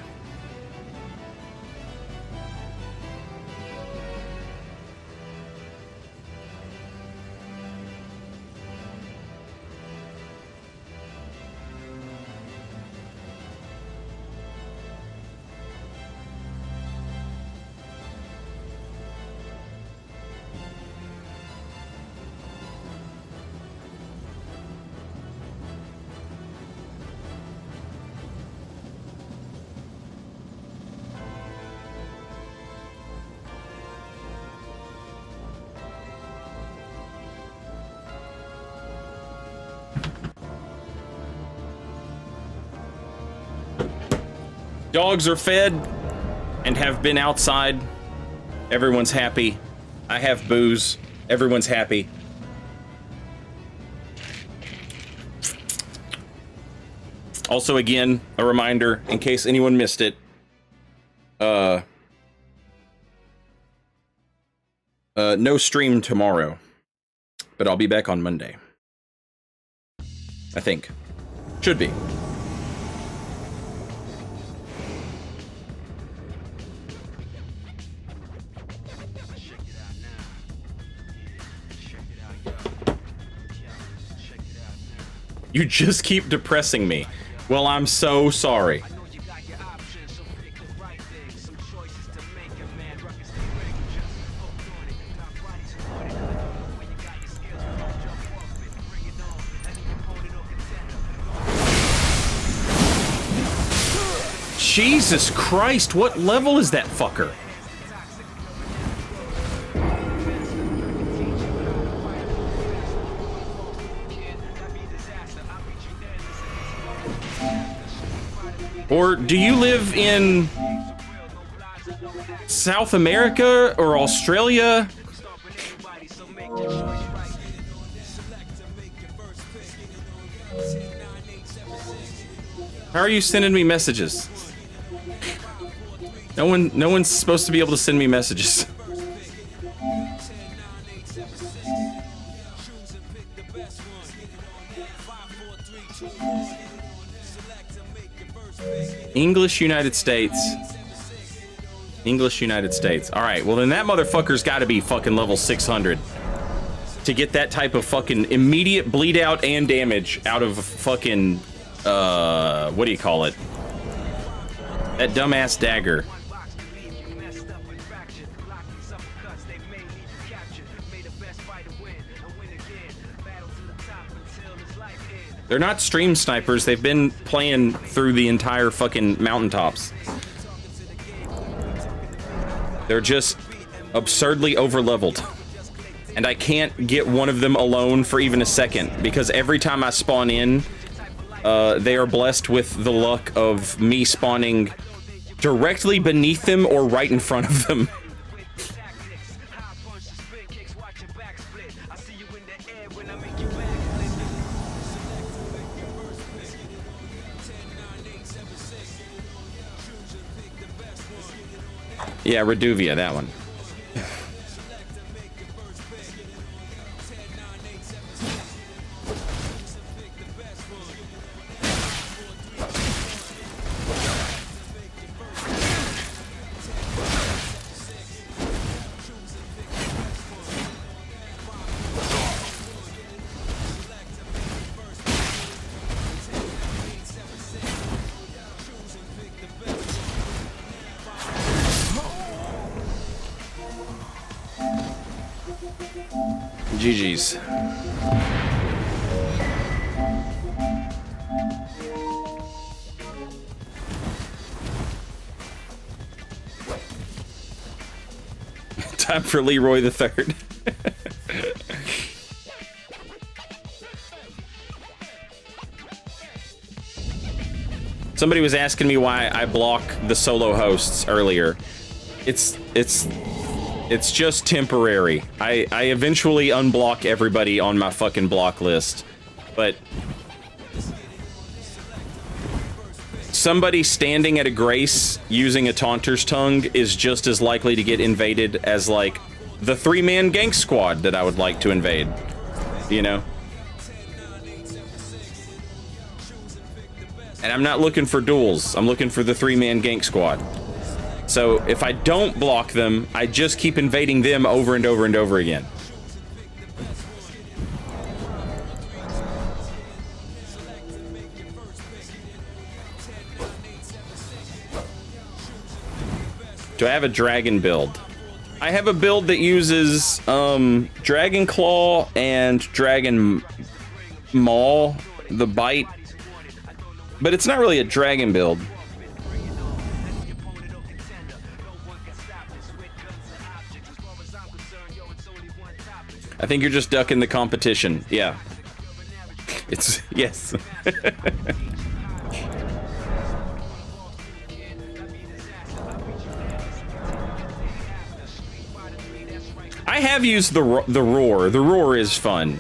Dogs are fed and have been outside. Everyone's happy. I have booze. Everyone's happy. Also, again, a reminder, in case anyone missed it, no stream tomorrow, but I'll be back on Monday. I think. Should be. You just keep depressing me. Well, I'm so sorry. Jesus Christ, what level is that fucker? Or do you live in South America or Australia? How are you sending me messages? No one's supposed to be able to send me messages. English United States. English United States. All right, well then that motherfucker's got to be fucking level 600 to get that type of fucking immediate bleed out and damage out of fucking what do you call it? That dumbass dagger. They're not stream snipers. They've been playing through the entire fucking mountaintops. They're just absurdly overleveled. And I can't get one of them alone for even a second, because every time I spawn in, they are blessed with the luck of me spawning directly beneath them or right in front of them. Yeah, Reduvia, that one. GG's. Time for Leroy the Third. Somebody was asking me why I block the solo hosts earlier. It's just temporary. I eventually unblock everybody on my fucking block list, but somebody standing at a grace using a taunter's tongue is just as likely to get invaded as like the 3-man gank squad that I would like to invade, you know? And I'm not looking for duels. I'm looking for the 3-man gank squad. So if I don't block them, I just keep invading them over and over and over again. Do I have a dragon build? I have a build that uses Dragon Claw and Dragon Maul, the bite, but it's not really a dragon build. I think you're just ducking the competition. Yeah. It's yes. I have used the roar. The roar is fun.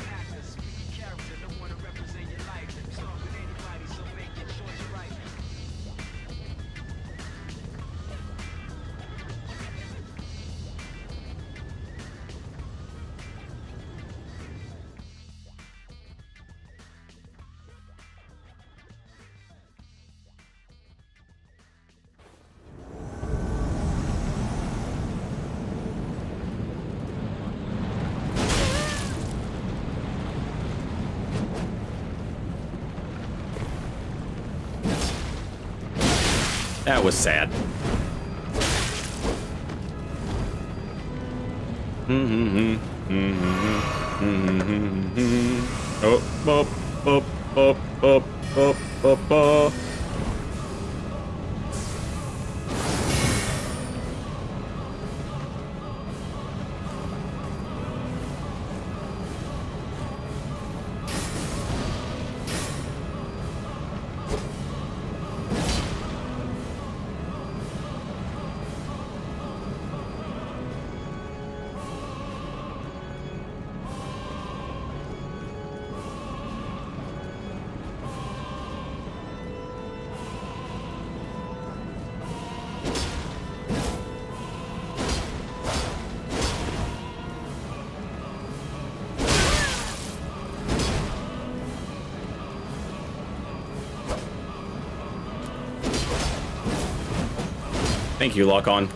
That was sad. Up. Thank you, Lock On.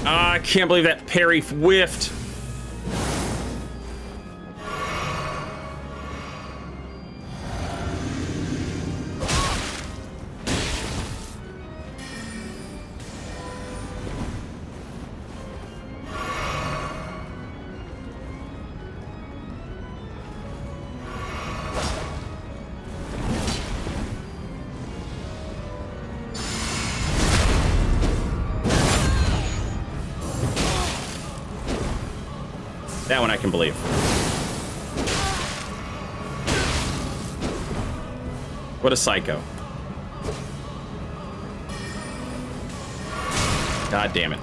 I can't believe that parry whiffed. That one I can believe. What a psycho. God damn it.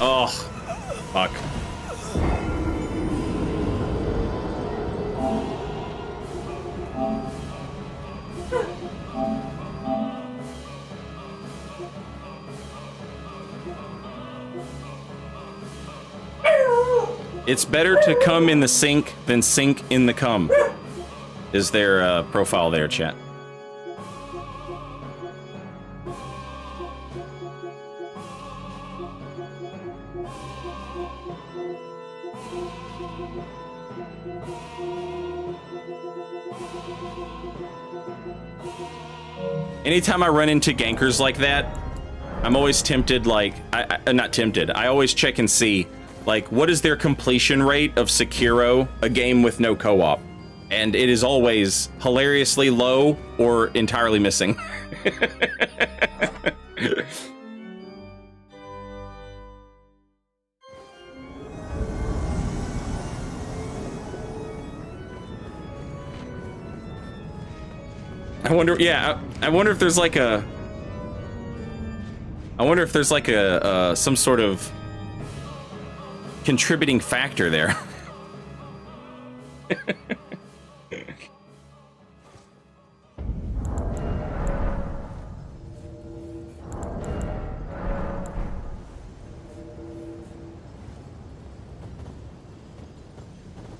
Oh, fuck. It's better to come in the sink than sink in the cum. Is their profile there, chat? Anytime I run into gankers like that, I'm always tempted, like, not tempted, I always check and see, like, what is their completion rate of Sekiro, a game with no co-op? And it is always hilariously low or entirely missing. I wonder, yeah, I wonder if there's like a... I wonder if there's like a, some sort of contributing factor there.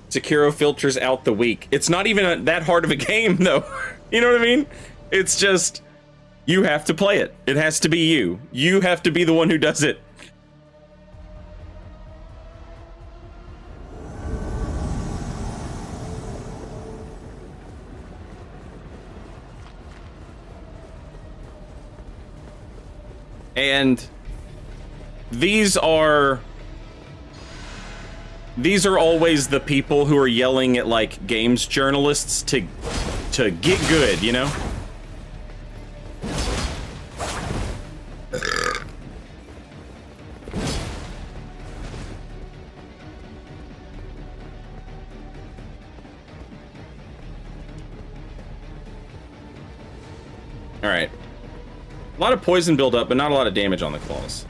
Sekiro filters out the weak. It's not even that hard of a game, though. You know what I mean? It's just, you have to play it. It has to be you. You have to be the one who does it. And these are always the people who are yelling at like games journalists to get good, you know? All right. A lot of poison buildup, but not a lot of damage on the claws.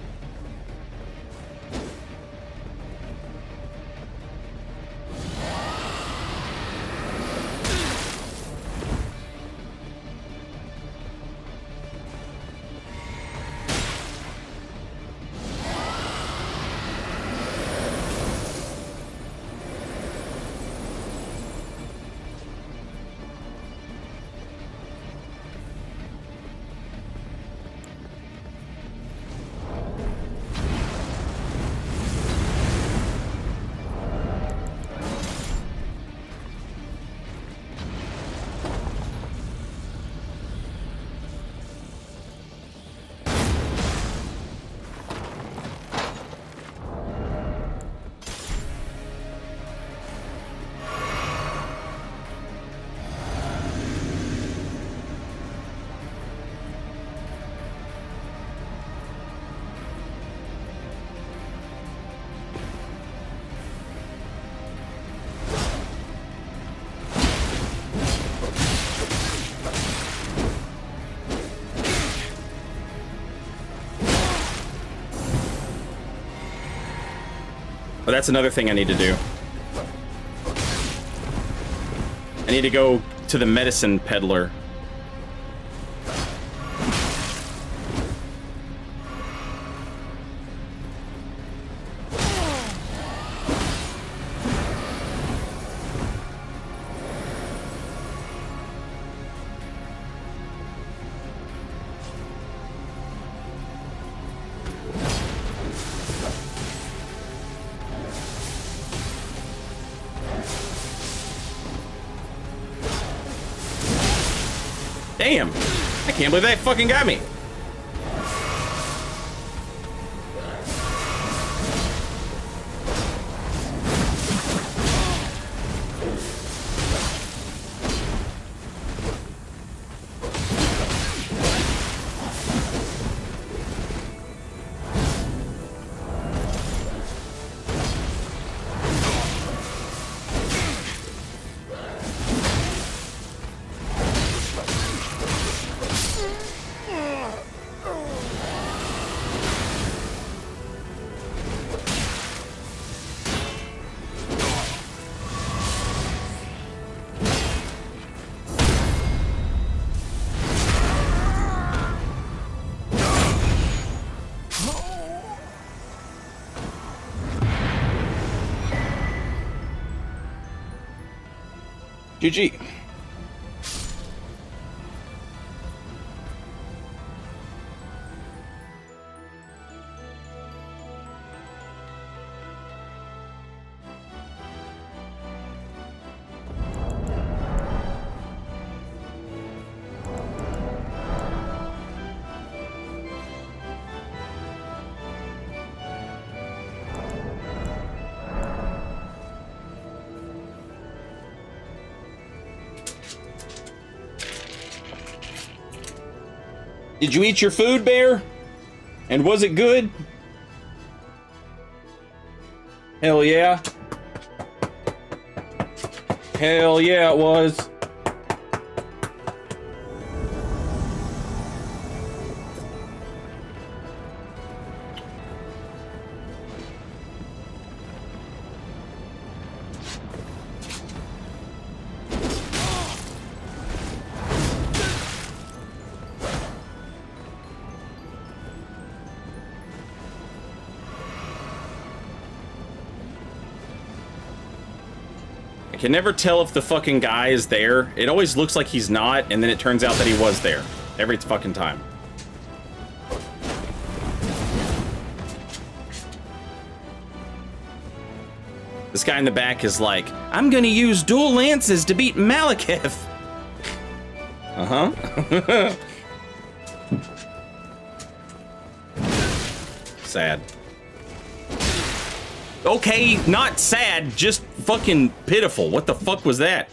But that's another thing I need to do. I need to go to the medicine peddler. Damn! I can't believe that fucking got me! GG. Did you eat your food, Bear? And was it good? Hell yeah. Hell yeah, it was. can never tell if the fucking guy is there. It always looks like he's not, and then it turns out that he was there. Every fucking time. This guy in the back is like, I'm gonna use dual lances to beat Malekith. Uh-huh. Sad. Okay, not sad, just fucking pitiful. What the fuck was that?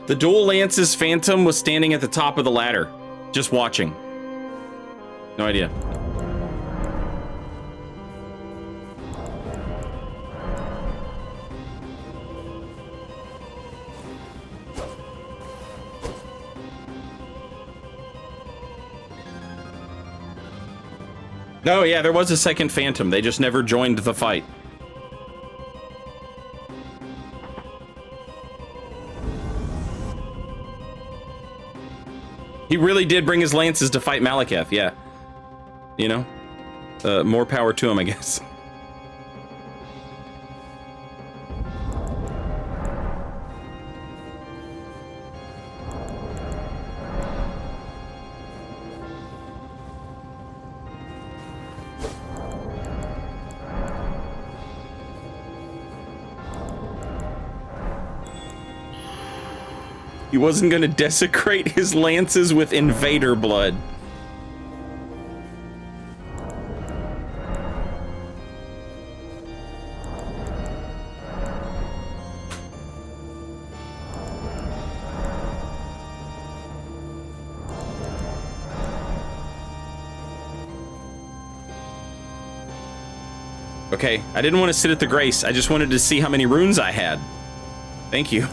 The dual lances phantom was standing at the top of the ladder, just watching. No idea. No, yeah, there was a second phantom. They just never joined the fight. He really did bring his lances to fight Malekith, yeah. You know? More power to him, I guess. He wasn't gonna desecrate his lances with invader blood. Okay, I didn't want to sit at the Grace. I just wanted to see how many runes I had. Thank you.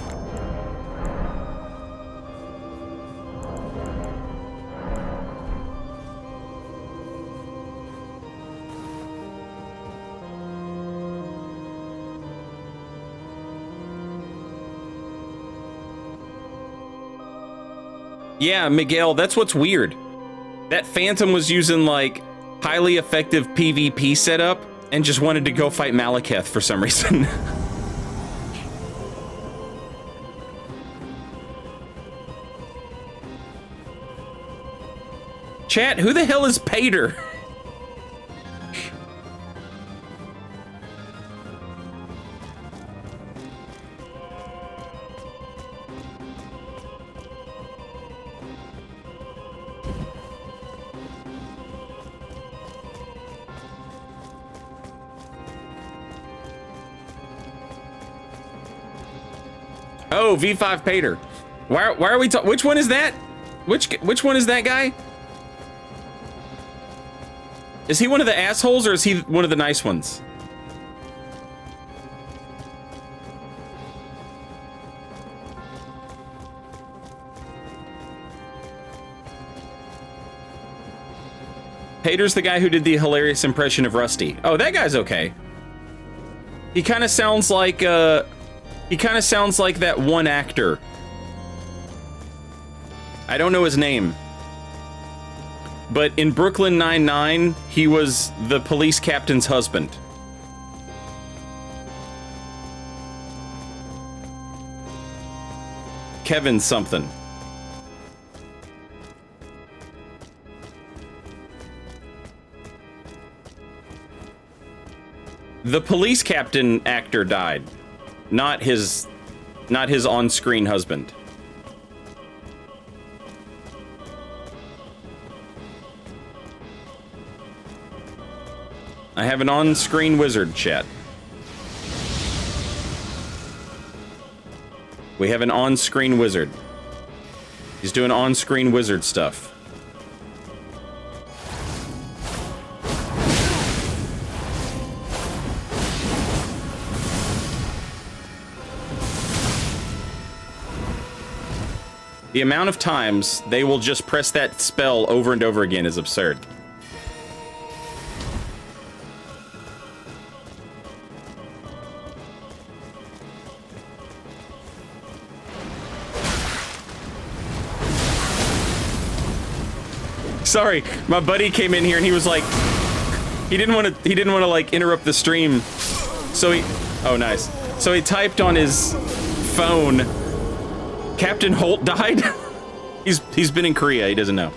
Yeah, Miguel, that's what's weird. That Phantom was using, like, highly effective PvP setup and just wanted to go fight Malekith for some reason. Chat, who the hell is Pater? Oh, V5 Pater. Why are we talking? Which one is that? Which one is that guy? Is he one of the assholes or is he one of the nice ones? Pater's the guy who did the hilarious impression of Rusty. Oh, that guy's okay. He kind of sounds like that one actor. I don't know his name. But in Brooklyn Nine-Nine, he was the police captain's husband. Kevin something. The police captain actor died, not his on-screen husband. I have an on-screen wizard, chat. We have an on-screen wizard. He's doing on-screen wizard stuff. The amount of times they will just press that spell over and over again is absurd. Sorry, my buddy came in here and he was like, he didn't want to like interrupt the stream, so oh nice, so he typed on his phone, Captain Holt died. He's been in Korea, he doesn't know.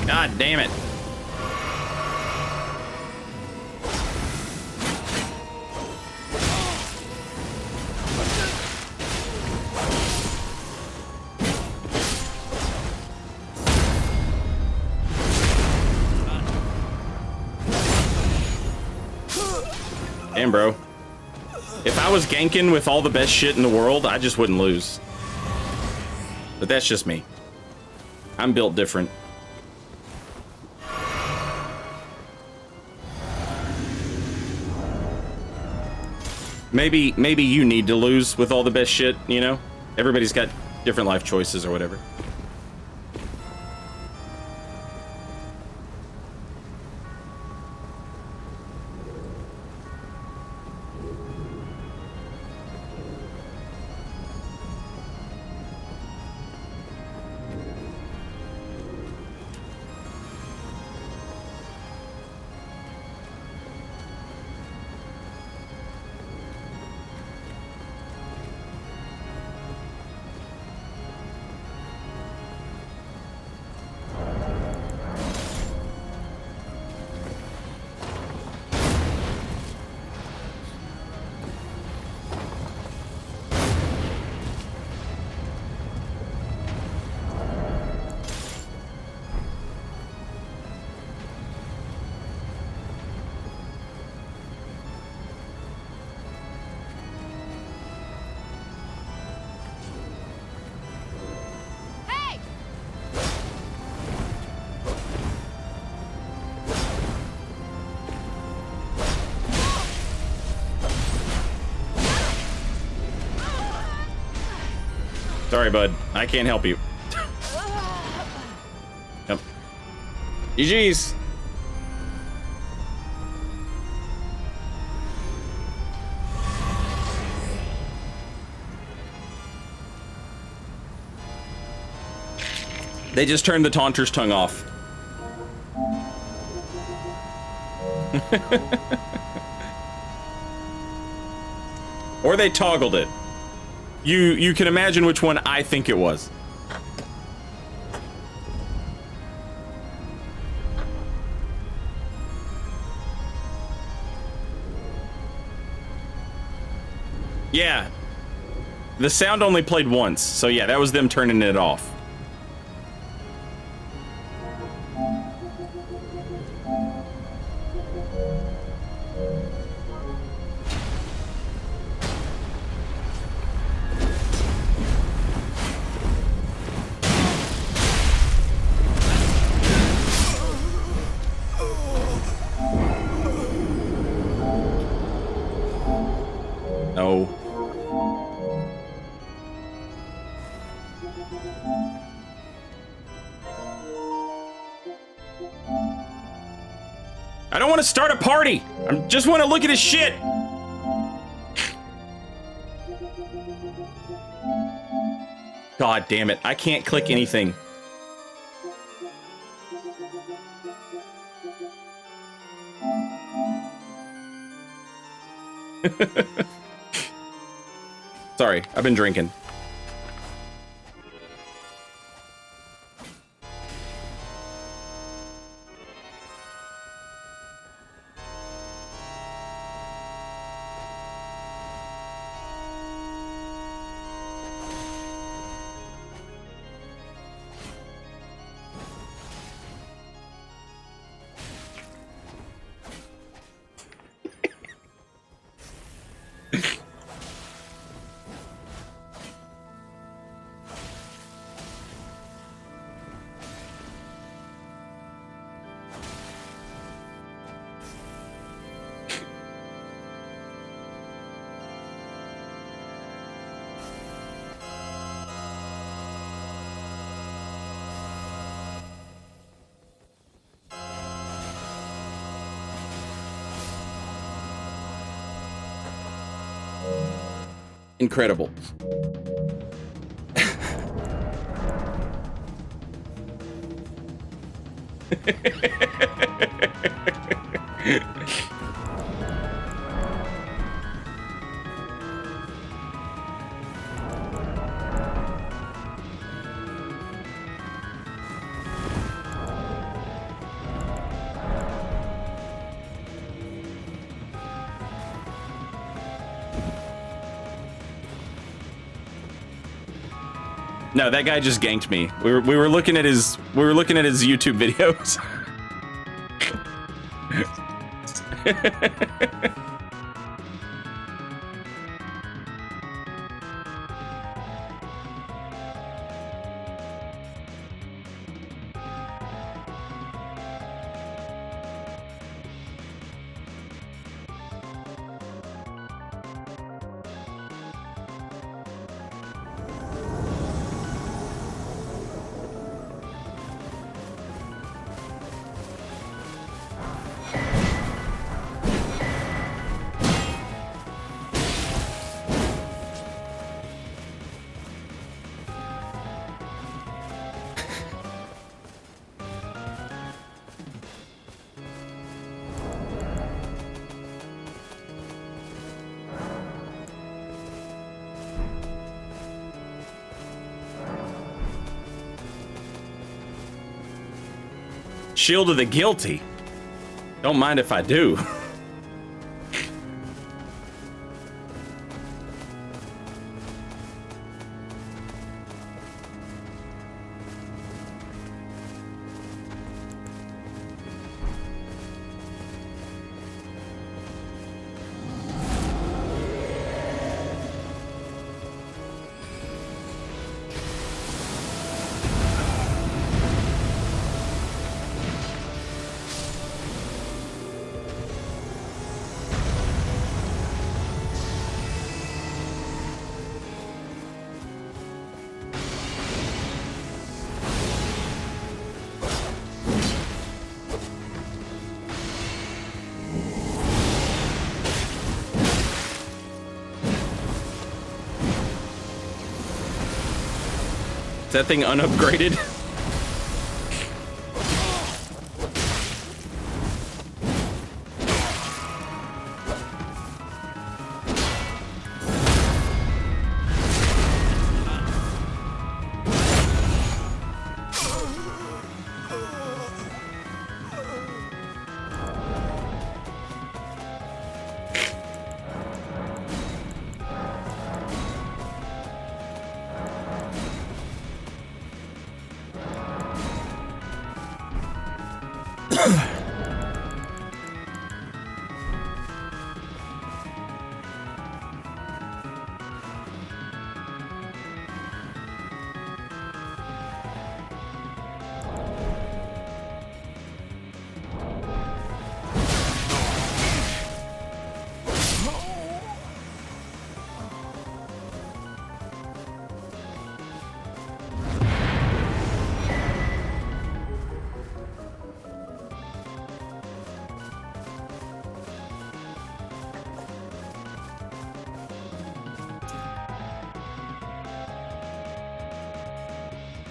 God damn it. Damn, bro. If I was ganking with all the best shit in the world, I just wouldn't lose. But that's just me. I'm built different. Maybe you need to lose with all the best shit, you know? Everybody's got different life choices or whatever. Sorry, bud. I can't help you. Yep. GG's. They just turned the Taunter's tongue off. Or they toggled it. You can imagine which one I think it was. Yeah. The sound only played once, so yeah, that was them turning it off. No. I don't want to start a party. I just want to look at his shit. God damn it. I can't click anything. Sorry, I've been drinking. Incredible. No, that guy just ganked me. We were looking at his YouTube videos. Shield of the guilty. Don't mind if I do. Is that thing unupgraded?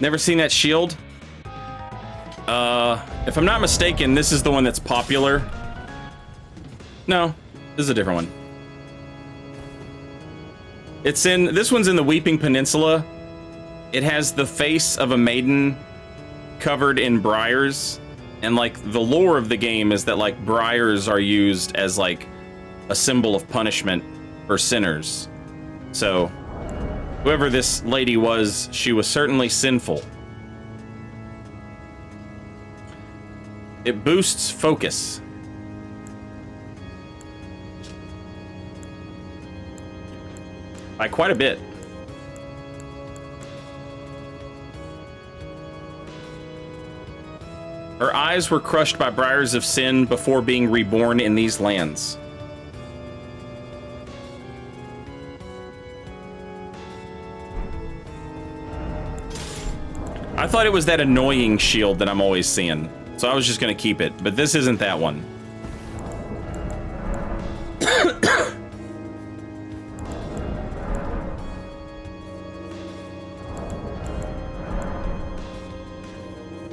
Never seen that shield? If I'm not mistaken, this is the one that's popular. No, this is a different one. This one's in the Weeping Peninsula. It has the face of a maiden covered in briars. And like the lore of the game is that like briars are used as like a symbol of punishment for sinners. So whoever this lady was, she was certainly sinful. It boosts focus. By quite a bit. Her eyes were crushed by briars of sin before being reborn in these lands. I thought it was that annoying shield that I'm always seeing, so I was just gonna keep it, but this isn't that one.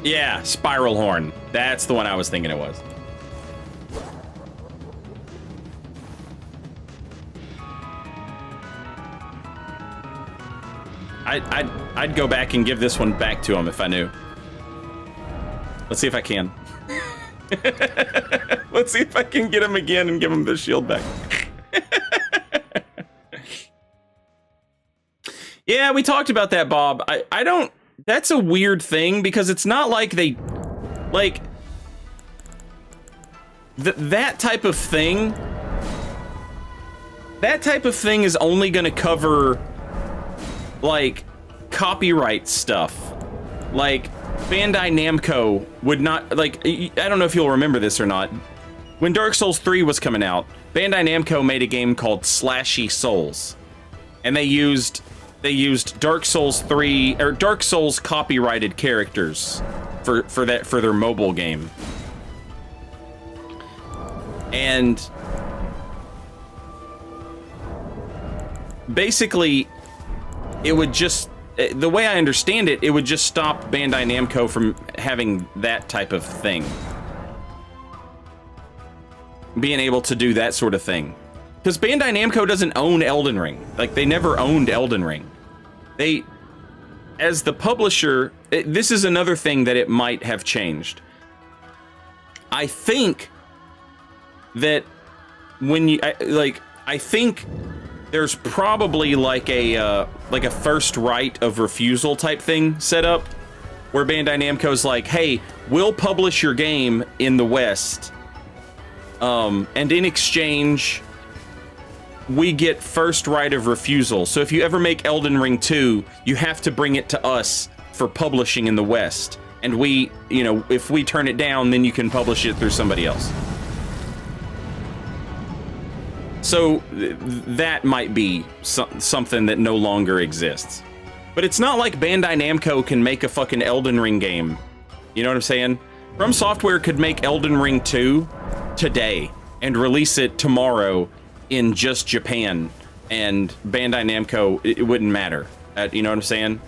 Yeah, Spiral Horn. That's the one I was thinking it was. I'd go back and give this one back to him if I knew. Let's see if I can. Let's see if I can get him again and give him the shield back. Yeah, we talked about that, Bob. I don't... That's a weird thing, because it's not like they... Like... That type of thing... That type of thing is only gonna cover... like copyright stuff. Like Bandai Namco would not, like, I don't know if you'll remember this or not. When Dark Souls 3 was coming out, Bandai Namco made a game called Slashy Souls, and they used Dark Souls 3 or Dark Souls copyrighted characters for their mobile game. And basically it would just, the way I understand it, it would just stop Bandai Namco from having that type of thing. Being able to do that sort of thing. Because Bandai Namco doesn't own Elden Ring. Like, they never owned Elden Ring. They, as the publisher, this is another thing that it might have changed. I think that when you, I think there's probably like a first right of refusal type thing set up, where Bandai Namco's like, hey, we'll publish your game in the West, and in exchange, we get first right of refusal. So if you ever make Elden Ring 2, you have to bring it to us for publishing in the West. And we, you know, if we turn it down, then you can publish it through somebody else. So that might be something that no longer exists. But it's not like Bandai Namco can make a fucking Elden Ring game. You know what I'm saying? From Software could make Elden Ring 2 today and release it tomorrow in just Japan, and Bandai Namco, it wouldn't matter. You know what I'm saying?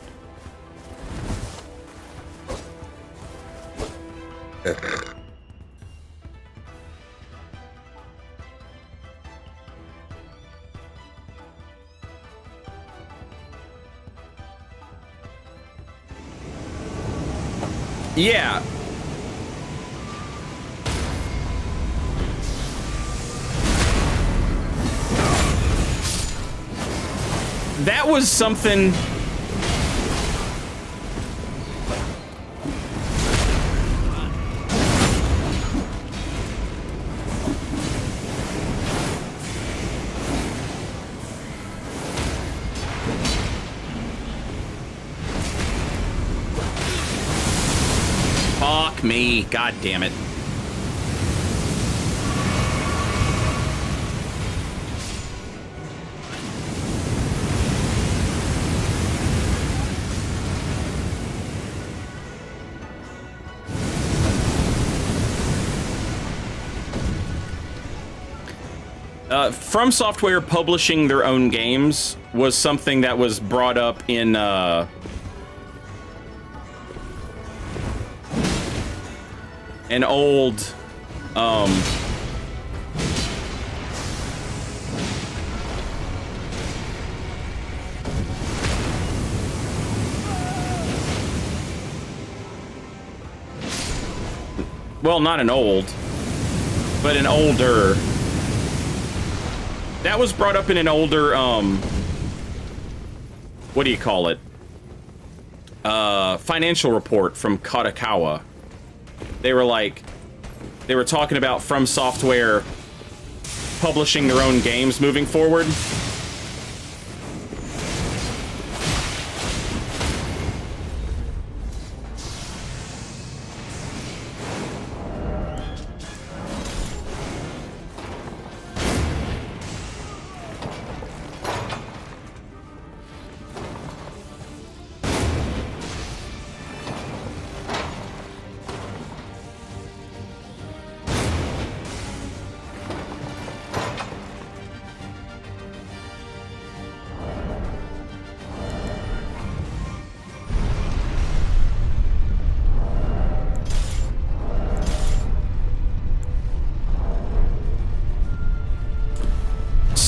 Yeah. That was something. Fuck me. God damn it. From Software publishing their own games was something that was brought up in an old well, not an old, but an older. That was brought up in an older, what do you call it? Financial report from Kadokawa. They were talking about From Software publishing their own games moving forward.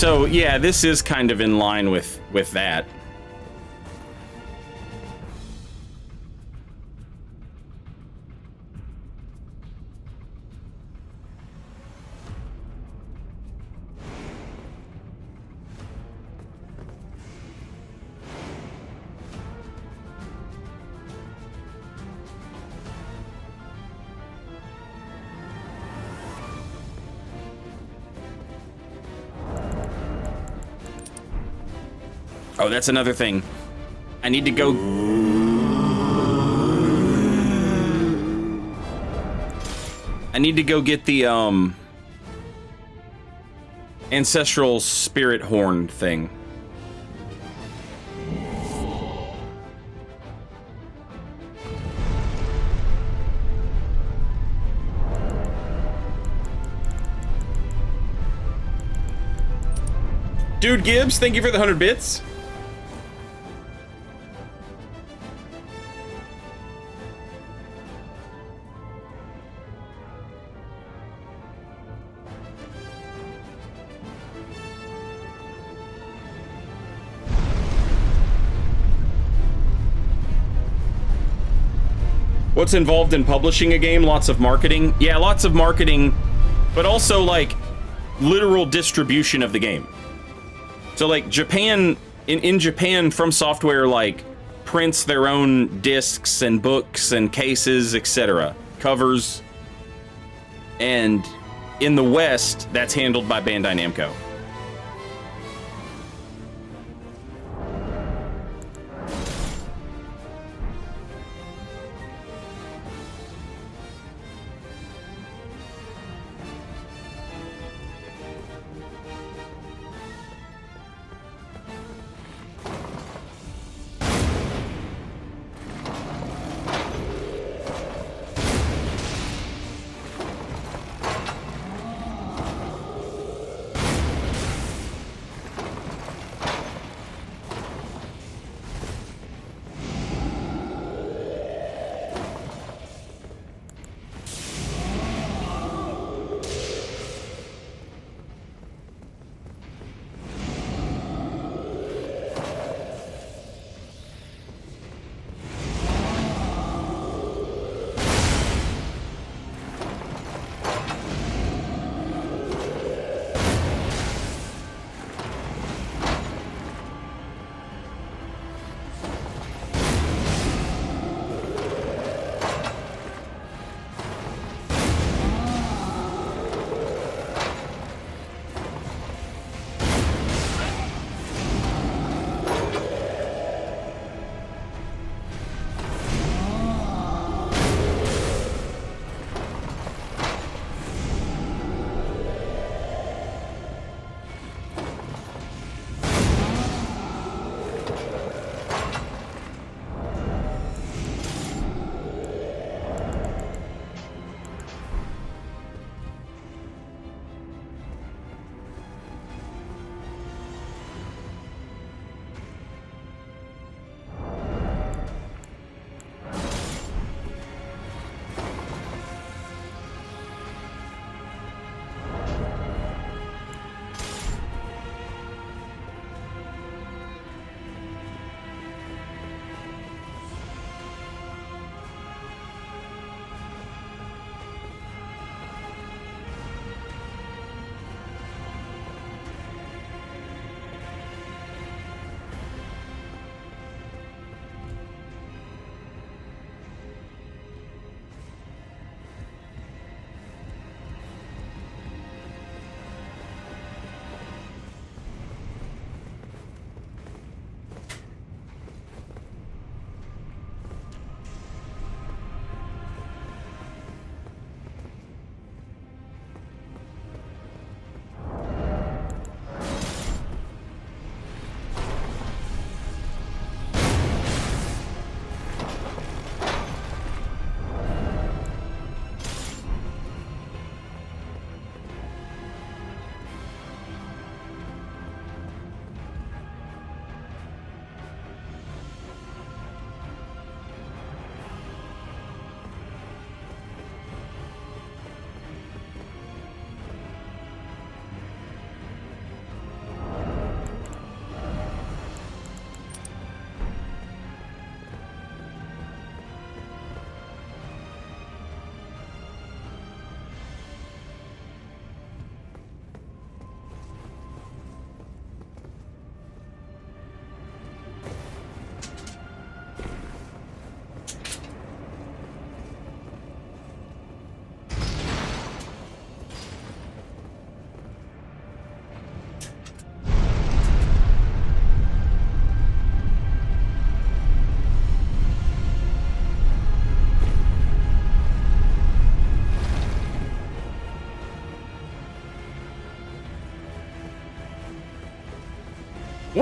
So yeah, this is kind of in line with that. Oh, that's another thing. I need to go... I need to go get the, ancestral spirit horn thing. Dude Gibbs, thank you for the 100 bits. What's involved in publishing a game? Lots of marketing. Yeah, lots of marketing, but also like literal distribution of the game. So like Japan, in Japan, From Software like prints their own discs and books and cases, etc. Covers. And in the West, that's handled by Bandai Namco.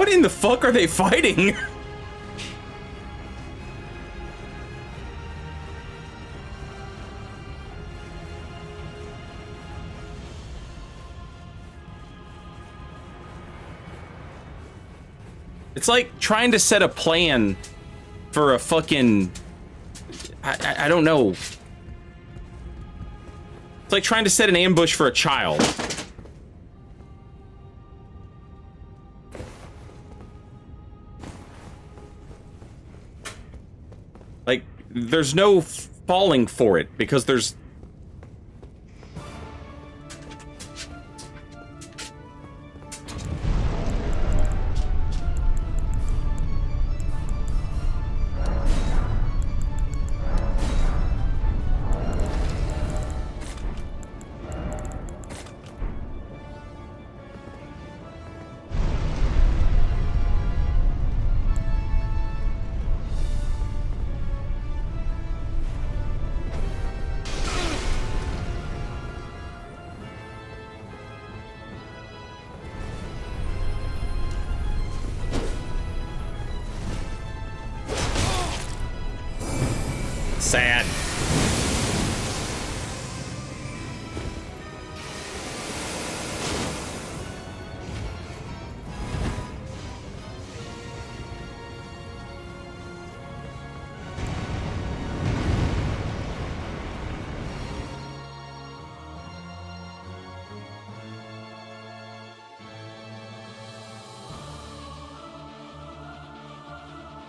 What in the fuck are they fighting? It's like trying to set a plan for a fucking... I don't know. It's like trying to set an ambush for a child. Like, there's no falling for it because there's... Sad.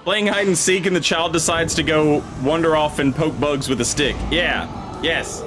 Playing hide and seek and the child decides to go wander off and poke bugs with a stick. Yeah. Yes.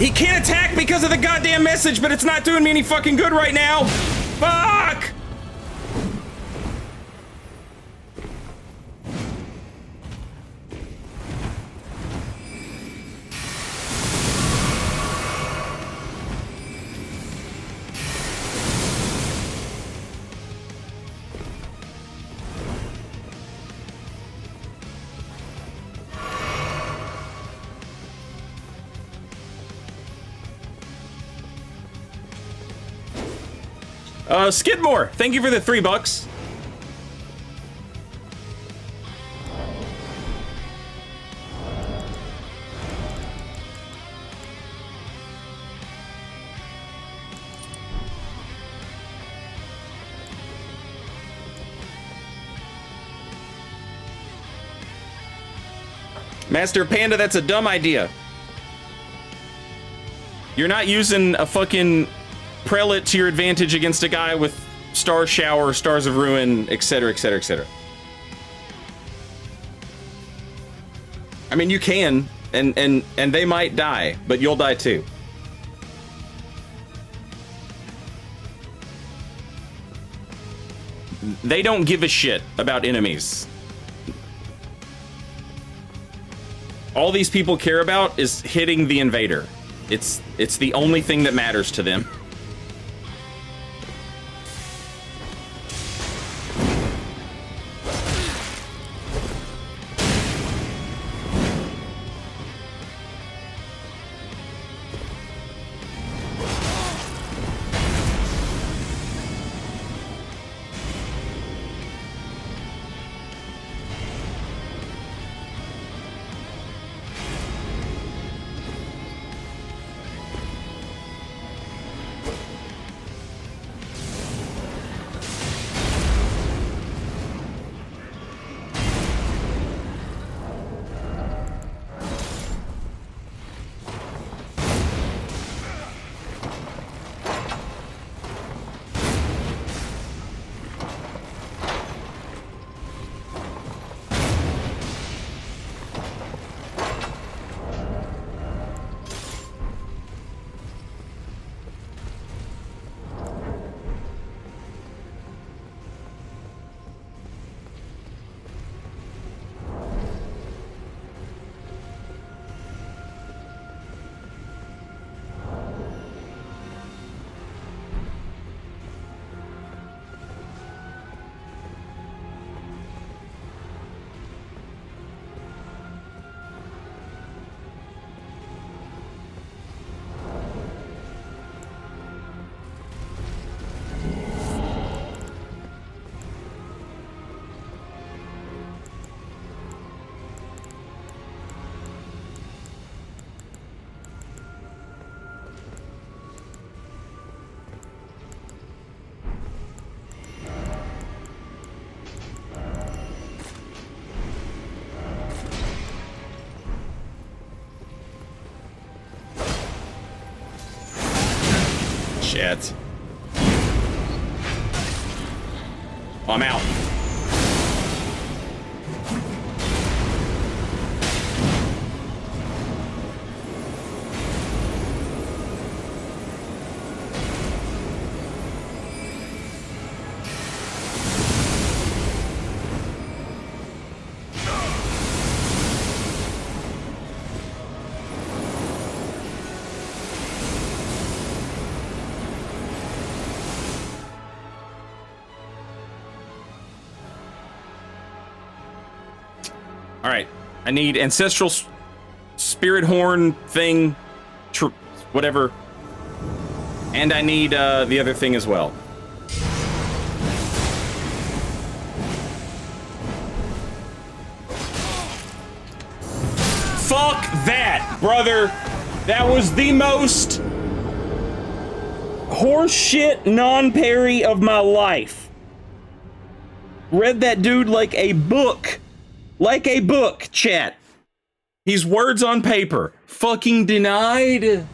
He can't attack because of the goddamn message, but it's not doing me any fucking good right now. Fuck! Skidmore, thank you for the $3. Master Panda, that's a dumb idea. You're not using a fucking prelate to your advantage against a guy with Star Shower, Stars of Ruin, etc., etc., etc. I mean, you can, and they might die, but you'll die too. They don't give a shit about enemies. All these people care about is hitting the invader. It's the only thing that matters to them. Shit. I'm out. Alright, I need ancestral spirit horn thing, whatever. And I need the other thing as well. Fuck that, brother! That was the most horseshit non-parry of my life. Read that dude like a book. Like a book, chat. He's words on paper. Fucking denied.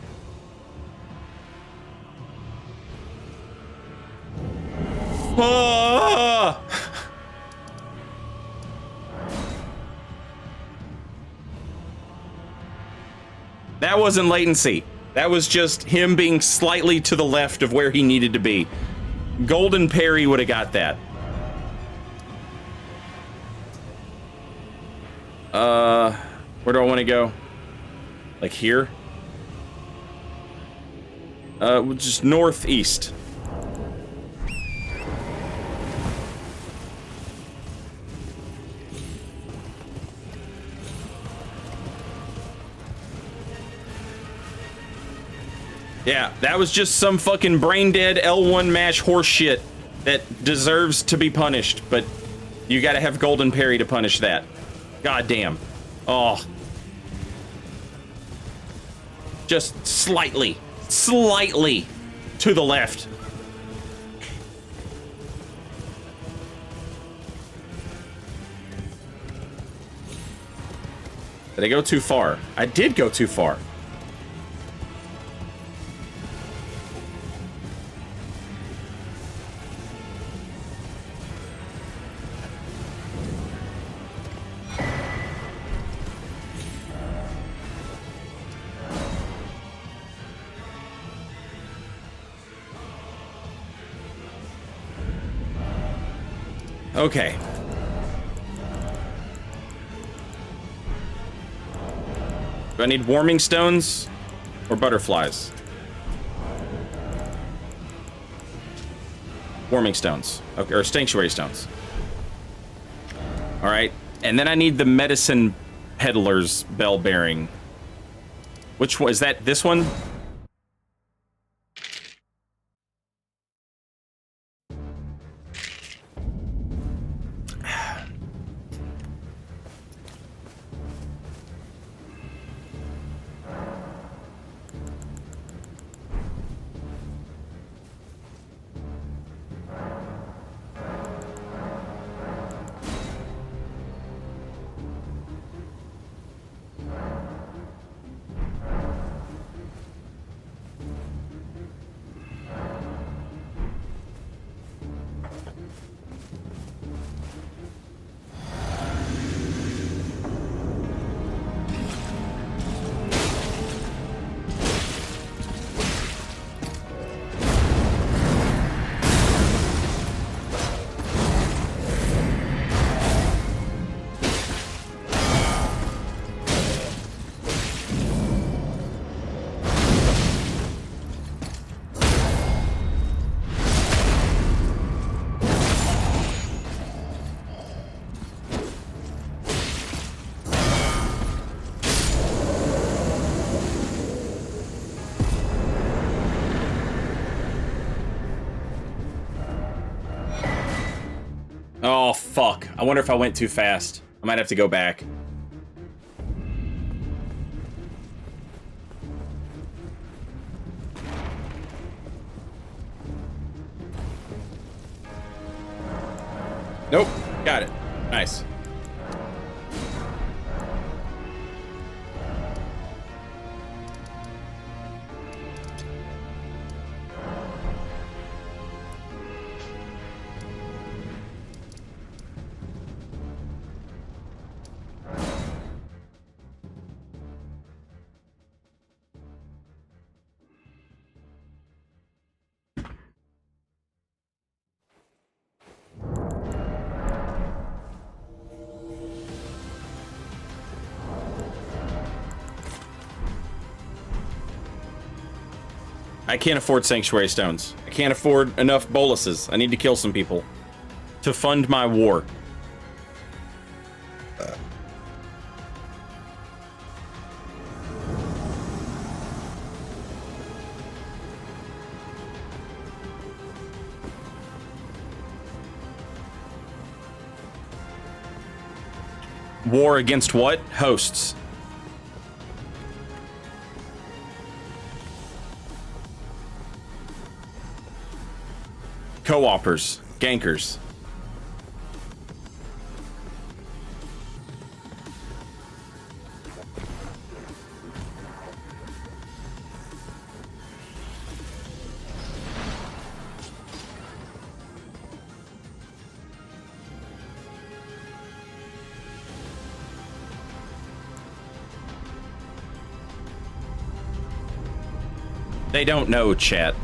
Ah. That wasn't latency. That was just him being slightly to the left of where he needed to be. Golden parry would have got that. Where do I want to go? Like here? Just northeast. Yeah, that was just some fucking brain dead L1 mash horse shit that deserves to be punished, but you gotta have golden parry to punish that. God damn. Oh. Just slightly to the left. Did I go too far? I did go too far. Okay. Do I need warming stones or butterflies? Warming stones. Okay, or sanctuary stones. All right. And then I need the medicine peddler's bell bearing. Which one is that? This one? Oh, fuck. I wonder if I went too fast. I might have to go back. Nope. Got it. Nice. I can't afford sanctuary stones. I can't afford enough boluses. I need to kill some people to fund my war. War against what? Hosts. Co-opers. Gankers. They don't know, chat.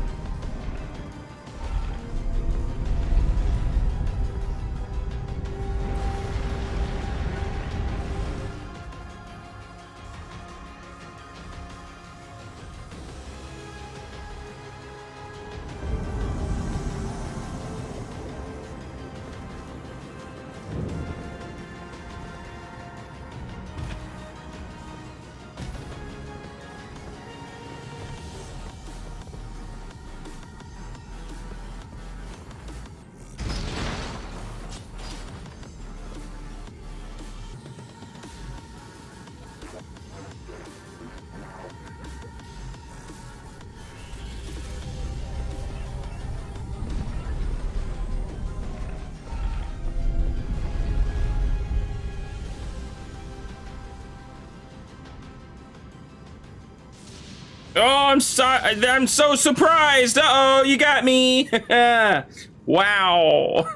Oh, I'm sorry. I'm so surprised. Uh-oh, you got me. Wow.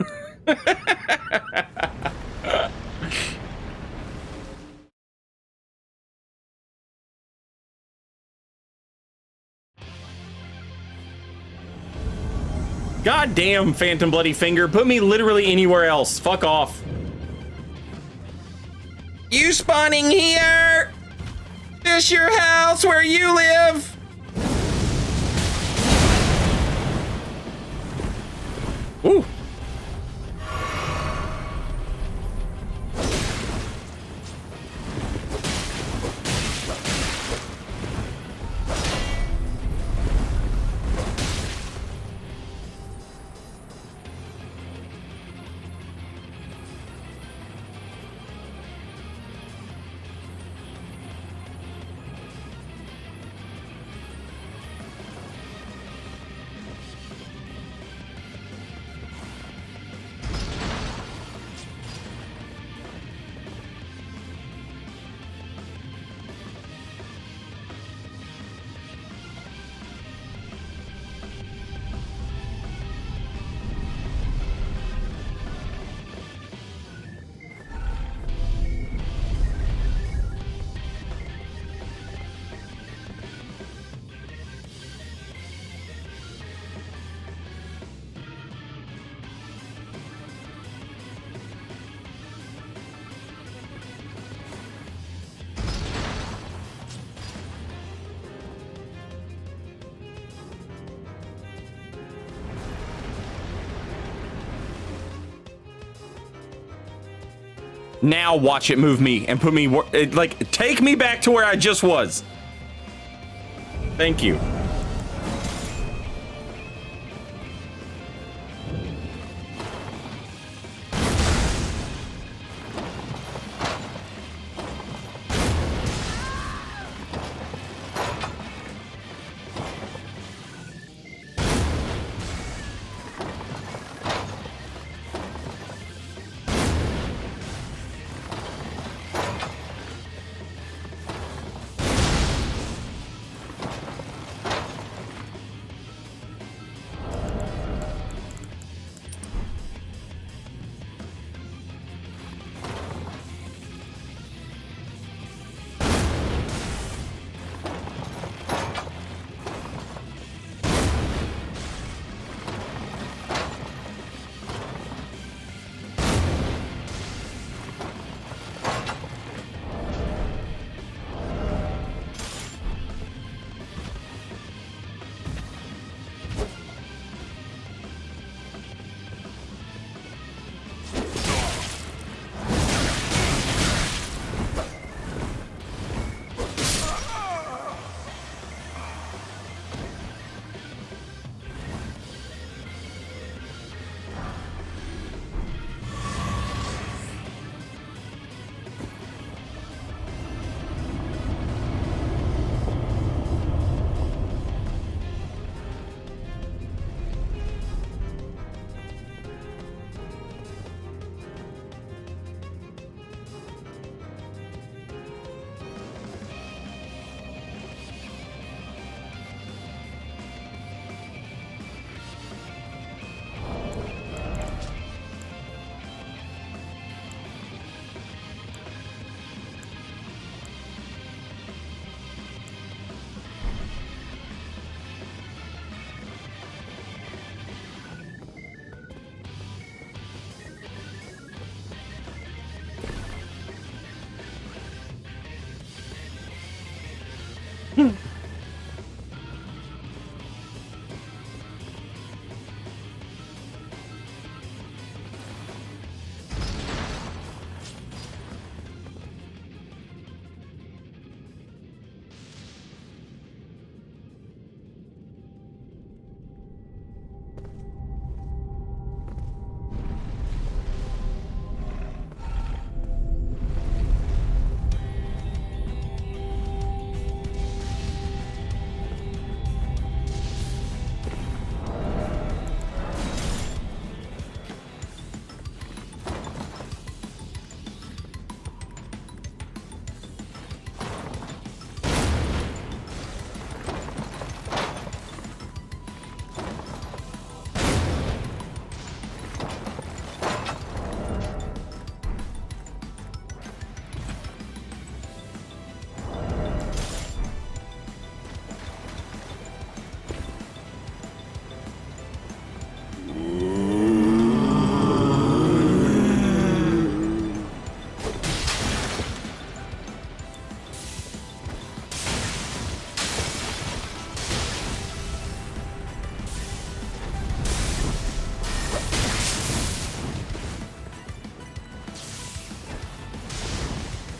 God damn, Phantom Bloody Finger. Put me literally anywhere else. Fuck off. You spawning here? This your house where you live? Ooh. Now watch it move me and put me, like, take me back to where I just was. Thank you.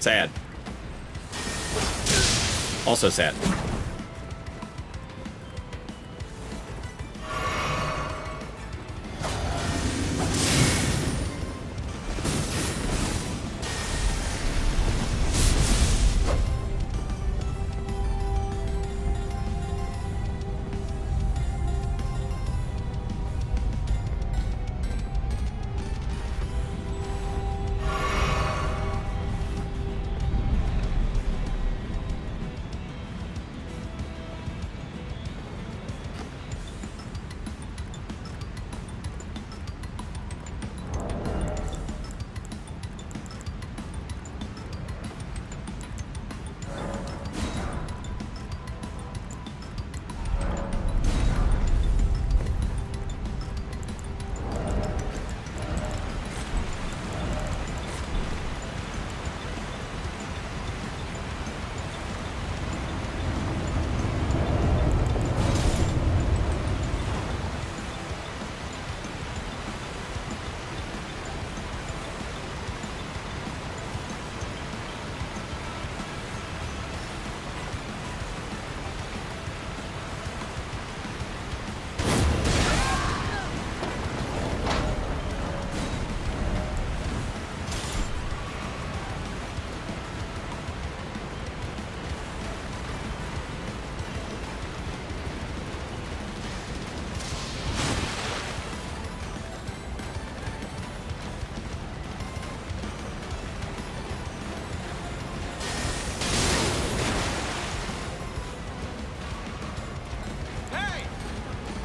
Sad. Also sad.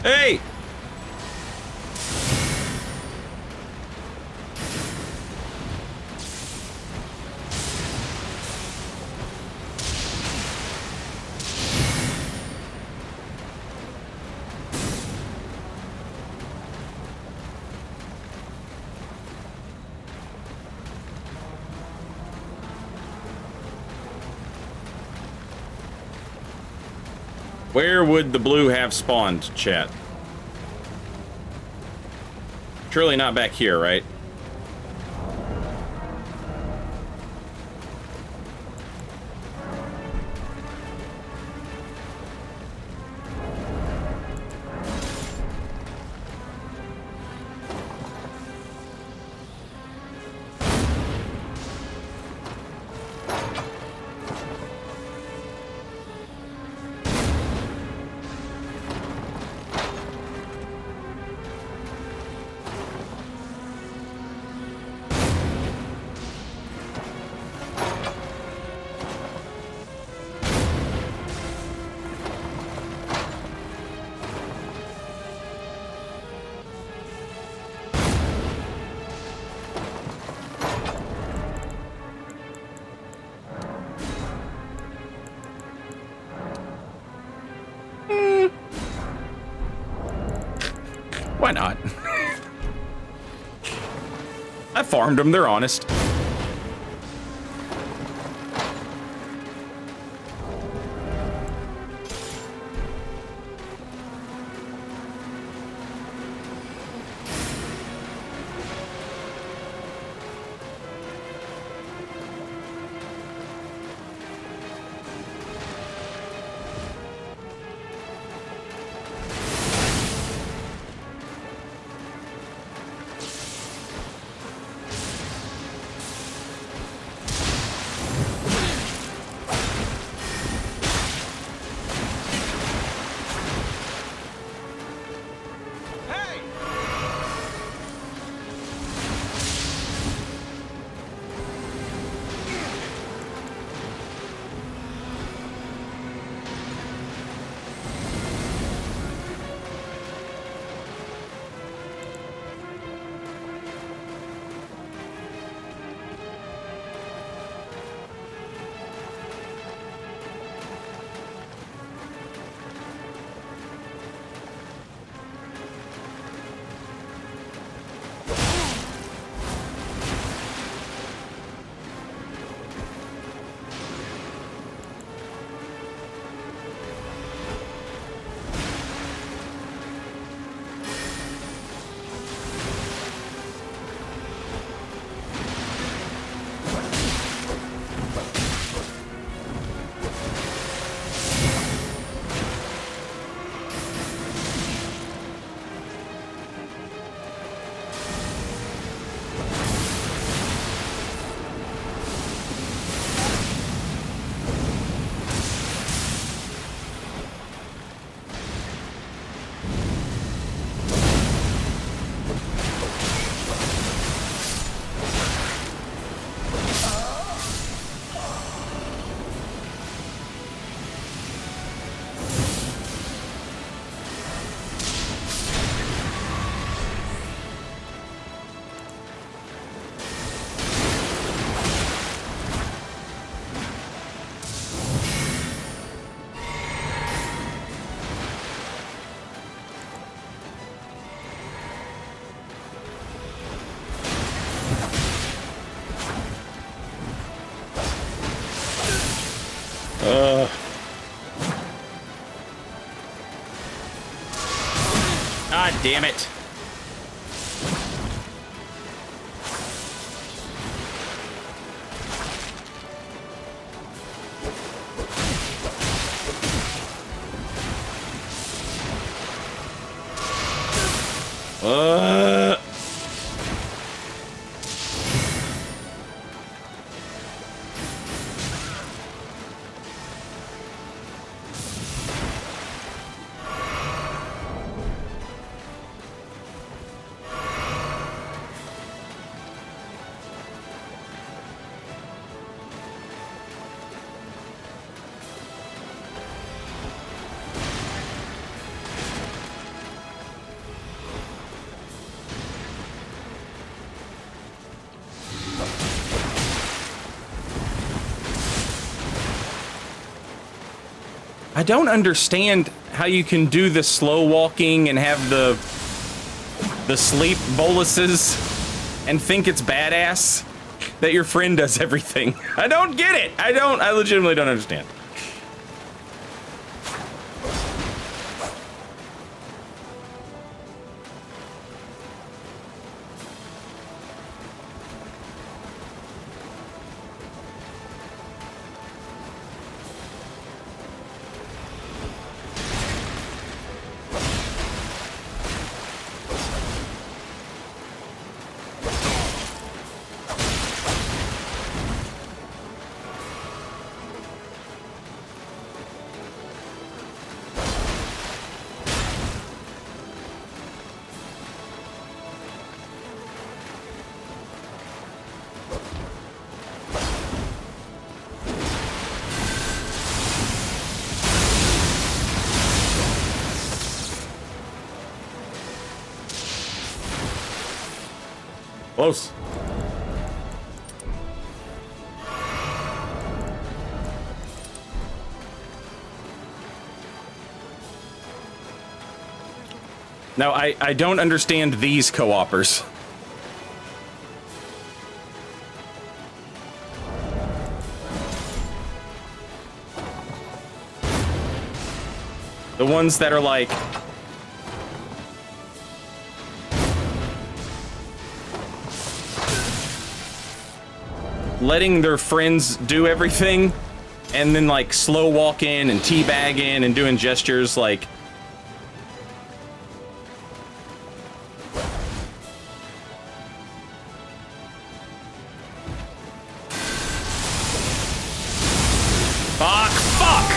Hey! Where would the blue have spawned, chat? Surely not back here, right? Why not? I farmed them, they're honest. God damn it. I don't understand how you can do the slow walking and have the sleep boluses and think it's badass that your friend does everything. I don't get it. I legitimately don't understand. Close. Now, I don't understand these co-opers. The ones that are like... letting their friends do everything, and then like slow walking and teabagging and doing gestures like... Fuck!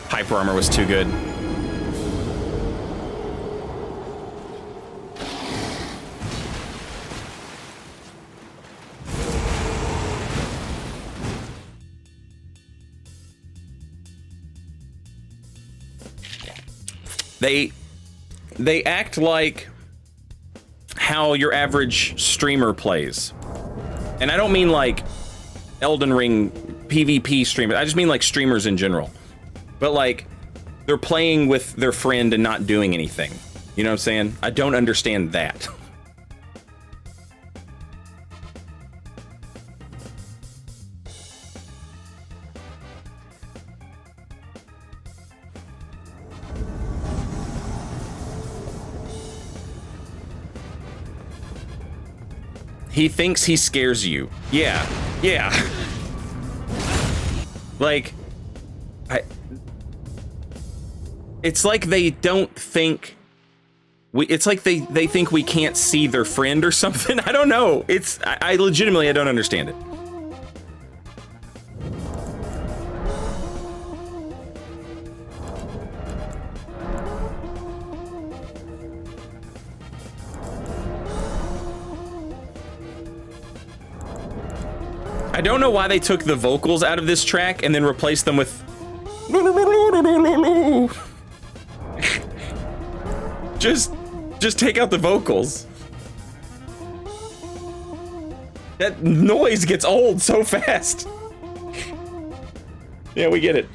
Hyper armor was too good. They act like how your average streamer plays. And I don't mean like Elden Ring PvP streamers. I just mean like streamers in general. But like they're playing with their friend and not doing anything. You know what I'm saying? I don't understand that. He thinks he scares you. Yeah. Like, it's like they don't think it's like they think we can't see their friend or something. I don't know. I legitimately, I don't understand it. I don't know why they took the vocals out of this track and then replaced them with... Just take out the vocals. That noise gets old so fast. Yeah, we get it.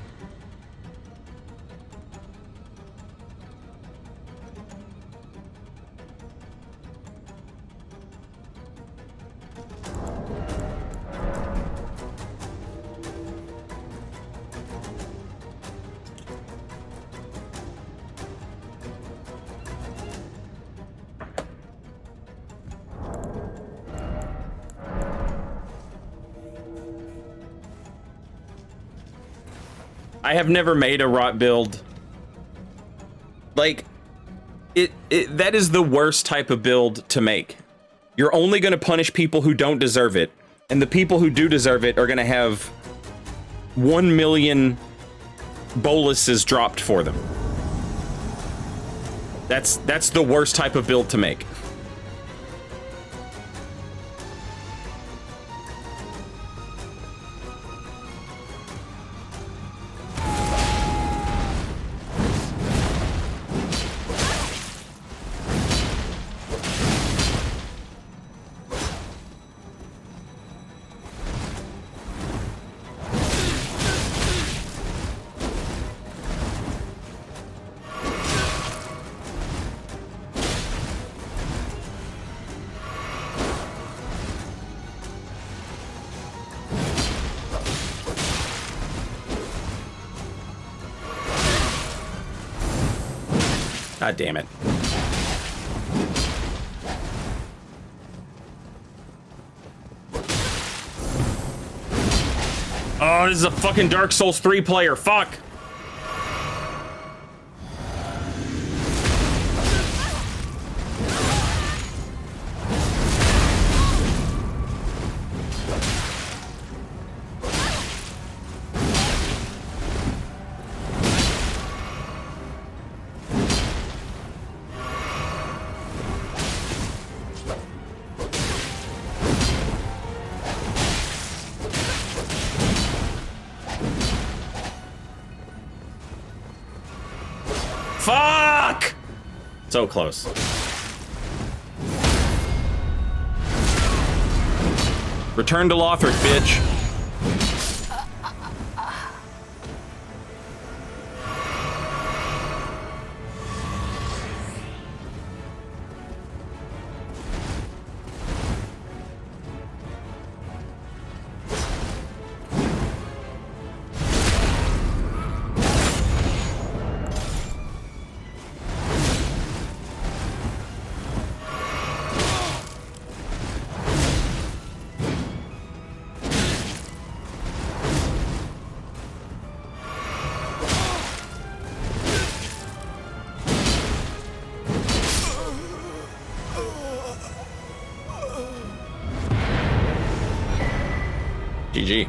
I have never made a rot build. Like, that is the worst type of build to make. You're only going to punish people who don't deserve it, and the people who do deserve it are going to have 1 million boluses dropped for them. That's the worst type of build to make. God damn it. Oh, this is a fucking Dark Souls 3 player. Fuck. Fuck! So close. Return to Lothric, bitch. GG.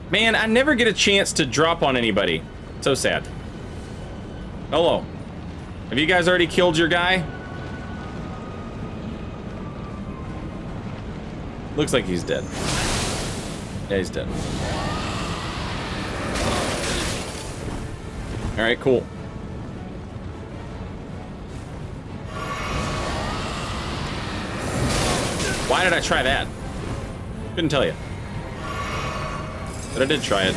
Man, I never get a chance to drop on anybody. So sad. Hello. Have you guys already killed your guy? Looks like he's dead. Yeah, he's dead. Alright, cool. Why did I try that? Couldn't tell you. But I did try it.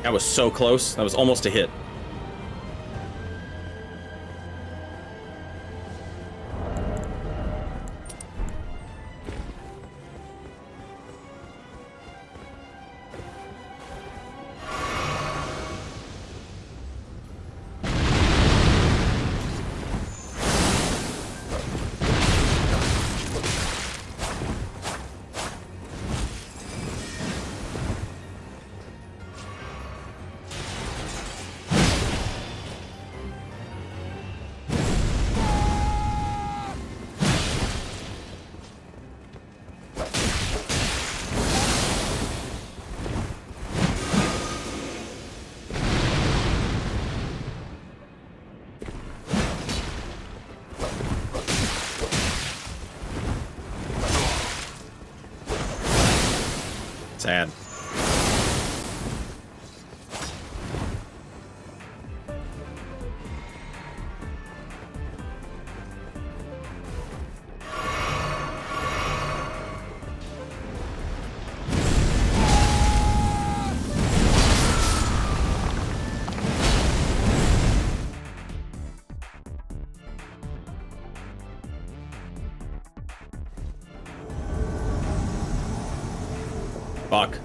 That was so close. That was almost a hit. Sad. Fuck.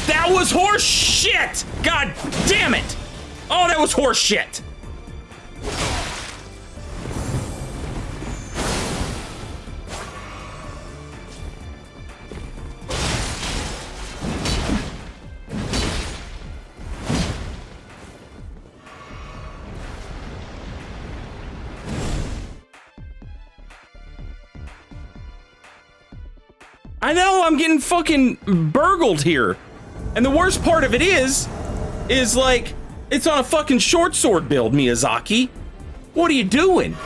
That was horse shit! God damn it! Oh, that was horse shit! I know, I'm getting fucking burgled here. And the worst part of it is like, it's on a fucking short sword build, Miyazaki. What are you doing?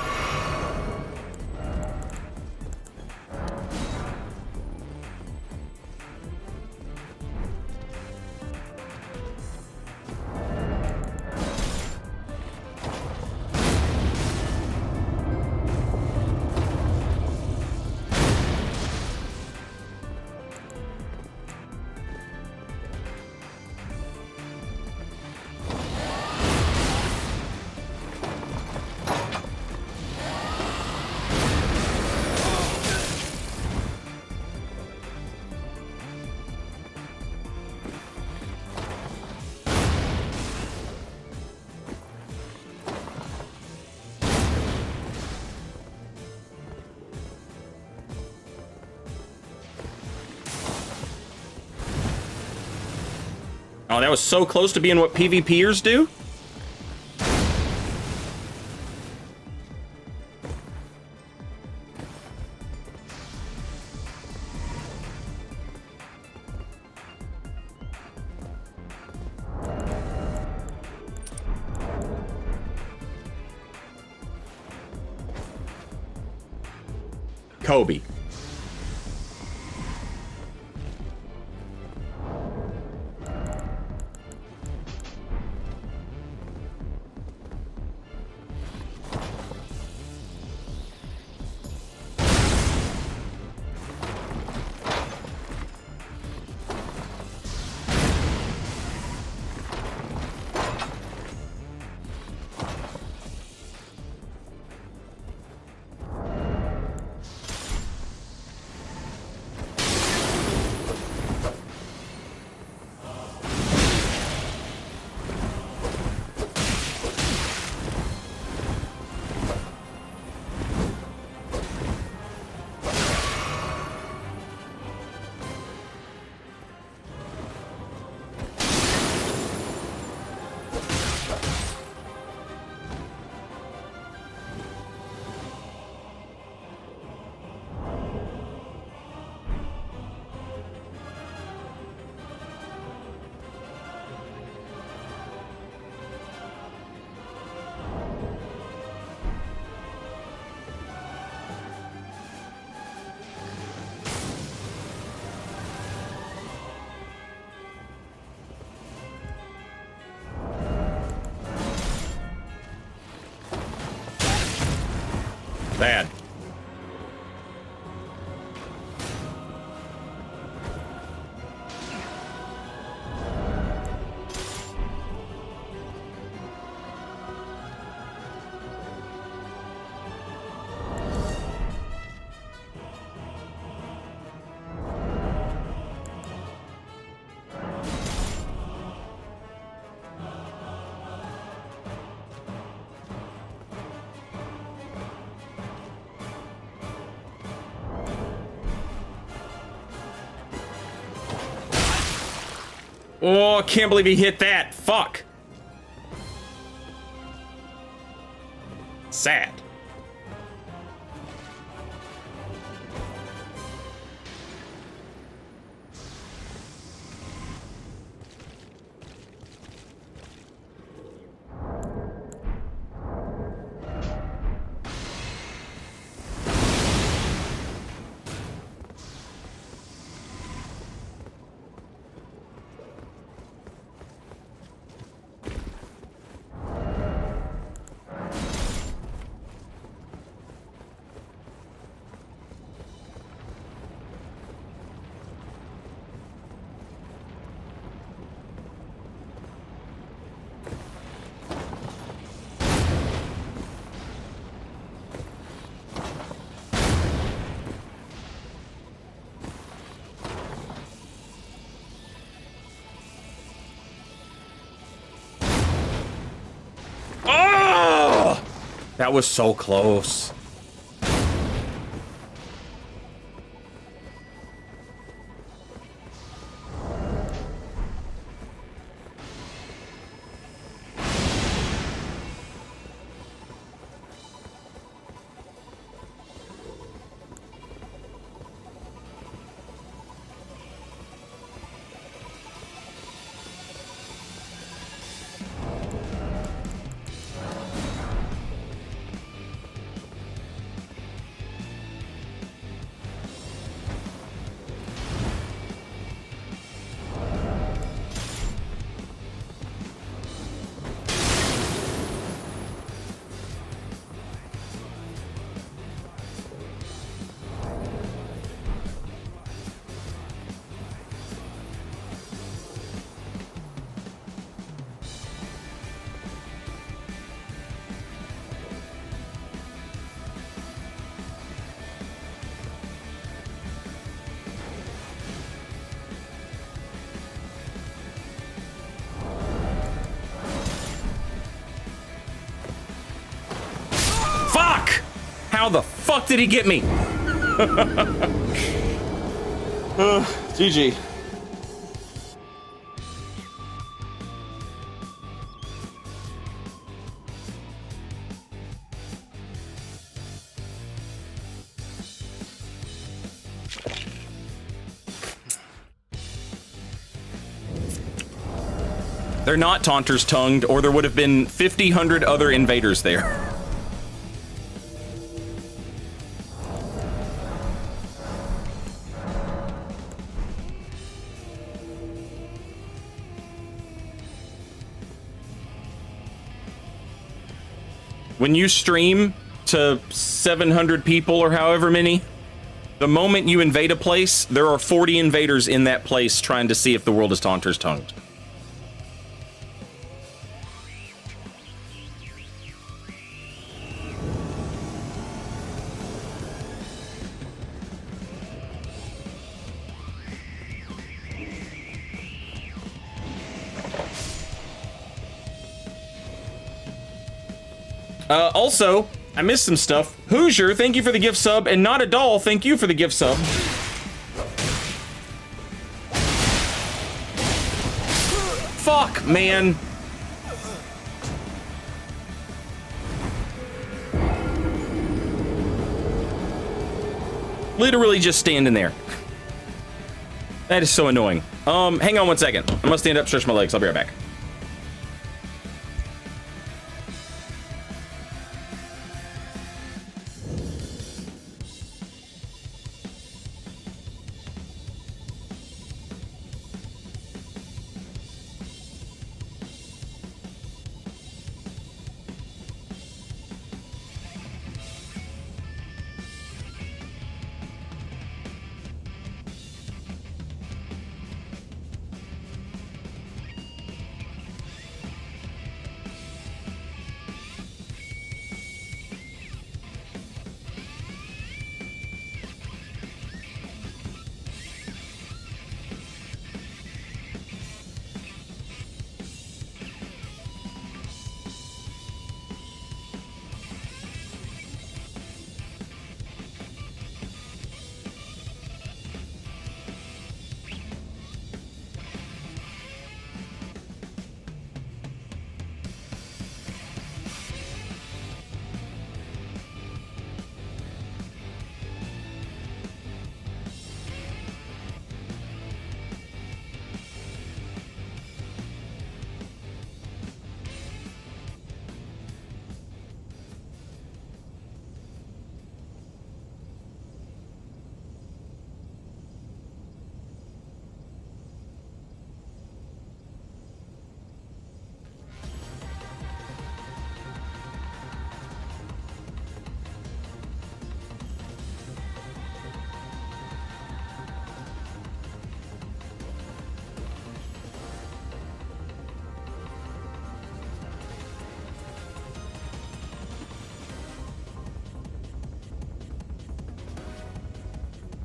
Oh, that was so close to being what PvPers do? Kobe. Bad. Oh, I can't believe he hit that. Fuck. Sad. That was so close. How the fuck did he get me? GG. They're not Taunters tongued, or there would have been 100 other invaders there. When you stream to 700 people or however many, the moment you invade a place, there are 40 invaders in that place trying to see if the world is Taunters tongued. Also, I missed some stuff. Hoosier, thank you for the gift sub, and Not a Doll, thank you for the gift sub. Fuck, man. Literally just standing there. That is so annoying. Hang on one second. I must stand up, stretch my legs. I'll be right back.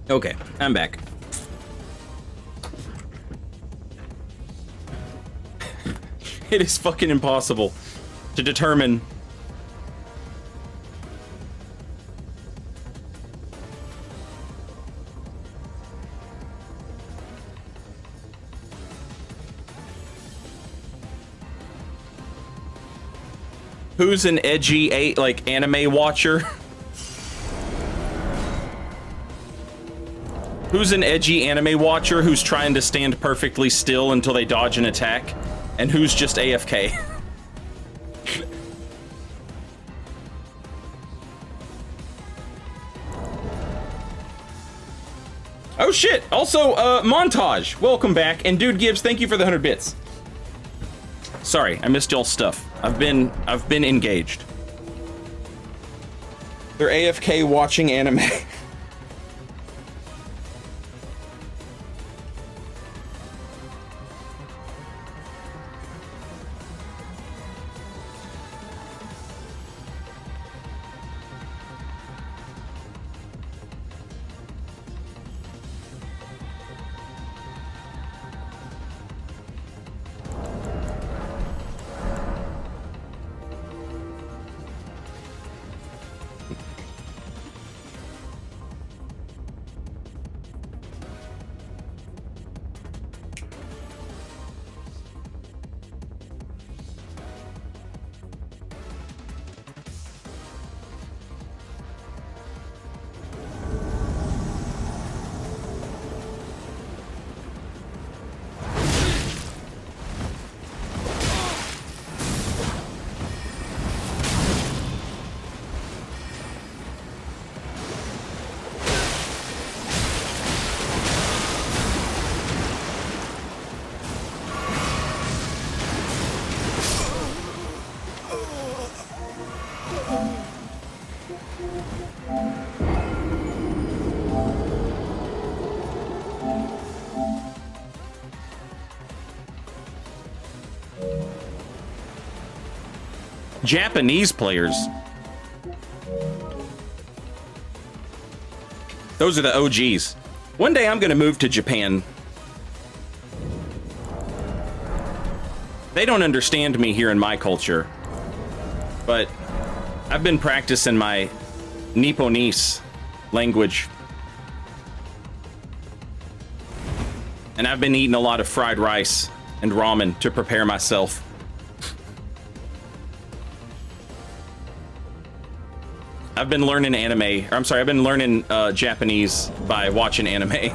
Okay, I'm back. It is fucking impossible to determine Who's an edgy like anime watcher? Who's an edgy anime watcher who's trying to stand perfectly still until they dodge an attack? And who's just AFK? Oh shit! Also, Montage, welcome back. And Dude Gibbs, thank you for the 100 bits. Sorry, I missed y'all's stuff. I've been engaged. They're AFK watching anime. Japanese players. Those are the OGs. One day I'm gonna move to Japan. They don't understand me here in my culture, but I've been practicing my Nipponese language. And I've been eating a lot of fried rice and ramen to prepare myself. I've been learning I've been learning Japanese by watching anime.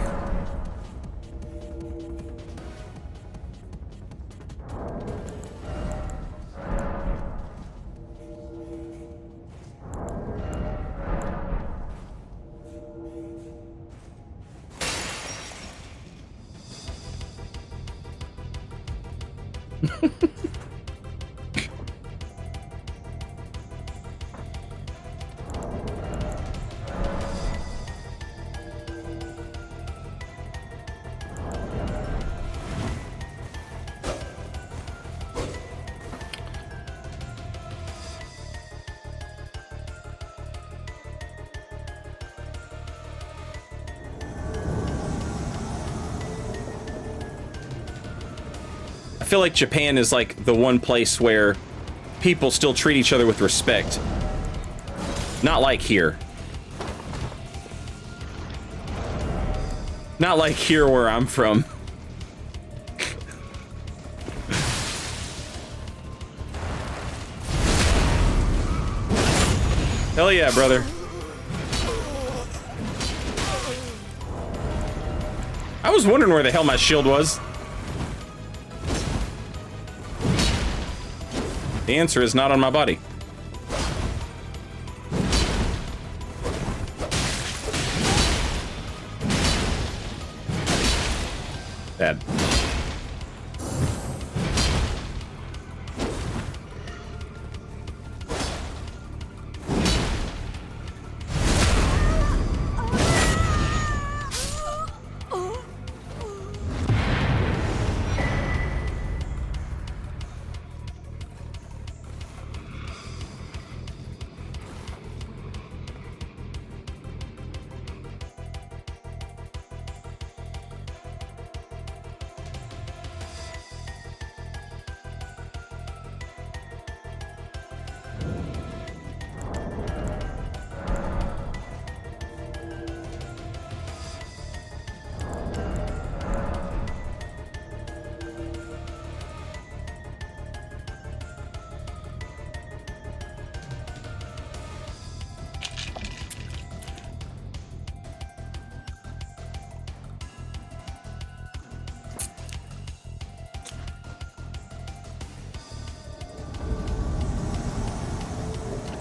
I feel like Japan is like the one place where people still treat each other with respect. Not like here. Not like here where I'm from. Hell yeah, brother. I was wondering where the hell my shield was. The answer is not on my body. Bad.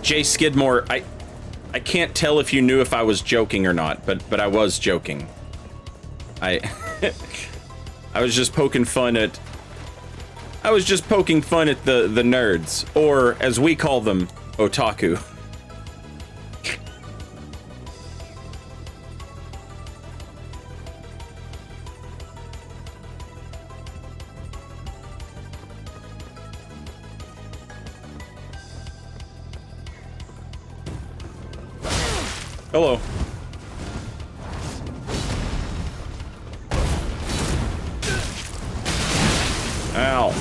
Jay Skidmore, I can't tell if you knew if I was joking or not, but I was joking. I was just poking fun at the nerds, or as we call them, otaku. Hello. Ow.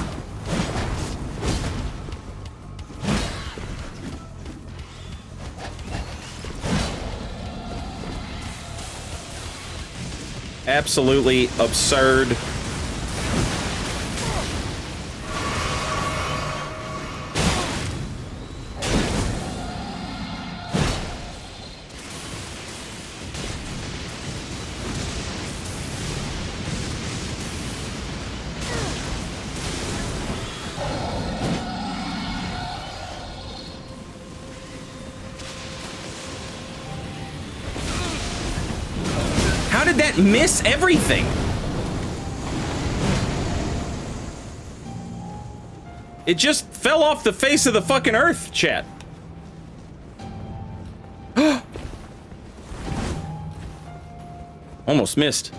Absolutely absurd. How did that miss everything? It just fell off the face of the fucking earth, chat. Almost missed.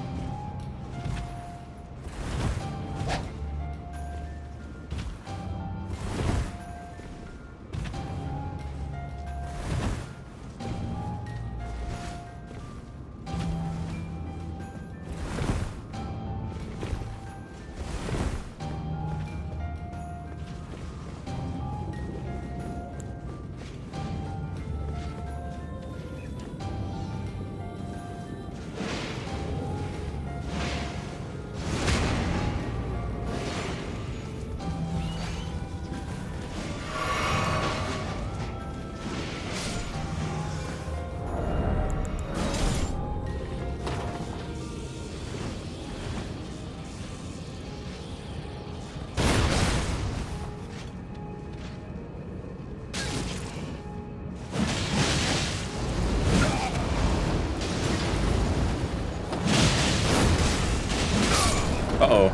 Uh-oh.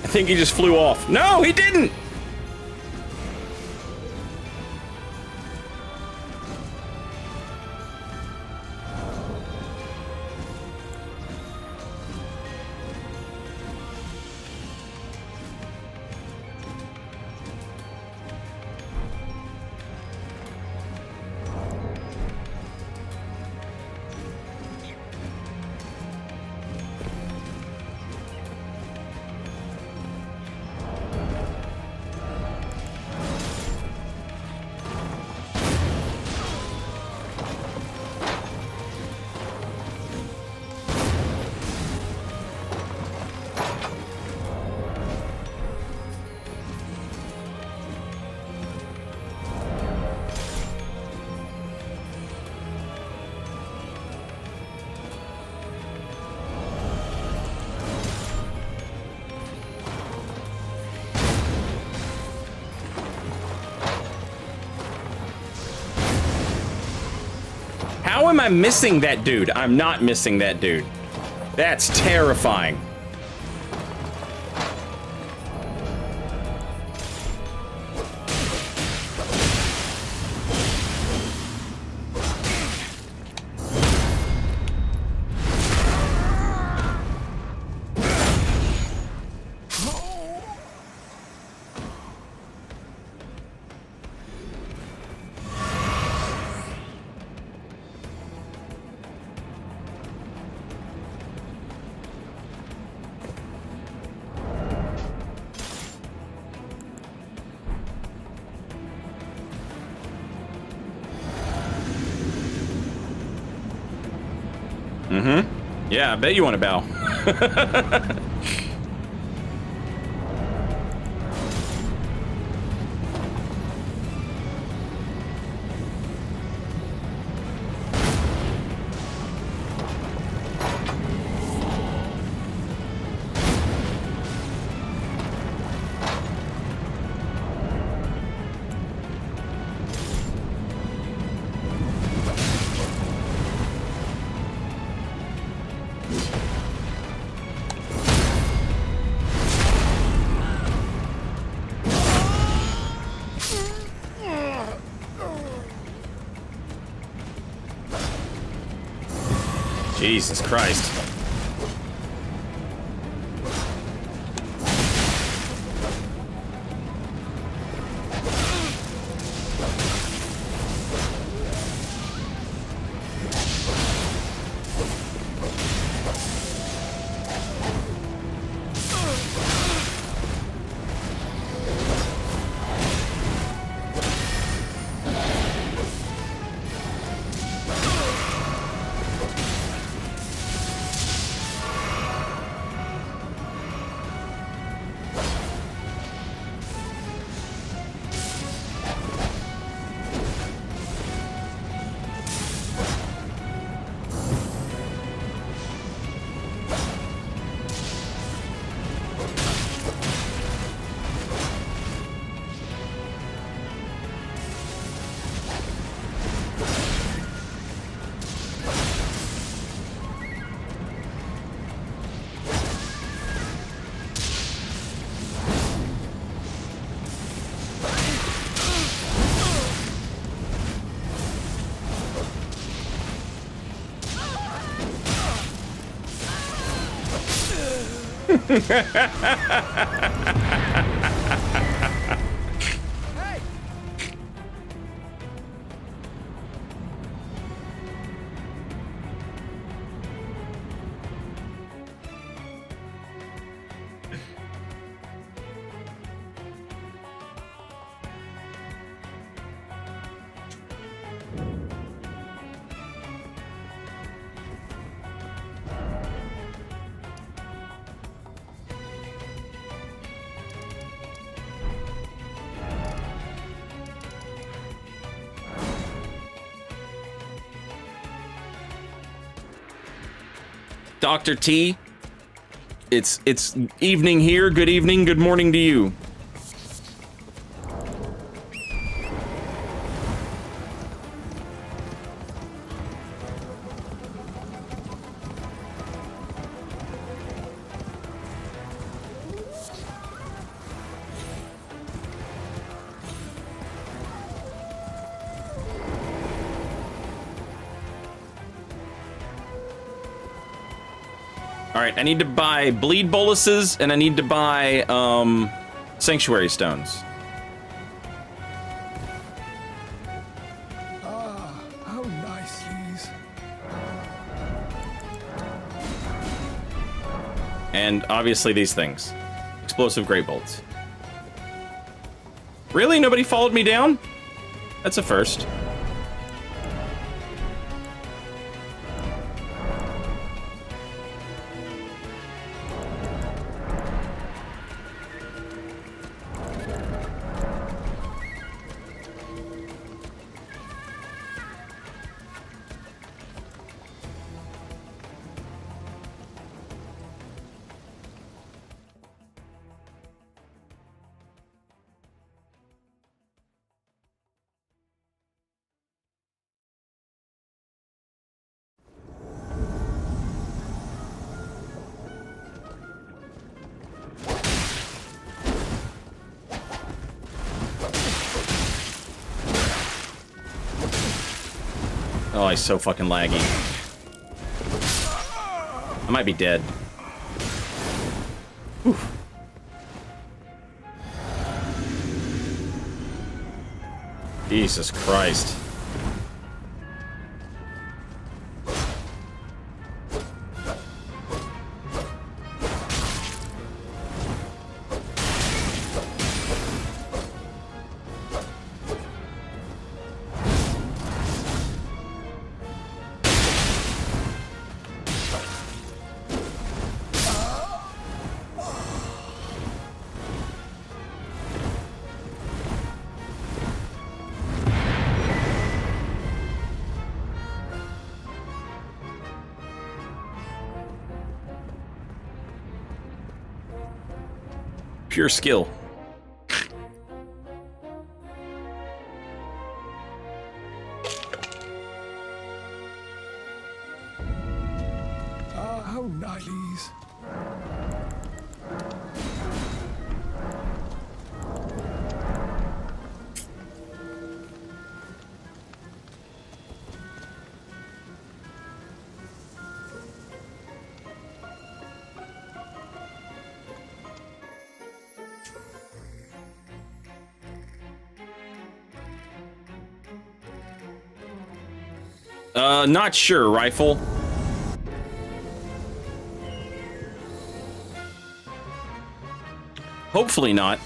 I think he just flew off. No, he didn't! How am I missing that dude? I'm not missing that dude. That's terrifying. Yeah, I bet you want to bow. Jesus Christ. Dr. T, it's evening here. Good evening, good morning to you. Alright, I need to buy bleed boluses, and I need to buy, sanctuary stones. Ah, how nice these. And obviously these things. Explosive great bolts. Really? Nobody followed me down? That's a first. Oh, he's so fucking laggy. I might be dead. Whew. Jesus Christ. Pure skill. How nice. Not sure, rifle. Hopefully not.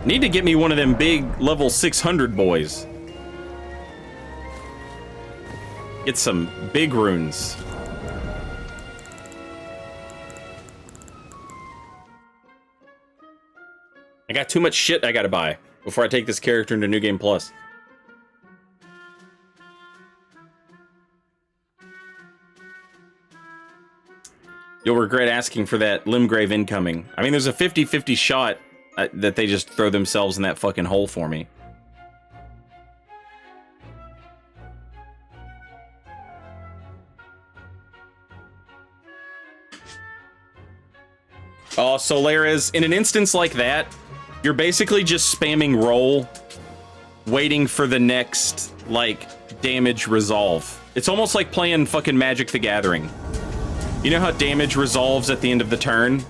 Need to get me one of them big level 600 boys. Get some big runes. I got too much shit I gotta buy before I take this character into New Game Plus. You'll regret asking for that Limgrave incoming. I mean, there's a 50-50 shot that they just throw themselves in that fucking hole for me. Oh, Solaris, in an instance like that, you're basically just spamming roll, waiting for the next, like, damage resolve. It's almost like playing fucking Magic the Gathering. You know how damage resolves at the end of the turn?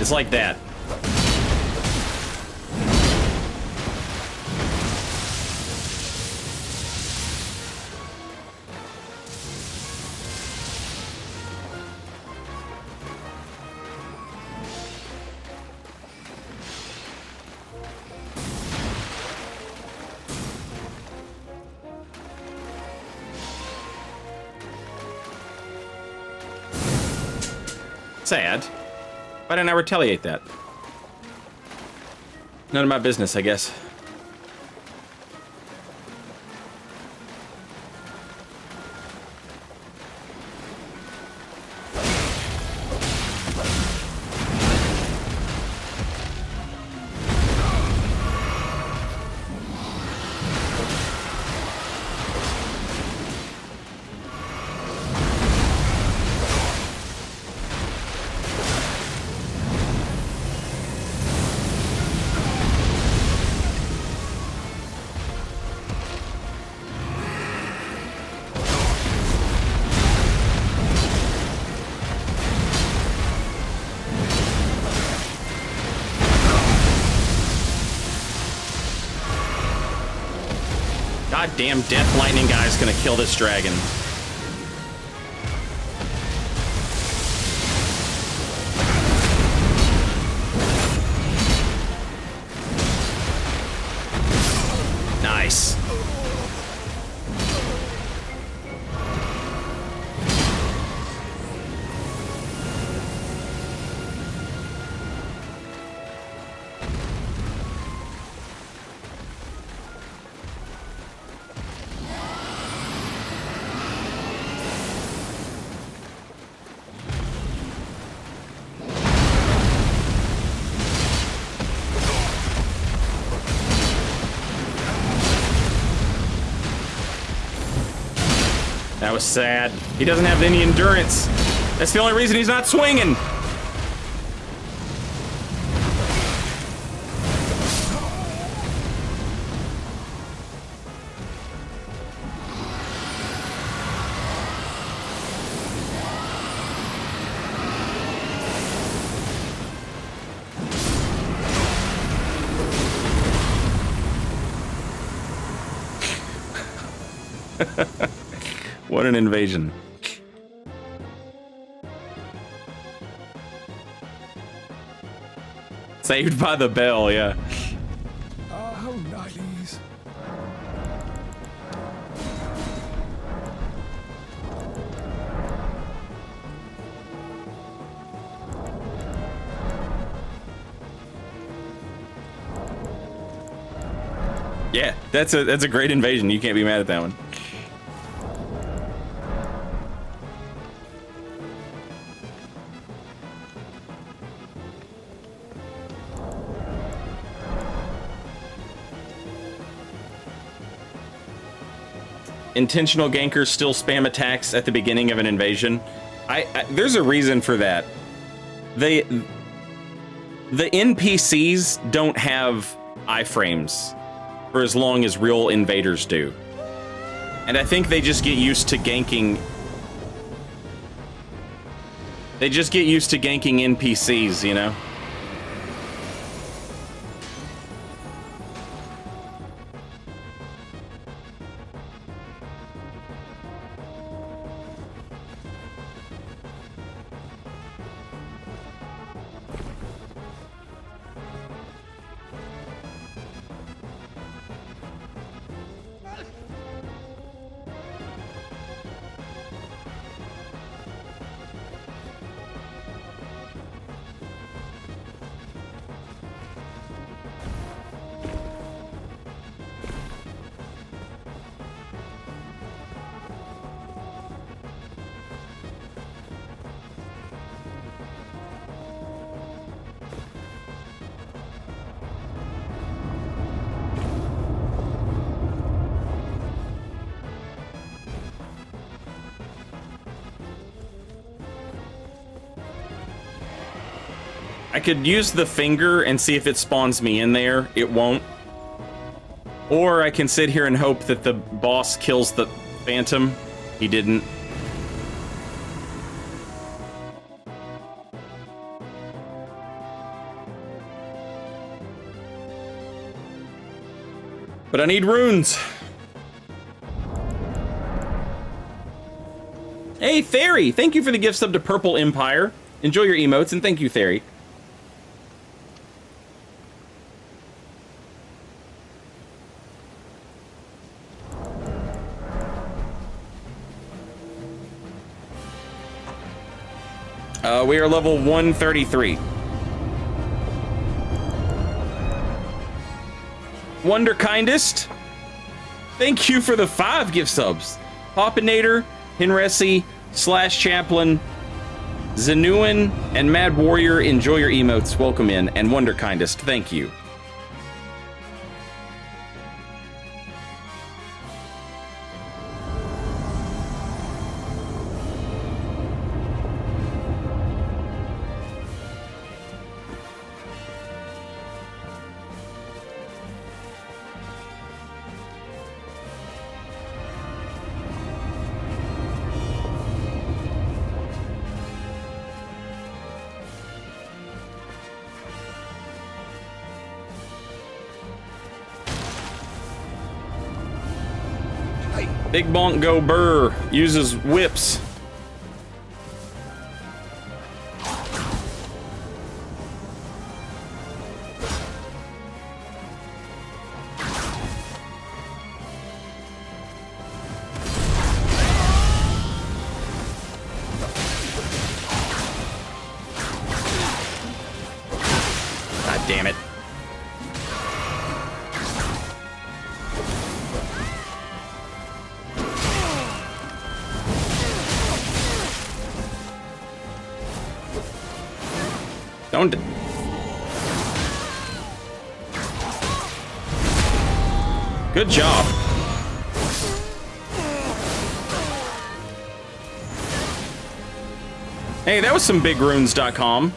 It's like that. Sad. Why didn't I retaliate that? None of my business, I guess. Goddamn Death Lightning guy's gonna kill this dragon. Nice. sad. He doesn't have any endurance. That's the only reason he's not swinging. What an invasion. Saved by the bell, yeah. Oh, nice. Yeah, that's a great invasion. You can't be mad at that one. Intentional gankers still spam attacks at the beginning of an invasion. There's a reason for that. The NPCs don't have iframes for as long as real invaders do. And I think they just get used to ganking. They just get used to ganking NPCs, you know? I could use the finger and see if it spawns me in there. It won't. Or I can sit here and hope that the boss kills the phantom. He didn't. But I need runes. Hey, Theory! Thank you for the gift sub to Purple Empire. Enjoy your emotes, and thank you, Theory. We are level 133. Wonder Kindest, thank you for the 5 gift subs. Poppinator, Henresi, /Chaplain, Zenuin, and Mad Warrior, enjoy your emotes. Welcome in. And Wonder Kindest, thank you. Big Bonk Go Burr uses whips. God damn it. Don't. Good job. Hey, that was some bigrunes.com.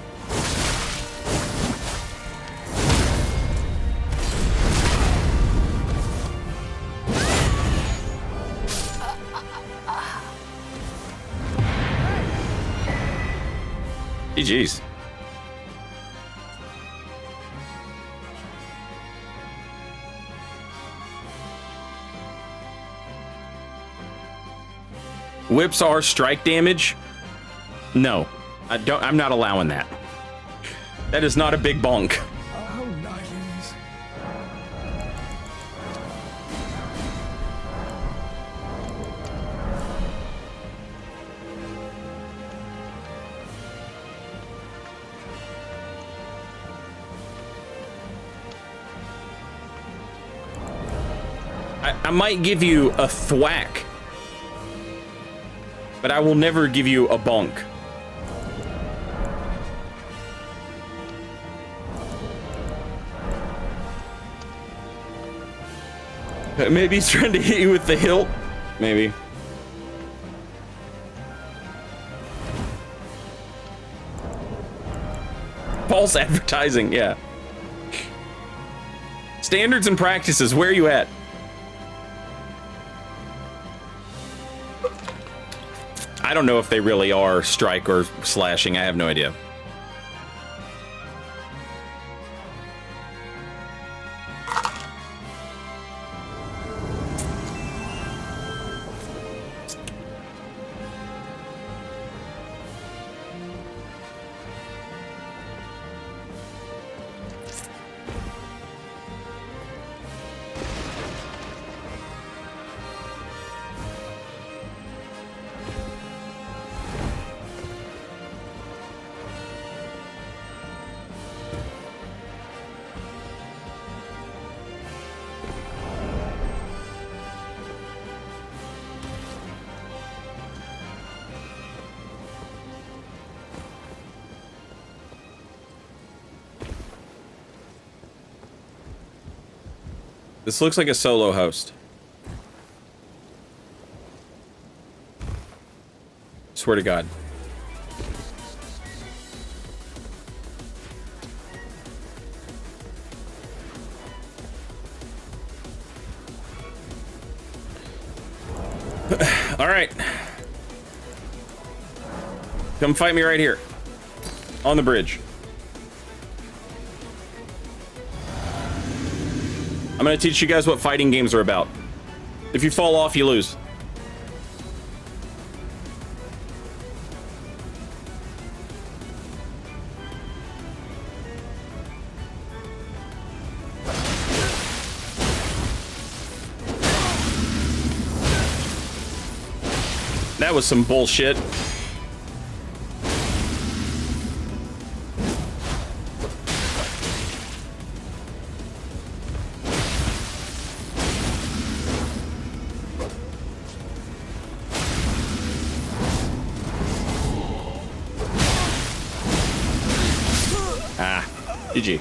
GG's. Whips are strike damage? No, I'm not allowing that. That is not a big bonk. Oh, nice. I might give you a thwack, but I will never give you a bonk. Maybe he's trying to hit you with the hilt. Maybe. False advertising, yeah. Standards and practices, where are you at? I don't know if they really are strike or slashing. I have no idea. This looks like a solo host. Swear to God. All right. Come fight me right here. On the bridge. I'm gonna teach you guys what fighting games are about. If you fall off, you lose. That was some bullshit. GG.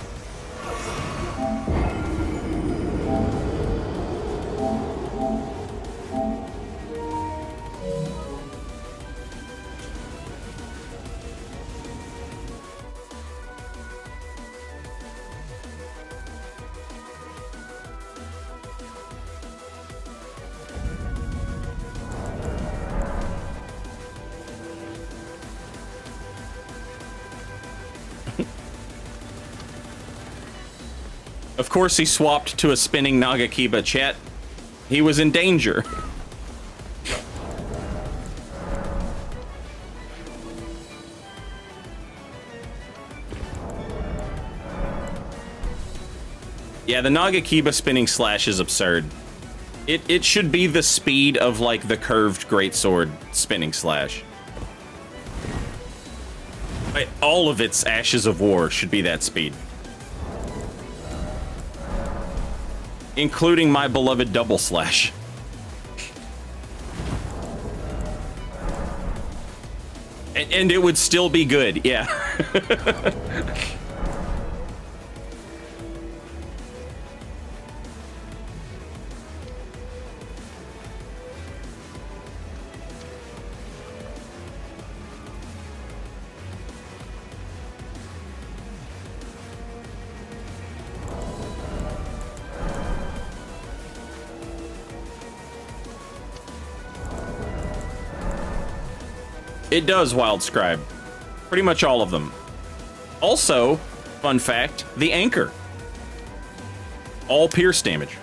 Of course he swapped to a spinning Nagakiba, chat. He was in danger. Yeah, the Nagakiba spinning slash is absurd. It should be the speed of, like, the curved greatsword spinning slash. Like, all of its Ashes of War should be that speed. Including my beloved double slash. And it would still be good, yeah. It does Wild Scribe. Pretty much all of them. Also, fun fact, the Anchor. All pierce damage.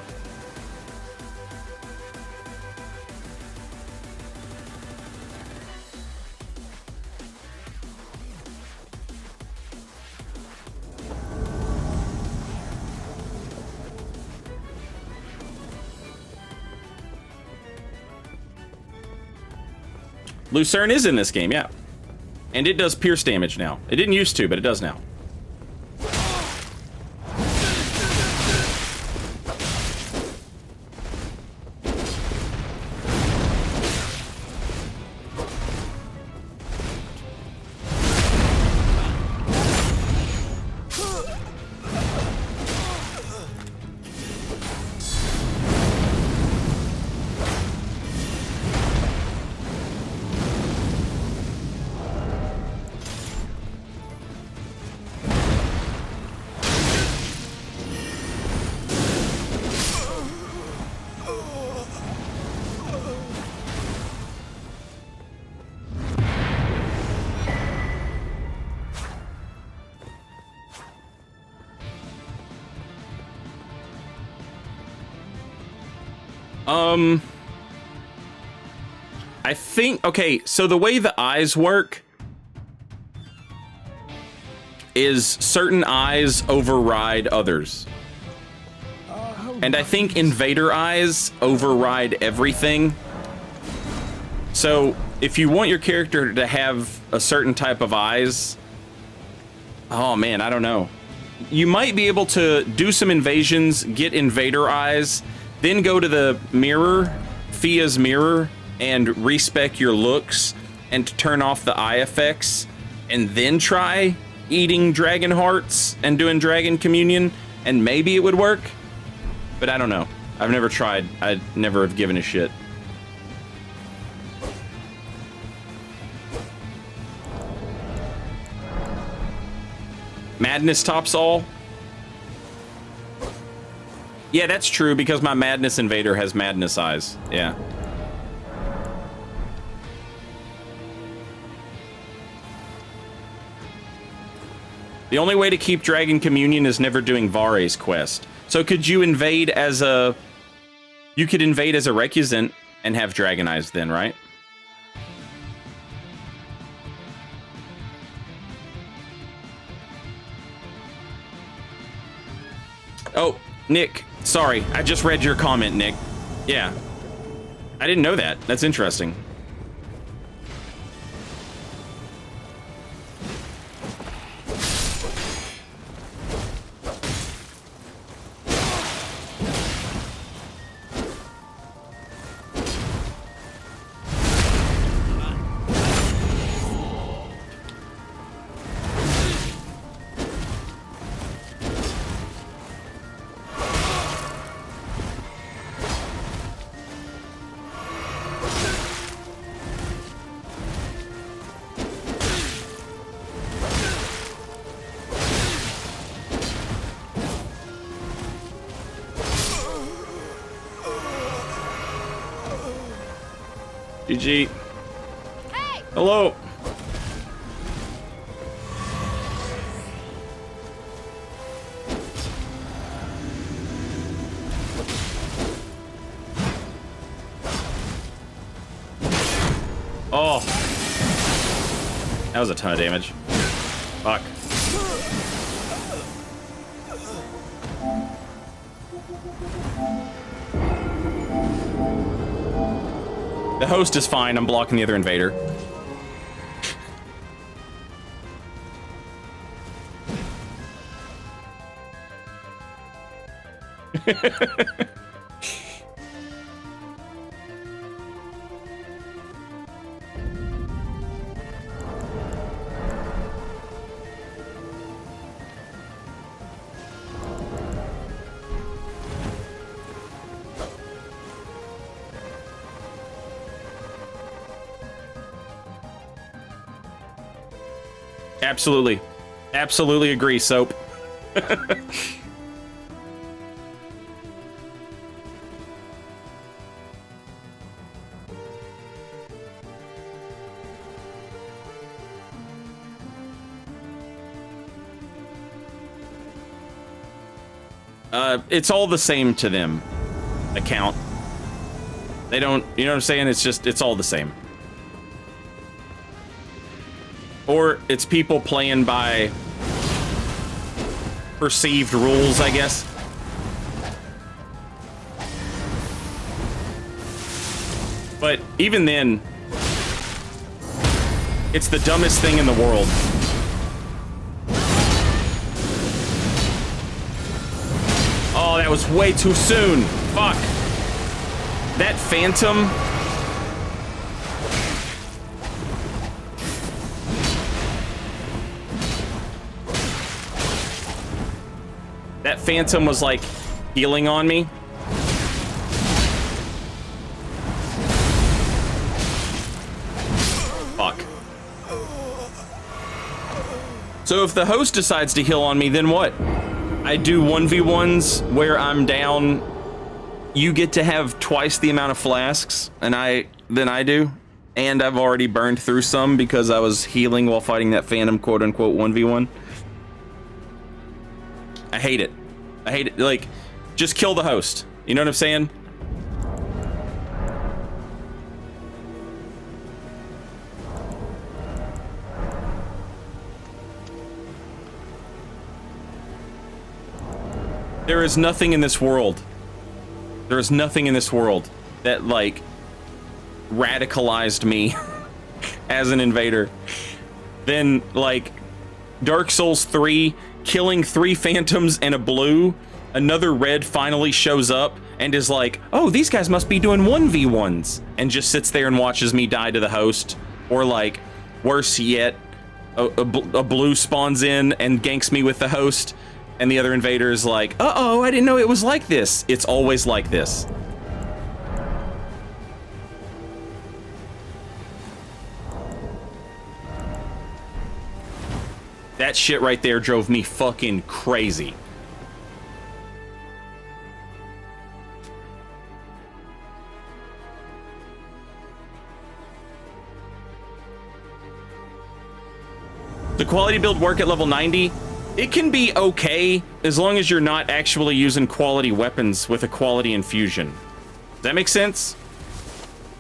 Lucerne is in this game, yeah. And it does pierce damage now. It didn't used to, but it does now. I think, okay, so the way the eyes work is certain eyes override others. And I think invader eyes override everything. So if you want your character to have a certain type of eyes, oh man, I don't know. You might be able to do some invasions, get invader eyes, then go to the mirror, Fia's mirror, and respec your looks and turn off the eye effects, and then try eating dragon hearts and doing dragon communion, and maybe it would work. But I don't know. I've never tried. I never have given a shit. Madness tops all? Yeah, that's true, because my Madness Invader has Madness eyes. Yeah. The only way to keep Dragon Communion is never doing Vare's quest. So could you invade as a... You could invade as a Recusant and have Dragon Eyes then, right? Oh, Nick, sorry. I just read your comment, Nick. Yeah. I didn't know that. That's interesting. GG. Hey! Hello. Oh. That was a ton of damage. Fuck. The host is fine. I'm blocking the other invader. Absolutely. Absolutely agree, Soap. It's all the same to them. Account. They don't, you know what I'm saying? It's all the same. Or it's people playing by perceived rules, I guess. But even then, it's the dumbest thing in the world. Oh, that was way too soon. Fuck. That phantom. That phantom was like healing on me. Fuck. So if the host decides to heal on me, then what? I do 1v1s where I'm down. You get to have twice the amount of flasks than I do. And I've already burned through some because I was healing while fighting that phantom quote-unquote 1v1. I hate it. I hate it. Like, just kill the host. You know what I'm saying? There is nothing in this world. There is nothing in this world that, like, radicalized me as an invader. Then, like, Dark Souls 3, killing 3 phantoms and a blue, another red finally shows up and is like, oh, these guys must be doing 1v1s, and just sits there and watches me die to the host. Or, like, worse yet, a blue spawns in and ganks me with the host, and the other invader is like, uh-oh, I didn't know it was like this. It's always like this. That shit right there drove me fucking crazy. The quality build work at level 90? It can be okay as long as you're not actually using quality weapons with a quality infusion. Does that make sense?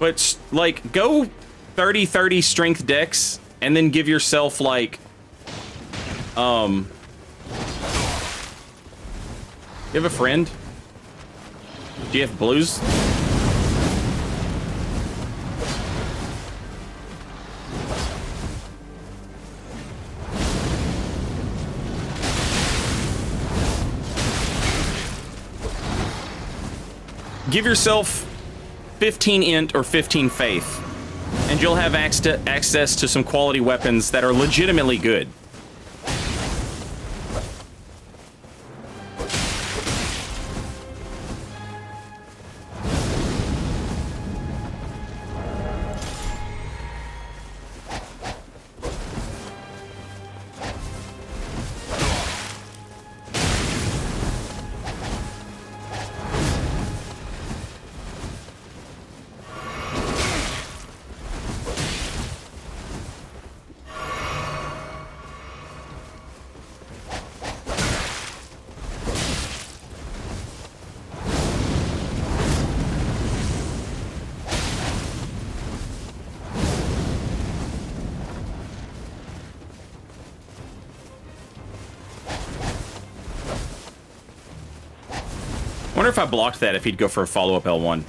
But, like, go 30-30 strength dex and then give yourself, like, you have a friend? Do you have blues? Give yourself 15 int or 15 faith, and you'll have access to some quality weapons that are legitimately good. Wonder if I blocked that if he'd go for a follow-up L1.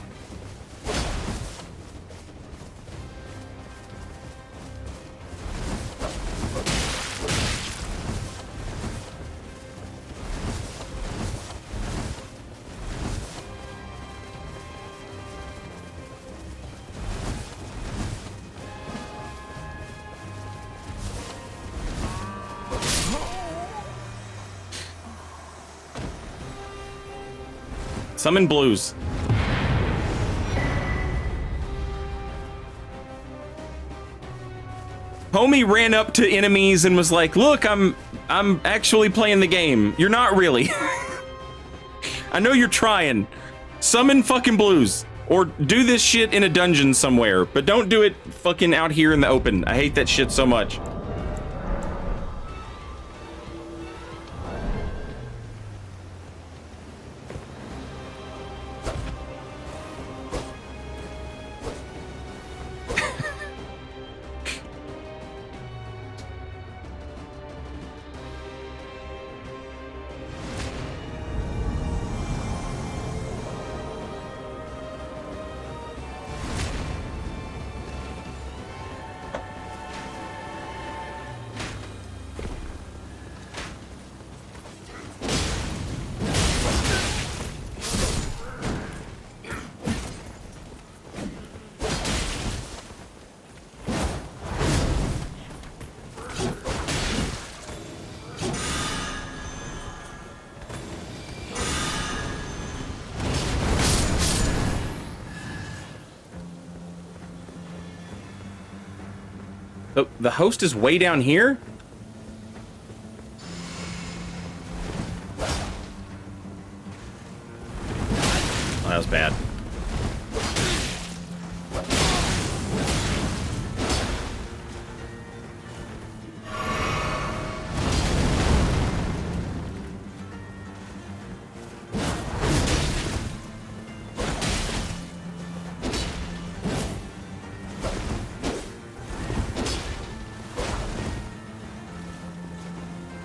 Summon blues. Homie ran up to enemies and was like, look, I'm actually playing the game. You're not really. I know you're trying. Summon fucking blues. Or do this shit in a dungeon somewhere, but don't do it fucking out here in the open. I hate that shit so much. The host is way down here? Oh, that was bad.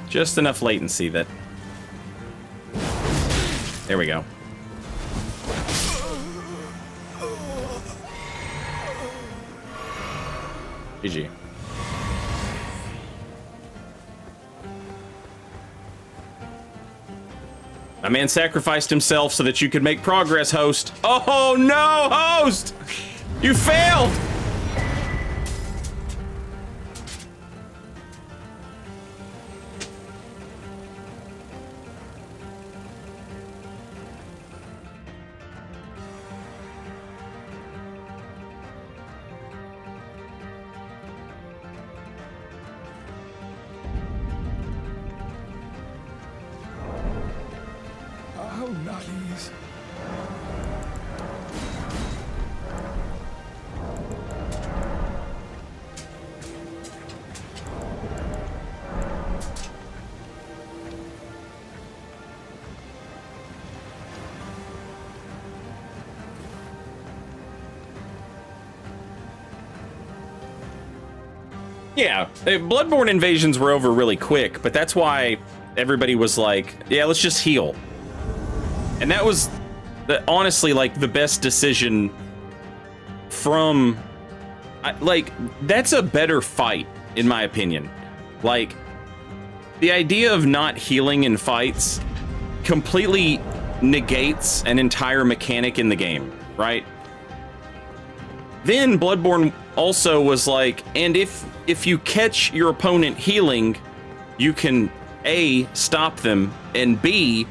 Just enough latency that... There we go. GG. My man sacrificed himself so that you could make progress, host. Oh no, host! You failed! Oh, nutties. Yeah, Bloodborne invasions were over really quick, but that's why everybody was like, yeah, let's just heal. And that was, honestly, like, the best decision from... like, that's a better fight, in my opinion. Like, the idea of not healing in fights completely negates an entire mechanic in the game, right? Then Bloodborne also was like, and if you catch your opponent healing, you can A, stop them, and B,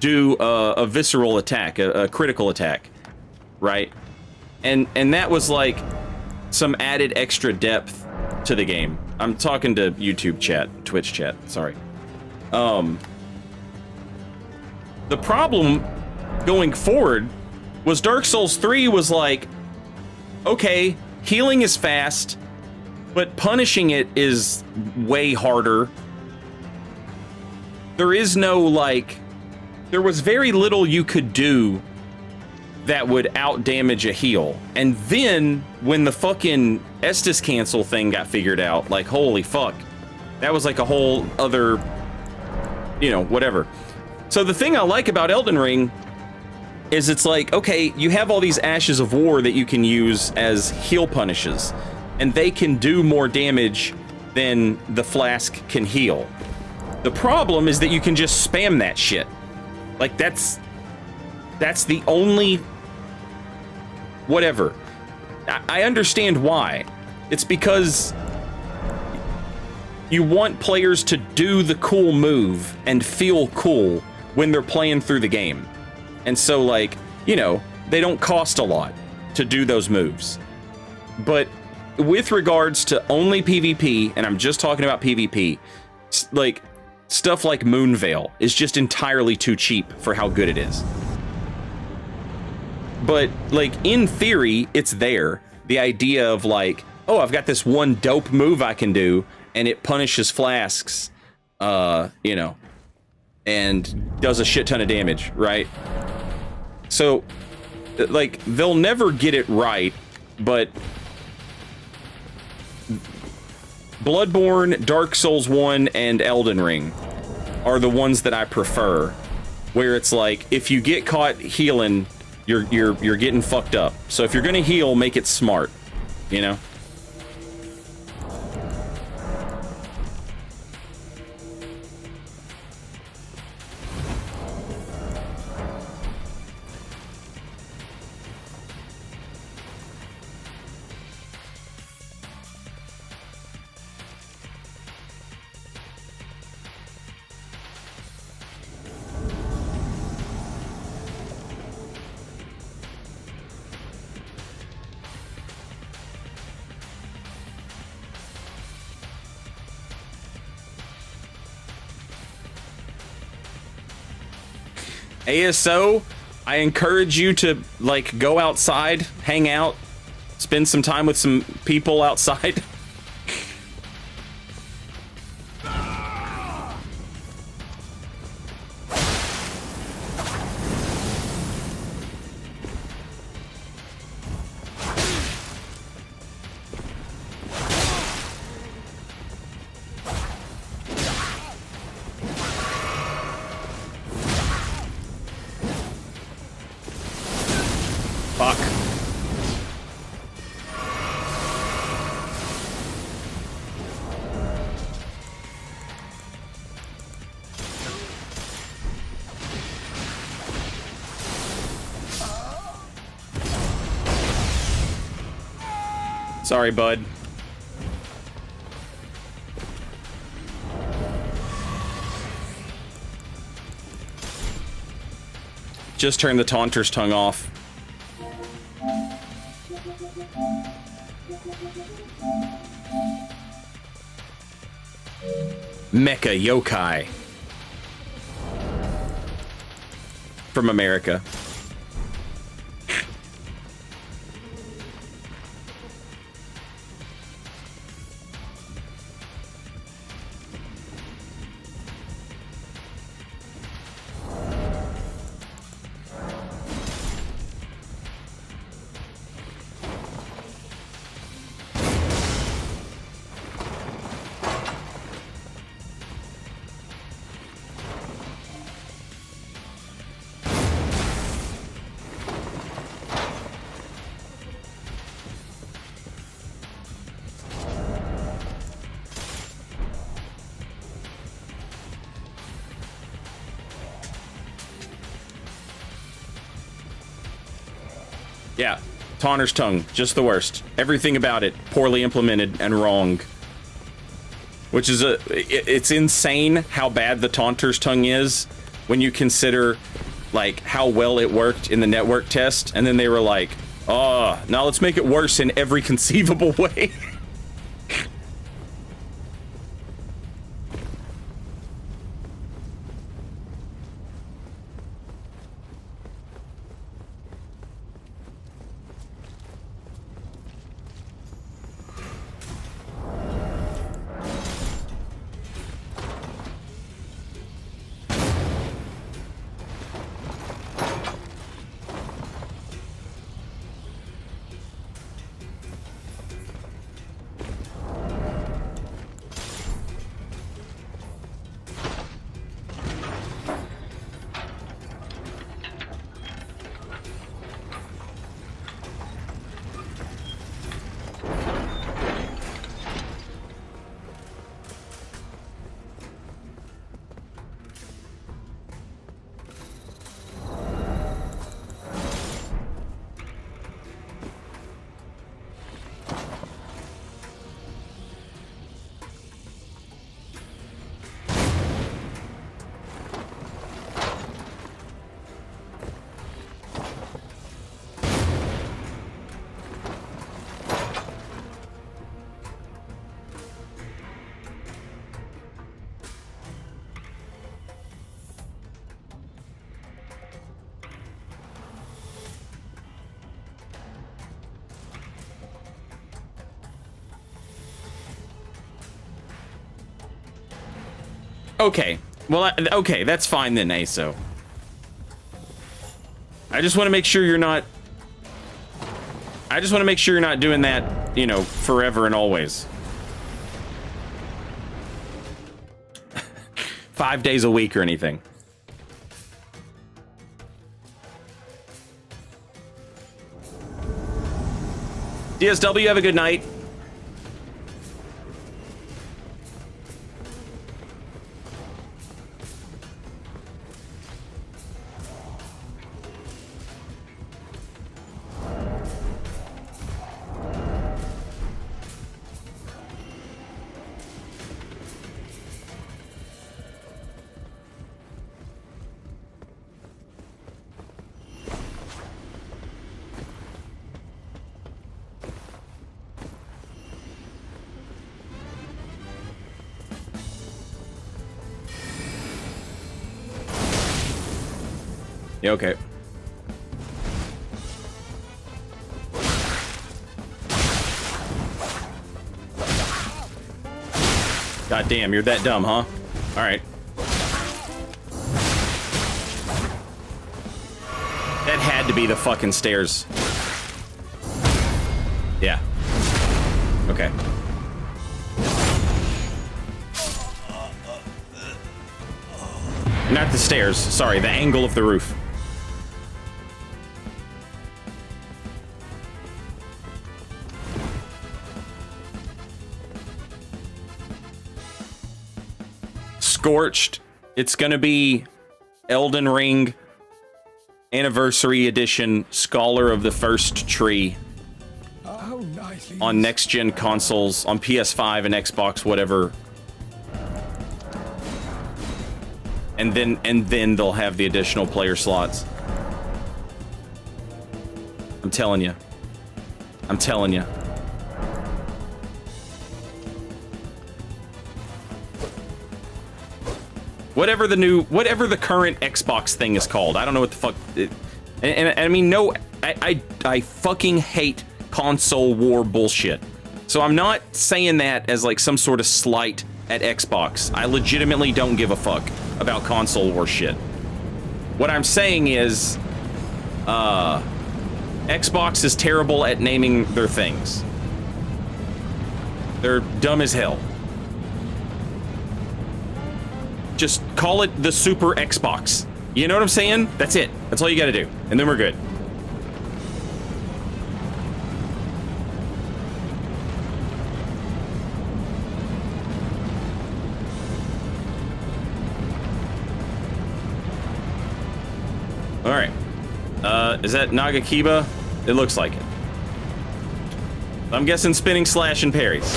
do a visceral attack, a critical attack, right? And that was like some added extra depth to the game. I'm talking to YouTube chat, Twitch chat, sorry. The problem going forward was Dark Souls 3 was like, okay, healing is fast, but punishing it is way harder. There is no, like, there was very little you could do that would outdamage a heal. And then, when the fucking Estus cancel thing got figured out, like, holy fuck. That was like a whole other, you know, whatever. So the thing I like about Elden Ring is it's like, okay, you have all these Ashes of War that you can use as heal punishes, and they can do more damage than the flask can heal. The problem is that you can just spam that shit. Like, that's the only... Whatever. I understand why. It's because you want players to do the cool move and feel cool when they're playing through the game. And so, like, you know, they don't cost a lot to do those moves. But with regards to only PvP, and I'm just talking about PvP, like, stuff like Moonveil is just entirely too cheap for how good it is. But, like, in theory, it's there. The idea of, like, oh, I've got this one dope move I can do, and it punishes flasks, you know, and does a shit ton of damage, right? So, like, they'll never get it right, but Bloodborne, Dark Souls 1, and Elden Ring are the ones that I prefer, where it's like, if you get caught healing, you're getting fucked up. So if you're gonna heal, make it smart, you know? ASO, I encourage you to like go outside, hang out, spend some time with some people outside. Fuck. Sorry, bud. Just turn the Taunter's tongue off. Mecha yokai from America. Yeah, Taunter's tongue, just the worst. Everything about it, poorly implemented and wrong. Which is it's insane how bad the Taunter's tongue is when you consider, like, how well it worked in the network test. And then they were like, oh, now let's make it worse in every conceivable way. Okay, well, okay, that's fine then, ASO. I just want to make sure you're not... I just want to make sure you're not doing that, you know, forever and always. 5 days a week or anything. DSW, have a good night. Yeah, okay. God damn, you're that dumb, huh? Alright. That had to be the fucking stairs. Yeah. Okay. Not the stairs, sorry, the angle of the roof. Scorched. It's gonna be Elden Ring Anniversary Edition Scholar of the First Tree on next-gen consoles, on PS5 and Xbox, whatever. And then they'll have the additional player slots. I'm telling you. I'm telling you. Whatever the current Xbox thing is called. I don't know what the fuck. And I mean, no, I fucking hate console war bullshit. So I'm not saying that as like some sort of slight at Xbox. I legitimately don't give a fuck about console war shit. What I'm saying is, Xbox is terrible at naming their things. They're dumb as hell. Just call it the Super Xbox. You know what I'm saying? That's it. That's all you gotta do. And then we're good. Alright. Is that Nagakiba? It looks like it. I'm guessing spinning slash and parries.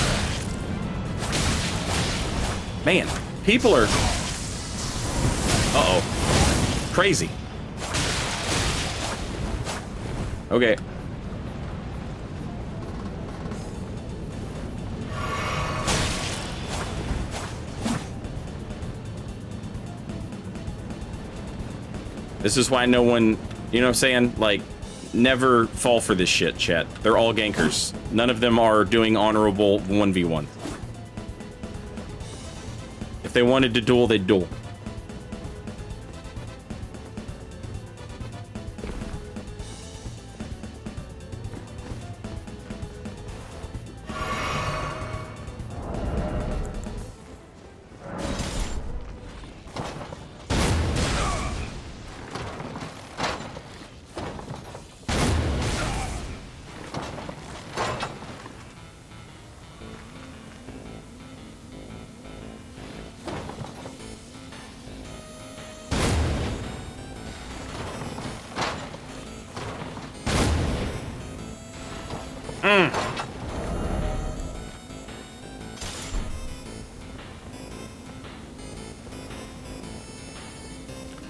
Man, people are... Uh-oh. Crazy. Okay. This is why no one, you know what I'm saying? Like, never fall for this shit, chat. They're all gankers. None of them are doing honorable 1v1. If they wanted to duel, they'd duel.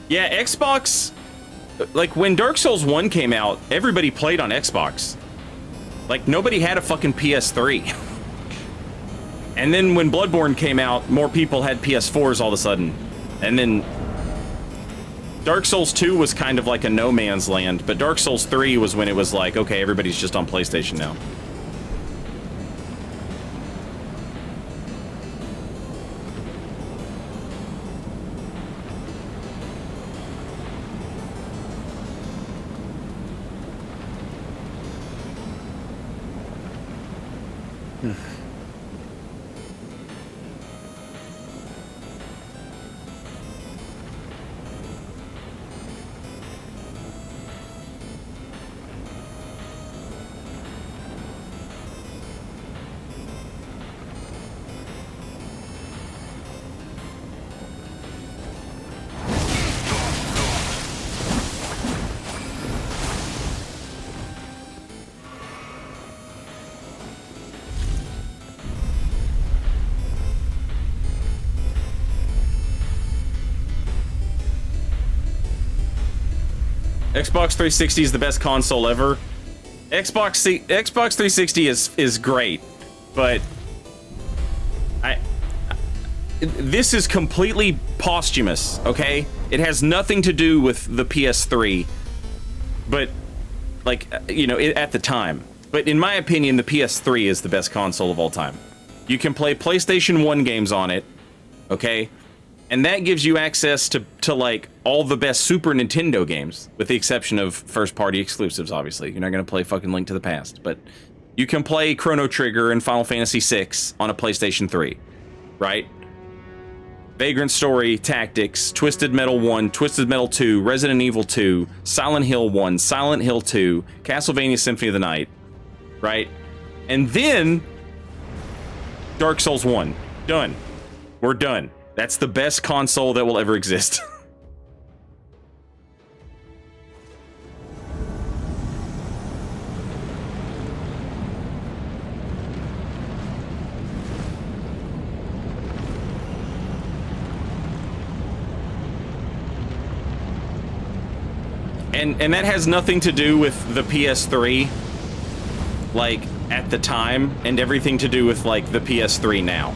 Yeah, Xbox, like when Dark Souls 1 came out, everybody played on Xbox. Like nobody had a fucking PS3. And then when Bloodborne came out, more people had PS4s all of a sudden. And then Dark Souls 2 was kind of like a no man's land, but Dark Souls 3 was when it was like, okay, everybody's just on PlayStation now. Xbox 360 is the best console ever. Xbox 360 is great, but this is completely posthumous, okay? It has nothing to do with the PS3, but like, you know, at the time. But in my opinion, the PS3 is the best console of all time. You can play PlayStation 1 games on it, okay? And that gives you access to like all the best Super Nintendo games, with the exception of first-party exclusives, obviously. You're not gonna play fucking Link to the Past, but you can play Chrono Trigger and Final Fantasy VI on a PlayStation 3, right? Vagrant Story, Tactics, Twisted Metal 1, Twisted Metal 2, Resident Evil 2, Silent Hill 1, Silent Hill 2, Castlevania Symphony of the Night, right? And then Dark Souls 1. Done. We're done. That's the best console that will ever exist. And that has nothing to do with the PS3, like, at the time, and everything to do with, like, the PS3 now.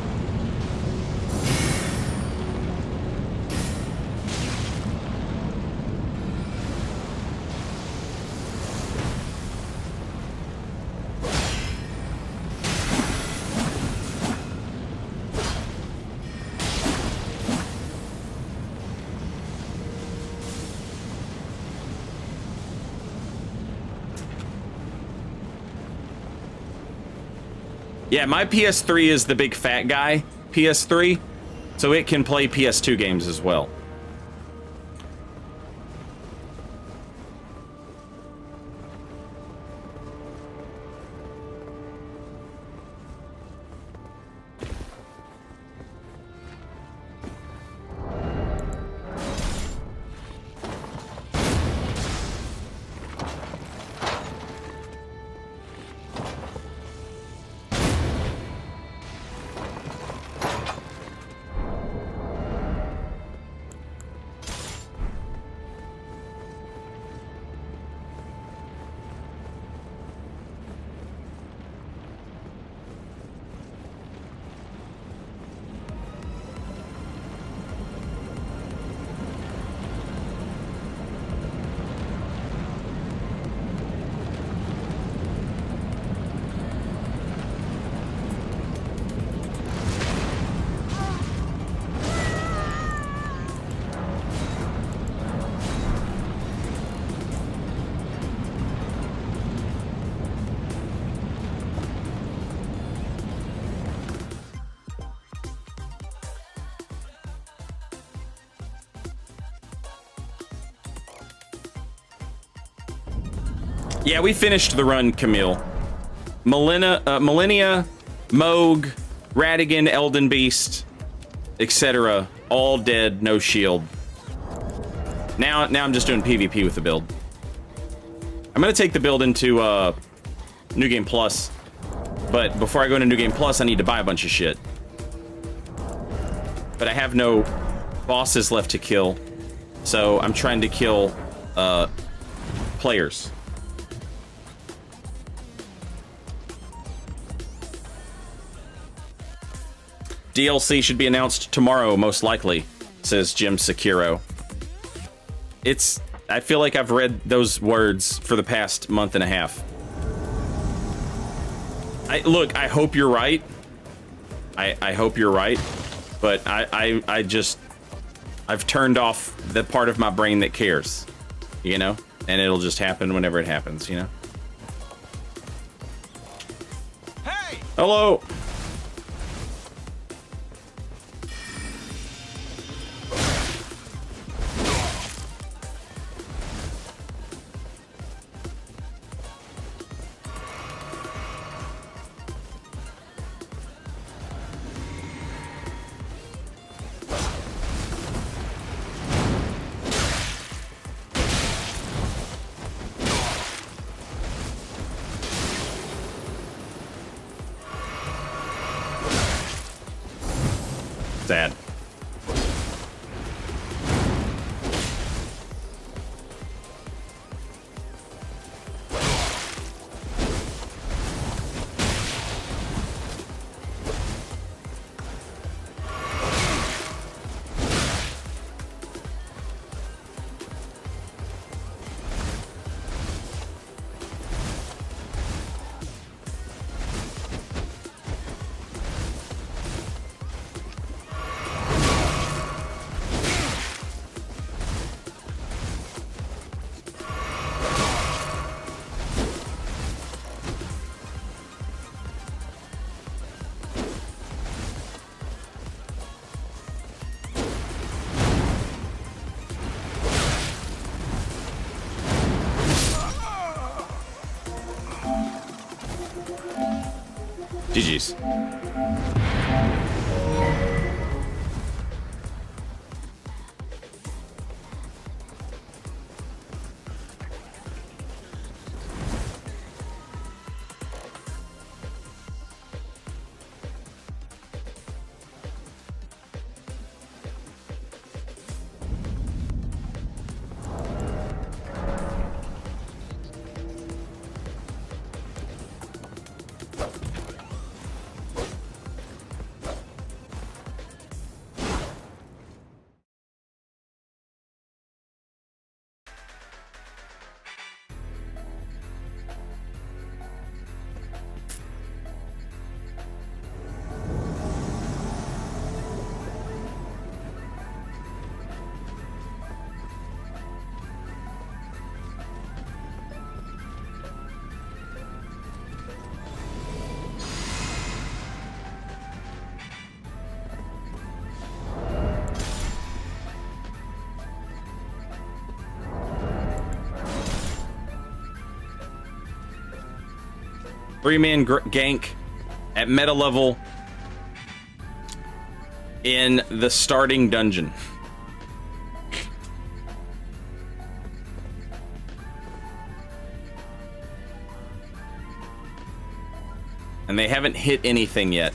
Yeah, my PS3 is the big fat guy PS3, so it can play PS2 games as well. Yeah, we finished the run, Camille. Millennia, Moog, Radigan, Elden Beast, etc. All dead, no shield. Now I'm just doing PvP with the build. I'm gonna take the build into New Game Plus, but before I go into New Game Plus, I need to buy a bunch of shit. But I have no bosses left to kill, so I'm trying to kill players. DLC should be announced tomorrow, most likely, says Jim Sekiro. I feel like I've read those words for the past month and a half. Look, I hope you're right. I hope you're right, but I've turned off the part of my brain that cares, you know? And it'll just happen whenever it happens, you know? Hey! Hello! Sad. GG's. Three-man gank at meta level in the starting dungeon. And they haven't hit anything yet.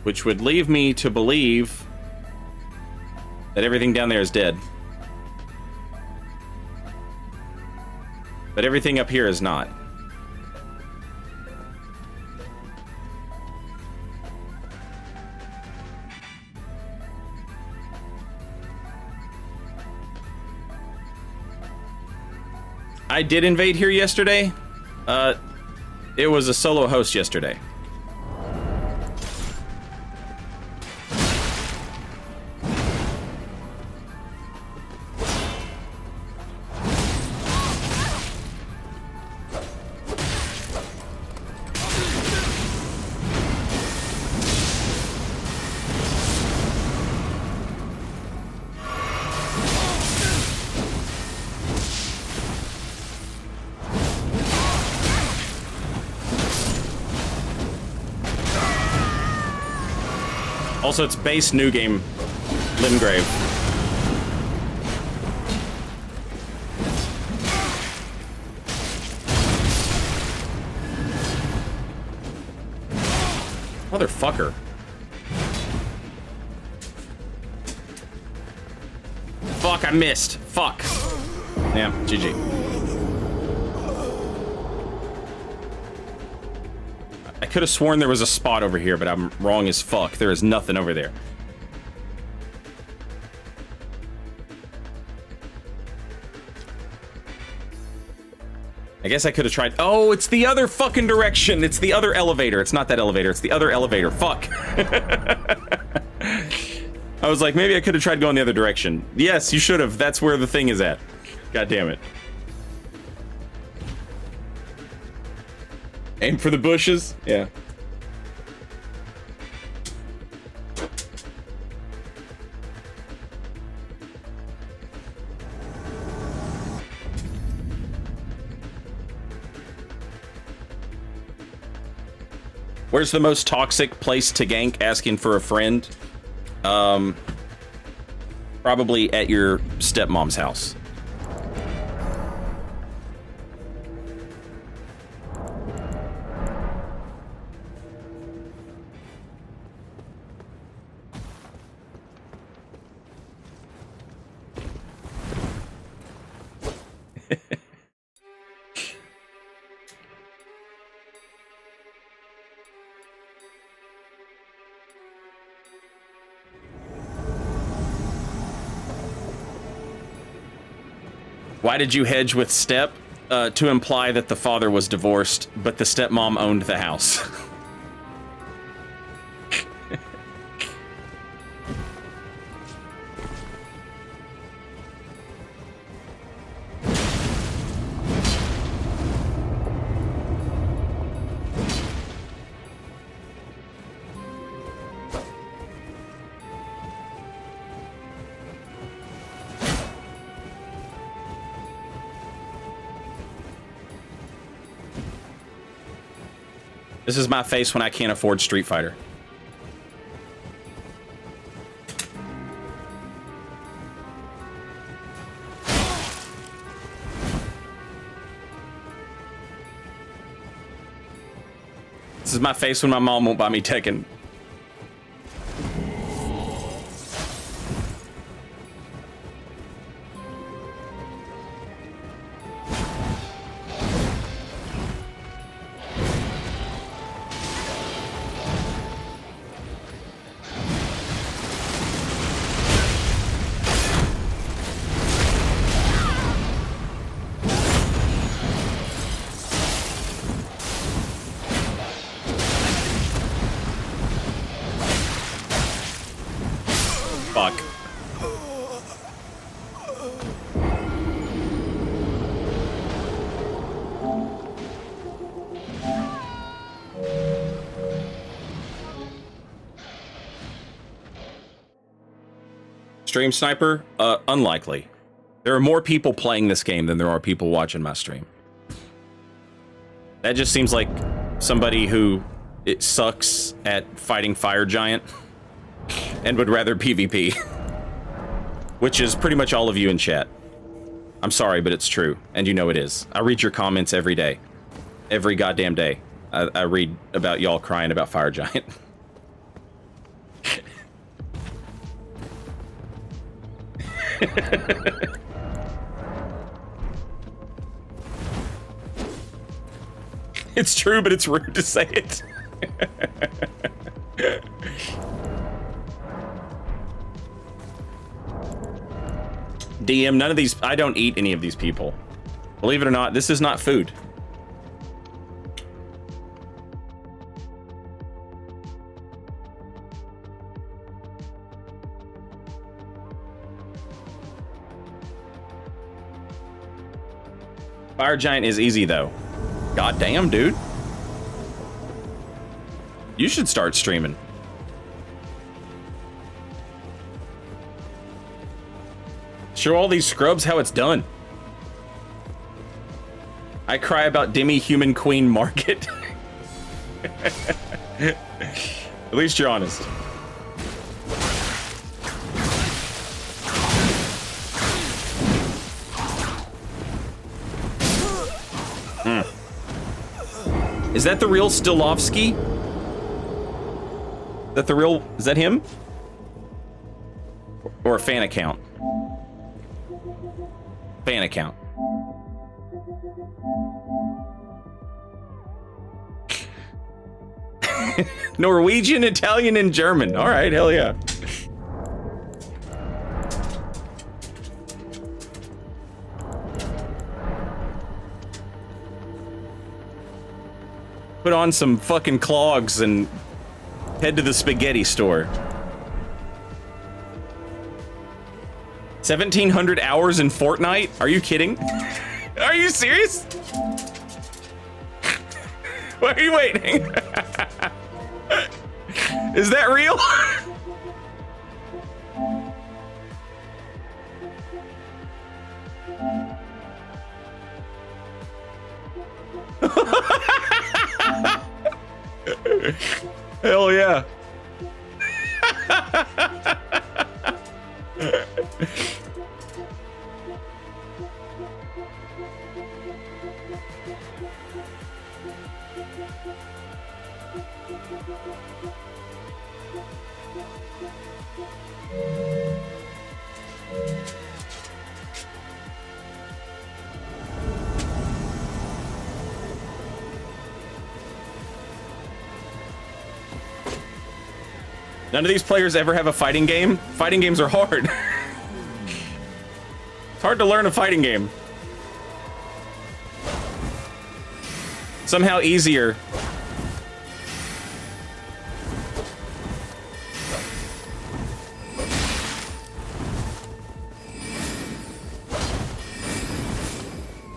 Which would leave me to believe that everything down there is dead. But everything up here is not. I did invade here yesterday. It was a solo host yesterday. Also, it's base new game, Limgrave. Motherfucker. Fuck, I missed. Fuck. Yeah, GG. I could have sworn there was a spot over here, but I'm wrong as fuck. There is nothing over there. I guess I could have tried. Oh, it's the other fucking direction. It's the other elevator. It's not that elevator. It's the other elevator. Fuck. I was like, maybe I could have tried going the other direction. Yes, you should have. That's where the thing is at. God damn it. Aim for the bushes? Yeah. Where's the most toxic place to gank? Asking for a friend. Probably at your stepmom's house. Why did you hedge with Step? To imply that the father was divorced, but the stepmom owned the house. This is my face when I can't afford Street Fighter. This is my face when my mom won't buy me Tekken. Fuck. Stream sniper? Unlikely. There are more people playing this game than there are people watching my stream. That just seems like somebody who it sucks at fighting Fire Giant and would rather PvP. Which is pretty much all of you in chat. I'm sorry, but it's true, and you know it is. I read your comments every day. Every goddamn day. I read about y'all crying about Fire Giant. It's true, but it's rude to say it. DM, none of these, I don't eat any of these people. Believe it or not, this is not food. Fire Giant is easy though. God damn, dude. You should start streaming. Show all these scrubs how it's done. I cry about demi-human queen market. At least you're honest. Is that the real Stilovsky? That the real, is that him? Or a fan account? Fan account. Norwegian, Italian, and German. All right, hell yeah. Put on some fucking clogs and head to the spaghetti store. 1,700 hours in Fortnite? Are you kidding? Are you serious? Why are you waiting? Is that real? Hell yeah. None of these players ever have a fighting game. Fighting games are hard. It's hard to learn a fighting game. Somehow easier.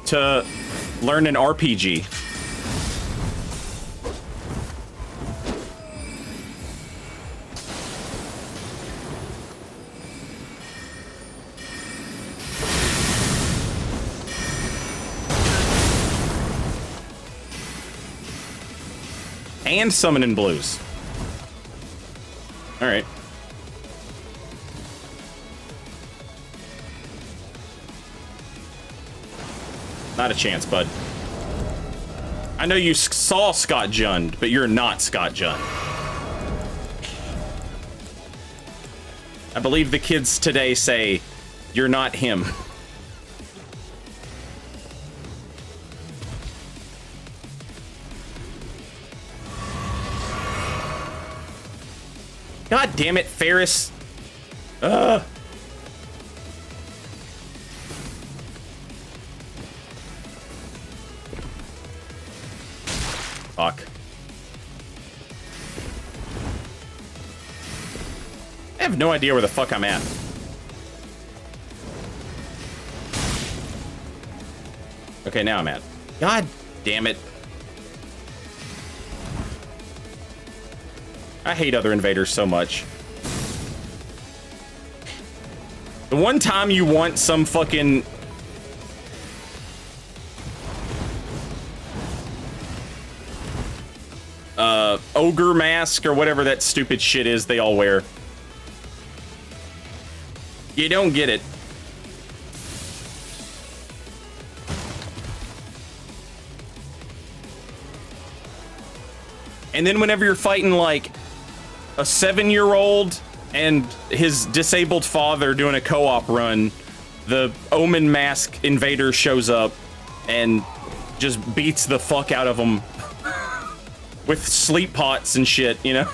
To learn an RPG. And summoning blues. All right. Not a chance, bud. I know you saw Scott Jund, but you're not Scott Jund. I believe the kids today say, you're not him. God damn it, Ferris. Ugh. Fuck. I have no idea where the fuck I'm at. Okay, now I'm at. God damn it. I hate other invaders so much. The one time you want some fucking... ogre mask or whatever that stupid shit is they all wear. You don't get it. And then whenever you're fighting like a 7-year-old and his disabled father doing a co-op run, the Omen mask invader shows up and just beats the fuck out of him with sleep pots and shit, you know?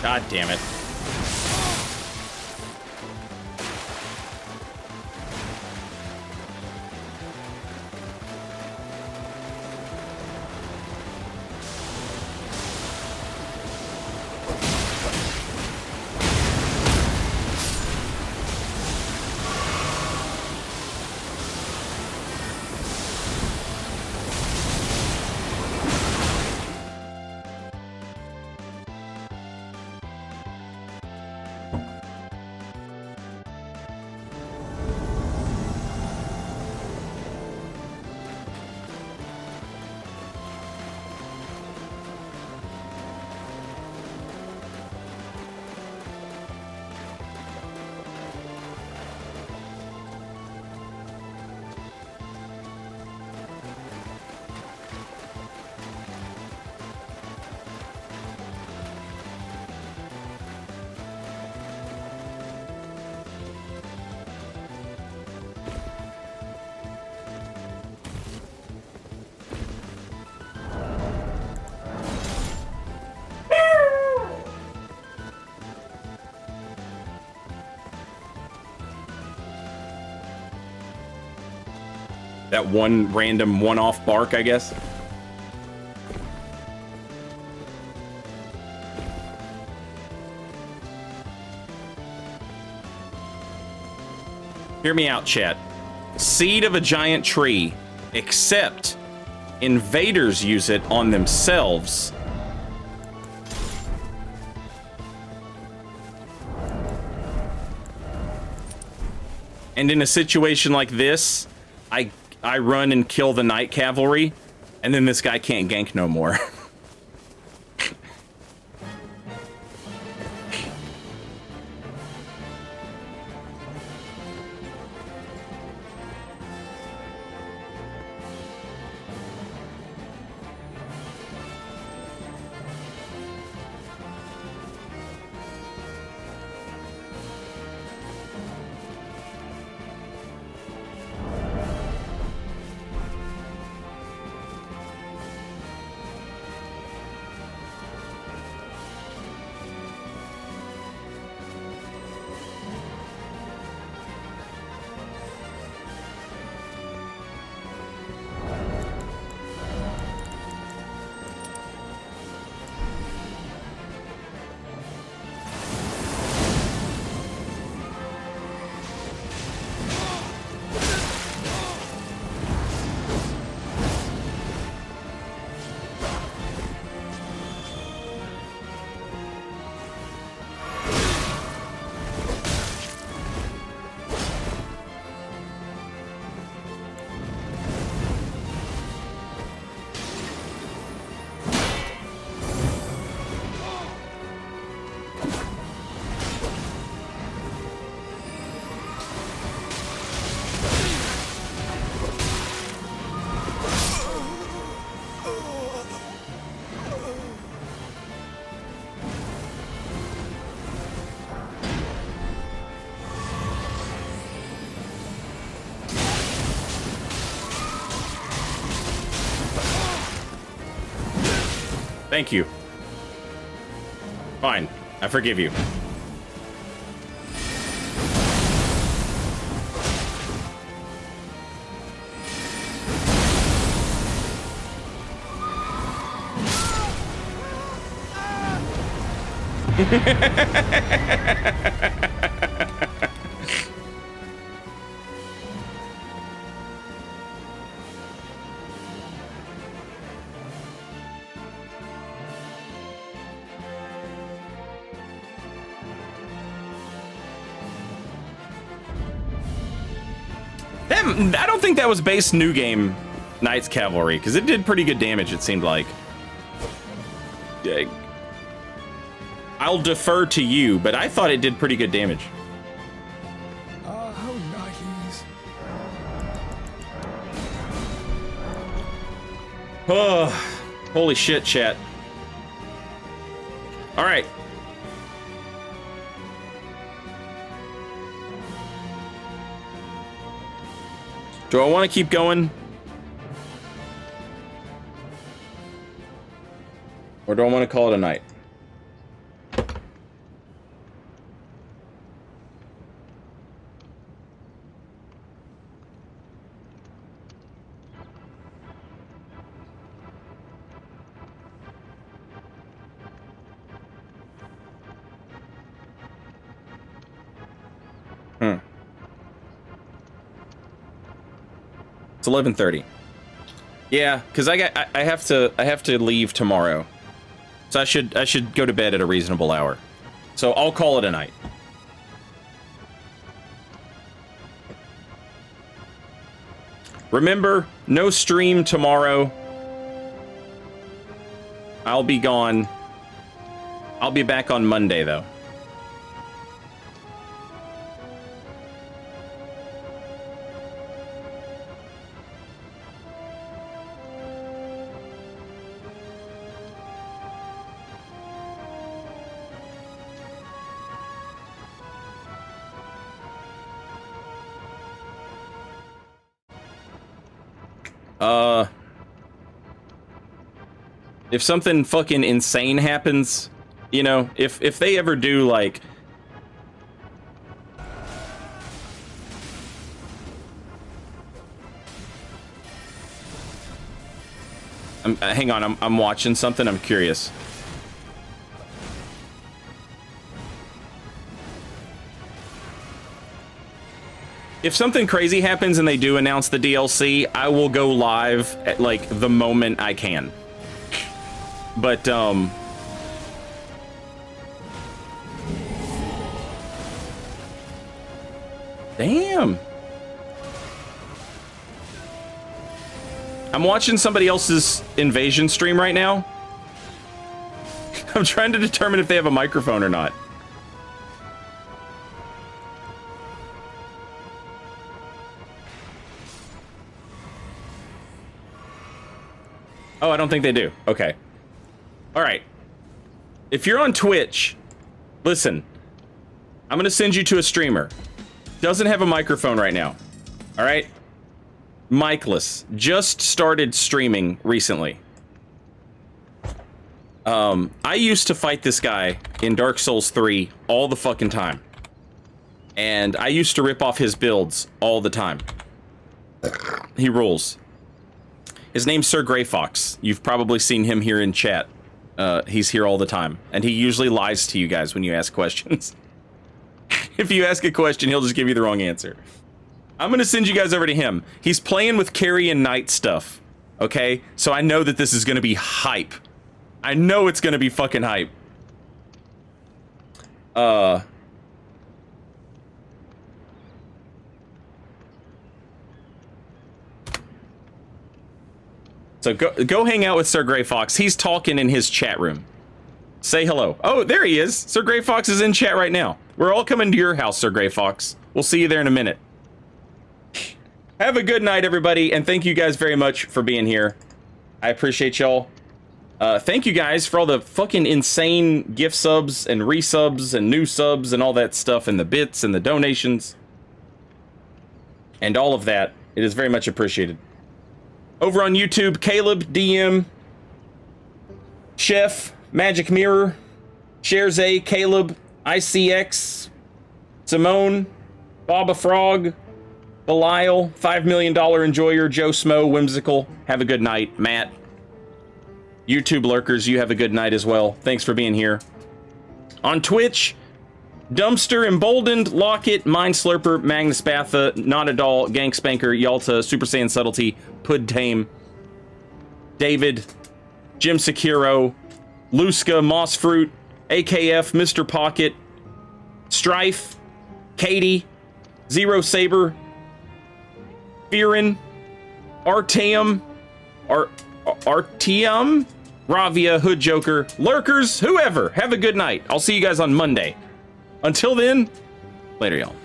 God damn it. That one random one-off bark, I guess. Hear me out, chat. seed of a giant tree, except invaders use it on themselves. And in a situation like this, I run and kill the Night Cavalry, and then this guy can't gank no more. Thank you. Fine. I forgive you. I don't think that was base new game Knights Cavalry, because it did pretty good damage, it seemed like. I'll defer to you, but I thought it did pretty good damage. Ah, how nice. Oh, holy shit, chat. All right. Do I want to keep going? Or do I want to call it a night? It's 11:30. Yeah, because I have to leave tomorrow, so I should go to bed at a reasonable hour. So I'll call it a night. Remember, no stream tomorrow. I'll be gone. I'll be back on Monday though. If something fucking insane happens, you know, if they ever do like hang on, I'm watching something, I'm curious. if something crazy happens and they do announce the DLC, I will go live at like the moment I can. But damn. I'm watching somebody else's invasion stream right now. I'm trying to determine if they have a microphone or not. Oh, I don't think they do. Okay. All right. If you're on Twitch, listen. I'm going to send you to a streamer. Doesn't have a microphone right now. All right? Micless. Just started streaming recently. I used to fight this guy in Dark Souls 3 all the fucking time. And I used to rip off his builds all the time. He rules. His name's Sir Grey Fox. You've probably seen him here in chat. He's here all the time. And he usually lies to you guys when you ask questions. If you ask a question, he'll just give you the wrong answer. I'm going to send you guys over to him. He's playing with Carrion Knight stuff. Okay? So I know that this is going to be hype. I know it's going to be fucking hype. So go hang out with Sir Grey Fox. He's talking in his chat room. Say hello. Oh, there he is. Sir Grey Fox is in chat right now. We're all coming to your house, Sir Grey Fox. We'll see you there in a minute. Have a good night, everybody, and thank you guys very much for being here. I appreciate y'all. Thank you guys for all the fucking insane gift subs and resubs and new subs and all that stuff and the bits and the donations. And all of that. It is very much appreciated. Over on YouTube, Caleb, DM, Chef, Magic Mirror, Sharezay, Caleb, ICX, Simone, Baba Frog, Belial, $5 Million Enjoyer, Joe Smo, Whimsical. Have a good night. Matt. YouTube lurkers, you have a good night as well. Thanks for being here. On Twitch, Dumpster, Emboldened, Locket, Mind Slurper, Magnus Batha, Not a Doll, Gank Spanker, Yalta, Super Saiyan Subtlety, Pud Tame, David, Jim Sekiro, Luska, Moss Fruit, AKF, Mr. Pocket, Strife, Katie, Zero Saber, Fearin, Arteum, Artium, Ravia, Hood Joker, Lurkers, whoever. Have a good night. I'll see you guys on Monday. Until then, later, y'all.